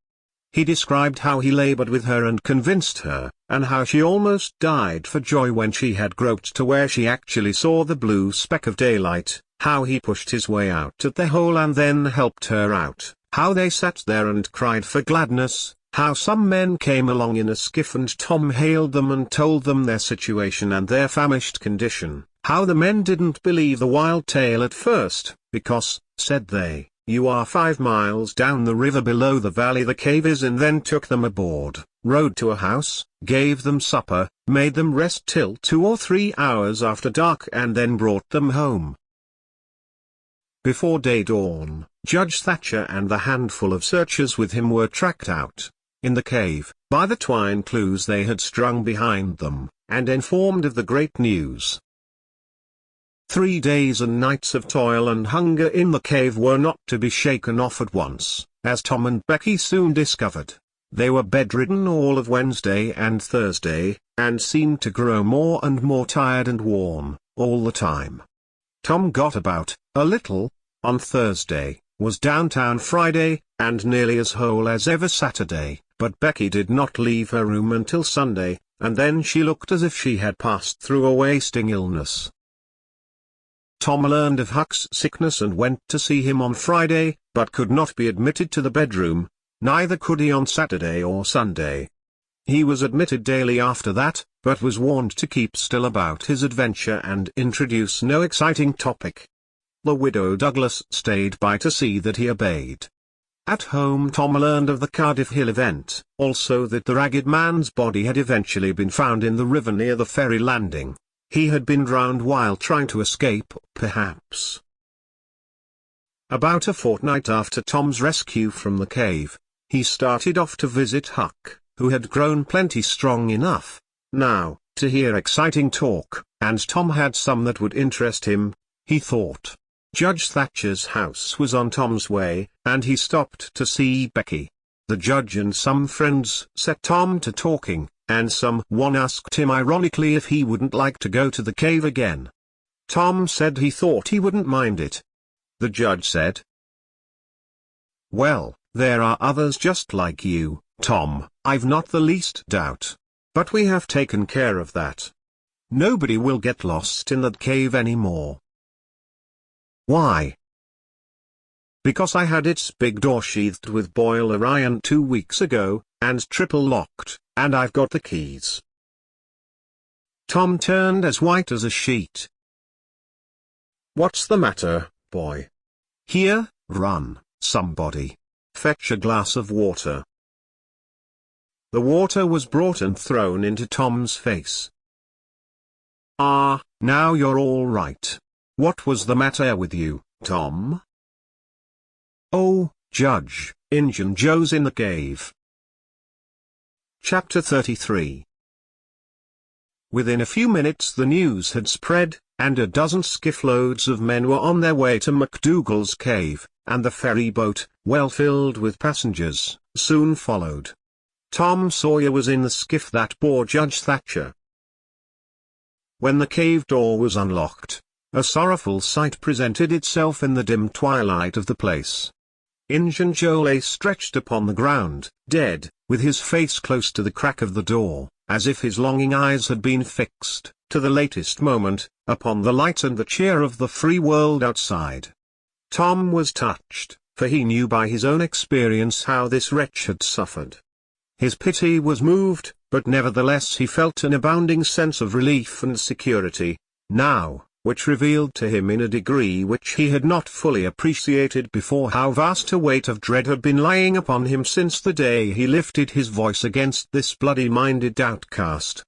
He described how he labored with her and convinced her, and how she almost died for joy when she had groped to where she actually saw the blue speck of daylight, how he pushed his way out at the hole and then helped her out, how they sat there and cried for gladness, how some men came along in a skiff and Tom hailed them and told them their situation and their famished condition, how the men didn't believe the wild tale at first, because, said they, "You are 5 miles down the river below the valley the cave is in," then took them aboard, rode to a house, gave them supper, made them rest till 2 or 3 hours after dark and then brought them home. Before day dawn, Judge Thatcher and the handful of searchers with him were tracked out, in the cave, by the twine clues they had strung behind them, and informed of the great news. 3 days and nights of toil and hunger in the cave were not to be shaken off at once, as Tom and Becky soon discovered. They were bedridden all of Wednesday and Thursday, and seemed to grow more and more tired and worn, all the time. Tom got about, a little, on Thursday, was downtown Friday, and nearly as whole as ever Saturday, but Becky did not leave her room until Sunday, and then she looked as if she had passed through a wasting illness. Tom learned of Huck's sickness and went to see him on Friday, but could not be admitted to the bedroom, neither could he on Saturday or Sunday. He was admitted daily after that, but was warned to keep still about his adventure and introduce no exciting topic. The widow Douglas stayed by to see that he obeyed. At home Tom learned of the Cardiff Hill event, also that the ragged man's body had eventually been found in the river near the ferry landing. He had been drowned while trying to escape, perhaps. About a fortnight after Tom's rescue from the cave, he started off to visit Huck, who had grown plenty strong enough, now, to hear exciting talk, and Tom had some that would interest him, he thought. Judge Thatcher's house was on Tom's way, and he stopped to see Becky. The judge and some friends set Tom to talking, and someone asked him ironically if he wouldn't like to go to the cave again. Tom said he thought he wouldn't mind it. The judge said, "Well, there are others just like you, Tom, I've not the least doubt. But we have taken care of that. Nobody will get lost in that cave anymore." "Why?" "Because I had its big door sheathed with boiler iron 2 weeks ago, and triple locked, and I've got the keys." Tom turned as white as a sheet. "What's the matter, boy. "Here, run, somebody. Fetch a glass of water." The water was brought and thrown into Tom's face. "Ah, now you're all right. What was the matter with you, Tom?" "Oh, Judge, Injun Joe's in the cave." Chapter 33. Within a few minutes the news had spread, and a dozen skiff-loads of men were on their way to MacDougall's cave, and the ferry boat, well filled with passengers, soon followed. Tom Sawyer was in the skiff that bore Judge Thatcher. When the cave door was unlocked, a sorrowful sight presented itself in the dim twilight of the place. Injun Joe lay stretched upon the ground, dead, with his face close to the crack of the door, as if his longing eyes had been fixed, to the latest moment, upon the light and the cheer of the free world outside. Tom was touched, for he knew by his own experience how this wretch had suffered. His pity was moved, but nevertheless he felt an abounding sense of relief and security, now, which revealed to him in a degree which he had not fully appreciated before how vast a weight of dread had been lying upon him since the day he lifted his voice against this bloody-minded outcast.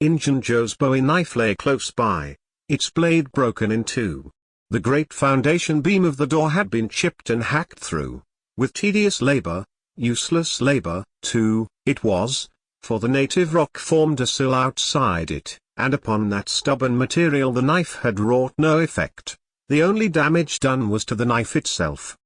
Injun Joe's bowie knife lay close by, its blade broken in two. The great foundation beam of the door had been chipped and hacked through, with tedious labor, useless labor, too, it was, for the native rock formed a sill outside it, and upon that stubborn material the knife had wrought no effect. The only damage done was to the knife itself.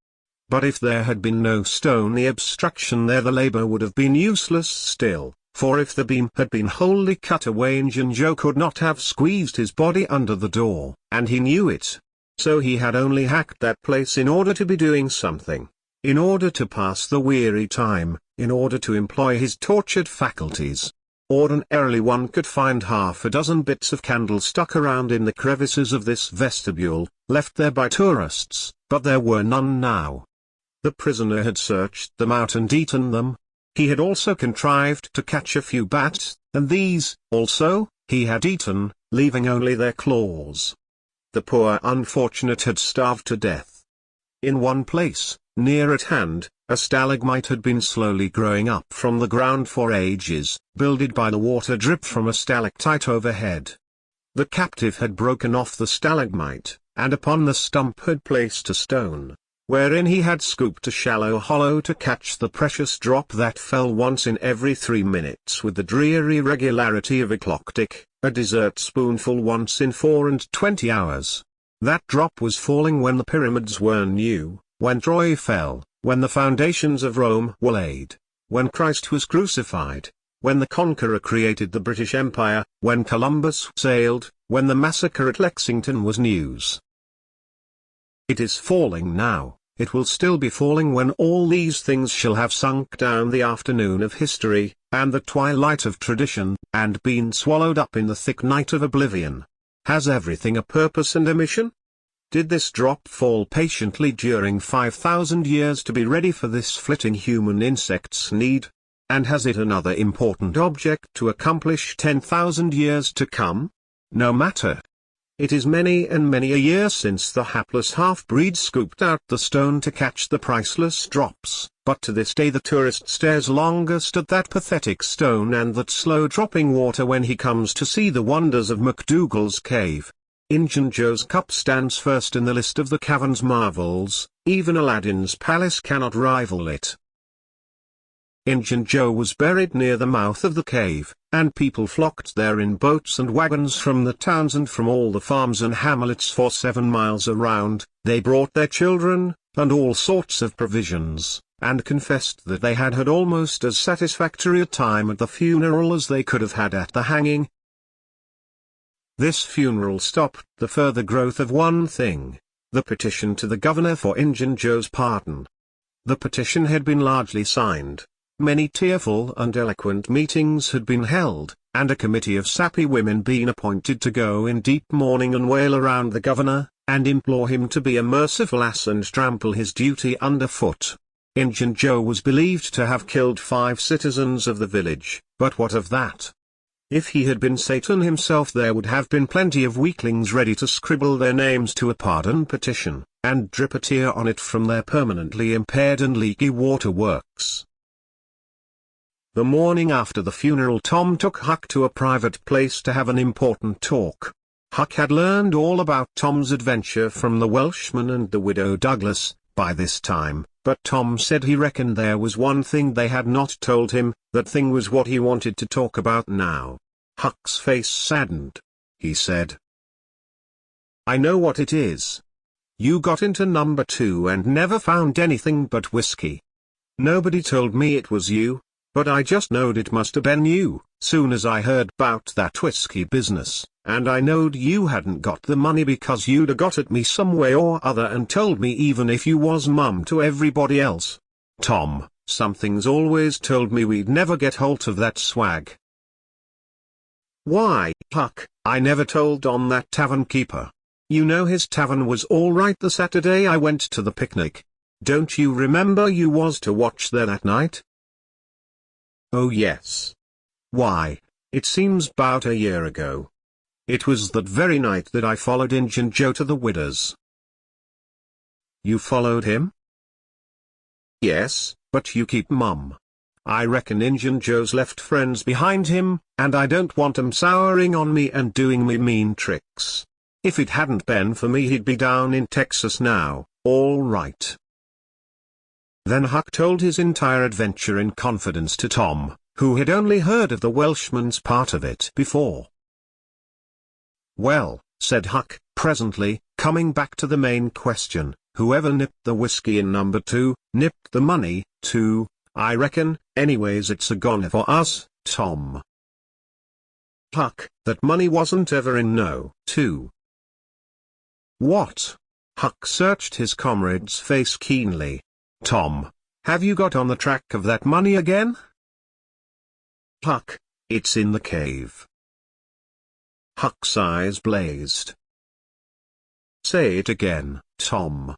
But if there had been no stony obstruction there the labor would have been useless still, for if the beam had been wholly cut away Injun Joe could not have squeezed his body under the door, and he knew it. So he had only hacked that place in order to be doing something, in order to pass the weary time, in order to employ his tortured faculties. Ordinarily one could find half a dozen bits of candle stuck around in the crevices of this vestibule, left there by tourists, but there were none now. The prisoner had searched them out and eaten them. He had also contrived to catch a few bats, and these, also, he had eaten, leaving only their claws. The poor unfortunate had starved to death. In one place, near at hand, a stalagmite had been slowly growing up from the ground for ages, builded by the water drip from a stalactite overhead. The captive had broken off the stalagmite, and upon the stump had placed a stone, wherein he had scooped a shallow hollow to catch the precious drop that fell once in every 3 minutes with the dreary regularity of a clock tick, a dessert spoonful once in 24 hours. That drop was falling when the pyramids were new, when Troy fell, when the foundations of Rome were laid, when Christ was crucified, when the conqueror created the British Empire, when Columbus sailed, when the massacre at Lexington was news. It is falling now, it will still be falling when all these things shall have sunk down the afternoon of history, and the twilight of tradition, and been swallowed up in the thick night of oblivion. Has everything a purpose and a mission? Did this drop fall patiently during 5,000 years to be ready for this flitting human insect's need? And has it another important object to accomplish 10,000 years to come? No matter. It is many and many a year since the hapless half-breed scooped out the stone to catch the priceless drops, but to this day the tourist stares longest at that pathetic stone and that slow-dropping water when he comes to see the wonders of MacDougall's cave. Injun Joe's cup stands first in the list of the cavern's marvels, even Aladdin's palace cannot rival it. Injun Joe was buried near the mouth of the cave, and people flocked there in boats and wagons from the towns and from all the farms and hamlets for 7 miles around. They brought their children, and all sorts of provisions, and confessed that they had had almost as satisfactory a time at the funeral as they could have had at the hanging. This funeral stopped the further growth of one thing: the petition to the governor for Injun Joe's pardon. The petition had been largely signed. Many tearful and eloquent meetings had been held, and a committee of sappy women been appointed to go in deep mourning and wail around the governor, and implore him to be a merciful ass and trample his duty underfoot. Injun Joe was believed to have killed 5 citizens of the village, but what of that? If he had been Satan himself, there would have been plenty of weaklings ready to scribble their names to a pardon petition, and drip a tear on it from their permanently impaired and leaky waterworks. The morning after the funeral, Tom took Huck to a private place to have an important talk. Huck had learned all about Tom's adventure from the Welshman and the widow Douglas, by this time, but Tom said he reckoned there was one thing they had not told him. That thing was what he wanted to talk about now. Huck's face saddened. He said, "I know what it is. You got into number 2 and never found anything but whiskey. Nobody told me it was you, but I just knowed it must have been you, soon as I heard 'bout that whiskey business, and I knowed you hadn't got the money because you'd a got at me some way or other and told me even if you was mum to everybody else. Tom, something's always told me we'd never get holt of that swag." "Why, Huck, I never told on that tavern keeper. You know his tavern was all right the Saturday I went to the picnic. Don't you remember you was to watch there that night?" "Oh yes. Why, it seems 'bout a year ago. It was that very night that I followed Injun Joe to the widow's." "You followed him?" "Yes, but you keep mum. I reckon Injun Joe's left friends behind him, and I don't want 'em souring on me and doing me mean tricks. If it hadn't been for me he'd be down in Texas now, all right." Then Huck told his entire adventure in confidence to Tom, who had only heard of the Welshman's part of it before. "Well," said Huck, presently, coming back to the main question, "whoever nipped the whiskey in number 2, nipped the money, too, I reckon. Anyways, it's a goner for us, Tom." "Huck, that money wasn't ever in no 2. "What?" Huck searched his comrade's face keenly. "Tom, have you got on the track of that money again?" "Huck, it's in the cave." Huck's eyes blazed. "Say it again, Tom."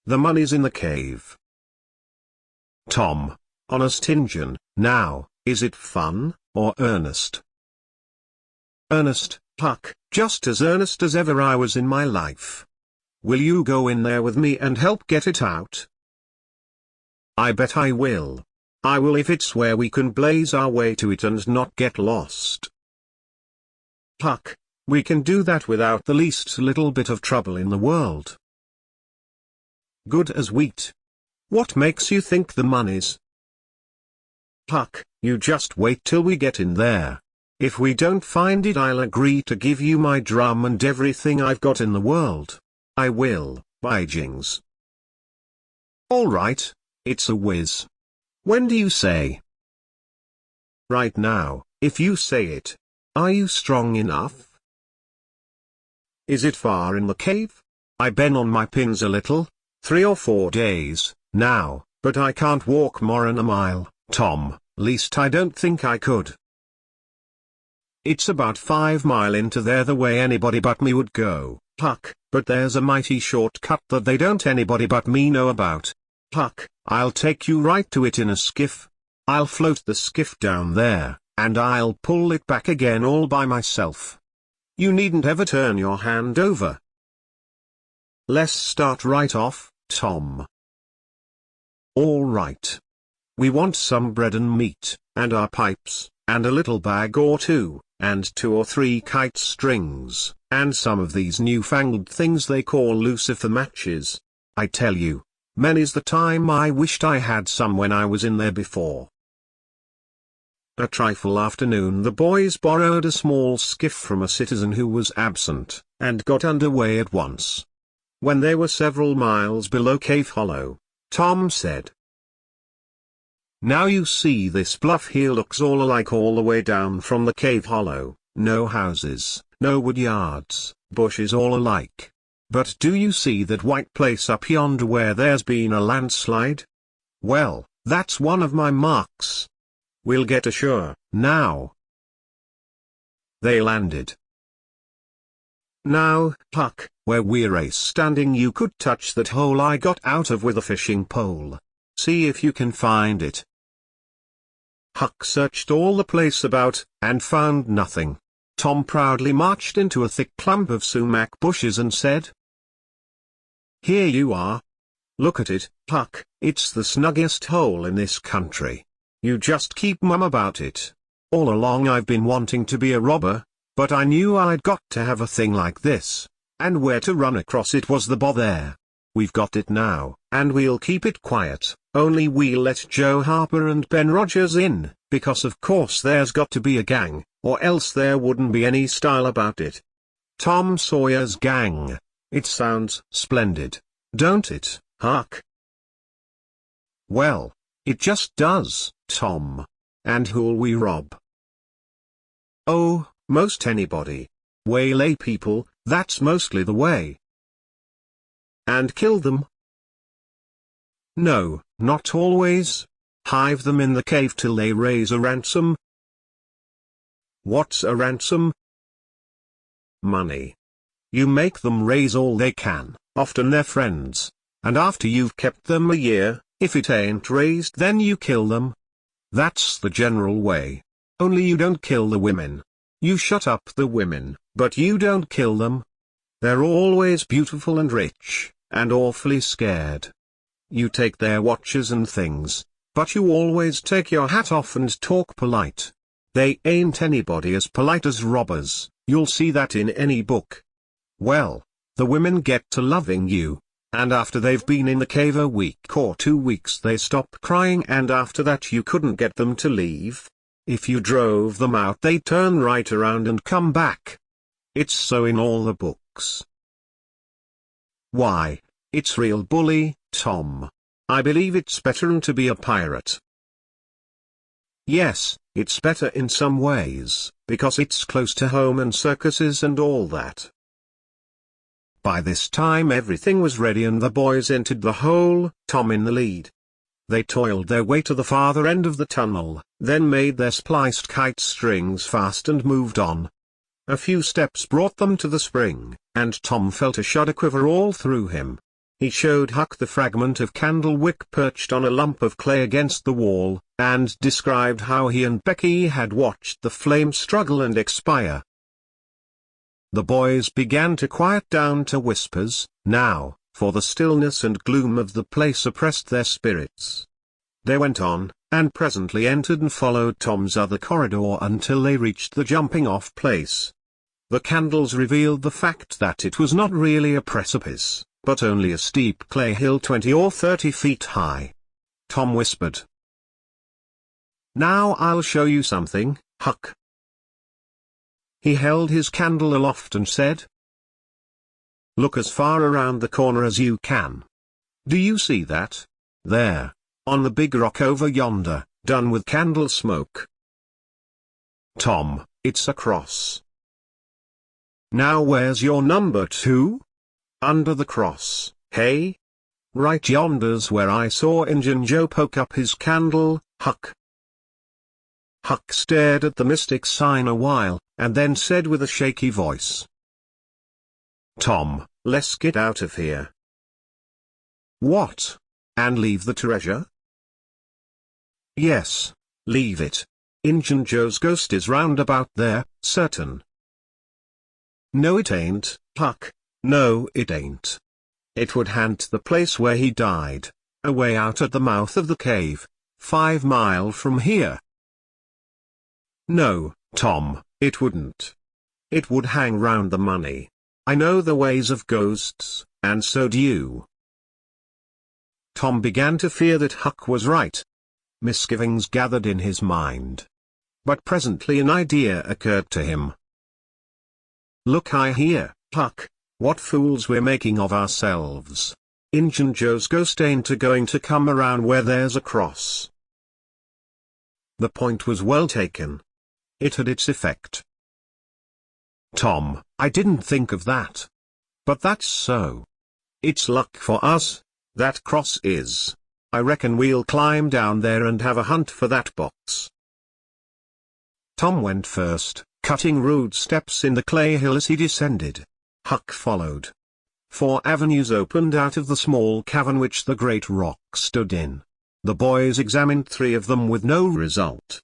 "The money's in the cave." "Tom, honest Injun, now, is it fun, or earnest?" "Earnest, Huck, just as earnest as ever I was in my life. Will you go in there with me and help get it out?" "I bet I will. I will if it's where we can blaze our way to it and not get lost." "Huck, we can do that without the least little bit of trouble in the world." "Good as wheat. What makes you think the money's?" "Huck, you just wait till we get in there. If we don't find it, I'll agree to give you my drum and everything I've got in the world. I will, by jings." "All right, it's a whiz. When do you say?" "Right now, if you say it. Are you strong enough?" "Is it far in the cave? I been on my pins a little, 3 or 4 days, now, but I can't walk more'n a mile, Tom, least I don't think I could." "It's about 5 mile into there the way anybody but me would go, Huck, but there's a mighty short cut that they don't anybody but me know about. Huck, I'll take you right to it in a skiff. I'll float the skiff down there, and I'll pull it back again all by myself. You needn't ever turn your hand over." "Let's start right off, Tom." "All right. We want some bread and meat, and our pipes, and a little bag or 2, and 2 or 3 kite strings, and some of these newfangled things they call lucifer matches. I tell you, many's the time I wished I had some when I was in there before." A trifle after noon the boys borrowed a small skiff from a citizen who was absent, and got under way at once. When they were several miles below Cave Hollow, Tom said, "Now you see this bluff here looks all alike all the way down from the Cave Hollow, no houses, no wood yards, bushes all alike. But do you see that white place up yonder where there's been a landslide? Well, that's one of my marks. We'll get ashore, now." They landed. "Now, Huck, where we're standing you could touch that hole I got out of with a fishing pole. See if you can find it." Huck searched all the place about, and found nothing. Tom proudly marched into a thick clump of sumac bushes and said, "Here you are. Look at it, Huck, it's the snuggiest hole in this country. You just keep mum about it. All along I've been wanting to be a robber, but I knew I'd got to have a thing like this, and where to run across it was the bother. We've got it now, and we'll keep it quiet, only we'll let Joe Harper and Ben Rogers in, because of course there's got to be a gang, or else there wouldn't be any style about it. Tom Sawyer's Gang. It sounds splendid, don't it, Huck?" "Well, it just does, Tom. And who'll we rob?" "Oh, most anybody. Waylay people, that's mostly the way." "And kill them?" "No, not always. Hive them in the cave till they raise a ransom." "What's a ransom?" "Money. You make them raise all they can, often their friends, and after you've kept them a year, if it ain't raised then you kill them. That's the general way. Only you don't kill the women. You shut up the women, but you don't kill them. They're always beautiful and rich, and awfully scared. You take their watches and things, but you always take your hat off and talk polite. They ain't anybody as polite as robbers, you'll see that in any book. Well, the women get to loving you, and after they've been in the cave a week or 2 weeks they stop crying, and after that you couldn't get them to leave. If you drove them out they'd turn right around and come back. It's so in all the books." "Why, it's real bully, Tom. I believe it's better'n to be a pirate." "Yes, it's better in some ways, because it's close to home and circuses and all that." By this time everything was ready and the boys entered the hole, Tom in the lead. They toiled their way to the farther end of the tunnel, then made their spliced kite strings fast and moved on. A few steps brought them to the spring, and Tom felt a shudder quiver all through him. He showed Huck the fragment of candle wick perched on a lump of clay against the wall, and described how he and Becky had watched the flame struggle and expire. The boys began to quiet down to whispers, now, for the stillness and gloom of the place oppressed their spirits. They went on, and presently entered and followed Tom's other corridor until they reached the jumping-off place. The candles revealed the fact that it was not really a precipice, but only a steep clay hill 20 or 30 feet high. Tom whispered, "Now I'll show you something, Huck." He held his candle aloft and said, "Look as far around the corner as you can. Do you see that? There, on the big rock over yonder, done with candle smoke." "Tom, it's a cross." "Now where's your number 2? Under the cross, hey? Right yonder's where I saw Injun Joe poke up his candle, Huck." Huck stared at the mystic sign a while, and then said with a shaky voice, "Tom, let's get out of here." "What? And leave the treasure?" "Yes, leave it. Injun Joe's ghost is round about there, certain." "No it ain't, Huck, no it ain't. It would haunt the place where he died, away out at the mouth of the cave, 5 miles from here." "No, Tom, it wouldn't. It would hang round the money. I know the ways of ghosts, and so do you." Tom began to fear that Huck was right. Misgivings gathered in his mind. But presently an idea occurred to him. "Look here, Huck, what fools we're making of ourselves. Injun Joe's ghost ain't a-going to come around where there's a cross." The point was well taken. It had its effect. "Tom, I didn't think of that. But that's so. It's luck for us, that cross is. I reckon we'll climb down there and have a hunt for that box." Tom went first, cutting rude steps in the clay hill as he descended. Huck followed. 4 avenues opened out of the small cavern which the great rock stood in. The boys examined 3 of them with no result.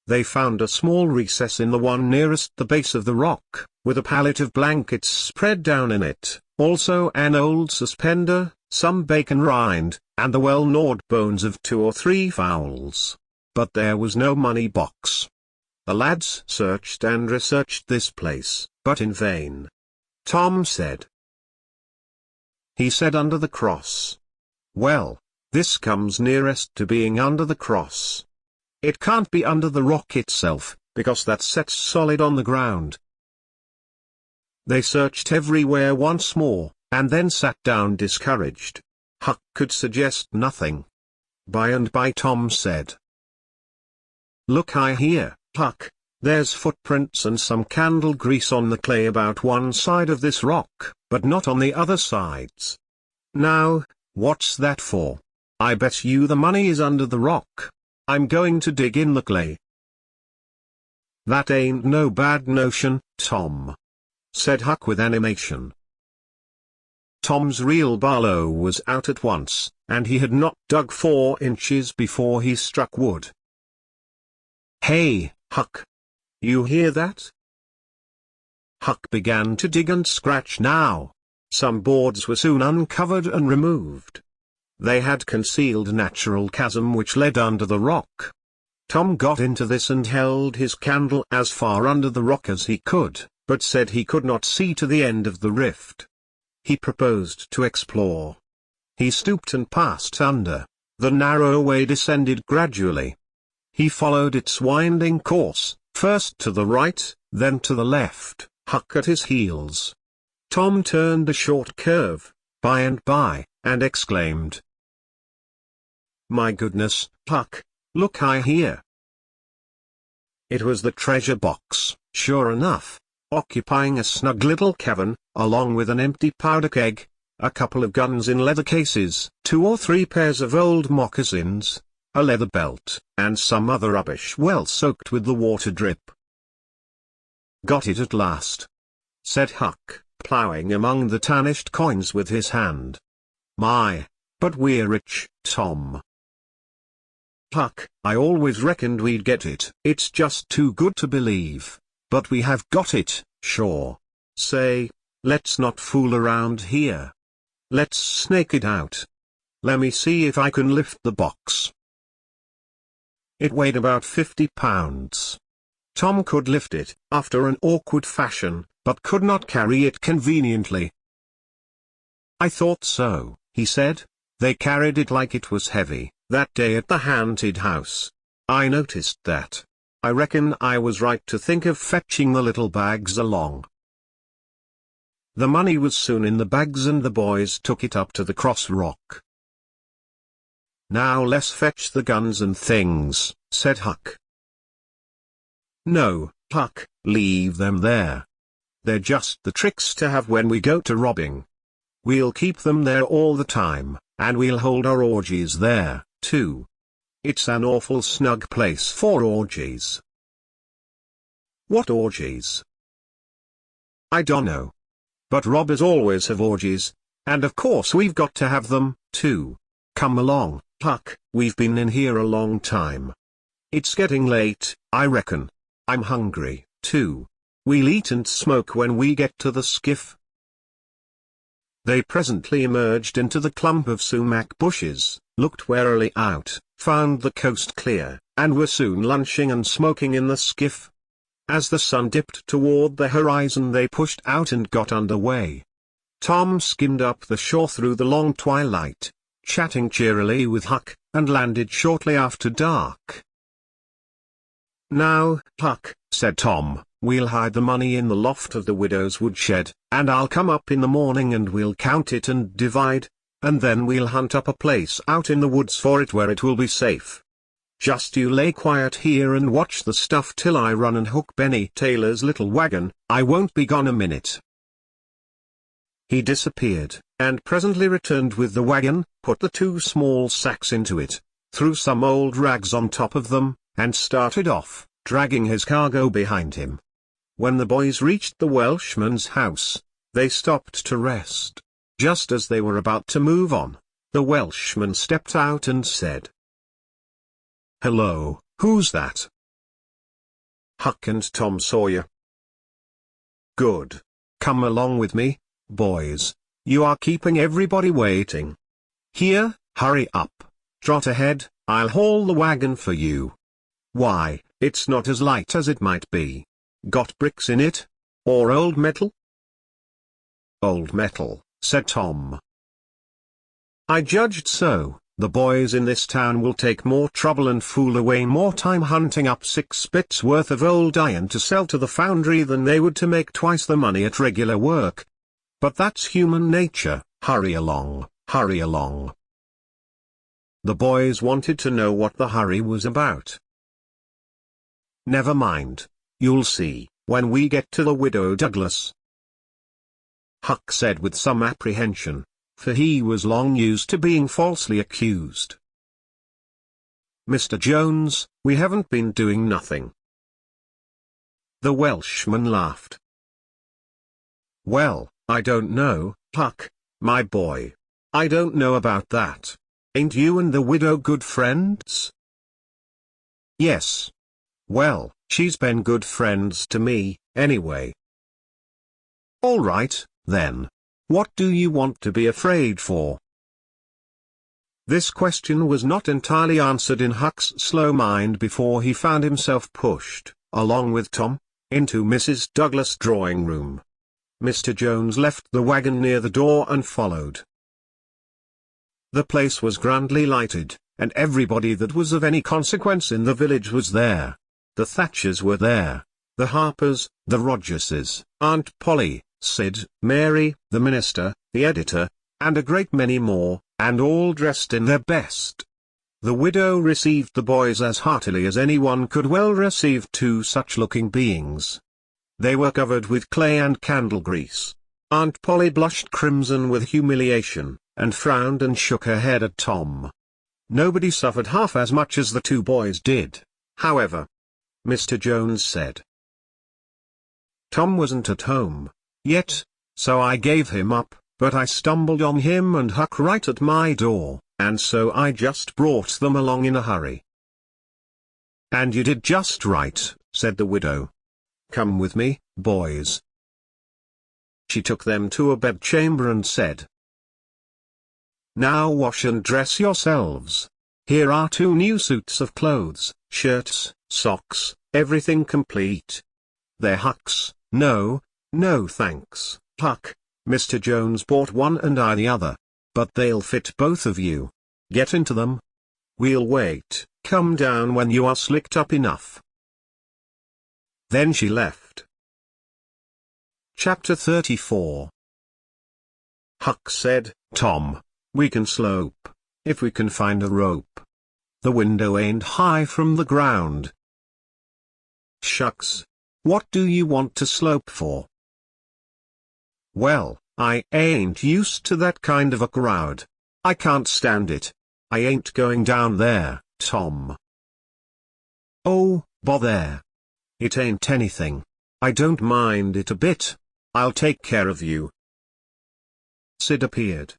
They found a small recess in the one nearest the base of the rock, with a pallet of blankets spread down in it, also an old suspender, some bacon rind, and the well-gnawed bones of 2 or 3 fowls. But there was no money box. The lads searched and researched this place, but in vain. Tom said. He said under the cross. Well, this comes nearest to being under the cross. It can't be under the rock itself, because that's set solid on the ground. They searched everywhere once more, and then sat down discouraged. Huck could suggest nothing. By and by Tom said. Look here, Huck, there's footprints and some candle grease on the clay about one side of this rock, but not on the other sides. Now, what's that for? I bet you the money is under the rock. I'm going to dig in the clay. That ain't no bad notion, Tom, said Huck with animation. Tom's real Barlow was out at once, and he had not dug 4 inches before he struck wood. Hey, Huck! You hear that? Huck began to dig and scratch now. Some boards were soon uncovered and removed. They had concealed a natural chasm which led under the rock. Tom got into this and held his candle as far under the rock as he could, but said he could not see to the end of the rift. He proposed to explore. He stooped and passed under. The narrow way descended gradually. He followed its winding course, first to the right, then to the left, Huck at his heels. Tom turned a short curve, by and by, and exclaimed, "My goodness, Huck, look here." It was the treasure box, sure enough, occupying a snug little cavern, along with an empty powder keg, a couple of guns in leather cases, 2 or 3 pairs of old moccasins, a leather belt, and some other rubbish well soaked with the water drip. "Got it at last," said Huck, ploughing among the tarnished coins with his hand. "My, but we're rich, Tom." "Huck, I always reckoned we'd get it. It's just too good to believe. But we have got it, sure. Say, let's not fool around here. Let's snake it out. Lemme see if I can lift the box." It weighed about 50 pounds. Tom could lift it, after an awkward fashion, but could not carry it conveniently. "I thought so," he said. "They carried it like it was heavy, that day at the haunted house. I noticed that. I reckon I was right to think of fetching the little bags along." The money was soon in the bags and the boys took it up to the cross rock. "Now let's fetch the guns and things," said Huck. "No, Huck, leave them there. They're just the tricks to have when we go to robbing. We'll keep them there all the time, and we'll hold our orgies there, too. It's an awful snug place for orgies." "What orgies?" "I dunno. But robbers always have orgies, and of course we've got to have them, too. Come along, Huck, we've been in here a long time. It's getting late, I reckon. I'm hungry, too. We'll eat and smoke when we get to the skiff." They presently emerged into the clump of sumac bushes, looked warily out, found the coast clear, and were soon lunching and smoking in the skiff. As the sun dipped toward the horizon they pushed out and got under way. Tom skimmed up the shore through the long twilight, chatting cheerily with Huck, and landed shortly after dark. "Now, Huck," said Tom, "we'll hide the money in the loft of the widow's woodshed, and I'll come up in the morning and we'll count it and divide, and then we'll hunt up a place out in the woods for it where it will be safe. Just you lay quiet here and watch the stuff till I run and hook Benny Taylor's little wagon. I won't be gone a minute." He disappeared, and presently returned with the wagon, put the 2 small sacks into it, threw some old rags on top of them, and started off, dragging his cargo behind him. When the boys reached the Welshman's house, they stopped to rest. Just as they were about to move on, the Welshman stepped out and said, Hello, who's that? Huck and Tom Sawyer. Good. Come along with me, boys. You are keeping everybody waiting. Here, hurry up. Trot ahead, I'll haul the wagon for you. Why, it's not as light as it might be. Got bricks in it? Or old metal? Old metal, said Tom. I judged so. The boys in this town will take more trouble and fool away more time hunting up 6 bits worth of old iron to sell to the foundry than they would to make twice the money at regular work. But that's human nature. Hurry along, hurry along. The boys wanted to know what the hurry was about. Never mind. You'll see, when we get to the Widow Douglas. Huck said with some apprehension, for he was long used to being falsely accused. Mr. Jones, we haven't been doing nothing. The Welshman laughed. Well, I don't know, Huck, my boy. I don't know about that. Ain't you and the widow good friends? Yes. Well, she's been good friends to me, anyway. All right, then. What do you want to be afraid for? This question was not entirely answered in Huck's slow mind before he found himself pushed, along with Tom, into Mrs. Douglas' drawing room. Mr. Jones left the wagon near the door and followed. The place was grandly lighted, and everybody that was of any consequence in the village was there. The Thatchers were there, the Harpers, the Rogerses, Aunt Polly, Sid, Mary, the minister, the editor, and a great many more, and all dressed in their best. The widow received the boys as heartily as anyone could well receive 2 such-looking beings. They were covered with clay and candle grease. Aunt Polly blushed crimson with humiliation, and frowned and shook her head at Tom. Nobody suffered half as much as the 2 boys did, however. Mr. Jones said. Tom wasn't at home yet, so I gave him up, but I stumbled on him and Huck right at my door, and so I just brought them along in a hurry. And you did just right, said the widow. Come with me, boys. She took them to a bedchamber and said, Now wash and dress yourselves. Here are 2 new suits of clothes, shirts, socks, everything complete. They're Huck's. No, thanks, Huck. Mr. Jones bought one and I the other. But they'll fit both of you. Get into them. We'll wait. Come down when you are slicked up enough. Then she left. Chapter 34. Huck said, Tom, we can slope, if we can find a rope. The window ain't high from the ground. Shucks. What do you want to slope for? Well, I ain't used to that kind of a crowd. I can't stand it. I ain't going down there, Tom. Oh, bother. It ain't anything. I don't mind it a bit. I'll take care of you. Sid appeared.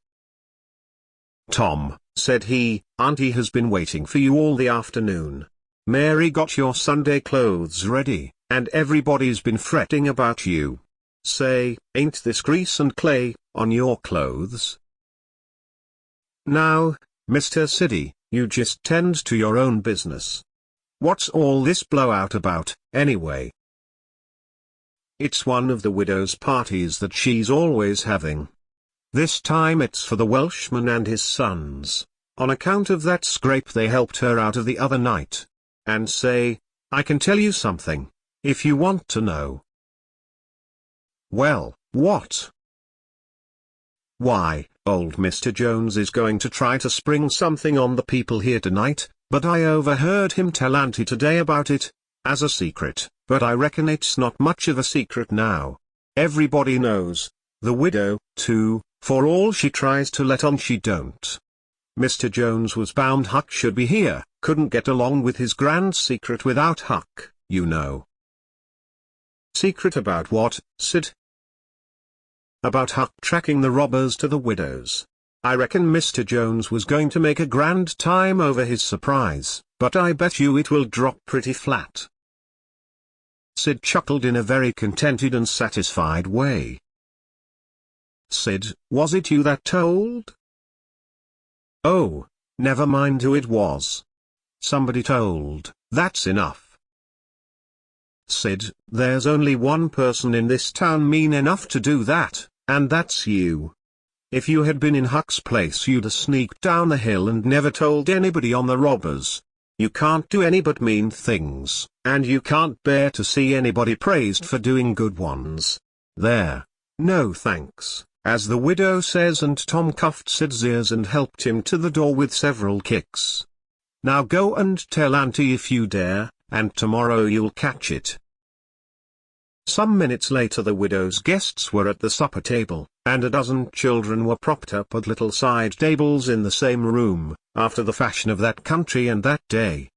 Tom, said he, Auntie has been waiting for you all the afternoon. Mary got your Sunday clothes ready, and everybody's been fretting about you. Say, ain't this grease and clay on your clothes? Now, Mr. Siddy, you just tend to your own business. What's all this blowout about, anyway? It's one of the widow's parties that she's always having. This time it's for the Welshman and his sons, on account of that scrape they helped her out of the other night. And say, I can tell you something, if you want to know. Well, what? Why, old Mr. Jones is going to try to spring something on the people here tonight, but I overheard him tell Auntie today about it, as a secret, but I reckon it's not much of a secret now. Everybody knows, the widow, too, for all she tries to let on she don't. Mr. Jones was bound Huck should be here, couldn't get along with his grand secret without Huck, you know. Secret about what, Sid? About Huck tracking the robbers to the widow's. I reckon Mr. Jones was going to make a grand time over his surprise, but I bet you it will drop pretty flat." Sid chuckled in a very contented and satisfied way. "Sid, was it you that told?" "Oh, never mind who it was. Somebody told, that's enough." "Sid, there's only one person in this town mean enough to do that, and that's you. If you had been in Huck's place you'd have sneaked down the hill and never told anybody on the robbers. You can't do any but mean things, and you can't bear to see anybody praised for doing good ones. There. No thanks, as the widow says, and Tom cuffed Sid's ears and helped him to the door with several kicks. "Now go and tell Auntie if you dare, and tomorrow you'll catch it." Some minutes later the widow's guests were at the supper table, and a dozen children were propped up at little side tables in the same room, after the fashion of that country and that day.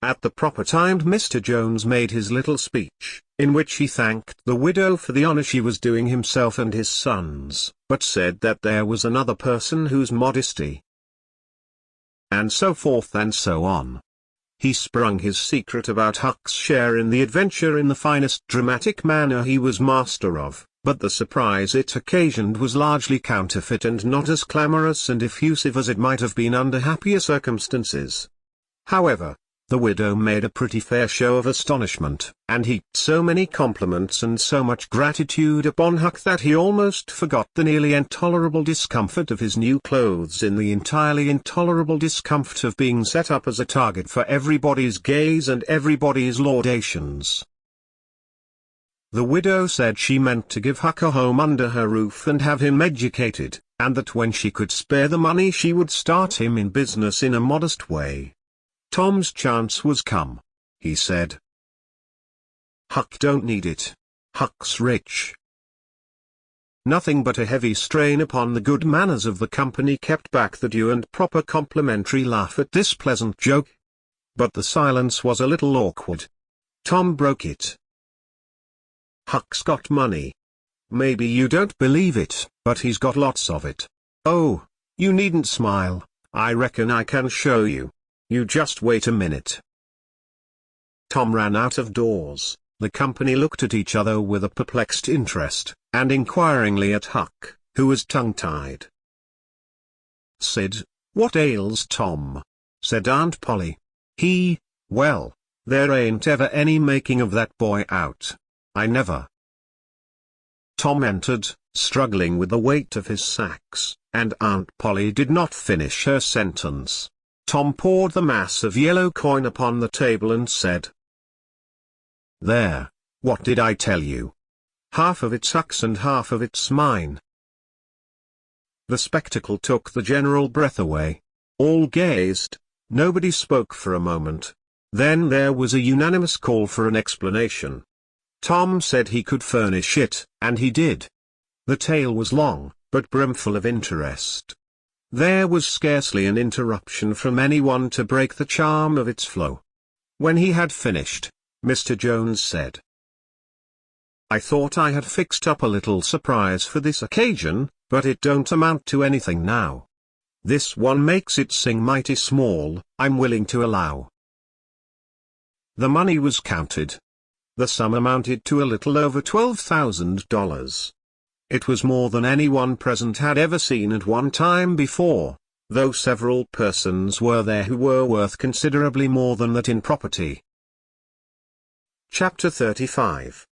At the proper time Mr. Jones made his little speech, in which he thanked the widow for the honor she was doing himself and his sons, but said that there was another person whose modesty, and so forth and so on. He sprung his secret about Huck's share in the adventure in the finest dramatic manner he was master of, but the surprise it occasioned was largely counterfeit and not as clamorous and effusive as it might have been under happier circumstances. However, the widow made a pretty fair show of astonishment, and heaped so many compliments and so much gratitude upon Huck that he almost forgot the nearly intolerable discomfort of his new clothes in the entirely intolerable discomfort of being set up as a target for everybody's gaze and everybody's laudations. The widow said she meant to give Huck a home under her roof and have him educated, and that when she could spare the money she would start him in business in a modest way. Tom's chance was come, he said. Huck don't need it. Huck's rich. Nothing but a heavy strain upon the good manners of the company kept back the due and proper complimentary laugh at this pleasant joke. But the silence was a little awkward. Tom broke it. "Huck's got money. Maybe you don't believe it, but he's got lots of it. Oh, you needn't smile, I reckon I can show you. You just wait a minute." Tom ran out of doors. The company looked at each other with a perplexed interest, and inquiringly at Huck, who was tongue-tied. "Sid, what ails Tom?" said Aunt Polly. Well, there ain't ever any making of that boy out. I never." Tom entered, struggling with the weight of his sacks, and Aunt Polly did not finish her sentence. Tom poured the mass of yellow coin upon the table and said, "There, what did I tell you? Half of it's Huck's and half of it's mine." The spectacle took the general breath away. All gazed, nobody spoke for a moment. Then there was a unanimous call for an explanation. Tom said he could furnish it, and he did. The tale was long, but brimful of interest. There was scarcely an interruption from anyone to break the charm of its flow. When he had finished, Mr. Jones said, "I thought I had fixed up a little surprise for this occasion, but it don't amount to anything now. This one makes it sing mighty small, I'm willing to allow." The money was counted. The sum amounted to a little over $12,000. It was more than anyone present had ever seen at one time before, though several persons were there who were worth considerably more than that in property. Chapter 35.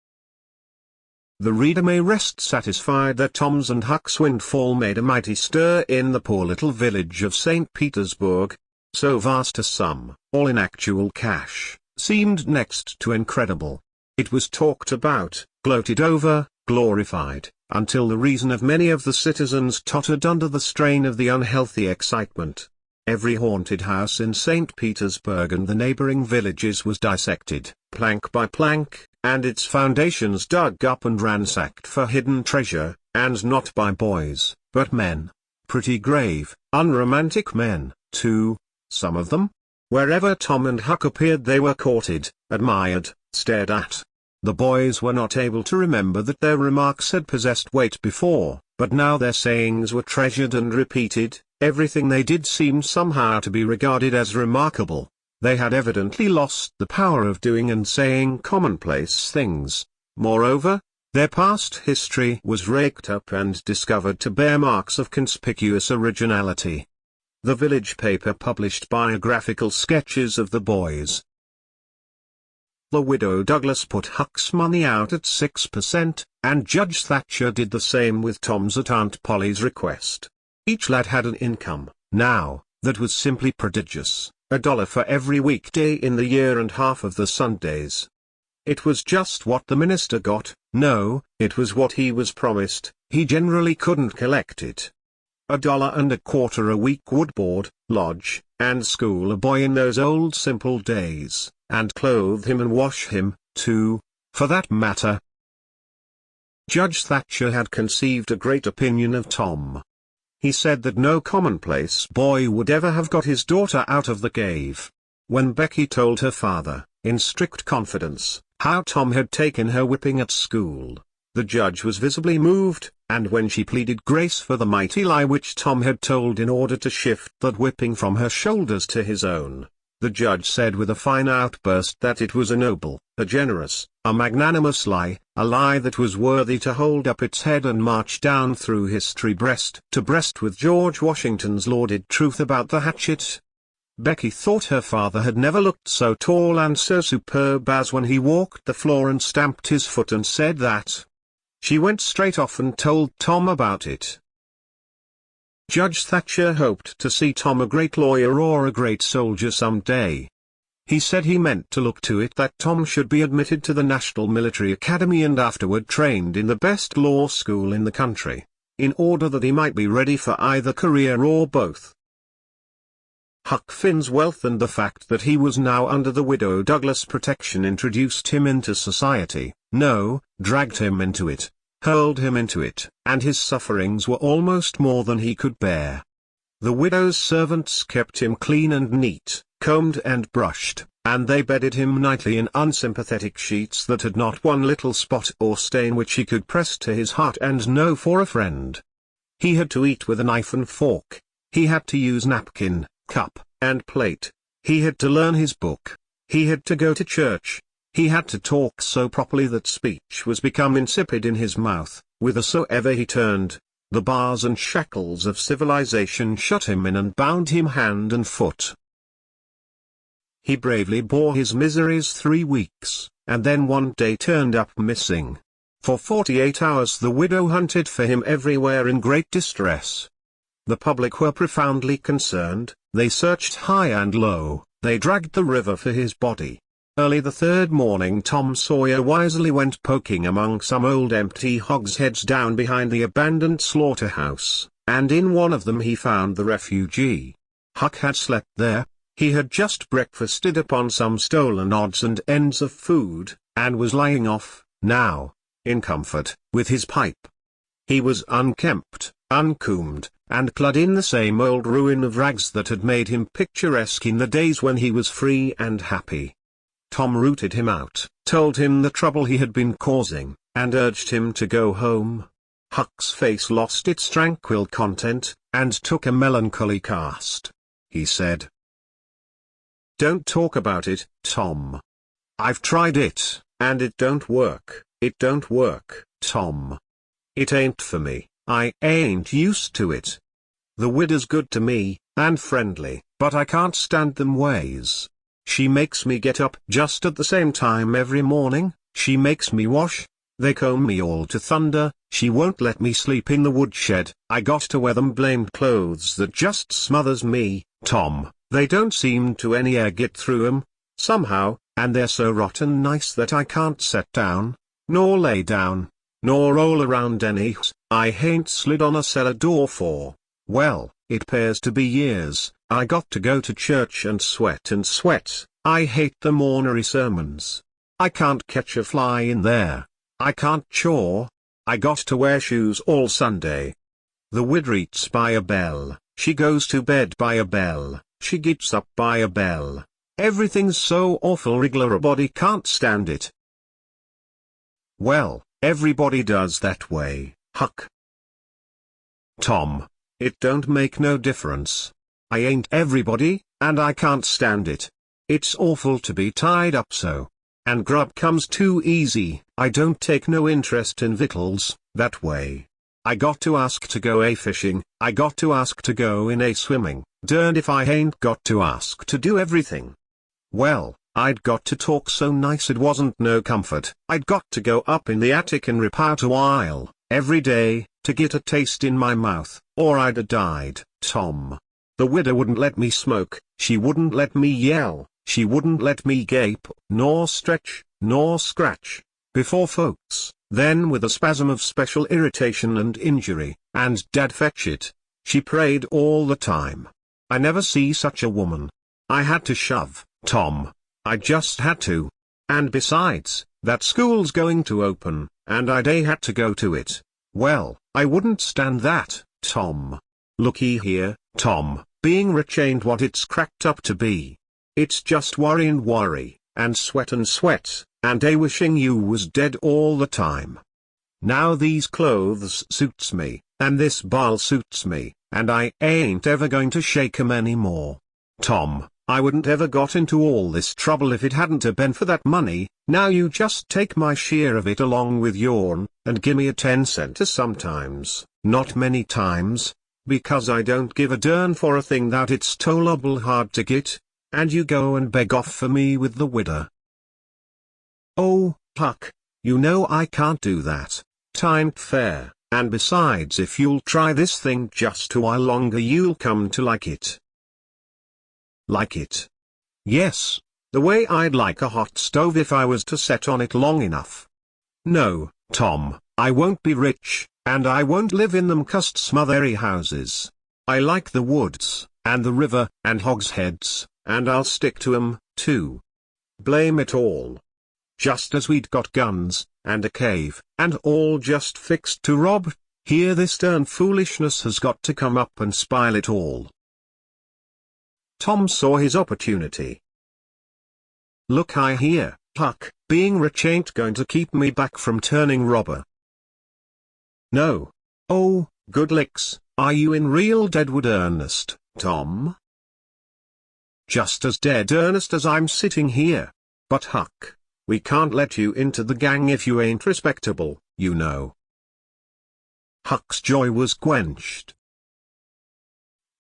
The reader may rest satisfied that Tom's and Huck's windfall made a mighty stir in the poor little village of St. Petersburg. So vast a sum, all in actual cash, seemed next to incredible. It was talked about, gloated over, glorified, until the reason of many of the citizens tottered under the strain of the unhealthy excitement. Every haunted house in St. Petersburg and the neighboring villages was dissected, plank by plank, and its foundations dug up and ransacked for hidden treasure, and not by boys, but men. Pretty grave, unromantic men, too, some of them. Wherever Tom and Huck appeared they were courted, admired, stared at. The boys were not able to remember that their remarks had possessed weight before, but now their sayings were treasured and repeated. Everything they did seemed somehow to be regarded as remarkable. They had evidently lost the power of doing and saying commonplace things. Moreover, their past history was raked up and discovered to bear marks of conspicuous originality. The village paper published biographical sketches of the boys. The widow Douglas put Huck's money out at 6%, and Judge Thatcher did the same with Tom's at Aunt Polly's request. Each lad had an income, now, that was simply prodigious, $1 for every weekday in the year and half of the Sundays. It was just what the minister got. No, it was what he was promised. He generally couldn't collect it. $1.25 a week would board, lodge, and school a boy in those old simple days, and clothe him and wash him, too, for that matter. Judge Thatcher had conceived a great opinion of Tom. He said that no commonplace boy would ever have got his daughter out of the cave. When Becky told her father, in strict confidence, how Tom had taken her whipping at school, the judge was visibly moved, and when she pleaded grace for the mighty lie which Tom had told in order to shift that whipping from her shoulders to his own, the judge said with a fine outburst that it was a noble, a generous, a magnanimous lie, a lie that was worthy to hold up its head and march down through history breast to breast with George Washington's lauded truth about the hatchet. Becky thought her father had never looked so tall and so superb as when he walked the floor and stamped his foot and said that. She went straight off and told Tom about it. Judge Thatcher hoped to see Tom a great lawyer or a great soldier some day. He said he meant to look to it that Tom should be admitted to the National Military Academy and afterward trained in the best law school in the country, in order that he might be ready for either career or both. Huck Finn's wealth and the fact that he was now under the widow Douglas' protection introduced him into society, dragged him into it, hurled him into it, and his sufferings were almost more than he could bear. The widow's servants kept him clean and neat, combed and brushed, and they bedded him nightly in unsympathetic sheets that had not one little spot or stain which he could press to his heart and know for a friend. He had to eat with a knife and fork. He had to use napkin, cup, and plate. He had to learn his book. He had to go to church. He had to talk so properly that speech was become insipid in his mouth. Whithersoever he turned, the bars and shackles of civilization shut him in and bound him hand and foot. He bravely bore his miseries 3 weeks, and then one day turned up missing. For 48 hours the widow hunted for him everywhere in great distress. The public were profoundly concerned. They searched high and low, they dragged the river for his body. Early the third morning Tom Sawyer wisely went poking among some old empty hogsheads down behind the abandoned slaughterhouse, and in one of them he found the refugee. Huck had slept there. He had just breakfasted upon some stolen odds and ends of food, and was lying off, now, in comfort, with his pipe. He was unkempt, uncombed, and clad in the same old ruin of rags that had made him picturesque in the days when he was free and happy. Tom rooted him out, told him the trouble he had been causing, and urged him to go home. Huck's face lost its tranquil content, and took a melancholy cast. He said, "Don't talk about it, Tom. I've tried it, and it don't work, Tom. It ain't for me. I ain't used to it. The widow's good to me, and friendly, but I can't stand them ways. She makes me get up just at the same time every morning, she makes me wash, they comb me all to thunder, she won't let me sleep in the woodshed, I got to wear them blamed clothes that just smothers me, Tom, they don't seem to any air get through 'em, somehow, and they're so rotten nice that I can't set down, nor lay down, nor roll around any. I hain't slid on a cellar door for, well, it 'pears to be years. I got to go to church and sweat, I hate them ornery sermons. I can't catch a fly in there. I can't chaw. I got to wear shoes all Sunday. The widder eats by a bell, she goes to bed by a bell, she gets up by a bell. Everything's so awful regular a body can't stand it." "Well, everybody does that way, Huck." "Tom, it don't make no difference. I ain't everybody, and I can't stand it. It's awful to be tied up so. And grub comes too easy. I don't take no interest in victuals, that way. I got to ask to go a-fishing, I got to ask to go in a-swimming, derned if I ain't got to ask to do everything. Well, I'd got to talk so nice it wasn't no comfort. I'd got to go up in the attic and rip out a while, every day, to get a taste in my mouth, or I'd a died, Tom. The widow wouldn't let me smoke, she wouldn't let me yell, she wouldn't let me gape, nor stretch, nor scratch, before folks. Then with a spasm of special irritation and injury, and Dad fetch it, she prayed all the time. I never see such a woman. I had to shove, Tom. I just had to. And besides, that school's going to open, and I'd had to go to it. Well, I wouldn't stand that, Tom. Looky here, Tom, being rich ain't what it's cracked up to be. It's just worry, and sweat, and wishing you was dead all the time. Now these clothes suits me, and this ball suits me, and I ain't ever going to shake 'em anymore. Tom, I wouldn't ever got into all this trouble if it hadn't a been for that money. Now you just take my share of it along with yourn, and gimme a 10-center sometimes, not many times, because I don't give a dern for a thing that it's tolerable hard to get, and you go and beg off for me with the widow. Oh, Huck, you know I can't do that. 'Tain't fair, and besides if you'll try this thing just a while longer you'll come to like it. Like it? Yes, the way I'd like a hot stove if I was to set on it long enough. No, Tom, I won't be rich, and I won't live in them cussed smothery houses. I like the woods, and the river, and hogsheads, and I'll stick to 'em, too. Blame it all. Just as we'd got guns, and a cave, and all just fixed to rob, here this darn foolishness has got to come up and spile it all. Tom saw his opportunity. Look here, Huck, being rich ain't going to keep me back from turning robber. No. Oh, good licks, are you in real deadwood earnest, Tom? Just as dead earnest as I'm sitting here. But Huck, we can't let you into the gang if you ain't respectable, you know. Huck's joy was quenched.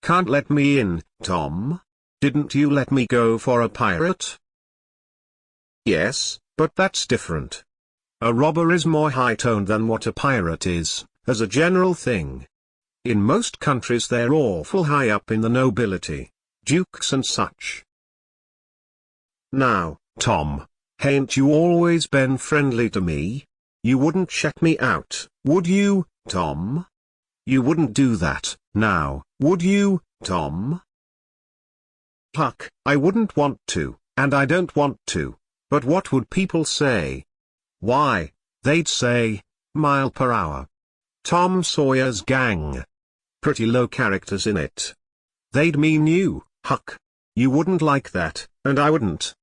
Can't let me in, Tom? Didn't you let me go for a pirate? Yes, but that's different. A robber is more high-toned than what a pirate is, as a general thing. In most countries they're awful high up in the nobility, dukes and such. Now, Tom, hain't you always been friendly to me? You wouldn't shut me out, would you, Tom? You wouldn't do that, now, would you, Tom? Huck, I wouldn't want to, and I don't want to, but what would people say? Why, they'd say, mile per hour. Tom Sawyer's gang. Pretty low characters in it. They'd mean you, Huck. You wouldn't like that, and I wouldn't.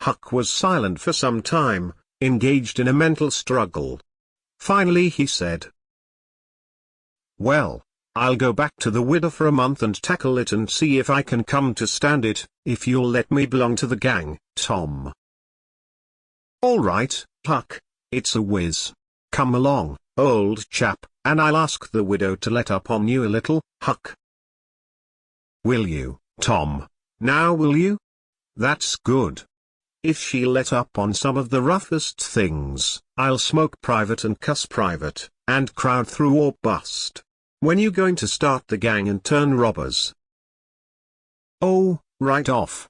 Huck was silent for some time, engaged in a mental struggle. Finally he said, Well, I'll go back to the widow for a month and tackle it and see if I can come to stand it, if you'll let me belong to the gang, Tom. All right, Huck, it's a whiz. Come along, old chap, and I'll ask the widow to let up on you a little, Huck. Will you, Tom? Now will you? That's good. If she'll let up on some of the roughest things, I'll smoke private and cuss private, and crowd through or bust. When you going to start the gang and turn robbers? Oh, right off.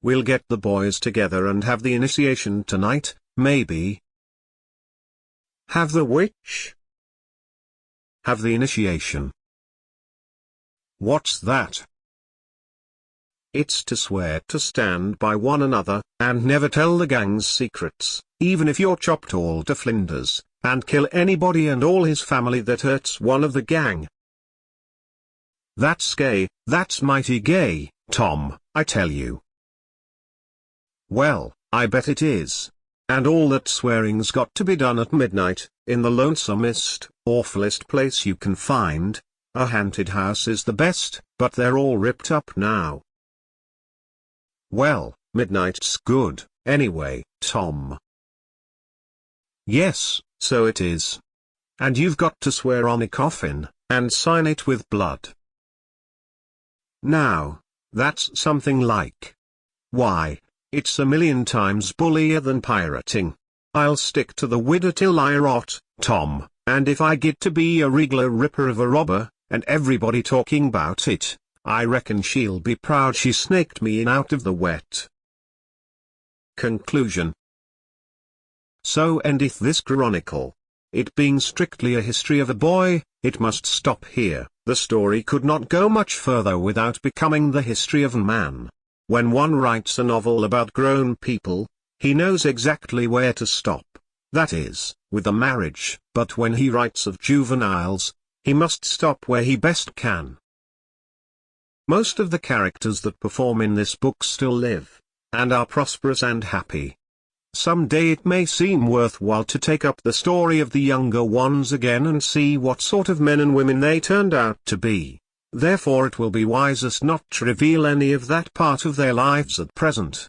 We'll get the boys together and have the initiation tonight, maybe. Have the which? Have the initiation. What's that? It's to swear to stand by one another, and never tell the gang's secrets, even if you're chopped all to flinders, and kill anybody and all his family that hurts one of the gang. That's gay, that's mighty gay, Tom, I tell you. Well, I bet it is. And all that swearing's got to be done at midnight, in the lonesomest, awfulest place you can find. A haunted house is the best, but they're all ripped up now. Well, midnight's good, anyway, Tom. Yes, so it is. And you've got to swear on a coffin, and sign it with blood. Now, that's something like. Why, it's a million times bullier than pirating. I'll stick to the widder till I rot, Tom, and if I get to be a regular ripper of a robber, and everybody talking about it, I reckon she'll be proud she snaked me in out of the wet. Conclusion. So endeth this chronicle. It being strictly a history of a boy, it must stop here. The story could not go much further without becoming the history of a man. When one writes a novel about grown people, he knows exactly where to stop, that is, with a marriage. But when he writes of juveniles, he must stop where he best can. Most of the characters that perform in this book still live, and are prosperous and happy. Some day it may seem worthwhile to take up the story of the younger ones again and see what sort of men and women they turned out to be. Therefore it will be wisest not to reveal any of that part of their lives at present.